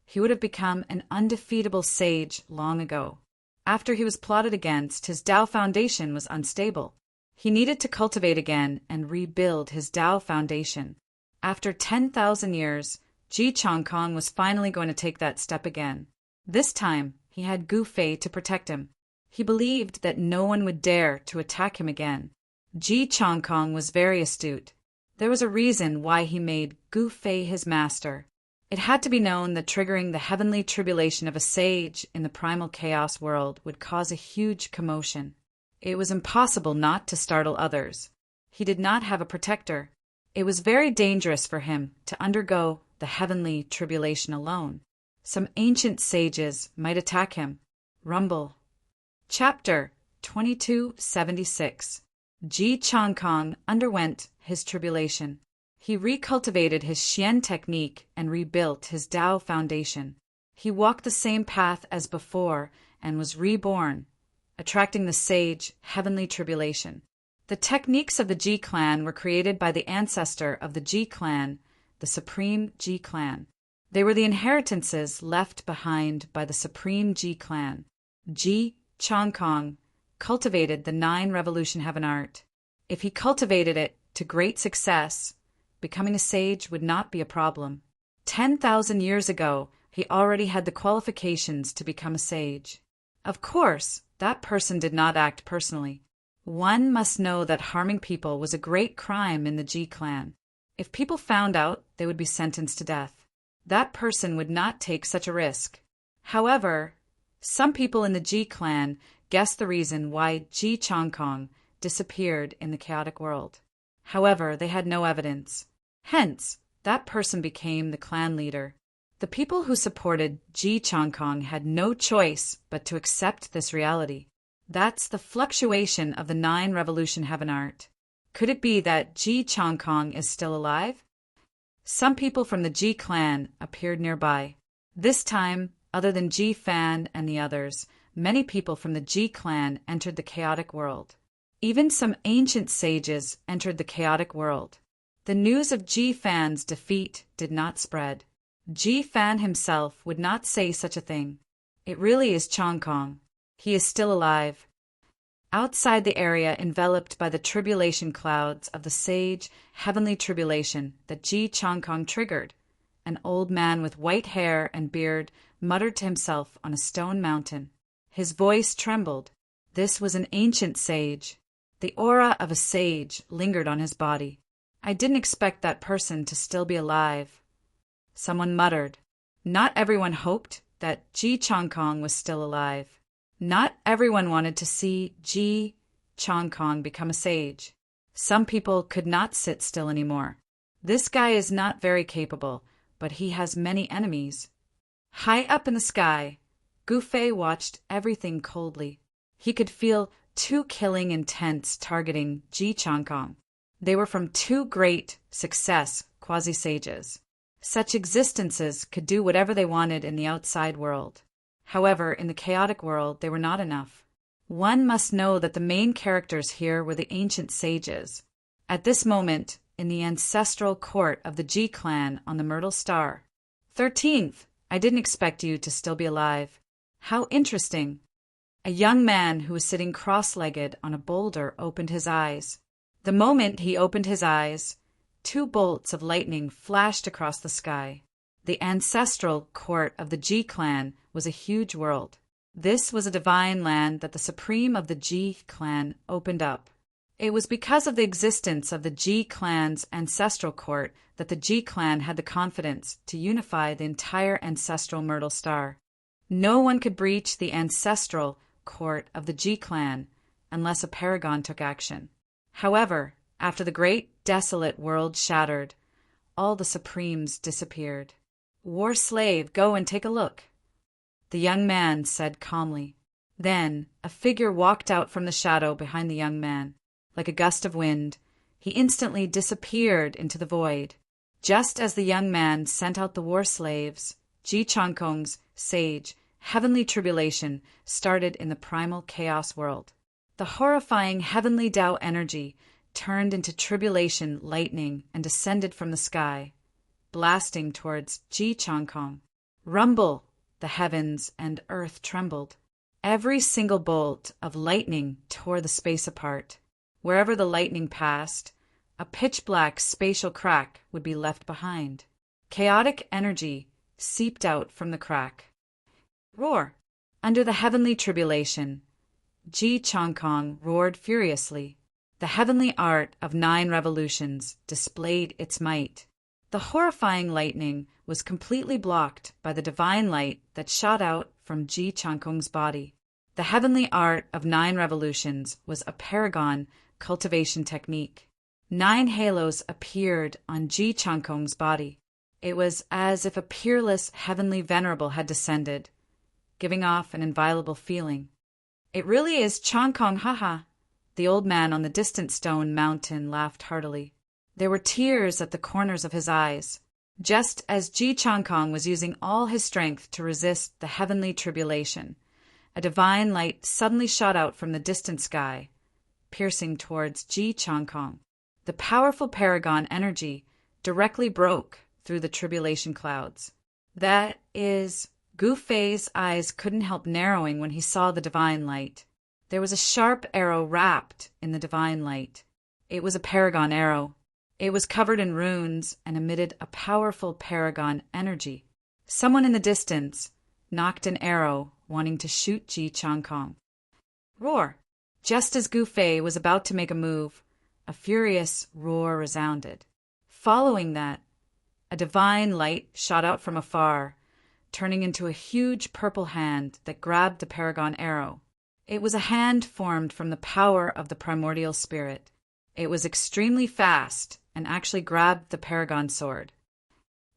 he would have become an undefeatable sage long ago. After he was plotted against, his Tao foundation was unstable. He needed to cultivate again and rebuild his Tao foundation. After 10,000 years, Ji Changkong was finally going to take that step again. This time, he had Gu Fei to protect him. He believed that no one would dare to attack him again. Ji Changkong was very astute. There was a reason why he made Gu Fei his master. It had to be known that triggering the heavenly tribulation of a sage in the primal chaos world would cause a huge commotion. It was impossible not to startle others. He did not have a protector. It was very dangerous for him to undergo the heavenly tribulation alone. Some ancient sages might attack him. Rumble. Chapter 2276. Ji Changkong underwent his tribulation. He recultivated his Xian technique and rebuilt his Tao foundation. He walked the same path as before and was reborn, attracting the sage heavenly tribulation. The techniques of the Ji clan were created by the ancestor of the Ji clan, the Supreme Ji clan. They were the inheritances left behind by the Supreme Ji clan. Ji Changkong cultivated the 9 revolution heaven art. If he cultivated it to great success, becoming a sage would not be a problem. 10,000 years ago, he already had the qualifications to become a sage. Of course, that person did not act personally. One must know that harming people was a great crime in the Ji clan. If people found out, they would be sentenced to death. That person would not take such a risk. However, some people in the Ji clan guessed the reason why Ji Changkong disappeared in the chaotic world. However, they had no evidence. Hence, that person became the clan leader. The people who supported Ji Changkong had no choice but to accept this reality. That's the fluctuation of the 9 revolution heaven art. Could it be that Ji Changkong is still alive? Some people from the Ji clan appeared nearby. This time, other than Ji Fan and the others, many people from the Ji clan entered the chaotic world. Even some ancient sages entered the chaotic world. The news of Ji Fan's defeat did not spread. Ji Fan himself would not say such a thing. It really is Changkong. He is still alive. Outside the area enveloped by the tribulation clouds of the sage heavenly tribulation that Ji Changkong triggered, an old man with white hair and beard muttered to himself on a stone mountain. His voice trembled. This was an ancient sage. The aura of a sage lingered on his body. I didn't expect that person to still be alive. Someone muttered. Not everyone hoped that Ji Changkong was still alive. Not everyone wanted to see Ji Changkong become a sage. Some people could not sit still anymore. This guy is not very capable, but he has many enemies. High up in the sky, Gu Fei watched everything coldly. He could feel 2 killing intents targeting Ji Changkong. They were from 2 great success quasi-sages. Such existences could do whatever they wanted in the outside world. However, in the chaotic world, they were not enough. One must know that the main characters here were the ancient sages. At this moment, in the ancestral court of the Ji clan on the Myrtle Star. 13th, I didn't expect you to still be alive. How interesting. A young man who was sitting cross-legged on a boulder opened his eyes. The moment he opened his eyes, 2 bolts of lightning flashed across the sky. The ancestral court of the Ji clan was a huge world. This was a divine land that the supreme of the Ji clan opened up. It was because of the existence of the Ji clan's ancestral court that the Ji clan had the confidence to unify the entire ancestral Myrtle Star. No one could breach the ancestral court of the Ji clan unless a paragon took action. However, after the great desolate world shattered, all the supremes disappeared. "War slave, go and take a look," the young man said calmly. Then a figure walked out from the shadow behind the young man. Like a gust of wind, he instantly disappeared into the void. Just as the young man sent out the war slaves, Ji Changkong's sage, heavenly tribulation started in the primal chaos world. The horrifying heavenly Tao energy turned into tribulation lightning and descended from the sky, blasting towards Ji Changkong. Rumble! The heavens and earth trembled. Every single bolt of lightning tore the space apart. Wherever the lightning passed, a pitch-black spatial crack would be left behind. Chaotic energy seeped out from the crack. Roar! Under the heavenly tribulation, Ji Changkong roared furiously. The heavenly art of 9 revolutions displayed its might. The horrifying lightning was completely blocked by the divine light that shot out from Ji Changkong's body. The heavenly art of 9 revolutions was a paragon cultivation technique. 9 halos appeared on Ji Changkong's body. It was as if a peerless heavenly Venerable had descended, giving off an inviolable feeling. "It really is Changkong, haha!" The old man on the distant stone mountain laughed heartily. There were tears at the corners of his eyes. Just as Ji Changkong was using all his strength to resist the heavenly tribulation, a divine light suddenly shot out from the distant sky, piercing towards Ji Changkong. The powerful paragon energy directly broke through the tribulation clouds. That is, Gu Fei's eyes couldn't help narrowing when he saw the divine light. There was a sharp arrow wrapped in the divine light. It was a paragon arrow. It was covered in runes and emitted a powerful paragon energy. Someone in the distance knocked an arrow, wanting to shoot Ji Changkong. Roar! Just as Gu Fei was about to make a move, a furious roar resounded. Following that, a divine light shot out from afar, turning into a huge purple hand that grabbed the paragon arrow. It was a hand formed from the power of the primordial spirit. It was extremely fast and actually grabbed the paragon sword.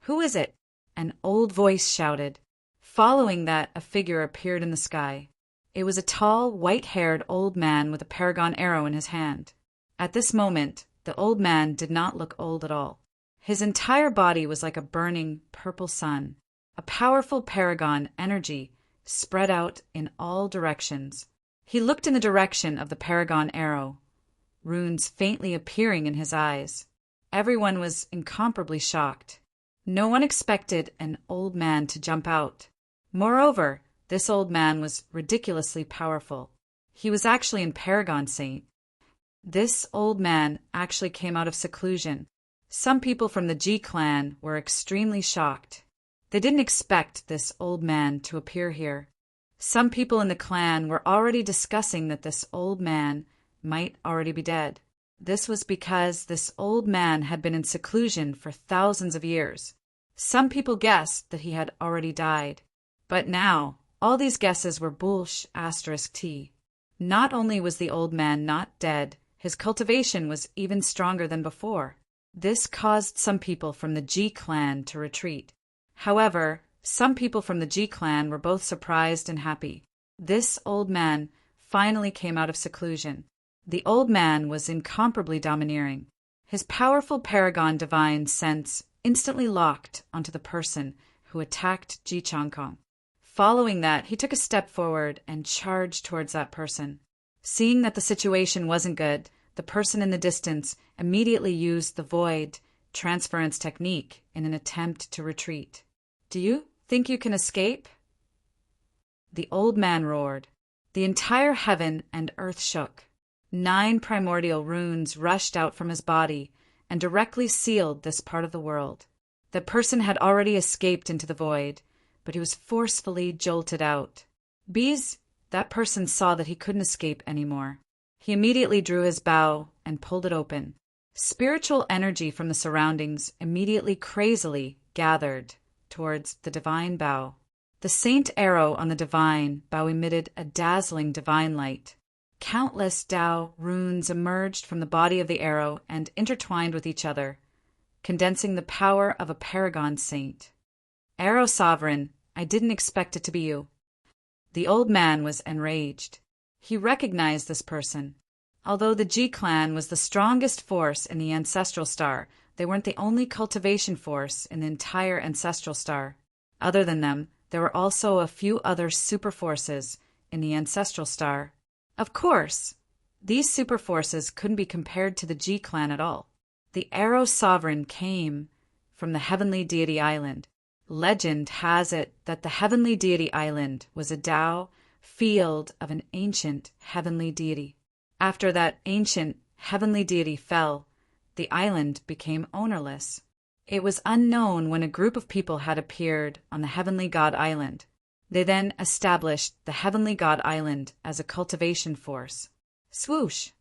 "Who is it?" an old voice shouted. Following that, a figure appeared in the sky. It was a tall, white-haired old man with a paragon arrow in his hand. At this moment, the old man did not look old at all. His entire body was like a burning purple sun. A powerful paragon energy spread out in all directions. He looked in the direction of the paragon arrow, runes faintly appearing in his eyes. Everyone was incomparably shocked. No one expected an old man to jump out. Moreover, this old man was ridiculously powerful. He was actually in Paragon Saint. This old man actually came out of seclusion. Some people from the Ji clan were extremely shocked. They didn't expect this old man to appear here. Some people in the clan were already discussing that this old man might already be dead. This was because this old man had been in seclusion for thousands of years. Some people guessed that he had already died. But now, all these guesses were **T. Not only was the old man not dead, his cultivation was even stronger than before. This caused some people from the Ji clan to retreat. However, some people from the Ji clan were both surprised and happy. This old man finally came out of seclusion. The old man was incomparably domineering. His powerful paragon divine sense instantly locked onto the person who attacked Ji Changkong. Following that, he took a step forward and charged towards that person. Seeing that the situation wasn't good, the person in the distance immediately used the void transference technique in an attempt to retreat. "Do you think you can escape?" The old man roared. The entire heaven and earth shook. 9 primordial runes rushed out from his body and directly sealed this part of the world. The person had already escaped into the void, but he was forcefully jolted out. That person saw that he couldn't escape anymore. He immediately drew his bow and pulled it open. Spiritual energy from the surroundings immediately crazily gathered towards the divine bow. The saint arrow on the divine bow emitted a dazzling divine light. Countless Tao runes emerged from the body of the arrow and intertwined with each other, condensing the power of a paragon saint. Arrow Sovereign, I didn't expect it to be you." The old man was enraged. He recognized this person. Although the G clan was the strongest force in the ancestral star, they weren't the only cultivation force in the entire ancestral star. Other than them, there were also a few other super forces in the ancestral star. Of course, these super forces couldn't be compared to the G clan at all. The Arrow Sovereign came from the Heavenly Deity Island. Legend has it that the Heavenly Deity Island was a Tao field of an ancient heavenly deity. After that ancient heavenly deity fell, the island became ownerless. It was unknown when a group of people had appeared on the Heavenly God Island. They then established the Heavenly God Island as a cultivation force. Swoosh!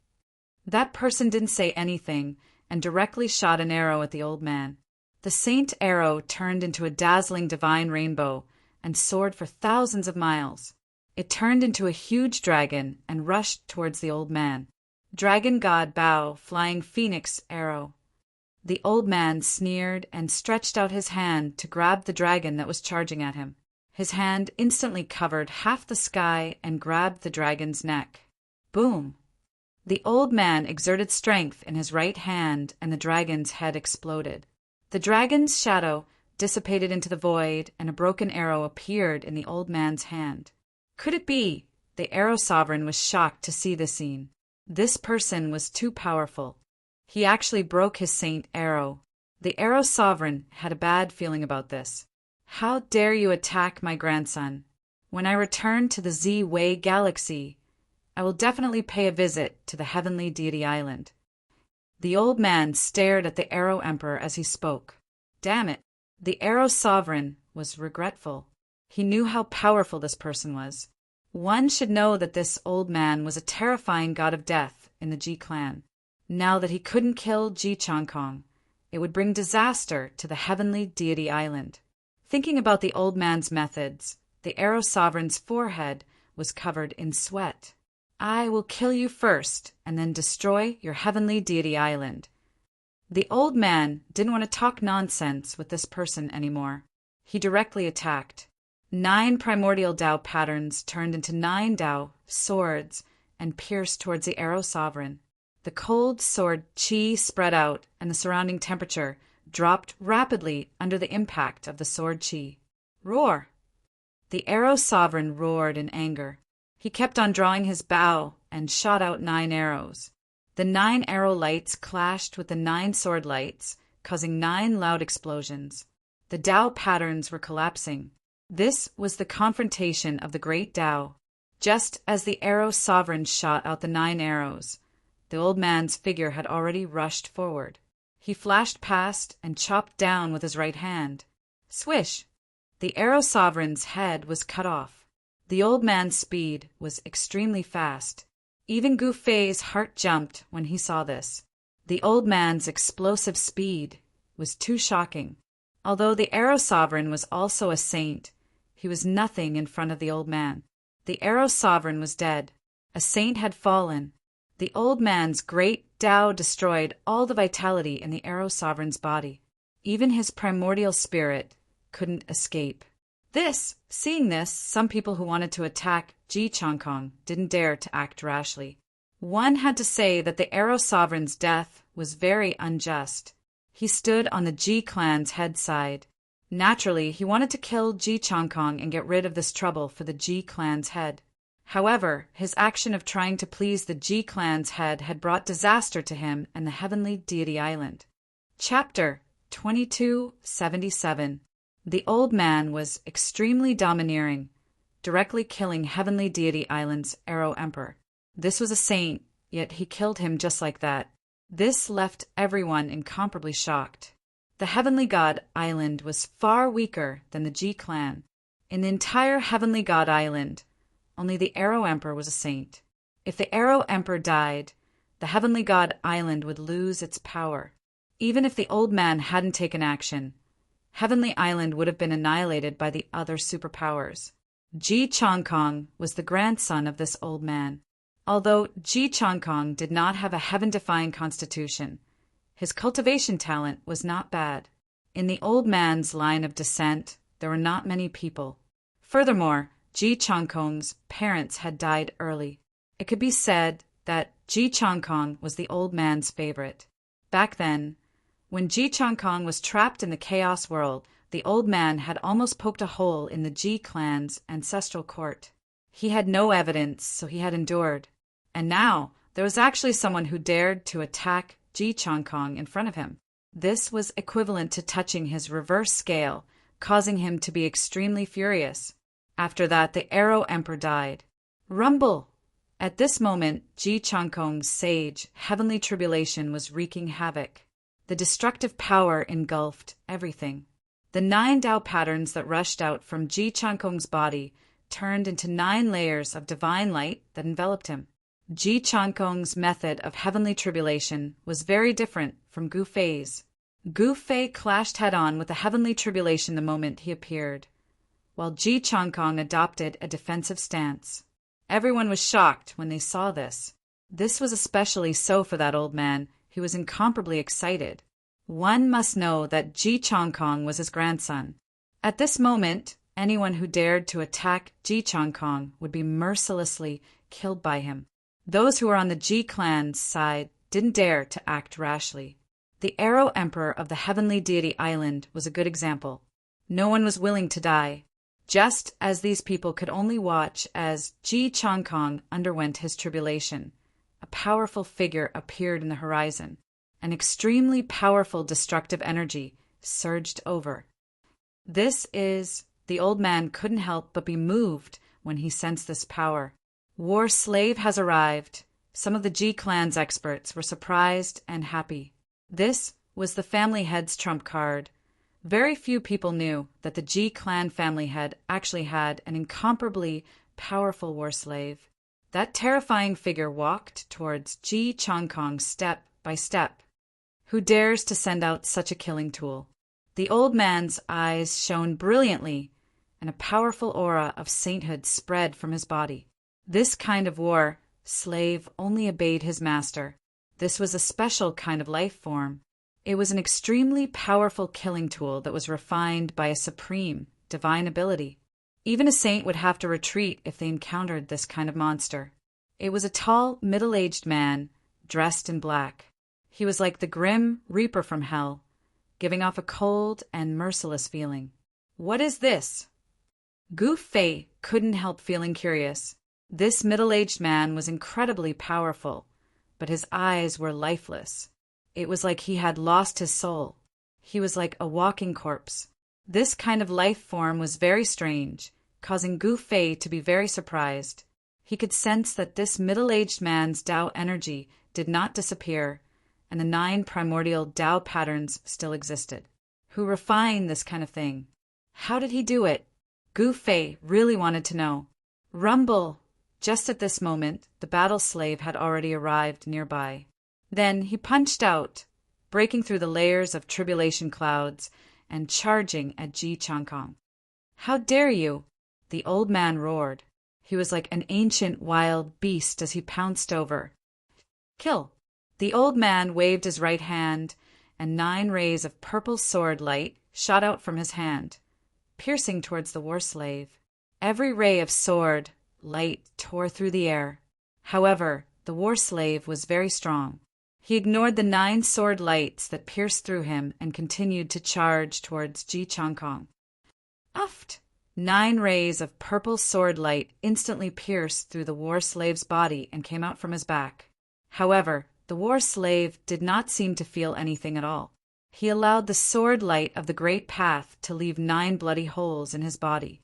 That person didn't say anything and directly shot an arrow at the old man. The saint arrow turned into a dazzling divine rainbow and soared for thousands of miles. It turned into a huge dragon and rushed towards the old man. Dragon God Bao, flying phoenix arrow. The old man sneered and stretched out his hand to grab the dragon that was charging at him. His hand instantly covered half the sky and grabbed the dragon's neck. Boom! The old man exerted strength in his right hand and the dragon's head exploded. The dragon's shadow dissipated into the void and a broken arrow appeared in the old man's hand. Could it be? The Arrow Sovereign was shocked to see this scene. This person was too powerful. He actually broke his saint arrow. The Arrow Sovereign had a bad feeling about this. How dare you attack my grandson? When I return to the Z-Way Galaxy, I will definitely pay a visit to the Heavenly Deity Island. The old man stared at the Arrow Emperor as he spoke. Damn it! The Arrow Sovereign was regretful. He knew how powerful this person was. One should know that this old man was a terrifying god of death in the G clan. Now that he couldn't kill Ji Chong Kong, it would bring disaster to the Heavenly Deity Island. Thinking about the old man's methods, the Arrow Sovereign's forehead was covered in sweat. I will kill you first and then destroy your Heavenly Deity Island. The old man didn't want to talk nonsense with this person anymore. He directly attacked. 9 primordial Tao patterns turned into 9 Tao swords and pierced towards the Arrow Sovereign. The cold sword chi spread out and the surrounding temperature dropped rapidly under the impact of the sword chi. Roar! The Arrow Sovereign roared in anger. He kept on drawing his bow and shot out 9 arrows. The 9 arrow lights clashed with the 9 sword lights, causing 9 loud explosions. The Tao patterns were collapsing. This was the confrontation of the great Tao. Just as the Arrow Sovereign shot out the 9 arrows, the old man's figure had already rushed forward. He flashed past and chopped down with his right hand. Swish! The Arrow Sovereign's head was cut off. The old man's speed was extremely fast. Even Gu Fei's heart jumped when he saw this. The old man's explosive speed was too shocking. Although the Arrow Sovereign was also a saint, he was nothing in front of the old man. The Arrow Sovereign was dead. A saint had fallen. The old man's great Tao destroyed all the vitality in the Arrow Sovereign's body. Even his primordial spirit couldn't escape. Seeing this, some people who wanted to attack Ji Chong Kong didn't dare to act rashly. One had to say that the Arrow Sovereign's death was very unjust. He stood on the Ji clan's head side. Naturally, he wanted to kill Ji Chong Kong and get rid of this trouble for the Ji clan's head. However, his action of trying to please the Ji clan's head had brought disaster to him and the Heavenly Deity Island. Chapter 2277. The old man was extremely domineering, directly killing Heavenly Deity Island's Arrow Emperor. This was a saint, yet he killed him just like that. This left everyone incomparably shocked. The Heavenly God Island was far weaker than the Ji clan. In the entire Heavenly God Island, only the Arrow Emperor was a saint. If the Arrow Emperor died, the Heavenly God Island would lose its power. Even if the old man hadn't taken action, Heavenly Island would have been annihilated by the other superpowers. Ji Chong Kong was the grandson of this old man. Although Ji Chong Kong did not have a heaven-defying constitution, his cultivation talent was not bad. In the old man's line of descent, there were not many people. Furthermore, Ji Changkong's parents had died early. It could be said that Ji Changkong was the old man's favorite. Back then, when Ji Changkong was trapped in the chaos world, the old man had almost poked a hole in the Ji clan's ancestral court. He had no evidence, so he had endured. And now, there was actually someone who dared to attack Ji Changkong in front of him. This was equivalent to touching his reverse scale, causing him to be extremely furious. After that, the Arrow Emperor died. Rumble! At this moment, Ji Changkong's sage, heavenly tribulation was wreaking havoc. The destructive power engulfed everything. The 9 Tao patterns that rushed out from Ji Changkong's body turned into 9 layers of divine light that enveloped him. Ji Changkong's method of heavenly tribulation was very different from Gu Fei's. Gu Fei clashed head-on with the heavenly tribulation the moment he appeared, while Ji Changkong adopted a defensive stance. Everyone was shocked when they saw this. This was especially so for that old man, who was incomparably excited. One must know that Ji Changkong was his grandson. At this moment, anyone who dared to attack Ji Changkong would be mercilessly killed by him. Those who were on the Ji clan's side didn't dare to act rashly. The Arrow Emperor of the Heavenly Deity Island was a good example. No one was willing to die. Just as these people could only watch as Ji Changkong underwent his tribulation, a powerful figure appeared in the horizon. An extremely powerful destructive energy surged over. The old man couldn't help but be moved when he sensed this power. War slave has arrived. Some of the Ji clan's experts were surprised and happy. This was the family head's trump card. Very few people knew that the Ji clan family head actually had an incomparably powerful war slave. That terrifying figure walked towards Ji Changkong step by step. Who dares to send out such a killing tool? The old man's eyes shone brilliantly, and a powerful aura of sainthood spread from his body. This kind of war slave only obeyed his master. This was a special kind of life form. It was an extremely powerful killing tool that was refined by a supreme, divine ability. Even a saint would have to retreat if they encountered this kind of monster. It was a tall, middle-aged man, dressed in black. He was like the grim reaper from hell, giving off a cold and merciless feeling. What is this? Gu Fei couldn't help feeling curious. This middle-aged man was incredibly powerful, but his eyes were lifeless. It was like he had lost his soul. He was like a walking corpse. This kind of life form was very strange, causing Gu Fei to be very surprised. He could sense that this middle-aged man's Tao energy did not disappear, and the 9 primordial Tao patterns still existed. Who refined this kind of thing? How did he do it? Gu Fei really wanted to know. Rumble! Just at this moment, the battle slave had already arrived nearby. Then he punched out, breaking through the layers of tribulation clouds and charging at Ji Changkong. How dare you? The old man roared. He was like an ancient wild beast as he pounced over. Kill! The old man waved his right hand, and 9 rays of purple sword light shot out from his hand, piercing towards the war slave. Every ray of sword light tore through the air. However, the war slave was very strong. He ignored the 9 sword lights that pierced through him and continued to charge towards Ji Changkong. Uft! 9 rays of purple sword light instantly pierced through the war slave's body and came out from his back. However, the war slave did not seem to feel anything at all. He allowed the sword light of the great path to leave 9 bloody holes in his body.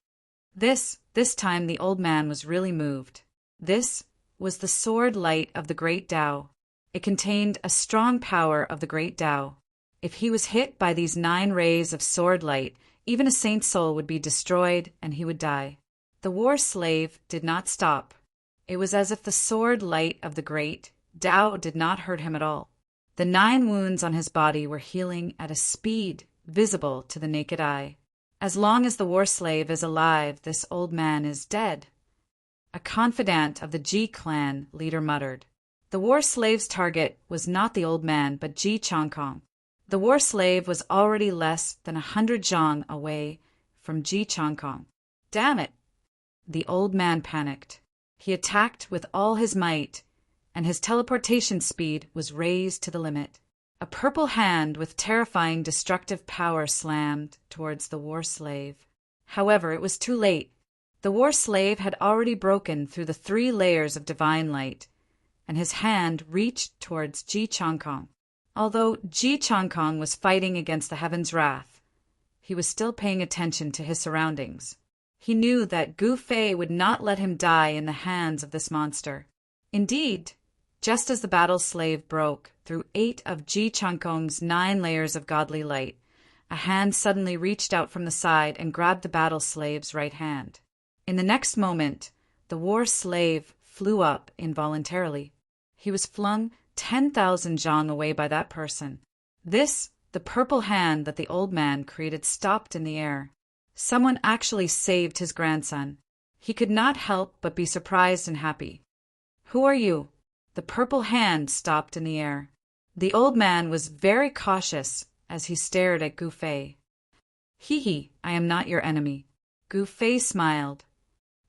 This time the old man was really moved. This was the sword light of the great Tao. It contained a strong power of the great Tao. If he was hit by these 9 rays of sword light, even a saint's soul would be destroyed and he would die. The war slave did not stop. It was as if the sword light of the great Tao did not hurt him at all. The 9 wounds on his body were healing at a speed visible to the naked eye. As long as the war slave is alive, this old man is dead. A confidant of the Ji clan leader muttered. The war slave's target was not the old man, but Ji Changkong. The war slave was already less than 100 zhang away from Ji Changkong. Damn it! The old man panicked. He attacked with all his might, and his teleportation speed was raised to the limit. A purple hand with terrifying destructive power slammed towards the war slave. However, it was too late. The war slave had already broken through the 3 layers of divine light, and his hand reached towards Ji Changkong. Although Ji Changkong was fighting against the heaven's wrath, he was still paying attention to his surroundings. He knew that Gu Fei would not let him die in the hands of this monster. Indeed, just as the battle slave broke through 8 of Ji Changkong's 9 layers of godly light, a hand suddenly reached out from the side and grabbed the battle slave's right hand. In the next moment, the war slave flew up involuntarily. He was flung 10,000 zhang away by that person. The purple hand that the old man created stopped in the air. Someone actually saved his grandson. He could not help but be surprised and happy. Who are you? The purple hand stopped in the air. The old man was very cautious as he stared at Gu Fei. Hee, I am not your enemy. Gu Fei smiled.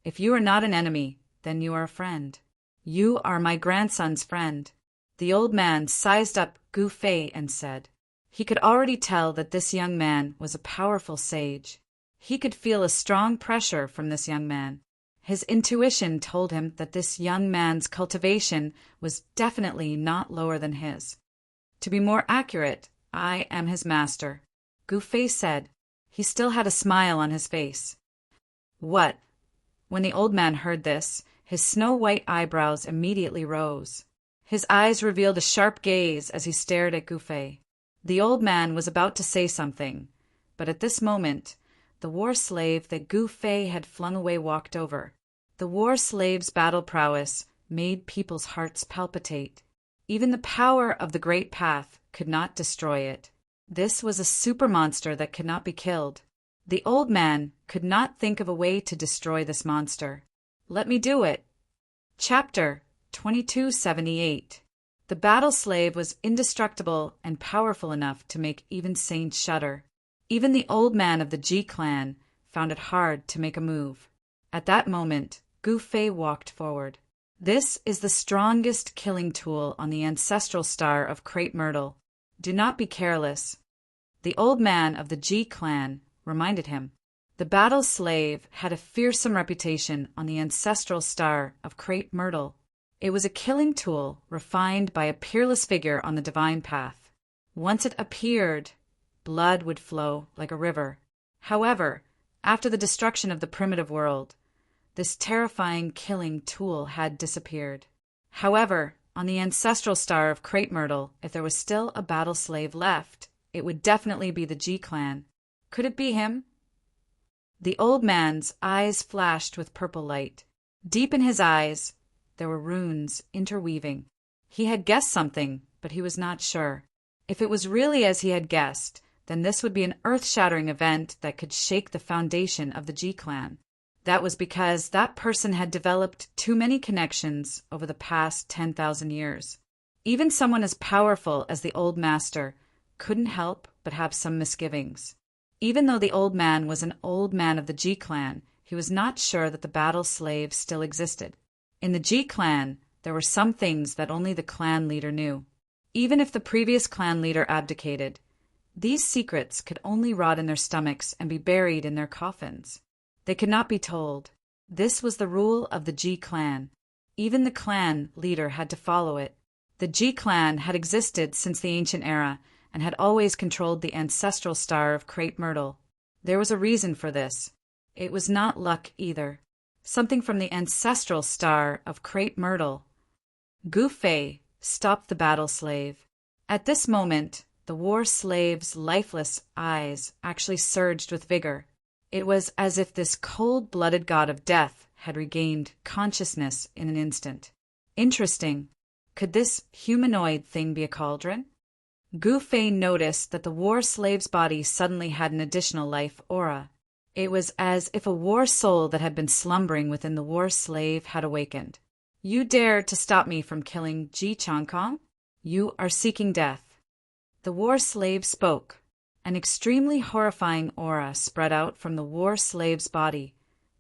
If you are not an enemy, then you are a friend. You are my grandson's friend. The old man sized up Gu Fei and said. He could already tell that this young man was a powerful sage. He could feel a strong pressure from this young man. His intuition told him that this young man's cultivation was definitely not lower than his. To be more accurate, I am his master, Gu Fei said. He still had a smile on his face. What? When the old man heard this, his snow-white eyebrows immediately rose. His eyes revealed a sharp gaze as he stared at Gu Fei. The old man was about to say something, but at this moment, the war slave that Gu Fei had flung away walked over. The war slave's battle prowess made people's hearts palpitate. Even the power of the Great Path could not destroy it. This was a super monster that could not be killed. The old man could not think of a way to destroy this monster. Let me do it. Chapter 2278. The battle slave was indestructible and powerful enough to make even saints shudder. Even the old man of the Ji clan found it hard to make a move. At that moment, Gu Fei walked forward. This is the strongest killing tool on the ancestral star of Crepe Myrtle. Do not be careless. The old man of the Ji clan reminded him. The battle slave had a fearsome reputation on the ancestral star of Crepe Myrtle. It was a killing tool refined by a peerless figure on the divine path. Once it appeared, blood would flow like a river. However, after the destruction of the primitive world, this terrifying killing tool had disappeared. However, on the ancestral star of Crepe Myrtle, if there was still a battle slave left, it would definitely be the Ji clan. Could it be him? The old man's eyes flashed with purple light. Deep in his eyes, there were runes interweaving. He had guessed something, but he was not sure. If it was really as he had guessed, then this would be an earth-shattering event that could shake the foundation of the Ji clan. That was because that person had developed too many connections over the past 10,000 years. Even someone as powerful as the old master couldn't help but have some misgivings. Even though the old man was an old man of the Ji clan, he was not sure that the battle slave still existed. In the Ji clan, there were some things that only the clan leader knew. Even if the previous clan leader abdicated, these secrets could only rot in their stomachs and be buried in their coffins. They could not be told. This was the rule of the Ji clan. Even the clan leader had to follow it. The Ji clan had existed since the ancient era and had always controlled the ancestral star of Crepe Myrtle. There was a reason for this. It was not luck either. Something from the ancestral star of Crepe Myrtle. Gu Fei stopped the battle slave. At this moment, the war slave's lifeless eyes actually surged with vigor. It was as if this cold-blooded god of death had regained consciousness in an instant. Interesting. Could this humanoid thing be a cauldron? Gu Fei noticed that the war slave's body suddenly had an additional life aura. It was as if a war soul that had been slumbering within the war slave had awakened. You dare to stop me from killing Ji Changkong? You are seeking death. The war slave spoke. An extremely horrifying aura spread out from the war slave's body,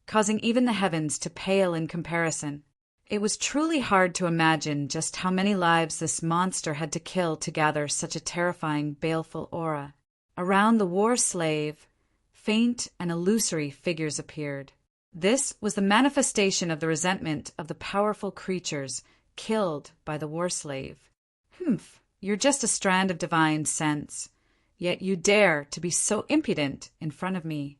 causing even the heavens to pale in comparison. It was truly hard to imagine just how many lives this monster had to kill to gather such a terrifying, baleful aura. Around the war slave, faint and illusory figures appeared. This was the manifestation of the resentment of the powerful creatures killed by the war slave. Humph, you're just a strand of divine sense, yet you dare to be so impudent in front of me.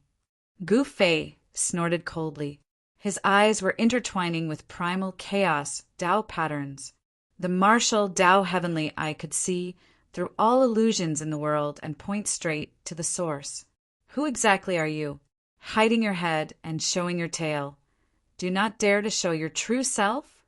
Gu Fei snorted coldly. His eyes were intertwining with primal chaos Tao patterns. The martial Tao heavenly eye could see through all illusions in the world and point straight to the source. Who exactly are you? Hiding your head and showing your tail. Do not dare to show your true self?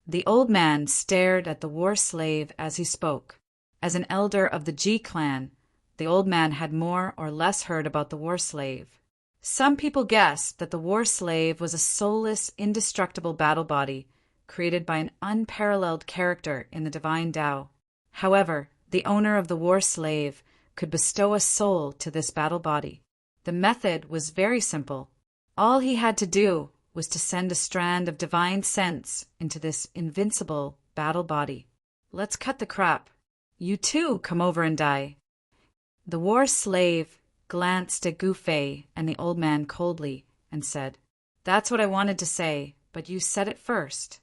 The old man stared at the war slave as he spoke. As an elder of the Ji clan, the old man had more or less heard about the war slave. Some people guessed that the war slave was a soulless, indestructible battle body created by an unparalleled character in the divine Tao. However, the owner of the war slave could bestow a soul to this battle body. The method was very simple. All he had to do was to send a strand of divine sense into this invincible battle body. Let's cut the crap. You too come over and die. The war slave glanced at Gu Fei and the old man coldly and said, "That's what I wanted to say, but you said it first."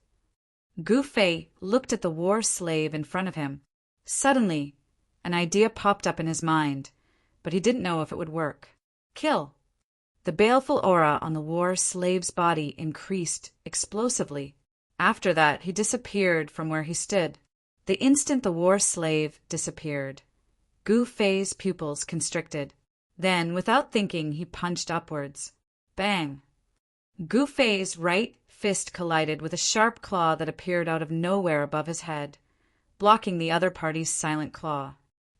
Gu Fei looked at the war slave in front of him. Suddenly, an idea popped up in his mind, but he didn't know if it would work. Kill. The baleful aura on the war slave's body increased explosively. After that, he disappeared from where he stood. The instant the war slave disappeared, Gu Fei's pupils constricted. Then, without thinking, he punched upwards. Bang! Gu Fei's right fist collided with a sharp claw that appeared out of nowhere above his head, blocking the other party's silent claw.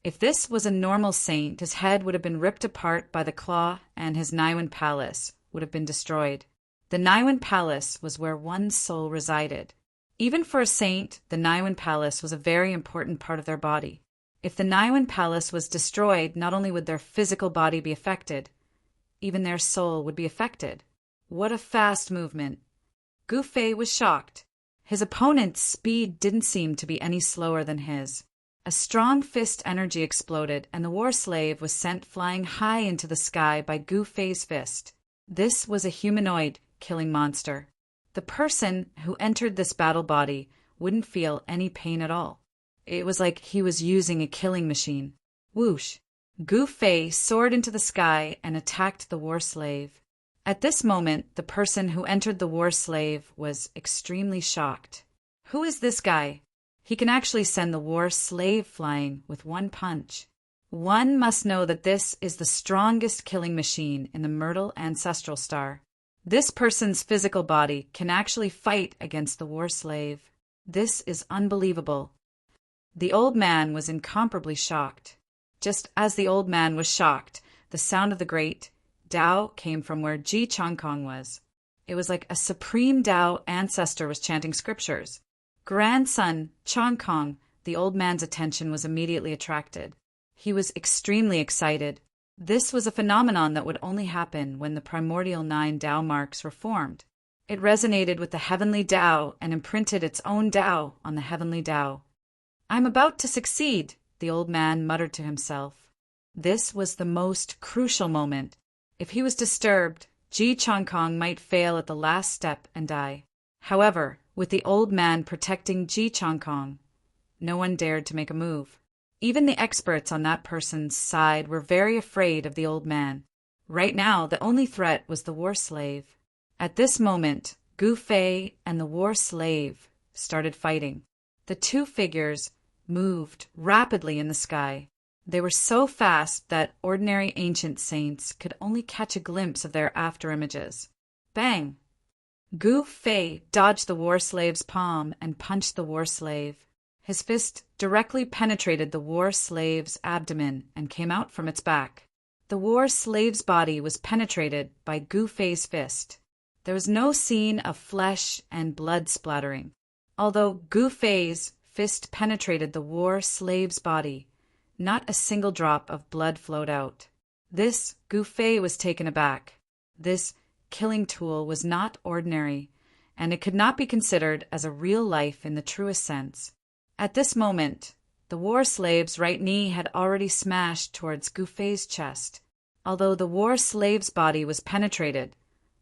If this was a normal saint, his head would have been ripped apart by the claw and his Naiwan palace would have been destroyed. The Naiwan palace was where one's soul resided. Even for a saint, the Naiwan palace was a very important part of their body. If the Naiwan palace was destroyed, not only would their physical body be affected, even their soul would be affected. What a fast movement! Gu Fei was shocked. His opponent's speed didn't seem to be any slower than his. A strong fist energy exploded, and the war slave was sent flying high into the sky by Gu Fei's fist. This was a humanoid killing monster. The person who entered this battle body wouldn't feel any pain at all. It was like he was using a killing machine. Whoosh! Gu Fei soared into the sky and attacked the war slave. At this moment, the person who entered the war slave was extremely shocked. Who is this guy? He can actually send the war slave flying with one punch. One must know that this is the strongest killing machine in the Myrtle ancestral star. This person's physical body can actually fight against the war slave. This is unbelievable. The old man was incomparably shocked. Just as the old man was shocked, the sound of the great Tao came from where Ji Changkong was. It was like a supreme Tao ancestor was chanting scriptures. Grandson Changkong, the old man's attention was immediately attracted. He was extremely excited. This was a phenomenon that would only happen when the primordial 9 Tao marks were formed. It resonated with the heavenly Tao and imprinted its own Tao on the heavenly Tao. "I'm about to succeed," the old man muttered to himself. This was the most crucial moment. If he was disturbed, Ji Changkong might fail at the last step and die. However, with the old man protecting Ji Changkong, no one dared to make a move. Even the experts on that person's side were very afraid of the old man. Right now, the only threat was the war slave. At this moment, Gu Fei and the war slave started fighting. The two figures moved rapidly in the sky. They were so fast that ordinary ancient saints could only catch a glimpse of their afterimages. Bang! Gu Fei dodged the war slave's palm and punched the war slave. His fist directly penetrated the war slave's abdomen and came out from its back. The war slave's body was penetrated by Gu Fei's fist. There was no scene of flesh and blood splattering. Although Gu Fei's fist penetrated the war slave's body, Not a single drop of blood flowed out. This Gu Fei was taken aback. This killing tool was not ordinary, and it could not be considered as a real life in the truest sense. At this moment, the war slave's right knee had already smashed towards Gu Fei's chest. Although the war slave's body was penetrated,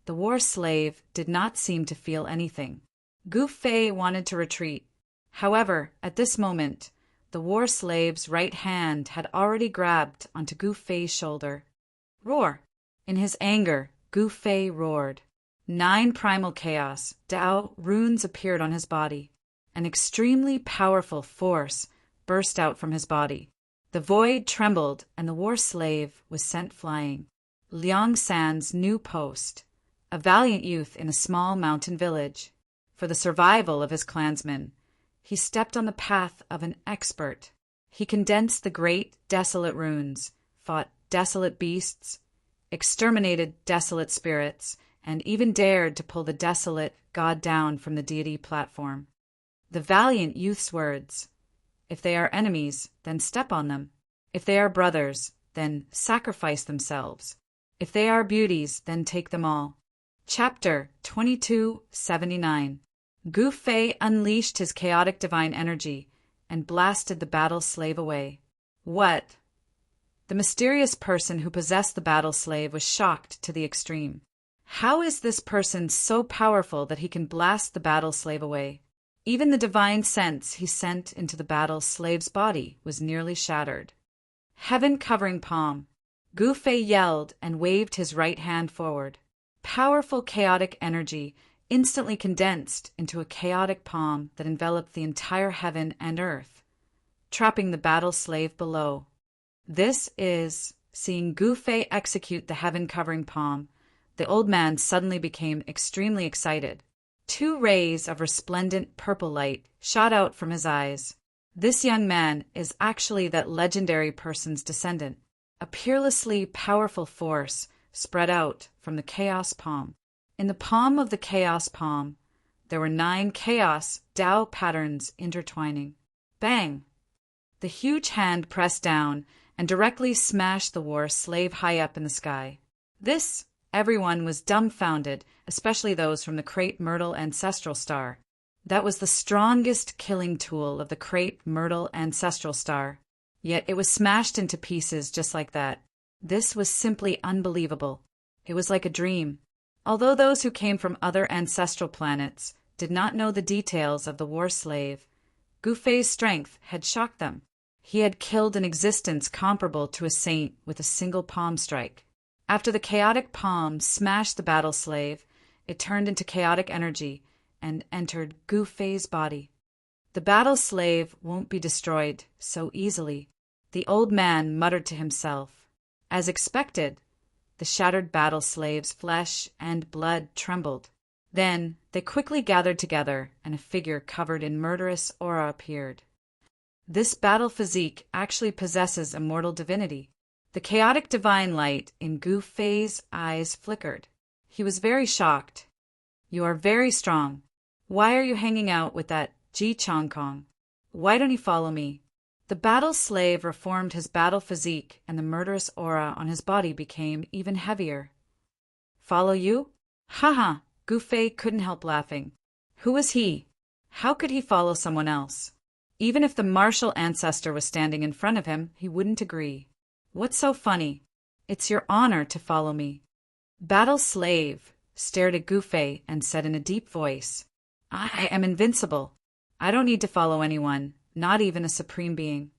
the war slave did not seem to feel anything. Gu Fei wanted to retreat. However, at this moment, the war slave's right hand had already grabbed onto Gu Fei's shoulder. Roar! In his anger, Gu Fei roared. 9 primal chaos, Dao runes appeared on his body. An extremely powerful force burst out from his body. The void trembled, and the war slave was sent flying. Liang San's new post, a valiant youth in a small mountain village. For the survival of his clansmen, he stepped on the path of an expert. He condensed the great, desolate runes, fought desolate beasts, exterminated desolate spirits, and even dared to pull the desolate god down from the deity platform. The valiant youth's words: if they are enemies, then step on them. If they are brothers, then sacrifice themselves. If they are beauties, then take them all. Chapter 2279. Gu Fei unleashed his chaotic divine energy and blasted the battle slave away. What? The mysterious person who possessed the battle slave was shocked to the extreme. How is this person so powerful that he can blast the battle slave away? Even the divine sense he sent into the battle slave's body was nearly shattered. Heaven-covering palm. Gu Fei yelled and waved his right hand forward. Powerful chaotic energy instantly condensed into a chaotic palm that enveloped the entire heaven and earth, trapping the battle slave below. This is, seeing Gu Fei execute the heaven-covering palm, the old man suddenly became extremely excited. 2 rays of resplendent purple light shot out from his eyes. This young man is actually that legendary person's descendant. A peerlessly powerful force spread out from the chaos palm. In the palm of the chaos palm, there were 9 chaos Dao patterns intertwining. Bang! The huge hand pressed down and directly smashed the war slave high up in the sky. This, everyone was dumbfounded, especially those from the Create Myrtle ancestral star. That was the strongest killing tool of the Create Myrtle ancestral star. Yet it was smashed into pieces just like that. This was simply unbelievable. It was like a dream. Although those who came from other ancestral planets did not know the details of the war slave, Gu Fei's strength had shocked them. He had killed an existence comparable to a saint with a single palm strike. After the chaotic palm smashed the battle slave, it turned into chaotic energy and entered Gu Fei's body. The battle slave won't be destroyed so easily, the old man muttered to himself. As expected, the shattered battle slave's flesh and blood trembled. Then they quickly gathered together, and a figure covered in murderous aura appeared. This battle physique actually possesses immortal divinity. The chaotic divine light in Gu Fei's eyes flickered. He was very shocked. You are very strong. Why are you hanging out with that Ji Chongkong? Why don't you follow me? The battle slave reformed his battle physique, and the murderous aura on his body became even heavier. Follow you? Ha! Gu Fei couldn't help laughing. Who was he? How could he follow someone else? Even if the martial ancestor was standing in front of him, he wouldn't agree. What's so funny? It's your honor to follow me. Battle slave stared at Gu Fei and said in a deep voice, I am invincible. I don't need to follow anyone, not even a supreme being.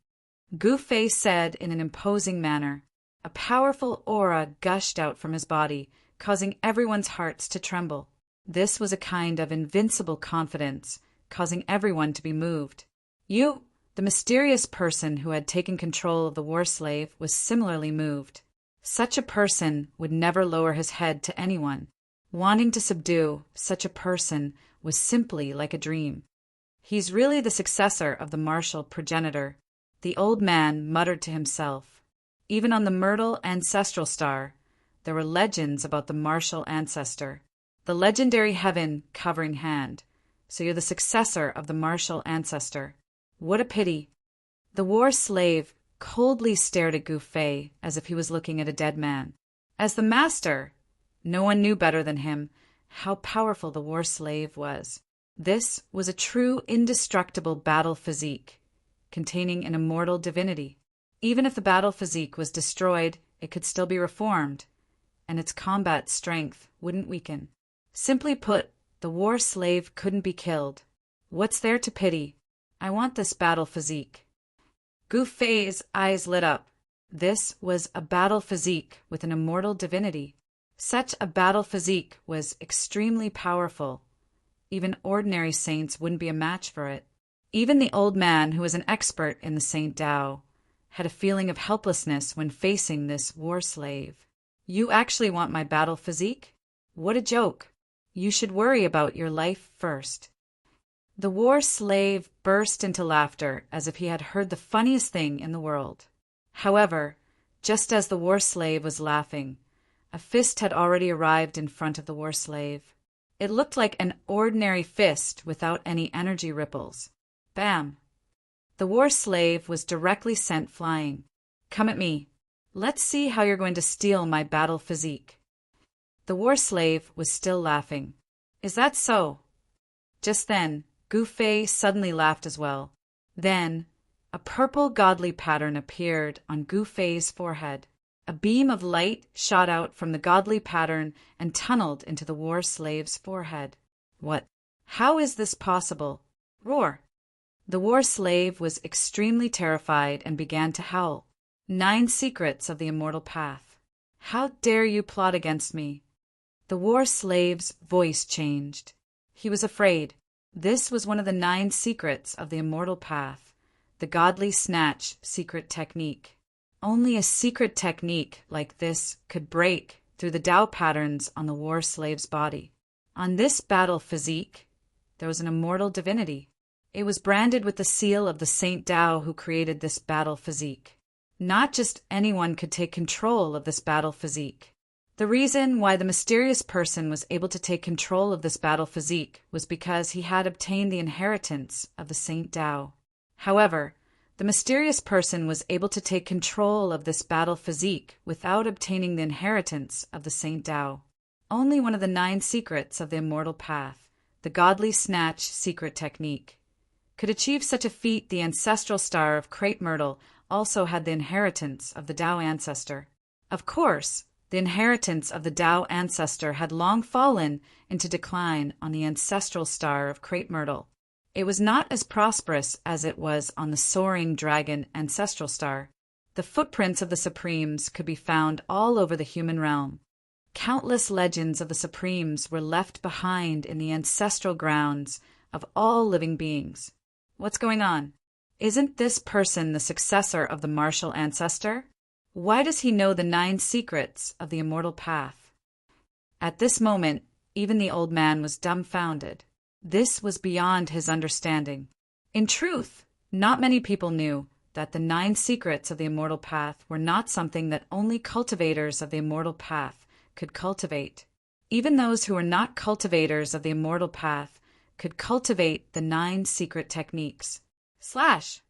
Gu Fei said in an imposing manner. A powerful aura gushed out from his body, causing everyone's hearts to tremble. This was a kind of invincible confidence, causing everyone to be moved. You, the mysterious person who had taken control of the war slave, was similarly moved. Such a person would never lower his head to anyone. Wanting to subdue such a person was simply like a dream. He's really the successor of the martial progenitor, the old man muttered to himself. Even on the Myrtle ancestral star, there were legends about the martial ancestor, the legendary heaven-covering hand. So you're the successor of the martial ancestor. What a pity. The war slave coldly stared at Gu Fei as if he was looking at a dead man. As the master, no one knew better than him how powerful the war slave was. This was a true indestructible battle physique, containing an immortal divinity. Even if the battle physique was destroyed, it could still be reformed, and its combat strength wouldn't weaken. Simply put, the war slave couldn't be killed. What's there to pity? I want this battle physique. Gu Fei's eyes lit up. This was a battle physique with an immortal divinity. Such a battle physique was extremely powerful. Even ordinary saints wouldn't be a match for it. Even the old man, who was an expert in the Saint Tao, had a feeling of helplessness when facing this war slave. You actually want my battle physique? What a joke. You should worry about your life first. The war slave burst into laughter as if he had heard the funniest thing in the world. However, just as the war slave was laughing, a fist had already arrived in front of the war slave. It looked like an ordinary fist without any energy ripples. Bam! The war slave was directly sent flying. Come at me. Let's see how you're going to steal my battle physique. The war slave was still laughing. Is that so? Just then, Gu Fei suddenly laughed as well. Then, a purple godly pattern appeared on Gu Fei's forehead. A beam of light shot out from the godly pattern and tunneled into the war slave's forehead. What? How is this possible? Roar! The war slave was extremely terrified and began to howl. 9 secrets of the immortal path. How dare you plot against me? The war slave's voice changed. He was afraid. This was one of the 9 secrets of the immortal path, the godly snatch secret technique. Only a secret technique like this could break through the Tao patterns on the war slave's body. On this battle physique, there was an immortal divinity. It was branded with the seal of the Saint Tao who created this battle physique. Not just anyone could take control of this battle physique. The reason why the mysterious person was able to take control of this battle physique was because he had obtained the inheritance of the Saint Tao. However, the mysterious person was able to take control of this battle physique without obtaining the inheritance of the Saint Tao. Only one of the 9 secrets of the immortal path, the godly snatch secret technique, could achieve such a feat. The ancestral star of Crepe Myrtle also had the inheritance of the Tao ancestor. Of course, the inheritance of the Tao ancestor had long fallen into decline on the ancestral star of Crepe Myrtle. It was not as prosperous as it was on the soaring dragon ancestral star. The footprints of the Supremes could be found all over the human realm. Countless legends of the Supremes were left behind in the ancestral grounds of all living beings. What's going on? Isn't this person the successor of the martial ancestor? Why does he know the 9 secrets of the immortal path? At this moment, even the old man was dumbfounded. This was beyond his understanding. In truth, not many people knew that the 9 secrets of the immortal path were not something that only cultivators of the immortal path could cultivate. Even those who were not cultivators of the immortal path could cultivate the 9 secret techniques. Slash!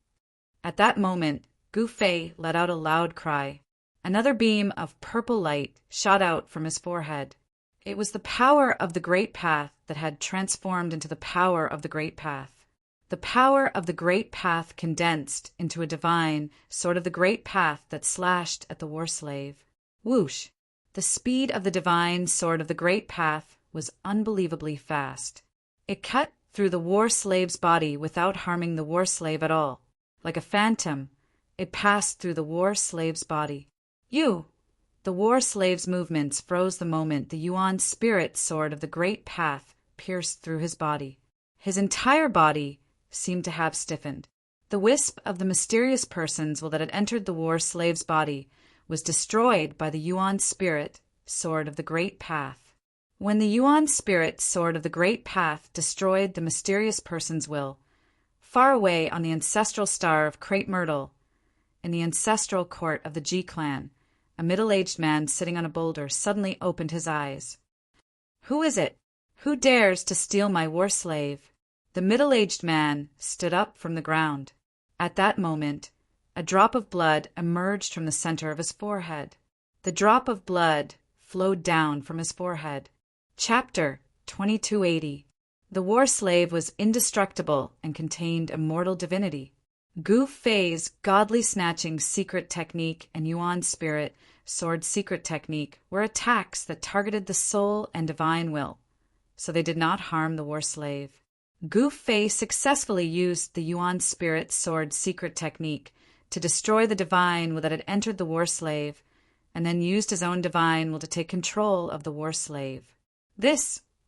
At that moment, Gu Fei let out a loud cry. Another beam of purple light shot out from his forehead. It was the power of the Great Path that had transformed into the power of the Great Path. The power of the Great Path condensed into a divine sword of the Great Path that slashed at the war slave. Whoosh! The speed of the divine sword of the Great Path was unbelievably fast. It cut through the war slave's body without harming the war slave at all. Like a phantom, it passed through the war slave's body. The war slave's movements froze the moment the Yuan spirit sword of the Great Path pierced through his body. His entire body seemed to have stiffened. The wisp of the mysterious persons that had entered the war slave's body was destroyed by the Yuan spirit sword of the Great Path. When the Yuan spirit sword of the Great Path destroyed the mysterious person's will, far away on the ancestral star of Crepe Myrtle, in the ancestral court of the Ji clan, a middle-aged man sitting on a boulder suddenly opened his eyes. Who is it? Who dares to steal my war slave? The middle-aged man stood up from the ground. At that moment, a drop of blood emerged from the center of his forehead. The drop of blood flowed down from his forehead. Chapter 2280. The war slave was indestructible and contained immortal divinity. Gu Fei's godly snatching secret technique and Yuan spirit sword secret technique were attacks that targeted the soul and divine will, so they did not harm the war slave. Gu Fei successfully used the Yuan spirit sword secret technique to destroy the divine will that had entered the war slave, and then used his own divine will to take control of the war slave.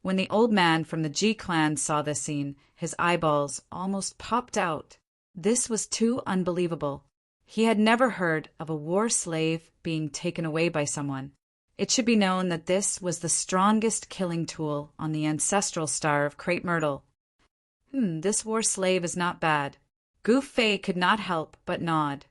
When the old man from the Ji clan saw this scene, his eyeballs almost popped out. This was too unbelievable. He had never heard of a war slave being taken away by someone. It should be known that this was the strongest killing tool on the ancestral star of Crepe Myrtle. This war slave is not bad. Gu Fei could not help but nod.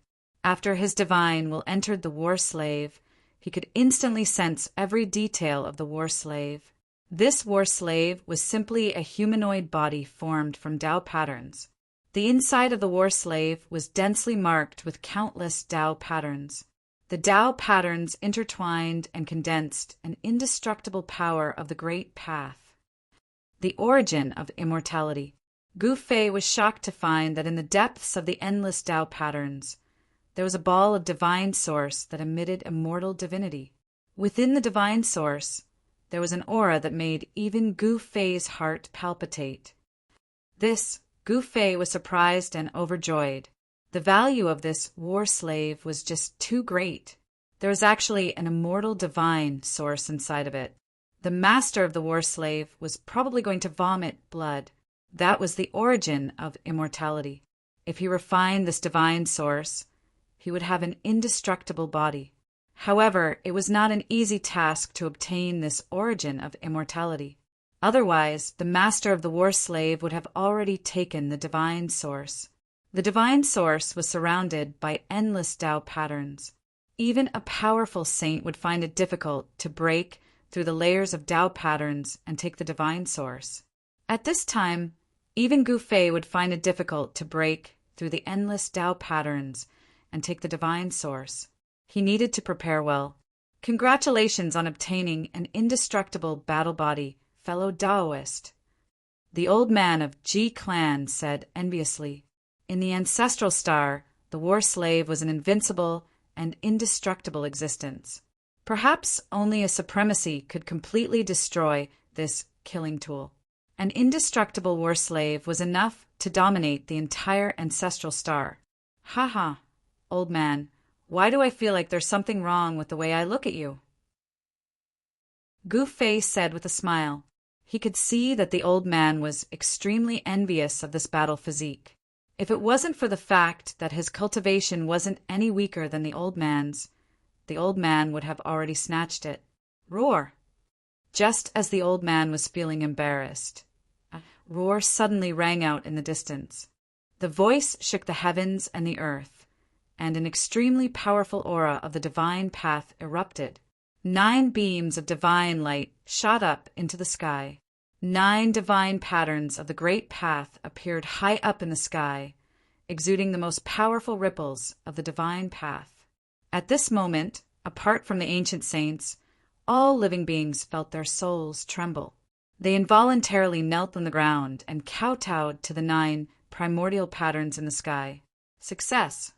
After his divine will entered the war slave, he could instantly sense every detail of the war slave. This war slave was simply a humanoid body formed from Tao patterns. The inside of the war slave was densely marked with countless Tao patterns. The Tao patterns intertwined and condensed an indestructible power of the great path. The origin of immortality. Gu Fei was shocked to find that in the depths of the endless Tao patterns, there was a ball of divine source that emitted immortal divinity. Within the divine source, there was an aura that made even Gu Fei's heart palpitate. Gu Fei was surprised and overjoyed. The value of this war slave was just too great. There was actually an immortal divine source inside of it. The master of the war slave was probably going to vomit blood. That was the origin of immortality. If he refined this divine source, he would have an indestructible body. However, it was not an easy task to obtain this origin of immortality. Otherwise, the master of the war slave would have already taken the divine source. The divine source was surrounded by endless Tao patterns. Even a powerful saint would find it difficult to break through the layers of Tao patterns and take the divine source. At this time, even Gu Fei would find it difficult to break through the endless Tao patterns and take the divine source. He needed to prepare well. Congratulations on obtaining an indestructible battle body, fellow Taoist. The old man of Ji clan said enviously. In the ancestral star, the war slave was an invincible and indestructible existence. Perhaps only a supremacy could completely destroy this killing tool. An indestructible war slave was enough to dominate the entire ancestral star. Haha, old man, why do I feel like there's something wrong with the way I look at you? Gu Fei said with a smile. He could see that the old man was extremely envious of this battle physique. If it wasn't for the fact that his cultivation wasn't any weaker than the old man's, the old man would have already snatched it. Roar! Just as the old man was feeling embarrassed, a roar suddenly rang out in the distance. The voice shook the heavens and the earth, and an extremely powerful aura of the divine path erupted. 9 beams of divine light shot up into the sky. 9 divine patterns of the great path appeared high up in the sky, exuding the most powerful ripples of the divine path. At this moment, apart from the ancient saints, all living beings felt their souls tremble. They involuntarily knelt on the ground and kowtowed to the 9 primordial patterns in the sky. Success!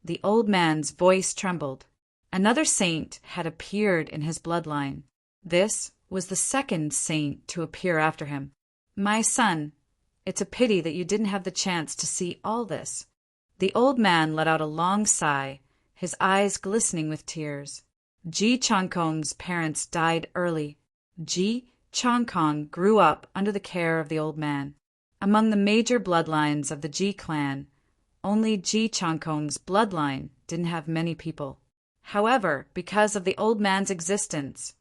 The old man's voice trembled. Another saint had appeared in his bloodline. This was the second saint to appear after him. My son, it's a pity that you didn't have the chance to see all this. The old man let out a long sigh, his eyes glistening with tears. Ji Changkong's parents died early. Ji Changkong grew up under the care of the old man. Among the major bloodlines of the Ji clan, only Ji Changkong's bloodline didn't have many people. However, because of the old man's existence,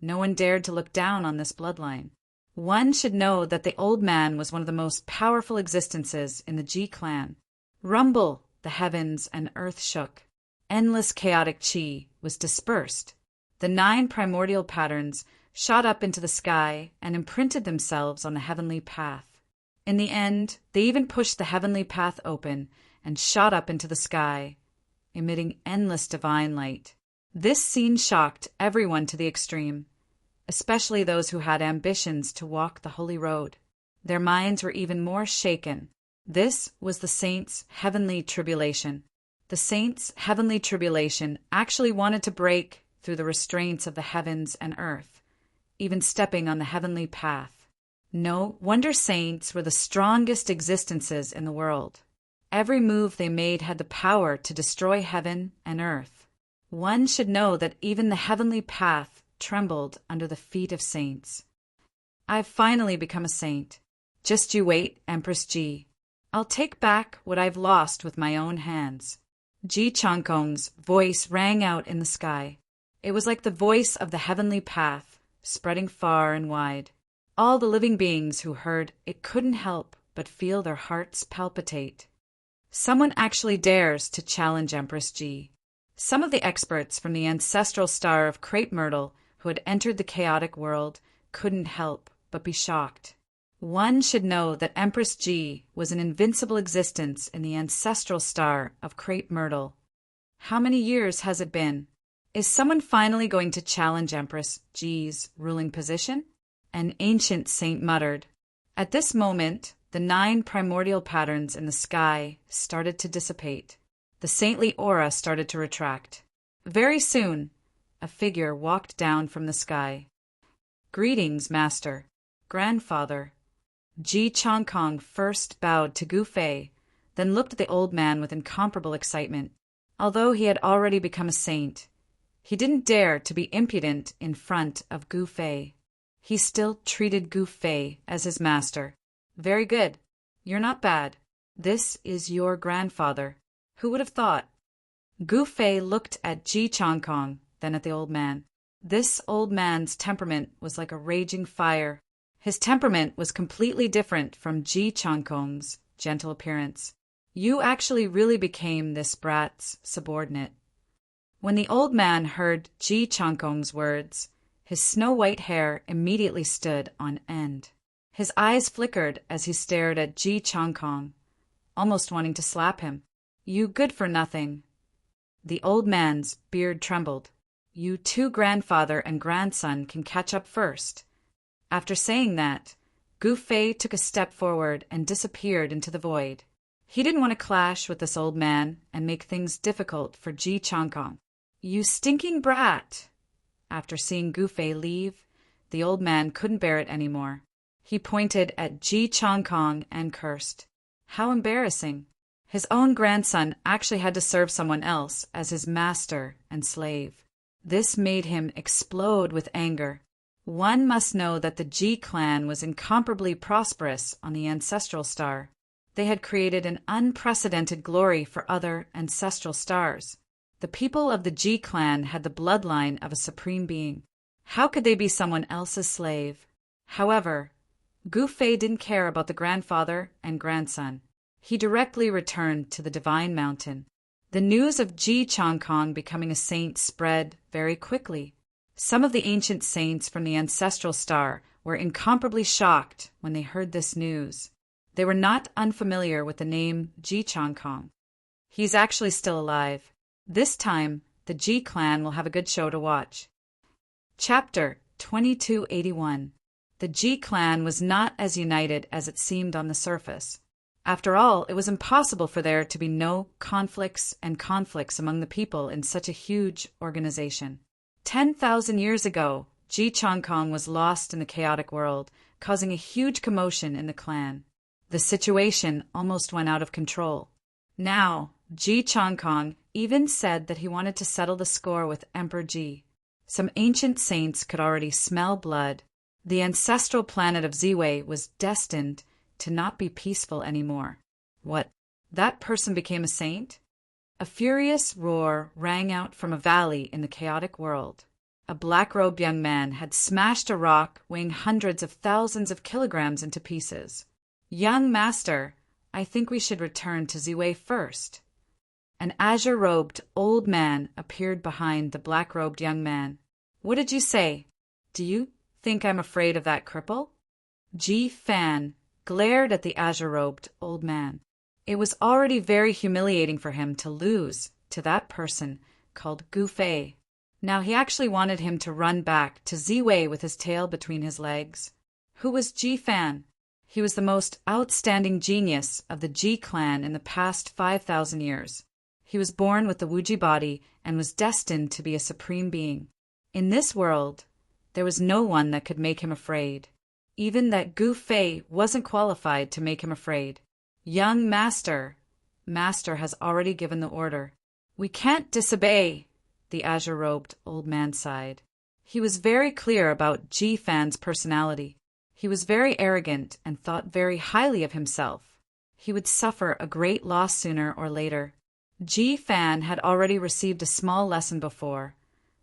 no one dared to look down on this bloodline. One should know that the old man was one of the most powerful existences in the Ji clan. Rumble, the heavens and earth shook. Endless chaotic chi was dispersed. The 9 primordial patterns shot up into the sky and imprinted themselves on the heavenly path. In the end, they even pushed the heavenly path open and shot up into the sky, emitting endless divine light. This scene shocked everyone to the extreme, especially those who had ambitions to walk the holy road. Their minds were even more shaken. This was the saints' heavenly tribulation. The saints' heavenly tribulation actually wanted to break through the restraints of the heavens and earth, even stepping on the heavenly path. No wonder saints were the strongest existences in the world. Every move they made had the power to destroy heaven and earth. One should know that even the heavenly path trembled under the feet of saints. I've finally become a saint. Just you wait, Empress Ji. I'll take back what I've lost with my own hands. Ji Changkong's voice rang out in the sky. It was like the voice of the heavenly path, spreading far and wide. All the living beings who heard it couldn't help but feel their hearts palpitate. Someone actually dares to challenge Empress Ji. Some of the experts from the ancestral star of crepe myrtle who had entered the chaotic world couldn't help but be shocked. One should know that Empress Ji was an invincible existence in the ancestral star of crepe myrtle. How many years has it been? Is someone finally going to challenge Empress Ji's ruling position? An ancient saint muttered. At this moment, the 9 primordial patterns in the sky started to dissipate. The saintly aura started to retract. Very soon, a figure walked down from the sky. Greetings, Master, Grandfather. Ji Changkong first bowed to Gu Fei, then looked at the old man with incomparable excitement. Although he had already become a saint, he didn't dare to be impudent in front of Gu Fei. He still treated Gu Fei as his master. Very good. You're not bad. This is your grandfather. Who would have thought? Gu Fei looked at Ji Changkong, then at the old man. This old man's temperament was like a raging fire. His temperament was completely different from Ji Changkong's gentle appearance. You actually really became this brat's subordinate. When the old man heard Ji Changkong's words, his snow-white hair immediately stood on end. His eyes flickered as he stared at Ji Changkong, almost wanting to slap him. You good-for-nothing. The old man's beard trembled. You two grandfather and grandson can catch up first. After saying that, Gu Fei took a step forward and disappeared into the void. He didn't want to clash with this old man and make things difficult for Ji Changkong. You stinking brat! After seeing Gu Fei leave, the old man couldn't bear it anymore. He pointed at Ji Changkong and cursed. How embarrassing! His own grandson actually had to serve someone else as his master and slave. This made him explode with anger. One must know that the Ji clan was incomparably prosperous on the ancestral star. They had created an unprecedented glory for other ancestral stars. The people of the Ji clan had the bloodline of a supreme being. How could they be someone else's slave? However, Gu Fei didn't care about the grandfather and grandson. He directly returned to the Divine Mountain. The news of Ji Changkong becoming a saint spread very quickly. Some of the ancient saints from the ancestral star were incomparably shocked when they heard this news. They were not unfamiliar with the name Ji Changkong. He's actually still alive. This time, the Ji clan will have a good show to watch. Chapter 2281. The Ji clan was not as united as it seemed on the surface. After all, it was impossible for there to be no conflicts among the people in such a huge organization. 10,000 years ago, Ji Changkong was lost in the chaotic world, causing a huge commotion in the clan. The situation almost went out of control. Now, Ji Changkong even said that he wanted to settle the score with Emperor Ji. Some ancient saints could already smell blood. The ancestral planet of Ziwei was destined to not be peaceful anymore. What? That person became a saint? A furious roar rang out from a valley in the chaotic world. A black-robed young man had smashed a rock weighing hundreds of thousands of kilograms into pieces. Young master, I think we should return to Ziwei first. An azure-robed old man appeared behind the black-robed young man. What did you say? Do you think I'm afraid of that cripple? Ji Fan glared at the azure-robed old man. It was already very humiliating for him to lose to that person called Gu Fei. Now he actually wanted him to run back to Ziwei with his tail between his legs. Who was Ji Fan? He was the most outstanding genius of the Ji clan in the past 5,000 years. He was born with the Wuji body and was destined to be a supreme being. In this world, there was no one that could make him afraid. Even that Gu Fei wasn't qualified to make him afraid. Young Master has already given the order. We can't disobey, the azure-robed old man sighed. He was very clear about Ji Fan's personality. He was very arrogant and thought very highly of himself. He would suffer a great loss sooner or later. Ji Fan had already received a small lesson before,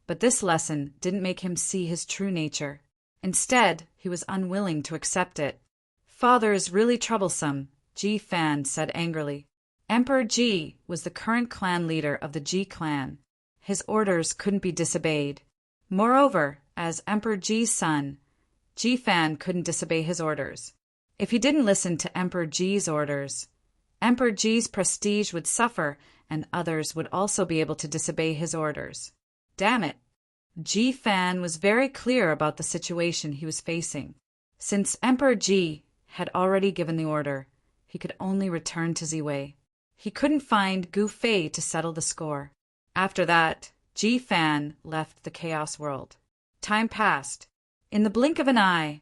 but this lesson didn't make him see his true nature. Instead, he was unwilling to accept it. Father is really troublesome, Ji Fan said angrily. Emperor Ji was the current clan leader of the Ji clan. His orders couldn't be disobeyed. Moreover, as Emperor Ji's son, Ji Fan couldn't disobey his orders. If he didn't listen to Emperor Ji's orders, Emperor Ji's prestige would suffer and others would also be able to disobey his orders. Damn it! Ji Fan was very clear about the situation he was facing. Since Emperor Ji had already given the order, he could only return to Ziwei. He couldn't find Gu Fei to settle the score. After that, Ji Fan left the Chaos World. Time passed. In the blink of an eye,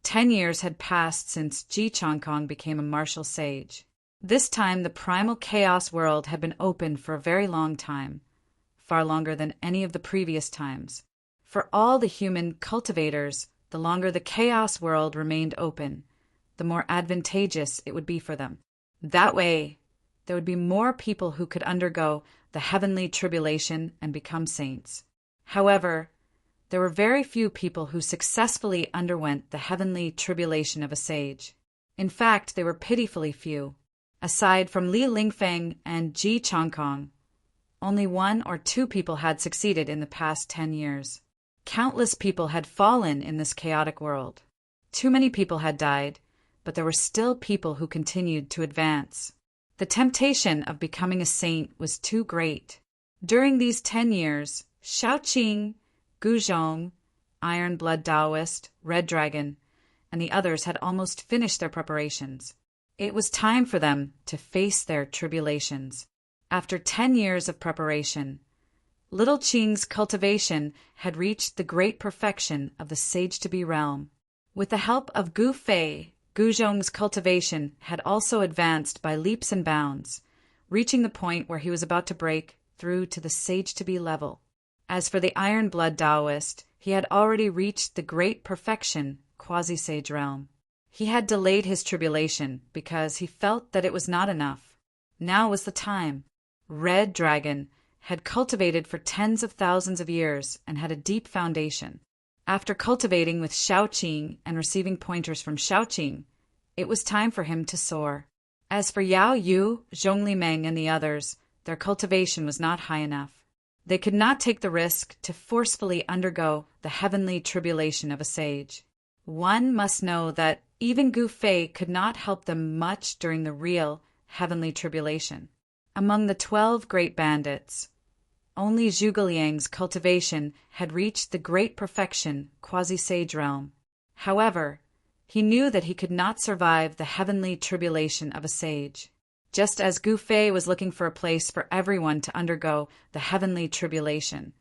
10 years had passed since Ji Chongkong became a martial sage. This time the primal Chaos World had been open for a very long time, far longer than any of the previous times. For all the human cultivators, the longer the Chaos World remained open, the more advantageous it would be for them. That way, there would be more people who could undergo the heavenly tribulation and become saints. However, there were very few people who successfully underwent the heavenly tribulation of a sage. In fact, they were pitifully few. Aside from Li Lingfeng and Ji Chongkong, only 1 or 2 people had succeeded in the past 10 years. Countless people had fallen in this chaotic world. Too many people had died, but there were still people who continued to advance. The temptation of becoming a saint was too great. During these 10 years, Shaoqing, Guzhong, Iron Blood Taoist, Red Dragon, and the others had almost finished their preparations. It was time for them to face their tribulations. After 10 years of preparation, Little Qing's cultivation had reached the great perfection of the Sage-to-be realm. With the help of Gu Fei, Guzhong's cultivation had also advanced by leaps and bounds, reaching the point where he was about to break through to the Sage-to-be level. As for the Iron Blood Taoist, he had already reached the great perfection quasi-sage realm. He had delayed his tribulation because he felt that it was not enough. Now was the time. Red Dragon had cultivated for tens of thousands of years and had a deep foundation. After cultivating with Shaoqing and receiving pointers from Shaoqing, it was time for him to soar. As for Yao Yu, Zhongli Meng, and the others, their cultivation was not high enough. They could not take the risk to forcefully undergo the heavenly tribulation of a sage. One must know that even Gu Fei could not help them much during the real heavenly tribulation. Among the 12 great bandits, only Zhuge Liang's cultivation had reached the great perfection quasi-sage realm. However, he knew that he could not survive the heavenly tribulation of a sage. Just as Gu Fei was looking for a place for everyone to undergo the heavenly tribulation,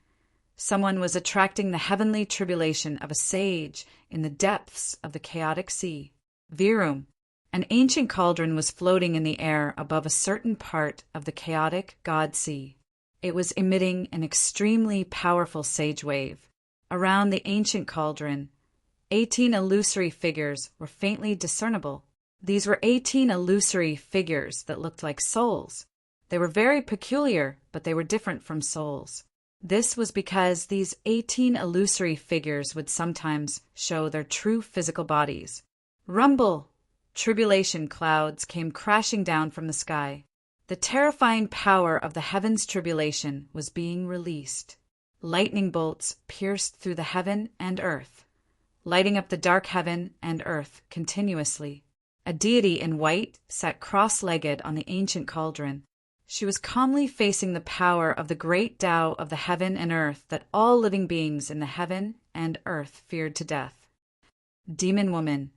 someone was attracting the heavenly tribulation of a sage in the depths of the chaotic sea. Virum, an ancient cauldron, was floating in the air above a certain part of the chaotic God Sea. It was emitting an extremely powerful sage wave. Around the ancient cauldron, 18 illusory figures were faintly discernible. These were 18 illusory figures that looked like souls. They were very peculiar, but they were different from souls. This was because these 18 illusory figures would sometimes show their true physical bodies. Rumble! Tribulation clouds came crashing down from the sky. The terrifying power of the heavens' tribulation was being released. Lightning bolts pierced through the heaven and earth, lighting up the dark heaven and earth continuously. A deity in white sat cross-legged on the ancient cauldron. She was calmly facing the power of the great Tao of the heaven and earth that all living beings in the heaven and earth feared to death. Demon woman,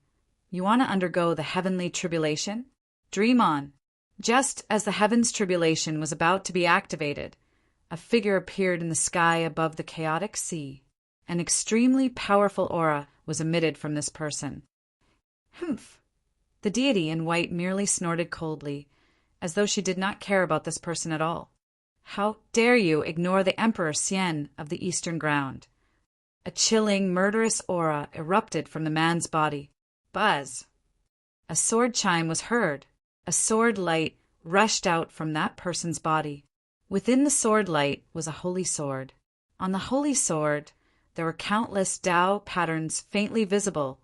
you want to undergo the heavenly tribulation? Dream on. Just as the heavens tribulation was about to be activated, a figure appeared in the sky above the chaotic sea. An extremely powerful aura was emitted from this person. Humph! The deity in white merely snorted coldly, as though she did not care about this person at all. How dare you ignore the Emperor Xian of the Eastern Ground? A chilling, murderous aura erupted from the man's body. Buzz! A sword chime was heard. A sword light rushed out from that person's body. Within the sword light was a holy sword. On the holy sword, there were countless Tao patterns faintly visible,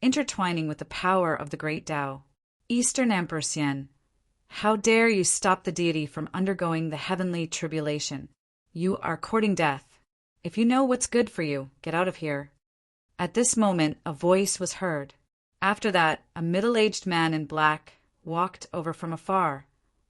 intertwining with the power of the great Tao. Eastern Emperor Xian, how dare you stop the deity from undergoing the heavenly tribulation? You are courting death. If you know what's good for you, get out of here. At this moment, a voice was heard. After that, a middle-aged man in black walked over from afar,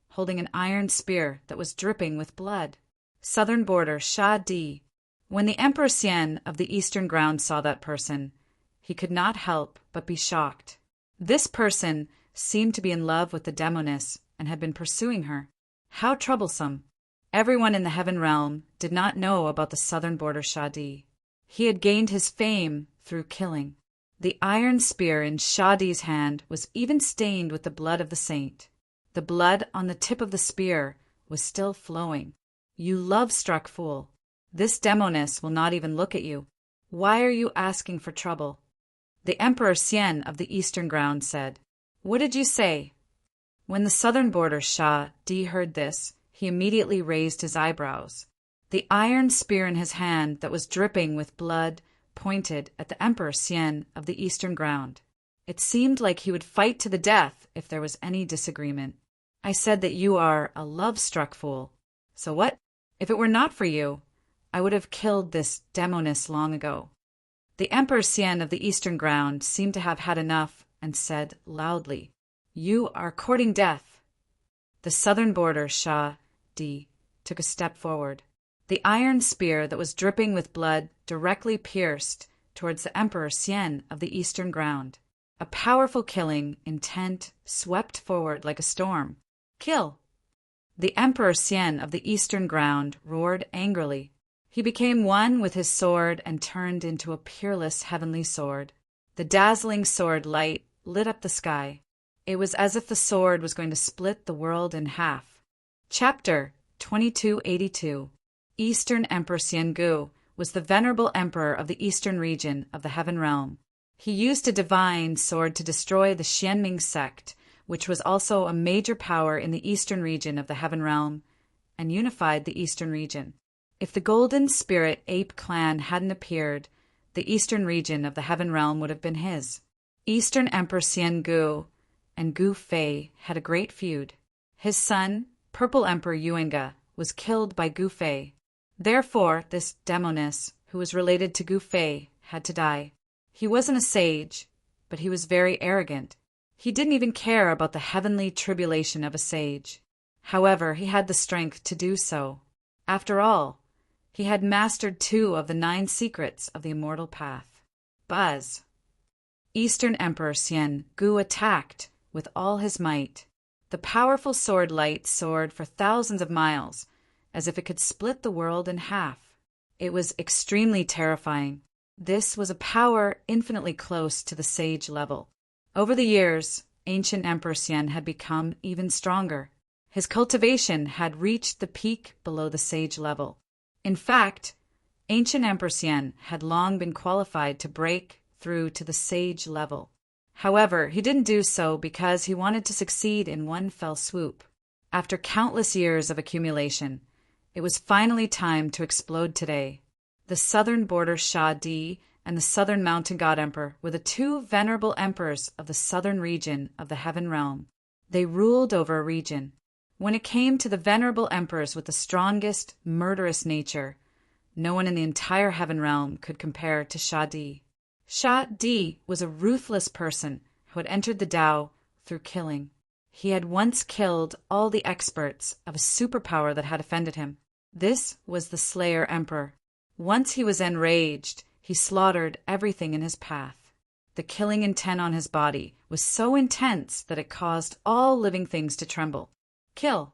holding an iron spear that was dripping with blood. Southern border Sha Di. When the Emperor Xian of the Eastern Ground saw that person, he could not help but be shocked. This person seemed to be in love with the demoness and had been pursuing her. How troublesome! Everyone in the heaven realm did not know about the southern border Sha Di. He had gained his fame through killing. The iron spear in Sha Di's hand was even stained with the blood of the saint. The blood on the tip of the spear was still flowing. You love-struck fool! This demoness will not even look at you. Why are you asking for trouble? The Emperor Xian of the Eastern Ground said, What did you say? When the southern border Sha Di heard this, he immediately raised his eyebrows. The iron spear in his hand that was dripping with blood pointed at the Emperor Xian of the Eastern Ground. It seemed like he would fight to the death if there was any disagreement. I said that you are a love-struck fool. So what? If it were not for you, I would have killed this demoness long ago. The Emperor Xian of the Eastern Ground seemed to have had enough and said loudly, You are courting death. The southern border Sha Di took a step forward. The iron spear that was dripping with blood directly pierced towards the Emperor Xian of the Eastern Ground. A powerful killing intent swept forward like a storm. Kill! The Emperor Xian of the Eastern Ground roared angrily. He became one with his sword and turned into a peerless heavenly sword. The dazzling sword light lit up the sky. It was as if the sword was going to split the world in half. Chapter 2282. Eastern Emperor Xiangu was the venerable emperor of the eastern region of the heaven realm. He used a divine sword to destroy the Xianming sect, which was also a major power in the eastern region of the heaven realm, and unified the eastern region. If the Golden Spirit Ape clan hadn't appeared, the eastern region of the heaven realm would have been his. Eastern Emperor Xiangu and Gu Fei had a great feud. His son, Purple Emperor Yuanga, was killed by Gu Fei. Therefore, this demoness, who was related to Gu Fei, had to die. He wasn't a sage, but he was very arrogant. He didn't even care about the heavenly tribulation of a sage. However, he had the strength to do so. After all, he had mastered 2 of the 9 secrets of the immortal path. Buzz! Eastern Emperor Xiangu attacked with all his might. The powerful sword light soared for thousands of miles, as if it could split the world in half. It was extremely terrifying. This was a power infinitely close to the sage level. Over the years, ancient Emperor Xian had become even stronger. His cultivation had reached the peak below the sage level. In fact, ancient Emperor Xian had long been qualified to break through to the sage level. However, he didn't do so because he wanted to succeed in one fell swoop. After countless years of accumulation, it was finally time to explode today. The southern border Sha Di and the southern mountain god emperor were the 2 venerable emperors of the southern region of the heaven realm. They ruled over a region. When it came to the venerable emperors with the strongest, murderous nature, no one in the entire heaven realm could compare to Sha Di. Sha Di was a ruthless person who had entered the Tao through killing. He had once killed all the experts of a superpower that had offended him. This was the Slayer Emperor. Once he was enraged, he slaughtered everything in his path. The killing intent on his body was so intense that it caused all living things to tremble. Kill.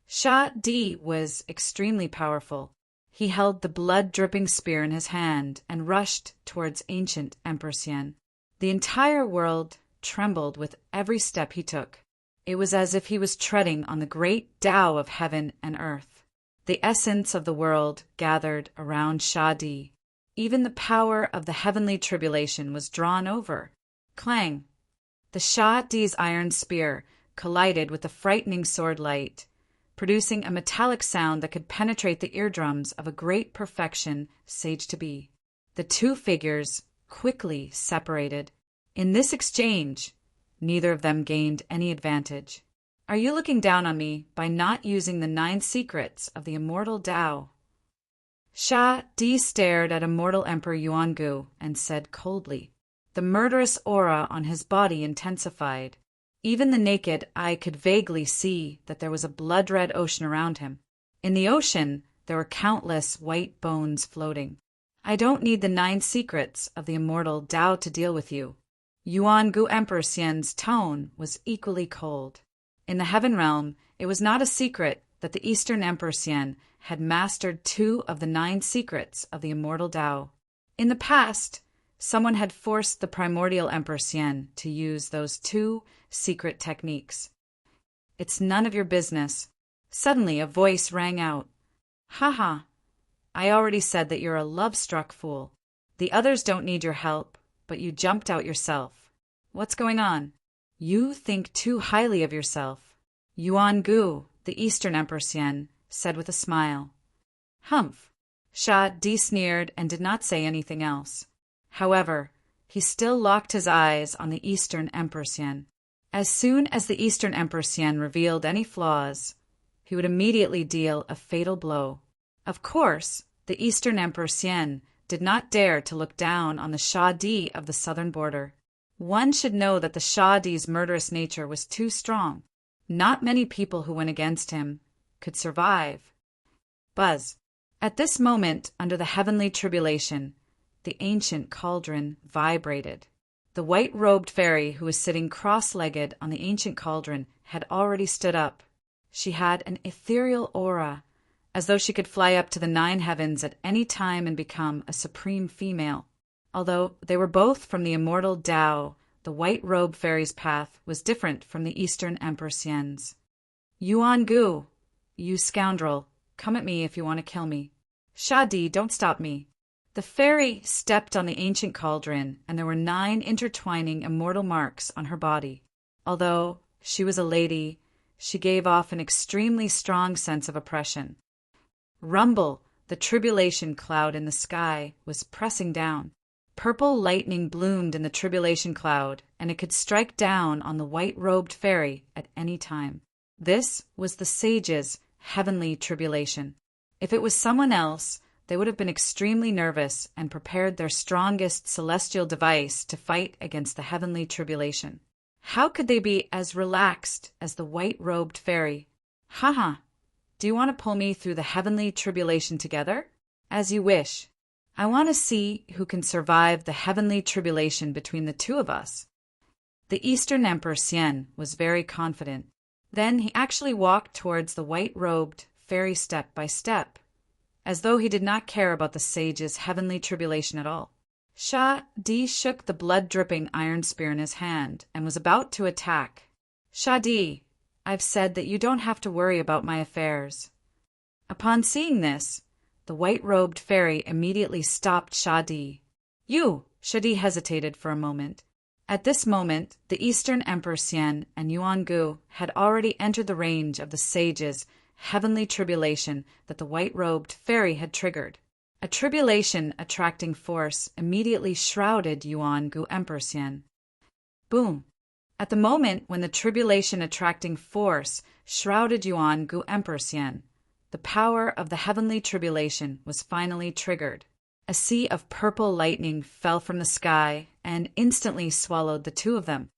Sha Di was extremely powerful. He held the blood-dripping spear in his hand and rushed towards ancient Emperor Xian. The entire world trembled with every step he took. It was as if he was treading on the great Tao of heaven and earth. The essence of the world gathered around Sha Di. Even the power of the heavenly tribulation was drawn over. Clang! The Sha Di's iron spear collided with the frightening sword light, producing a metallic sound that could penetrate the eardrums of a great perfection sage-to-be. The two figures quickly separated. In this exchange, neither of them gained any advantage. Are you looking down on me by not using the 9 secrets of the immortal Tao? Sha Di stared at immortal Emperor Yuangu and said coldly. The murderous aura on his body intensified. Even the naked eye could vaguely see that there was a blood-red ocean around him. In the ocean, there were countless white bones floating. I don't need the 9 secrets of the immortal Tao to deal with you. Yuangu Emperor Xian's tone was equally cold. In the heaven realm, it was not a secret that the Eastern Emperor Xian had mastered 2 of the 9 secrets of the immortal Tao. In the past, someone had forced the primordial Emperor Xian to use those 2 secret techniques. It's none of your business. Suddenly, a voice rang out. Haha, I already said that you're a love-struck fool. The others don't need your help, but you jumped out yourself. What's going on? You think too highly of yourself. Yuangu, the Eastern Emperor Xian, said with a smile. Humph. Sha Di sneered and did not say anything else. However, he still locked his eyes on the Eastern Emperor Xian. As soon as the Eastern Emperor Xian revealed any flaws, he would immediately deal a fatal blow. Of course, the Eastern Emperor Xian did not dare to look down on the Sha Di of the southern border. One should know that the Sha Di's murderous nature was too strong. Not many people who went against him could survive. Buzz. At this moment, under the heavenly tribulation, the ancient cauldron vibrated. The white-robed fairy who was sitting cross-legged on the ancient cauldron had already stood up. She had an ethereal aura, as though she could fly up to the 9 heavens at any time and become a supreme female. Although they were both from the immortal Tao, the white-robed fairy's path was different from the Eastern Emperor Xian's. Yuangu, you scoundrel, come at me if you want to kill me. Sha Di, don't stop me. The fairy stepped on the ancient cauldron, and there were 9 intertwining immortal marks on her body. Although she was a lady, she gave off an extremely strong sense of oppression. Rumble, the tribulation cloud in the sky, was pressing down. Purple lightning bloomed in the tribulation cloud, and it could strike down on the white-robed fairy at any time. This was the sages' heavenly tribulation. If it was someone else, they would have been extremely nervous and prepared their strongest celestial device to fight against the heavenly tribulation. How could they be as relaxed as the white-robed fairy? Haha, do you want to pull me through the heavenly tribulation together? As you wish. I want to see who can survive the heavenly tribulation between the 2 of us. The Eastern Emperor Xian was very confident. Then he actually walked towards the white-robed fairy step by step, as though he did not care about the sage's heavenly tribulation at all. Sha Di shook the blood-dripping iron spear in his hand and was about to attack. Sha Di, I've said that you don't have to worry about my affairs. Upon seeing this, the white-robed fairy immediately stopped Sha Di. You! Sha Di hesitated for a moment. At this moment, the Eastern Emperor Xian and Yuangu had already entered the range of the sage's heavenly tribulation that the white-robed fairy had triggered. A tribulation-attracting force immediately shrouded Yuangu Emperor Xian. Boom! At the moment when the tribulation-attracting force shrouded Yuangu Emperor Xian, the power of the heavenly tribulation was finally triggered. A sea of purple lightning fell from the sky and instantly swallowed the 2 of them.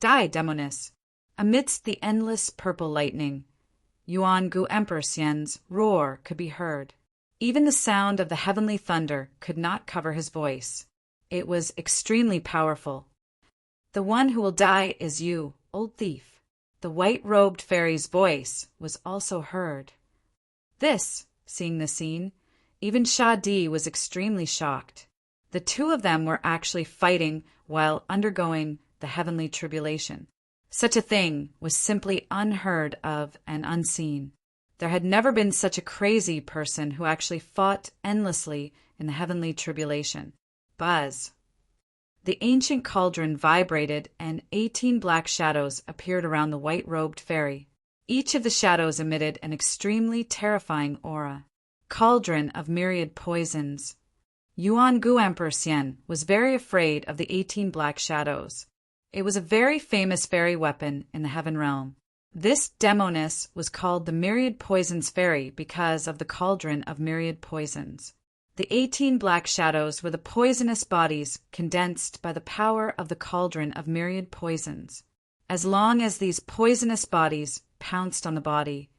Die, Demoness! Amidst the endless purple lightning, Yuan Gu Emperor Xian's roar could be heard. Even the sound of the heavenly thunder could not cover his voice. It was extremely powerful. "The one who will die is you, old thief." The white-robed fairy's voice was also heard. Seeing the scene, even Sha Di was extremely shocked. The two of them were actually fighting while undergoing the heavenly tribulation. Such a thing was simply unheard of and unseen. There had never been such a crazy person who actually fought endlessly in the heavenly tribulation. Buzz. The ancient cauldron vibrated and 18 black shadows appeared around the white-robed fairy. Each of the shadows emitted an extremely terrifying aura. Cauldron of myriad poisons. Yuan Gu Emperor Xian was very afraid of the 18 black shadows. It was a very famous fairy weapon in the heaven realm. This demoness was called the Myriad Poisons Fairy because of the cauldron of myriad poisons. The 18 black shadows were the poisonous bodies condensed by the power of the cauldron of myriad poisons. As long as these poisonous bodies pounced on the body,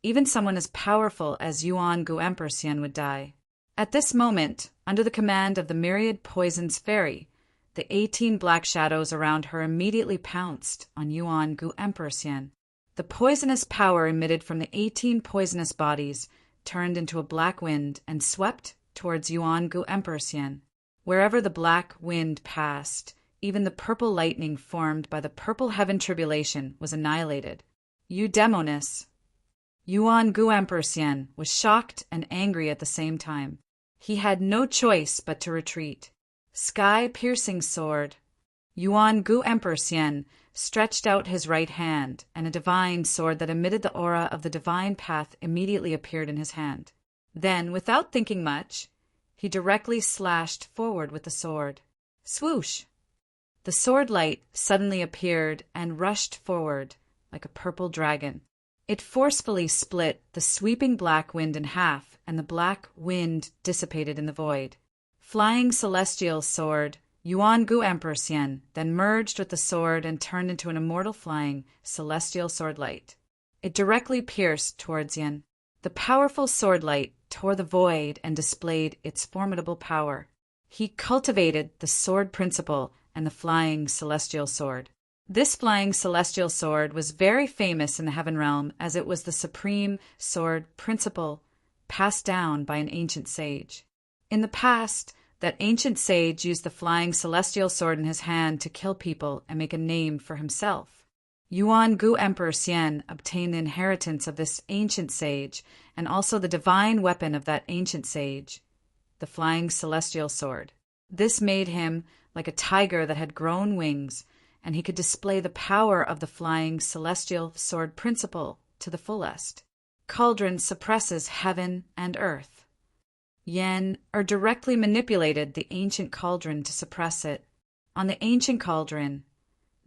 even someone as powerful as Yuan Gu Emperor Xian would die. At this moment, under the command of the Myriad Poisons Fairy, the 18 black shadows around her immediately pounced on Yuan Gu Emperor Xian. The poisonous power emitted from the 18 poisonous bodies turned into a black wind and swept towards Yuan Gu Emperor Xian. Wherever the black wind passed, even the purple lightning formed by the purple heaven tribulation was annihilated. Eudemoness. Yuan Gu Emperor Xian was shocked and angry at the same time. He had no choice but to retreat. Sky-piercing sword. Yuan Gu Emperor Xian stretched out his right hand, and a divine sword that emitted the aura of the divine path immediately appeared in his hand. Then, without thinking much, he directly slashed forward with the sword. Swoosh! The sword light suddenly appeared and rushed forward like a purple dragon. It forcefully split the sweeping black wind in half, and the black wind dissipated in the void. Flying celestial sword, Yuan Gu Emperor Xian then merged with the sword and turned into an immortal flying celestial sword light. It directly pierced towards Yin. The powerful sword light tore the void and displayed its formidable power. He cultivated the sword principle and the flying celestial sword. This flying celestial sword was very famous in the heaven realm as it was the supreme sword principle passed down by an ancient sage. In the past, that ancient sage used the flying celestial sword in his hand to kill people and make a name for himself. Yuan Gu Emperor Xian obtained the inheritance of this ancient sage and also the divine weapon of that ancient sage, the flying celestial sword. This made him like a tiger that had grown wings, and he could display the power of the flying celestial sword principle to the fullest. Cauldron suppresses heaven and earth. Yen directly manipulated the ancient cauldron to suppress it. On the ancient cauldron,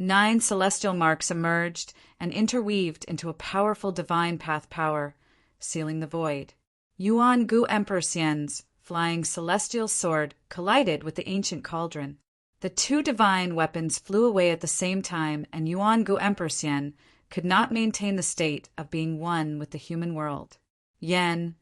9 celestial marks emerged and interweaved into a powerful divine path power, sealing the void. Yuan Gu Emperor Xian's flying celestial sword collided with the ancient cauldron. The two divine weapons flew away at the same time, and Yuan Gu Emperor Xian could not maintain the state of being one with the human world. Yen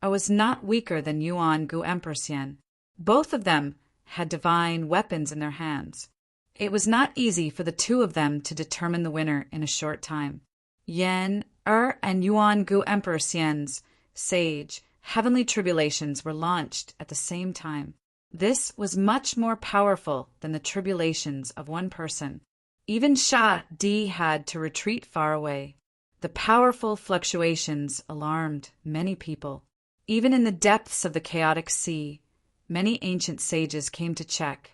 was not weaker than Yuan Gu Emperor Xian. Both of them had divine weapons in their hands. It was not easy for the two of them to determine the winner in a short time. Yen and Yuan Gu Emperor Xian's sage heavenly tribulations were launched at the same time. This was much more powerful than the tribulations of one person. Even Sha Di had to retreat far away. The powerful fluctuations alarmed many people. Even in the depths of the chaotic sea, many ancient sages came to check.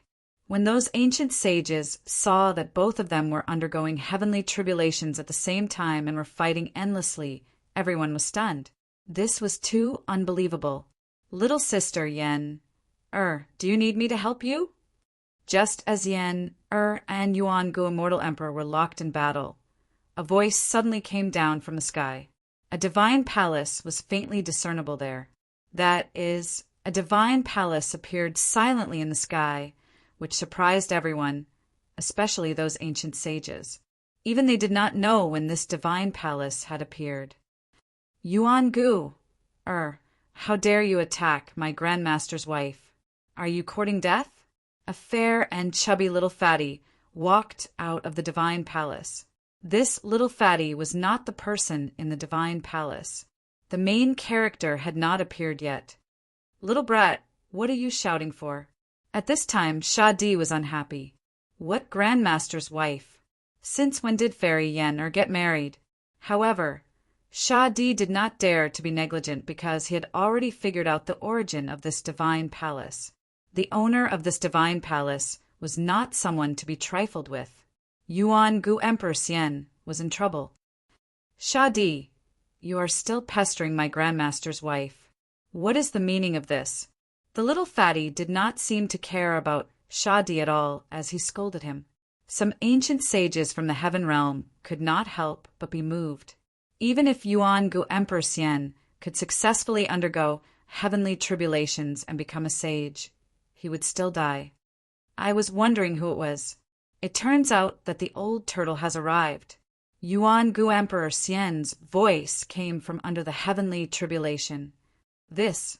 When those ancient sages saw that both of them were undergoing heavenly tribulations at the same time and were fighting endlessly, everyone was stunned. This was too unbelievable. Little sister Yen, do you need me to help you? Just as Yen, and Yuan Gu Immortal Emperor were locked in battle, a voice suddenly came down from the sky. A divine palace was faintly discernible there. That is, a divine palace appeared silently in the sky, which surprised everyone, especially those ancient sages. Even they did not know when this divine palace had appeared. Yuan Gu, how dare you attack my grandmaster's wife? Are you courting death? A fair and chubby little fatty walked out of the divine palace. This little fatty was not the person in the divine palace. The main character had not appeared yet. Little brat, what are you shouting for? At this time, Shadi was unhappy. What grandmaster's wife? Since when did Fairy Yen get married? However, Shadi did not dare to be negligent because he had already figured out the origin of this divine palace. The owner of this divine palace was not someone to be trifled with. Yuan Gu Emperor Xian was in trouble. Shadi, you are still pestering my grandmaster's wife. What is the meaning of this? The little fatty did not seem to care about Shadi at all as he scolded him. Some ancient sages from the heaven realm could not help but be moved. Even if Yuan Gu Emperor Xian could successfully undergo heavenly tribulations and become a sage, he would still die. I was wondering who it was. It turns out that the old turtle has arrived. Yuan Gu Emperor Xian's voice came from under the heavenly tribulation. This.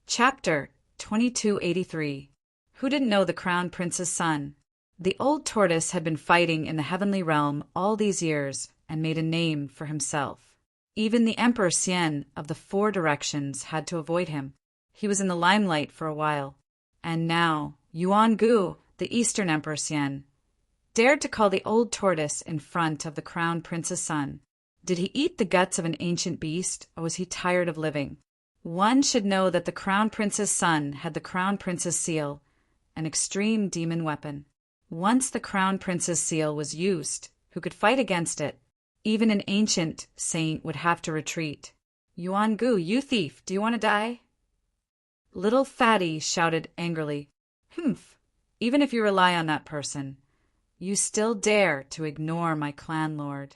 Chapter 2283. Who didn't know the Crown Prince's son? The old tortoise had been fighting in the heavenly realm all these years and made a name for himself. Even the Emperor Xian of the Four Directions had to avoid him. He was in the limelight for a while. And now, Yuan Gu, the Eastern Emperor Xian, dared to call the old tortoise in front of the Crown Prince's son. Did he eat the guts of an ancient beast, or was he tired of living? One should know that the Crown Prince's son had the Crown Prince's seal, an extreme demon weapon. Once the Crown Prince's seal was used, who could fight against it? Even an ancient saint would have to retreat. Yuan Gu, you thief, do you want to die? Little fatty shouted angrily. Humph, even if you rely on that person, you still dare to ignore my clan lord.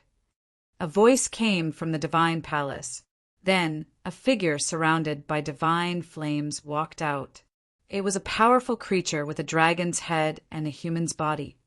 A voice came from the divine palace. Then a figure surrounded by divine flames walked out. It was a powerful creature with a dragon's head and a human's body.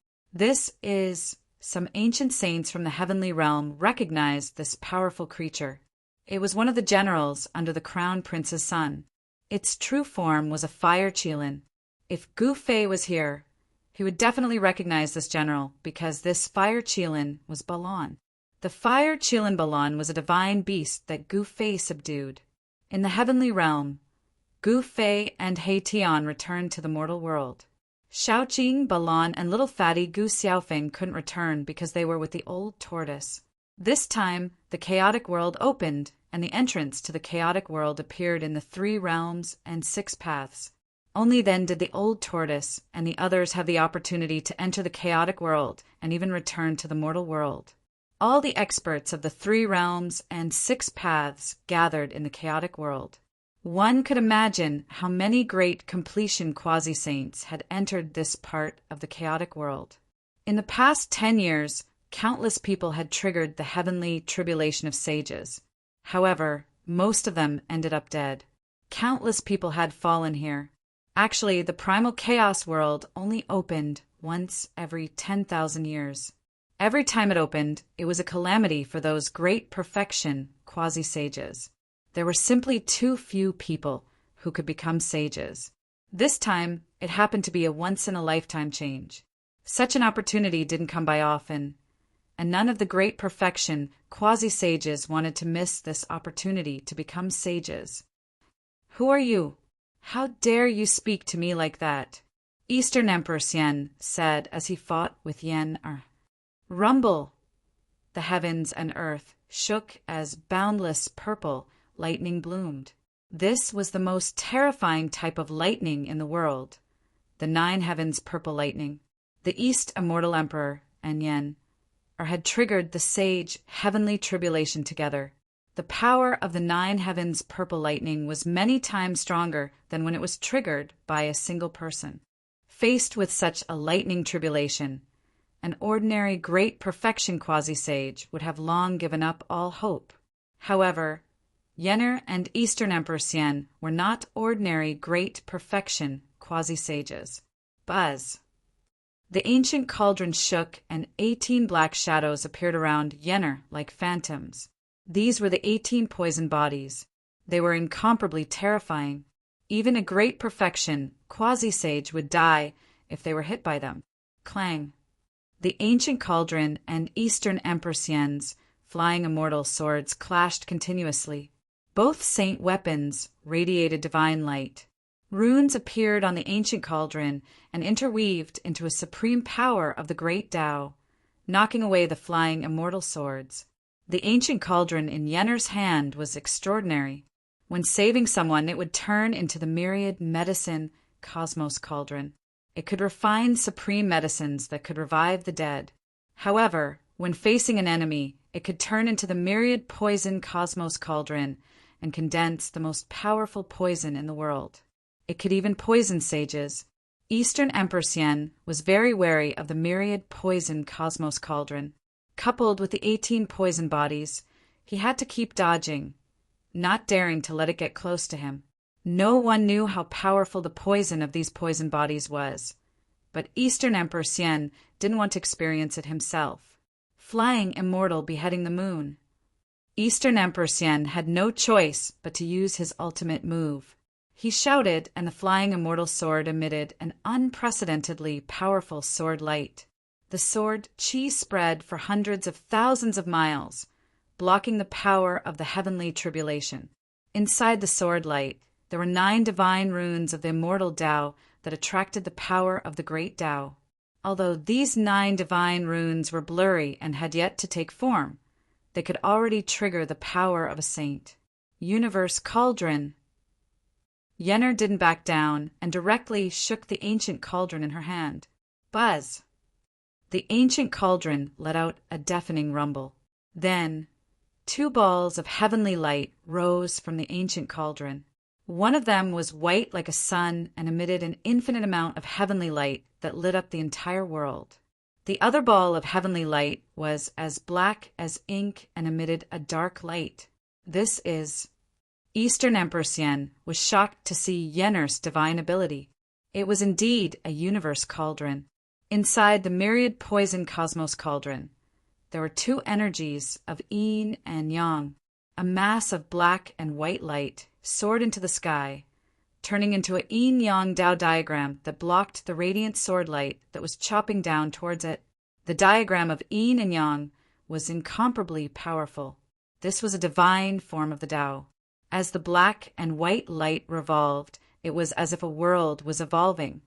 Some ancient saints from the heavenly realm recognized this powerful creature. It was one of the generals under the Crown Prince's son. Its true form was a fire qilin. If Gu Fei was here, he would definitely recognize this general because this fire qilin was Balan. The fire qilin Balan was a divine beast that Gu Fei subdued. In the heavenly realm, Gu Fei and He Tian returned to the mortal world. Shaoqing, Balan, and little fatty Gu Xiaofeng couldn't return because they were with the old tortoise. This time, the chaotic world opened, and the entrance to the chaotic world appeared in the 3 realms and 6 paths. Only then did the old tortoise and the others have the opportunity to enter the chaotic world and even return to the mortal world. All the experts of the 3 realms and 6 paths gathered in the chaotic world. One could imagine how many great completion quasi-saints had entered this part of the chaotic world. In the past 10 years, countless people had triggered the heavenly tribulation of sages. However, most of them ended up dead. Countless people had fallen here. Actually, the primal chaos world only opened once every 10,000 years. Every time it opened, it was a calamity for those great perfection quasi-sages. There were simply too few people who could become sages. This time, it happened to be a once-in-a-lifetime change. Such an opportunity didn't come by often, and none of the great perfection quasi-sages wanted to miss this opportunity to become sages. Who are you? How dare you speak to me like that? Eastern Emperor Xian said as he fought with Yen. Rumble! The heavens and earth shook as boundless purple lightning bloomed. This was the most terrifying type of lightning in the world, the 9 heavens purple lightning. The East Immortal Emperor and Yen had triggered the sage heavenly tribulation together. The power of the 9 heavens purple lightning was many times stronger than when it was triggered by a single person. Faced with such a lightning tribulation, an ordinary great perfection quasi-sage would have long given up all hope. However, Yenner and Eastern Emperor Xian were not ordinary great perfection quasi-sages. Buzz! The ancient cauldron shook, and 18 black shadows appeared around Yennefer like phantoms. These were the 18 poison bodies. They were incomparably terrifying. Even a great perfection, quasi-sage, would die if they were hit by them. Clang! The ancient cauldron and Eastern Empress Yen's flying immortal swords clashed continuously. Both saint weapons radiated divine light. Runes appeared on the ancient cauldron and interweaved into a supreme power of the great Tao, knocking away the flying immortal swords. The ancient cauldron in Yennefer's hand was extraordinary. When saving someone, it would turn into the myriad medicine cosmos cauldron. It could refine supreme medicines that could revive the dead. However, when facing an enemy, it could turn into the myriad poison cosmos cauldron and condense the most powerful poison in the world. It could even poison sages. Eastern Empress Yen was very wary of the myriad poison cosmos cauldron. Coupled with the 18 poison bodies, he had to keep dodging, not daring to let it get close to him. No one knew how powerful the poison of these poison bodies was, but Eastern Empress Yen didn't want to experience it himself. Flying immortal beheading the moon. Eastern Empress Yen had no choice but to use his ultimate move. He shouted, and the flying immortal sword emitted an unprecedentedly powerful sword light. The sword chi spread for hundreds of thousands of miles, blocking the power of the heavenly tribulation. Inside the sword light, there were 9 divine runes of the immortal Tao that attracted the power of the great Tao. Although these 9 divine runes were blurry and had yet to take form, they could already trigger the power of a saint. Universe Cauldron. Yennefer didn't back down and directly shook the ancient cauldron in her hand. Buzz! The ancient cauldron let out a deafening rumble. Then, 2 balls of heavenly light rose from the ancient cauldron. One of them was white like a sun and emitted an infinite amount of heavenly light that lit up the entire world. The other ball of heavenly light was as black as ink and emitted a dark light. This is... Eastern Empress Yen was shocked to see Yennefer's divine ability. It was indeed a universe cauldron. Inside the myriad poison cosmos cauldron, there were 2 energies of yin and yang. A mass of black and white light soared into the sky, turning into a yin-yang Tao diagram that blocked the radiant sword light that was chopping down towards it. The diagram of yin and yang was incomparably powerful. This was a divine form of the Tao. As the black and white light revolved, it was as if a world was evolving.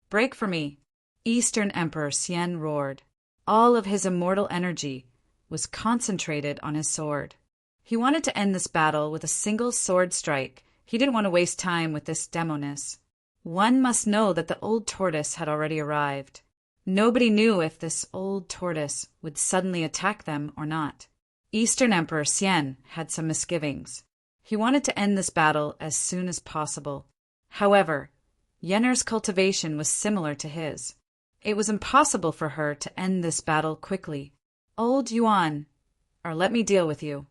"Break for me!" Eastern Emperor Yen roared. All of his immortal energy was concentrated on his sword. He wanted to end this battle with a single sword strike. He didn't want to waste time with this demoness. One must know that the old tortoise had already arrived. Nobody knew if this old tortoise would suddenly attack them or not. Eastern Emperor Yen had some misgivings. He wanted to end this battle as soon as possible. However, Yennefer's cultivation was similar to his. It was impossible for her to end this battle quickly. "Old Yuan, or let me deal with you."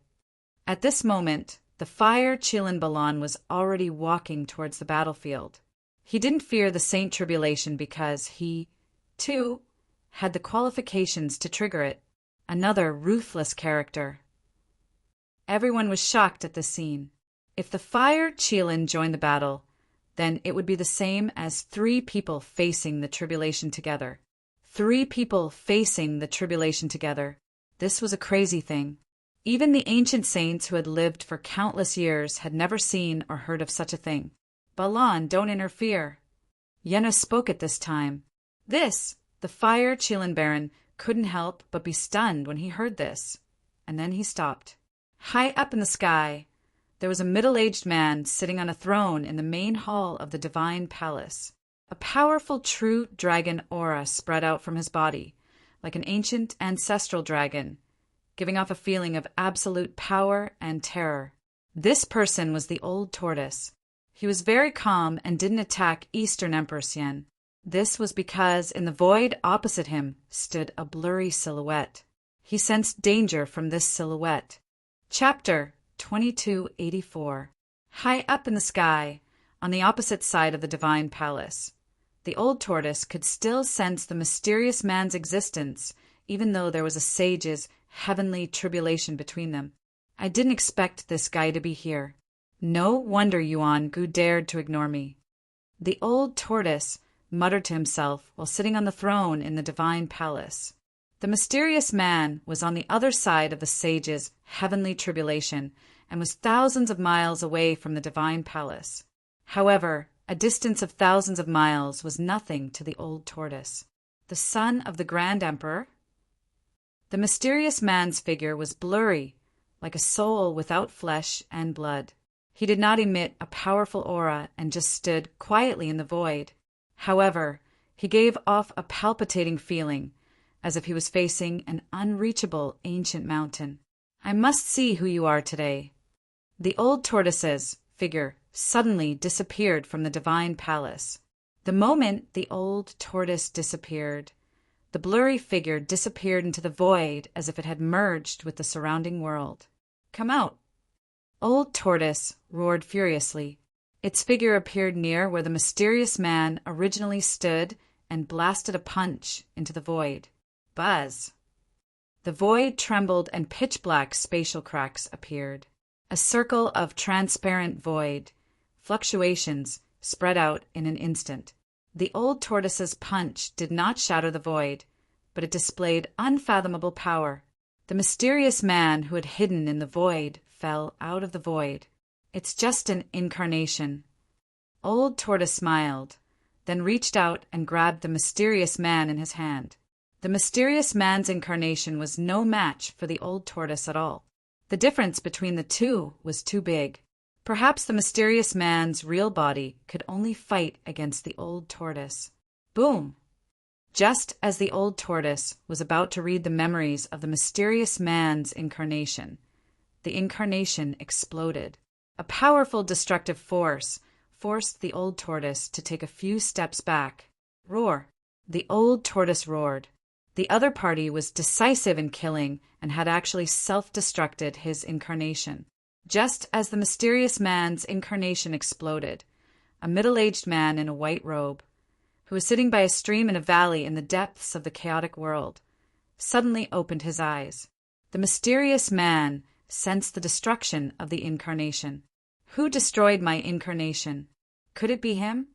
At this moment, the fire Qilin Balan was already walking towards the battlefield. He didn't fear the Saint Tribulation because he, too, had the qualifications to trigger it. Another ruthless character. Everyone was shocked at this scene. If the fire Qilin joined the battle, then it would be the same as 3 people facing the tribulation together. 3 people facing the tribulation together. This was a crazy thing. Even the ancient saints who had lived for countless years had never seen or heard of such a thing. "Balan, don't interfere." Yennefer spoke at this time. The fire Qilin Baron couldn't help but be stunned when he heard this. And then he stopped. High up in the sky, there was a middle-aged man sitting on a throne in the main hall of the divine palace. A powerful true dragon aura spread out from his body, like an ancient ancestral dragon, giving off a feeling of absolute power and terror. This person was the old tortoise. He was very calm and didn't attack Eastern Empress Yen. This was because in the void opposite him stood a blurry silhouette. He sensed danger from this silhouette. Chapter 2284. High up in the sky, on the opposite side of the divine palace, The old tortoise could still sense the mysterious man's existence, even though there was a sage's heavenly tribulation between them. I didn't expect this guy to be here. No wonder Yuan Gu dared to ignore me. The old tortoise muttered to himself while sitting on the throne in the divine palace. The mysterious man was on the other side of the sage's heavenly tribulation and was thousands of miles away from the divine palace. However, a distance of thousands of miles was nothing to the old tortoise. The son of the Grand Emperor? The mysterious man's figure was blurry, like a soul without flesh and blood. He did not emit a powerful aura and just stood quietly in the void. However, he gave off a palpitating feeling, as if he was facing an unreachable ancient mountain. I must see who you are today. The old tortoise's figure suddenly disappeared from the divine palace. The moment the old tortoise disappeared, the blurry figure disappeared into the void as if it had merged with the surrounding world. Come out! Old Tortoise roared furiously. Its figure appeared near where the mysterious man originally stood and blasted a punch into the void. Buzz! The void trembled and pitch-black spatial cracks appeared. A circle of transparent void. Fluctuations spread out in an instant. The old tortoise's punch did not shatter the void, but it displayed unfathomable power. The mysterious man who had hidden in the void fell out of the void. It's just an incarnation. Old Tortoise smiled, then reached out and grabbed the mysterious man in his hand. The mysterious man's incarnation was no match for the old tortoise at all. The difference between the two was too big. Perhaps the mysterious man's real body could only fight against the old tortoise. Boom! Just as the old tortoise was about to read the memories of the mysterious man's incarnation, the incarnation exploded. A powerful destructive force forced the old tortoise to take a few steps back. Roar! The old tortoise roared. The other party was decisive in killing and had actually self-destructed his incarnation. Just as the mysterious man's incarnation exploded, a middle-aged man in a white robe, who was sitting by a stream in a valley in the depths of the chaotic world, suddenly opened his eyes. The mysterious man sensed the destruction of the incarnation. Who destroyed my incarnation? Could it be him?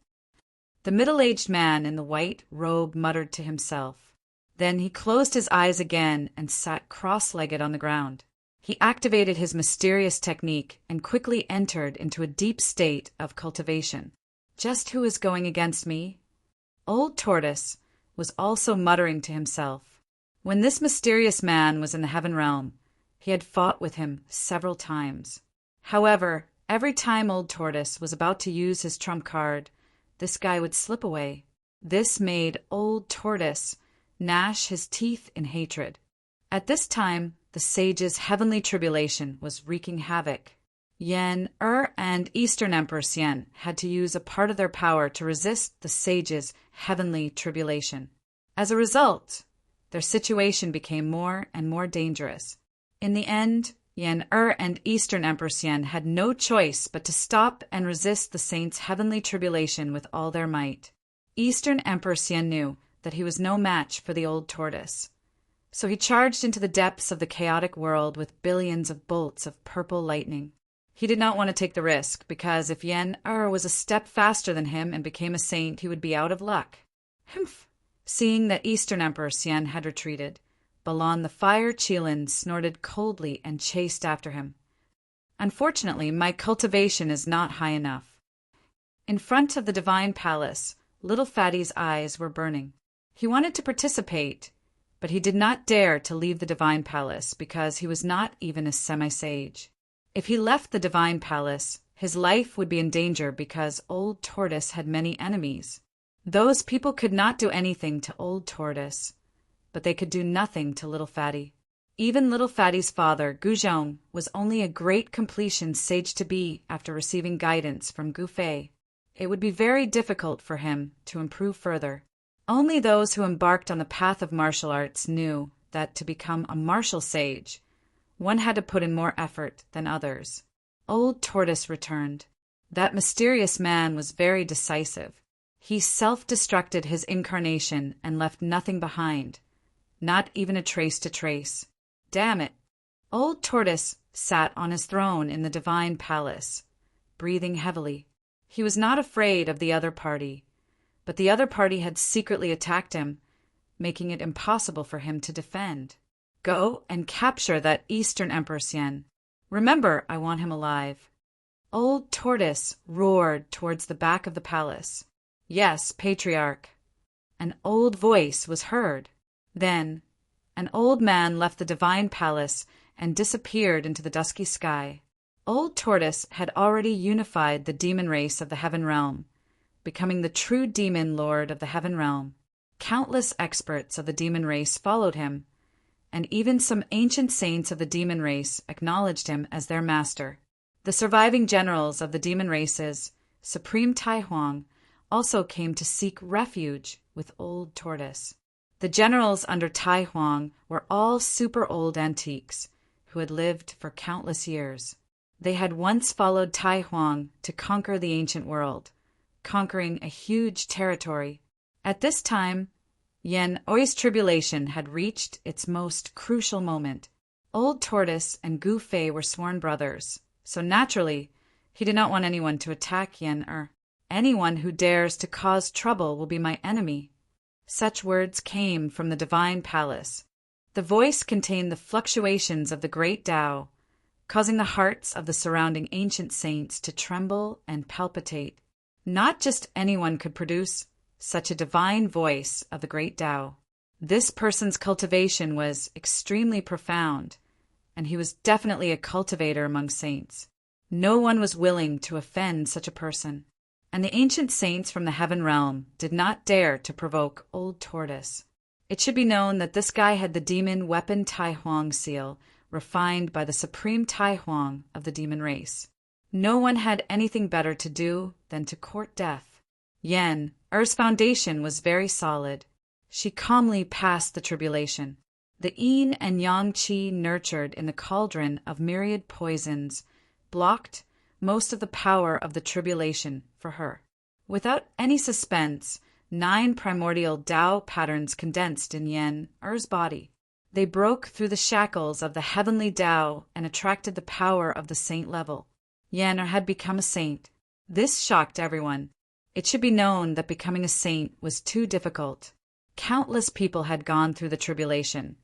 The middle-aged man in the white robe muttered to himself. Then he closed his eyes again and sat cross-legged on the ground. He activated his mysterious technique and quickly entered into a deep state of cultivation. Just who is going against me? Old Tortoise was also muttering to himself. When this mysterious man was in the heaven realm, he had fought with him several times. However, every time Old Tortoise was about to use his trump card, this guy would slip away. This made Old Tortoise gnash his teeth in hatred. At this time, the sage's heavenly tribulation was wreaking havoc. Yen, and Eastern Emperor Xian had to use a part of their power to resist the sage's heavenly tribulation. As a result, their situation became more and more dangerous. In the end, Yen and Eastern Emperor Xian had no choice but to stop and resist the saints' heavenly tribulation with all their might. Eastern Emperor Xian knew that he was no match for the old tortoise. So he charged into the depths of the chaotic world with billions of bolts of purple lightning. He did not want to take the risk, because if Yen was a step faster than him and became a saint, he would be out of luck. Humph! Seeing that Eastern Emperor Xian had retreated, Balan the Fire Qilin snorted coldly and chased after him. Unfortunately, my cultivation is not high enough. In front of the divine palace, Little Fatty's eyes were burning. He wanted to participate, but he did not dare to leave the divine palace because he was not even a semi-sage. If he left the divine palace, his life would be in danger because Old Tortoise had many enemies. Those people could not do anything to Old Tortoise, but they could do nothing to Little Fatty. Even Little Fatty's father, Guzhong, was only a great completion sage-to-be after receiving guidance from Gu Fei. It would be very difficult for him to improve further. Only those who embarked on the path of martial arts knew that to become a martial sage, one had to put in more effort than others. Old Tortoise returned. That mysterious man was very decisive. He self-destructed his incarnation and left nothing behind, not even a trace to trace. Damn it! Old Tortoise sat on his throne in the divine palace, breathing heavily. He was not afraid of the other party, but the other party had secretly attacked him, making it impossible for him to defend. Go and capture that Eastern Empress Yen. Remember, I want him alive. Old Tortoise roared towards the back of the palace. Yes, Patriarch. An old voice was heard. Then, an old man left the divine palace and disappeared into the dusky sky. Old Tortoise had already unified the demon race of the Heaven Realm, becoming the true demon lord of the Heaven Realm. Countless experts of the demon race followed him, and even some ancient saints of the demon race acknowledged him as their master. The surviving generals of the demon races, Supreme Tai Huang, also came to seek refuge with Old Tortoise. The generals under Tai Huang were all super old antiques who had lived for countless years. They had once followed Tai Huang to conquer the ancient world, conquering a huge territory. At this time, Yen Oi's tribulation had reached its most crucial moment. Old Tortoise and Gu Fei were sworn brothers, so naturally, he did not want anyone to attack Yen Er. Anyone who dares to cause trouble will be my enemy. Such words came from the divine palace. The voice contained the fluctuations of the great Tao, causing the hearts of the surrounding ancient saints to tremble and palpitate. Not just anyone could produce such a divine voice of the great Tao. This person's cultivation was extremely profound, and he was definitely a cultivator among saints. No one was willing to offend such a person, and the ancient saints from the Heaven Realm did not dare to provoke Old Tortoise. It should be known that this guy had the demon weapon Tai Huang seal, refined by the Supreme Tai Huang of the demon race. No one had anything better to do than to court death. Yen Er's foundation was very solid. She calmly passed the tribulation. The yin and yang qi nurtured in the cauldron of myriad poisons blocked most of the power of the tribulation for her. Without any suspense, 9 primordial Tao patterns condensed in Yen Er's body. They broke through the shackles of the heavenly Tao and attracted the power of the saint level. Yen Er had become a saint. This shocked everyone. It should be known that becoming a saint was too difficult. Countless people had gone through the tribulation,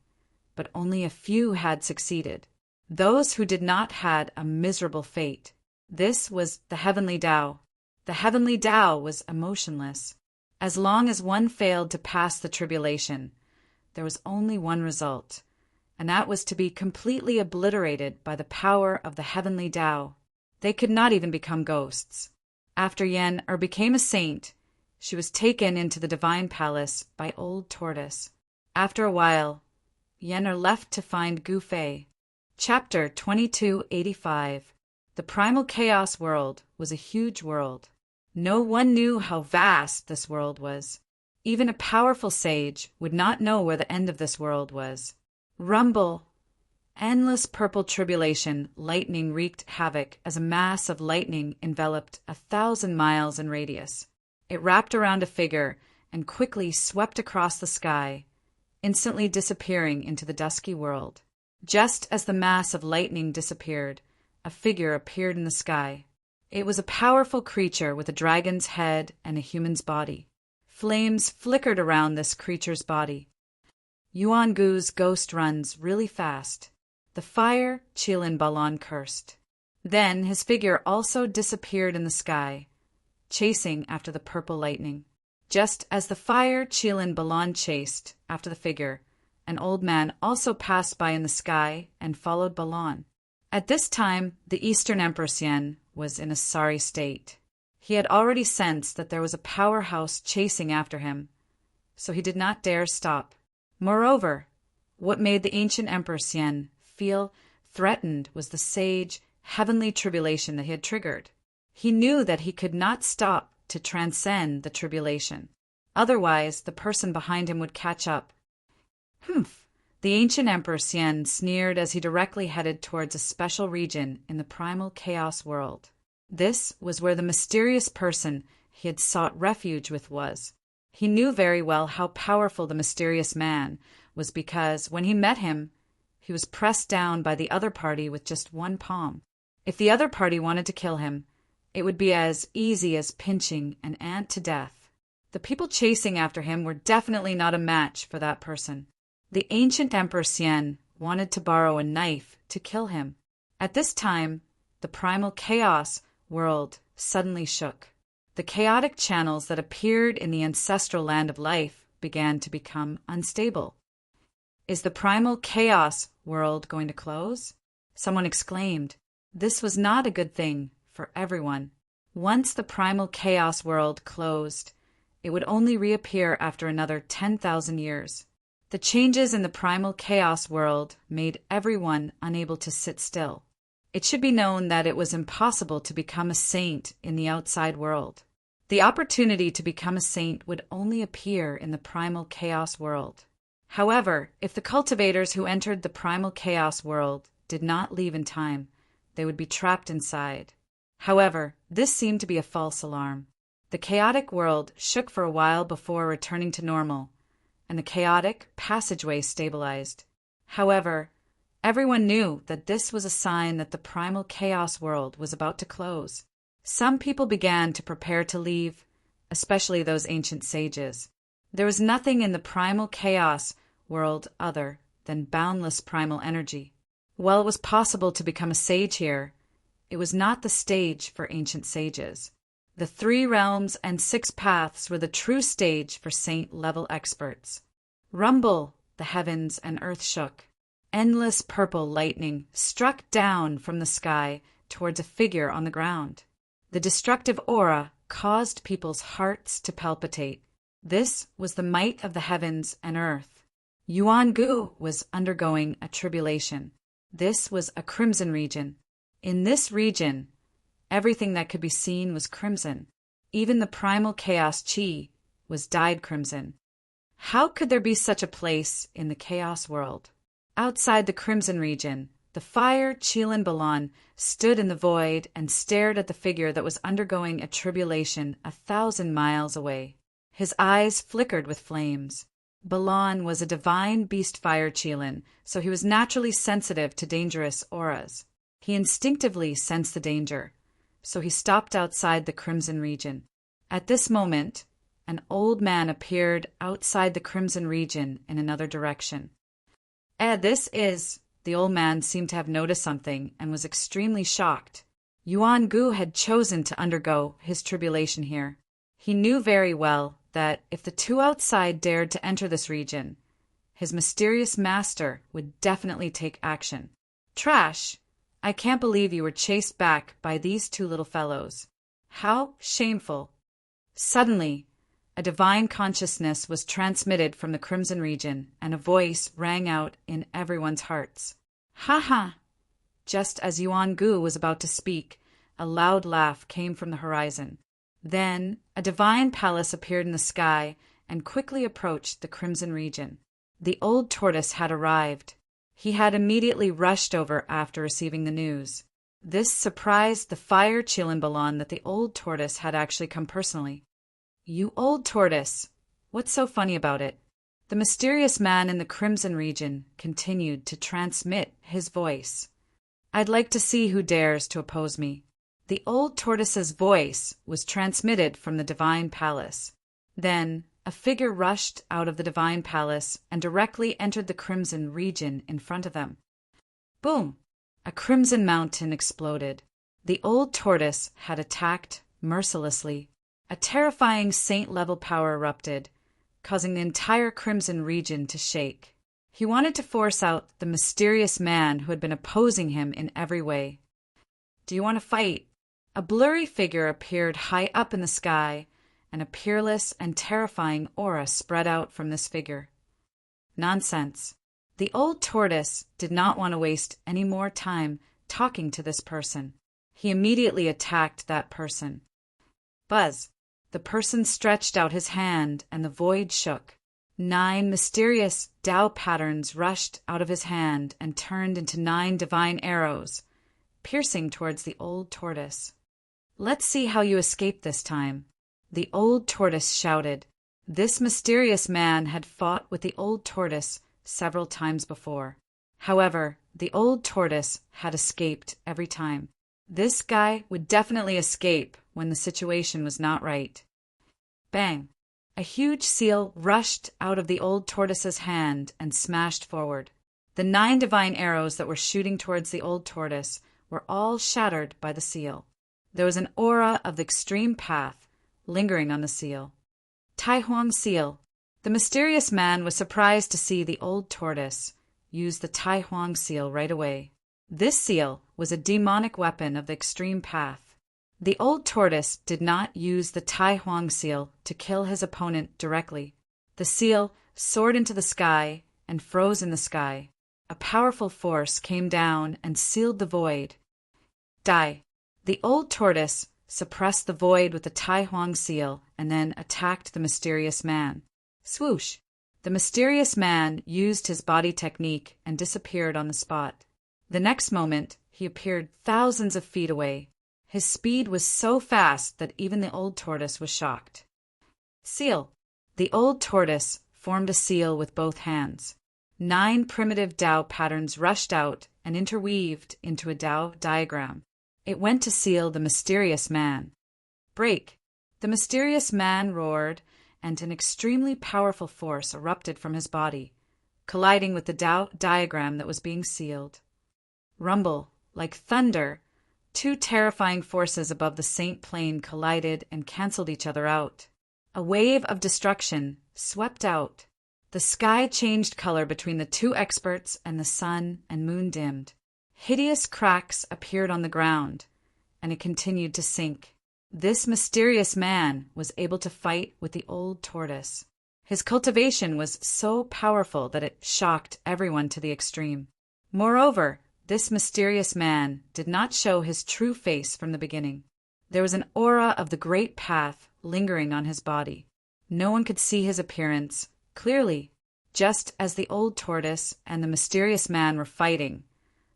but only a few had succeeded. Those who did not had a miserable fate. This was the heavenly Tao. The heavenly Tao was emotionless. As long as one failed to pass the tribulation, there was only one result, and that was to be completely obliterated by the power of the heavenly Tao. They could not even become ghosts. After Yen Er became a saint, she was taken into the divine palace by Old Tortoise. After a while, Yen Er left to find Gu Fei. Chapter 2285. The primal chaos world was a huge world. No one knew how vast this world was. Even a powerful sage would not know where the end of this world was. Rumble! Endless purple tribulation lightning wreaked havoc as a mass of lightning enveloped 1,000 miles in radius. It wrapped around a figure and quickly swept across the sky, instantly disappearing into the dusky world. Just as the mass of lightning disappeared, a figure appeared in the sky. It was a powerful creature with a dragon's head and a human's body. Flames flickered around this creature's body. Yuan Gu's ghost runs really fast. The fire Qilin Balan cursed. Then his figure also disappeared in the sky, chasing after the purple lightning. Just as the fire Qilin Balan chased after the figure, an old man also passed by in the sky and followed Balan. At this time, the Eastern Empress Yen was in a sorry state. He had already sensed that there was a powerhouse chasing after him, so he did not dare stop. Moreover, what made the ancient Empress Yen feel threatened was the sage, heavenly tribulation that he had triggered. He knew that he could not stop to transcend the tribulation. Otherwise, the person behind him would catch up. Humph! The ancient Empress Yen sneered as he directly headed towards a special region in the primal chaos world. This was where the mysterious person he had sought refuge with was. He knew very well how powerful the mysterious man was because, when he met him, he was pressed down by the other party with just one palm. If the other party wanted to kill him, it would be as easy as pinching an ant to death. The people chasing after him were definitely not a match for that person. The ancient Emperor Xian wanted to borrow a knife to kill him. At this time, the primal chaos world suddenly shook. The chaotic channels that appeared in the ancestral land of life began to become unstable. Is the primal chaos world going to close? Someone exclaimed. This was not a good thing for everyone. Once the primal chaos world closed, it would only reappear after another 10,000 years. The changes in the primal chaos world made everyone unable to sit still. It should be known that it was impossible to become a saint in the outside world. The opportunity to become a saint would only appear in the primal chaos world. However, if the cultivators who entered the primal chaos world did not leave in time, they would be trapped inside. However, this seemed to be a false alarm. The chaotic world shook for a while before returning to normal, and the chaotic passageway stabilized. However, everyone knew that this was a sign that the primal chaos world was about to close. Some people began to prepare to leave, especially those ancient sages. There was nothing in the primal chaos world other than boundless primal energy. While it was possible to become a sage here, it was not the stage for ancient sages. The 3 realms and 6 paths were the true stage for saint-level experts. Rumble, the heavens and earth shook. Endless purple lightning struck down from the sky towards a figure on the ground. The destructive aura caused people's hearts to palpitate. This was the might of the heavens and earth. Yuan Gu was undergoing a tribulation. This was a crimson region. In this region, everything that could be seen was crimson. Even the primal chaos chi was dyed crimson. How could there be such a place in the chaos world? Outside the crimson region, the fire Qilin Balan stood in the void and stared at the figure that was undergoing a tribulation 1,000 miles away. His eyes flickered with flames. Balan was a divine beast fire Qilin, so he was naturally sensitive to dangerous auras. He instinctively sensed the danger, so he stopped outside the crimson region. At this moment, an old man appeared outside the crimson region in another direction. This is... The old man seemed to have noticed something and was extremely shocked. Yuan Gu had chosen to undergo his tribulation here. He knew very well that if the 2 outside dared to enter this region, his mysterious master would definitely take action. Trash! I can't believe you were chased back by these 2 little fellows. How shameful! Suddenly, a divine consciousness was transmitted from the crimson region, and a voice rang out in everyone's hearts. Ha ha! Just as Yuan Gu was about to speak, a loud laugh came from the horizon. Then a divine palace appeared in the sky and quickly approached the crimson region. The old tortoise had arrived. He had immediately rushed over after receiving the news. This surprised the fire Qilin Balan that the old tortoise had actually come personally. You old tortoise, what's so funny about it? The mysterious man in the crimson region continued to transmit his voice. I'd like to see who dares to oppose me. The old tortoise's voice was transmitted from the divine palace. Then a figure rushed out of the divine palace and directly entered the crimson region in front of them. Boom! A crimson mountain exploded. The old tortoise had attacked mercilessly. A terrifying saint-level power erupted, causing the entire crimson region to shake. He wanted to force out the mysterious man who had been opposing him in every way. Do you want to fight? A blurry figure appeared high up in the sky, and a peerless and terrifying aura spread out from this figure. Nonsense. The old tortoise did not want to waste any more time talking to this person. He immediately attacked that person. Buzz! The person stretched out his hand, and the void shook. 9 mysterious Tao patterns rushed out of his hand and turned into 9 divine arrows, piercing towards the old tortoise. Let's see how you escape this time. The old tortoise shouted. This mysterious man had fought with the old tortoise several times before. However, the old tortoise had escaped every time. This guy would definitely escape when the situation was not right. Bang! A huge seal rushed out of the old tortoise's hand and smashed forward. The 9 divine arrows that were shooting towards the old tortoise were all shattered by the seal. There was an aura of the extreme path lingering on the seal. Tai Huang seal. The mysterious man was surprised to see the old tortoise use the Tai Huang seal right away. This seal was a demonic weapon of the extreme path. The old tortoise did not use the Tai Huang seal to kill his opponent directly. The seal soared into the sky and froze in the sky. A powerful force came down and sealed the void. Die. The old tortoise suppressed the void with the Tai Huang seal and then attacked the mysterious man. Swoosh! The mysterious man used his body technique and disappeared on the spot. The next moment, he appeared thousands of feet away. His speed was so fast that even the old tortoise was shocked. Seal. The old tortoise formed a seal with both hands. 9 primitive Tao patterns rushed out and interweaved into a Tao diagram. It went to seal the mysterious man. Break! The mysterious man roared, and an extremely powerful force erupted from his body, colliding with the Tao diagram that was being sealed. Rumble! Like thunder, 2 terrifying forces above the Saint Plane collided and cancelled each other out. A wave of destruction swept out. The sky changed color between the 2 experts, and the sun and moon dimmed. Hideous cracks appeared on the ground, and it continued to sink. This mysterious man was able to fight with the old tortoise. His cultivation was so powerful that it shocked everyone to the extreme. Moreover, this mysterious man did not show his true face from the beginning. There was an aura of the great path lingering on his body. No one could see his appearance clearly. Just as the old tortoise and the mysterious man were fighting,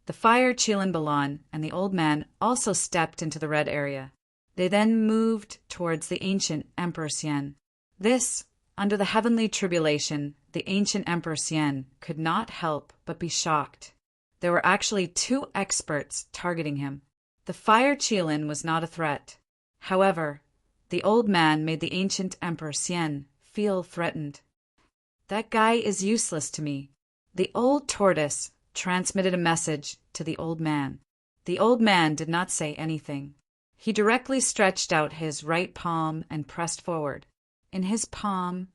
the fire Chilan Balan and the old man also stepped into the red area. They then moved towards the ancient Emperor Xian. This, under the heavenly tribulation, the ancient Emperor Xian could not help but be shocked. There were actually 2 experts targeting him. The fire Chilan was not a threat. However, the old man made the ancient Emperor Xian feel threatened. That guy is useless to me. The old tortoise transmitted a message to the old man. The old man did not say anything. He directly stretched out his right palm and pressed forward. In his palm,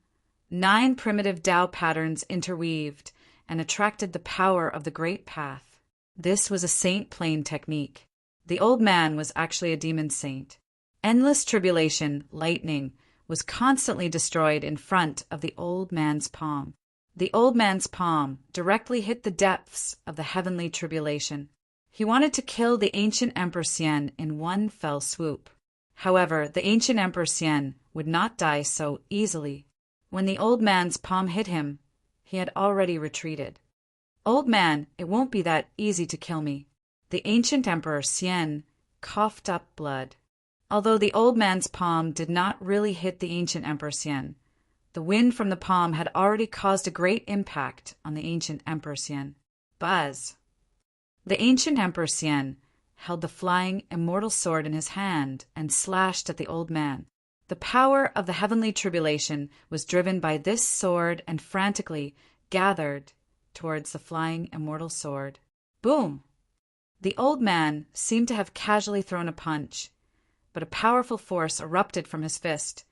9 primitive Tao patterns interweaved and attracted the power of the great path. This was a saint plane technique. The old man was actually a demon saint. Endless tribulation, lightning, was constantly destroyed in front of the old man's palm. The old man's palm directly hit the depths of the heavenly tribulation. He wanted to kill the ancient Emperor Xian in one fell swoop. However, the ancient Emperor Xian would not die so easily. When the old man's palm hit him, he had already retreated. Old man, it won't be that easy to kill me. The ancient Emperor Xian coughed up blood. Although the old man's palm did not really hit the ancient Emperor Xian, the wind from the palm had already caused a great impact on the ancient Emperor Xian. Buzz! The ancient Emperor Xian held the flying immortal sword in his hand and slashed at the old man. The power of the heavenly tribulation was driven by this sword and frantically gathered towards the flying immortal sword. Boom! The old man seemed to have casually thrown a punch, but a powerful force erupted from his fist,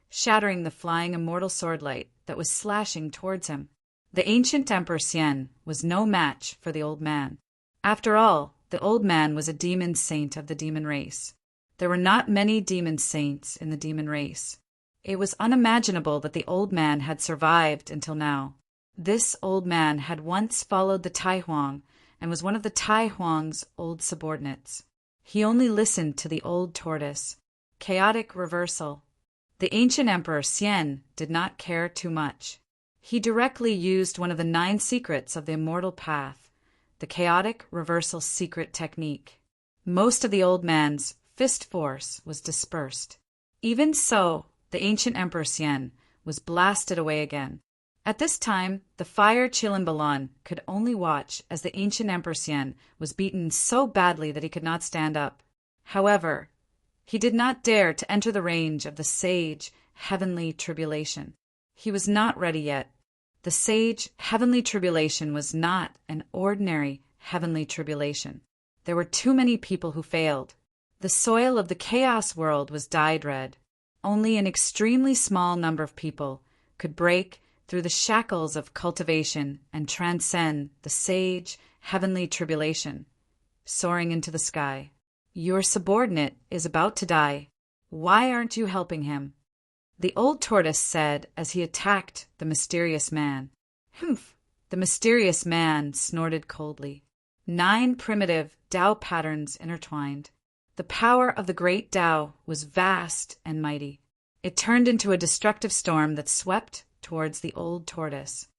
shattering the flying immortal swordlight that was slashing towards him. The ancient Emperor Xian was no match for the old man. After all, the old man was a demon saint of the demon race. There were not many demon saints in the demon race. It was unimaginable that the old man had survived until now. This old man had once followed the Tai Huang and was one of the Tai Huang's old subordinates. He only listened to the old tortoise. Chaotic reversal. The ancient Emperor Xian did not care too much. He directly used one of the 9 secrets of the immortal path, the chaotic reversal secret technique. Most of the old man's fist force was dispersed. Even so, the ancient Emperor Xian was blasted away again. At this time, the fire Chilimbalan could only watch as the ancient Emperor Xian was beaten so badly that he could not stand up. However, he did not dare to enter the range of the sage heavenly tribulation. He was not ready yet. The sage heavenly tribulation was not an ordinary heavenly tribulation. There were too many people who failed. The soil of the chaos world was dyed red. Only an extremely small number of people could break through the shackles of cultivation and transcend the sage heavenly tribulation, soaring into the sky. Your subordinate is about to die. Why aren't you helping him? The old tortoise said as he attacked the mysterious man. Humph! The mysterious man snorted coldly. 9 primitive Tao patterns intertwined. The power of the great Tao was vast and mighty. It turned into a destructive storm that swept towards the old tortoise.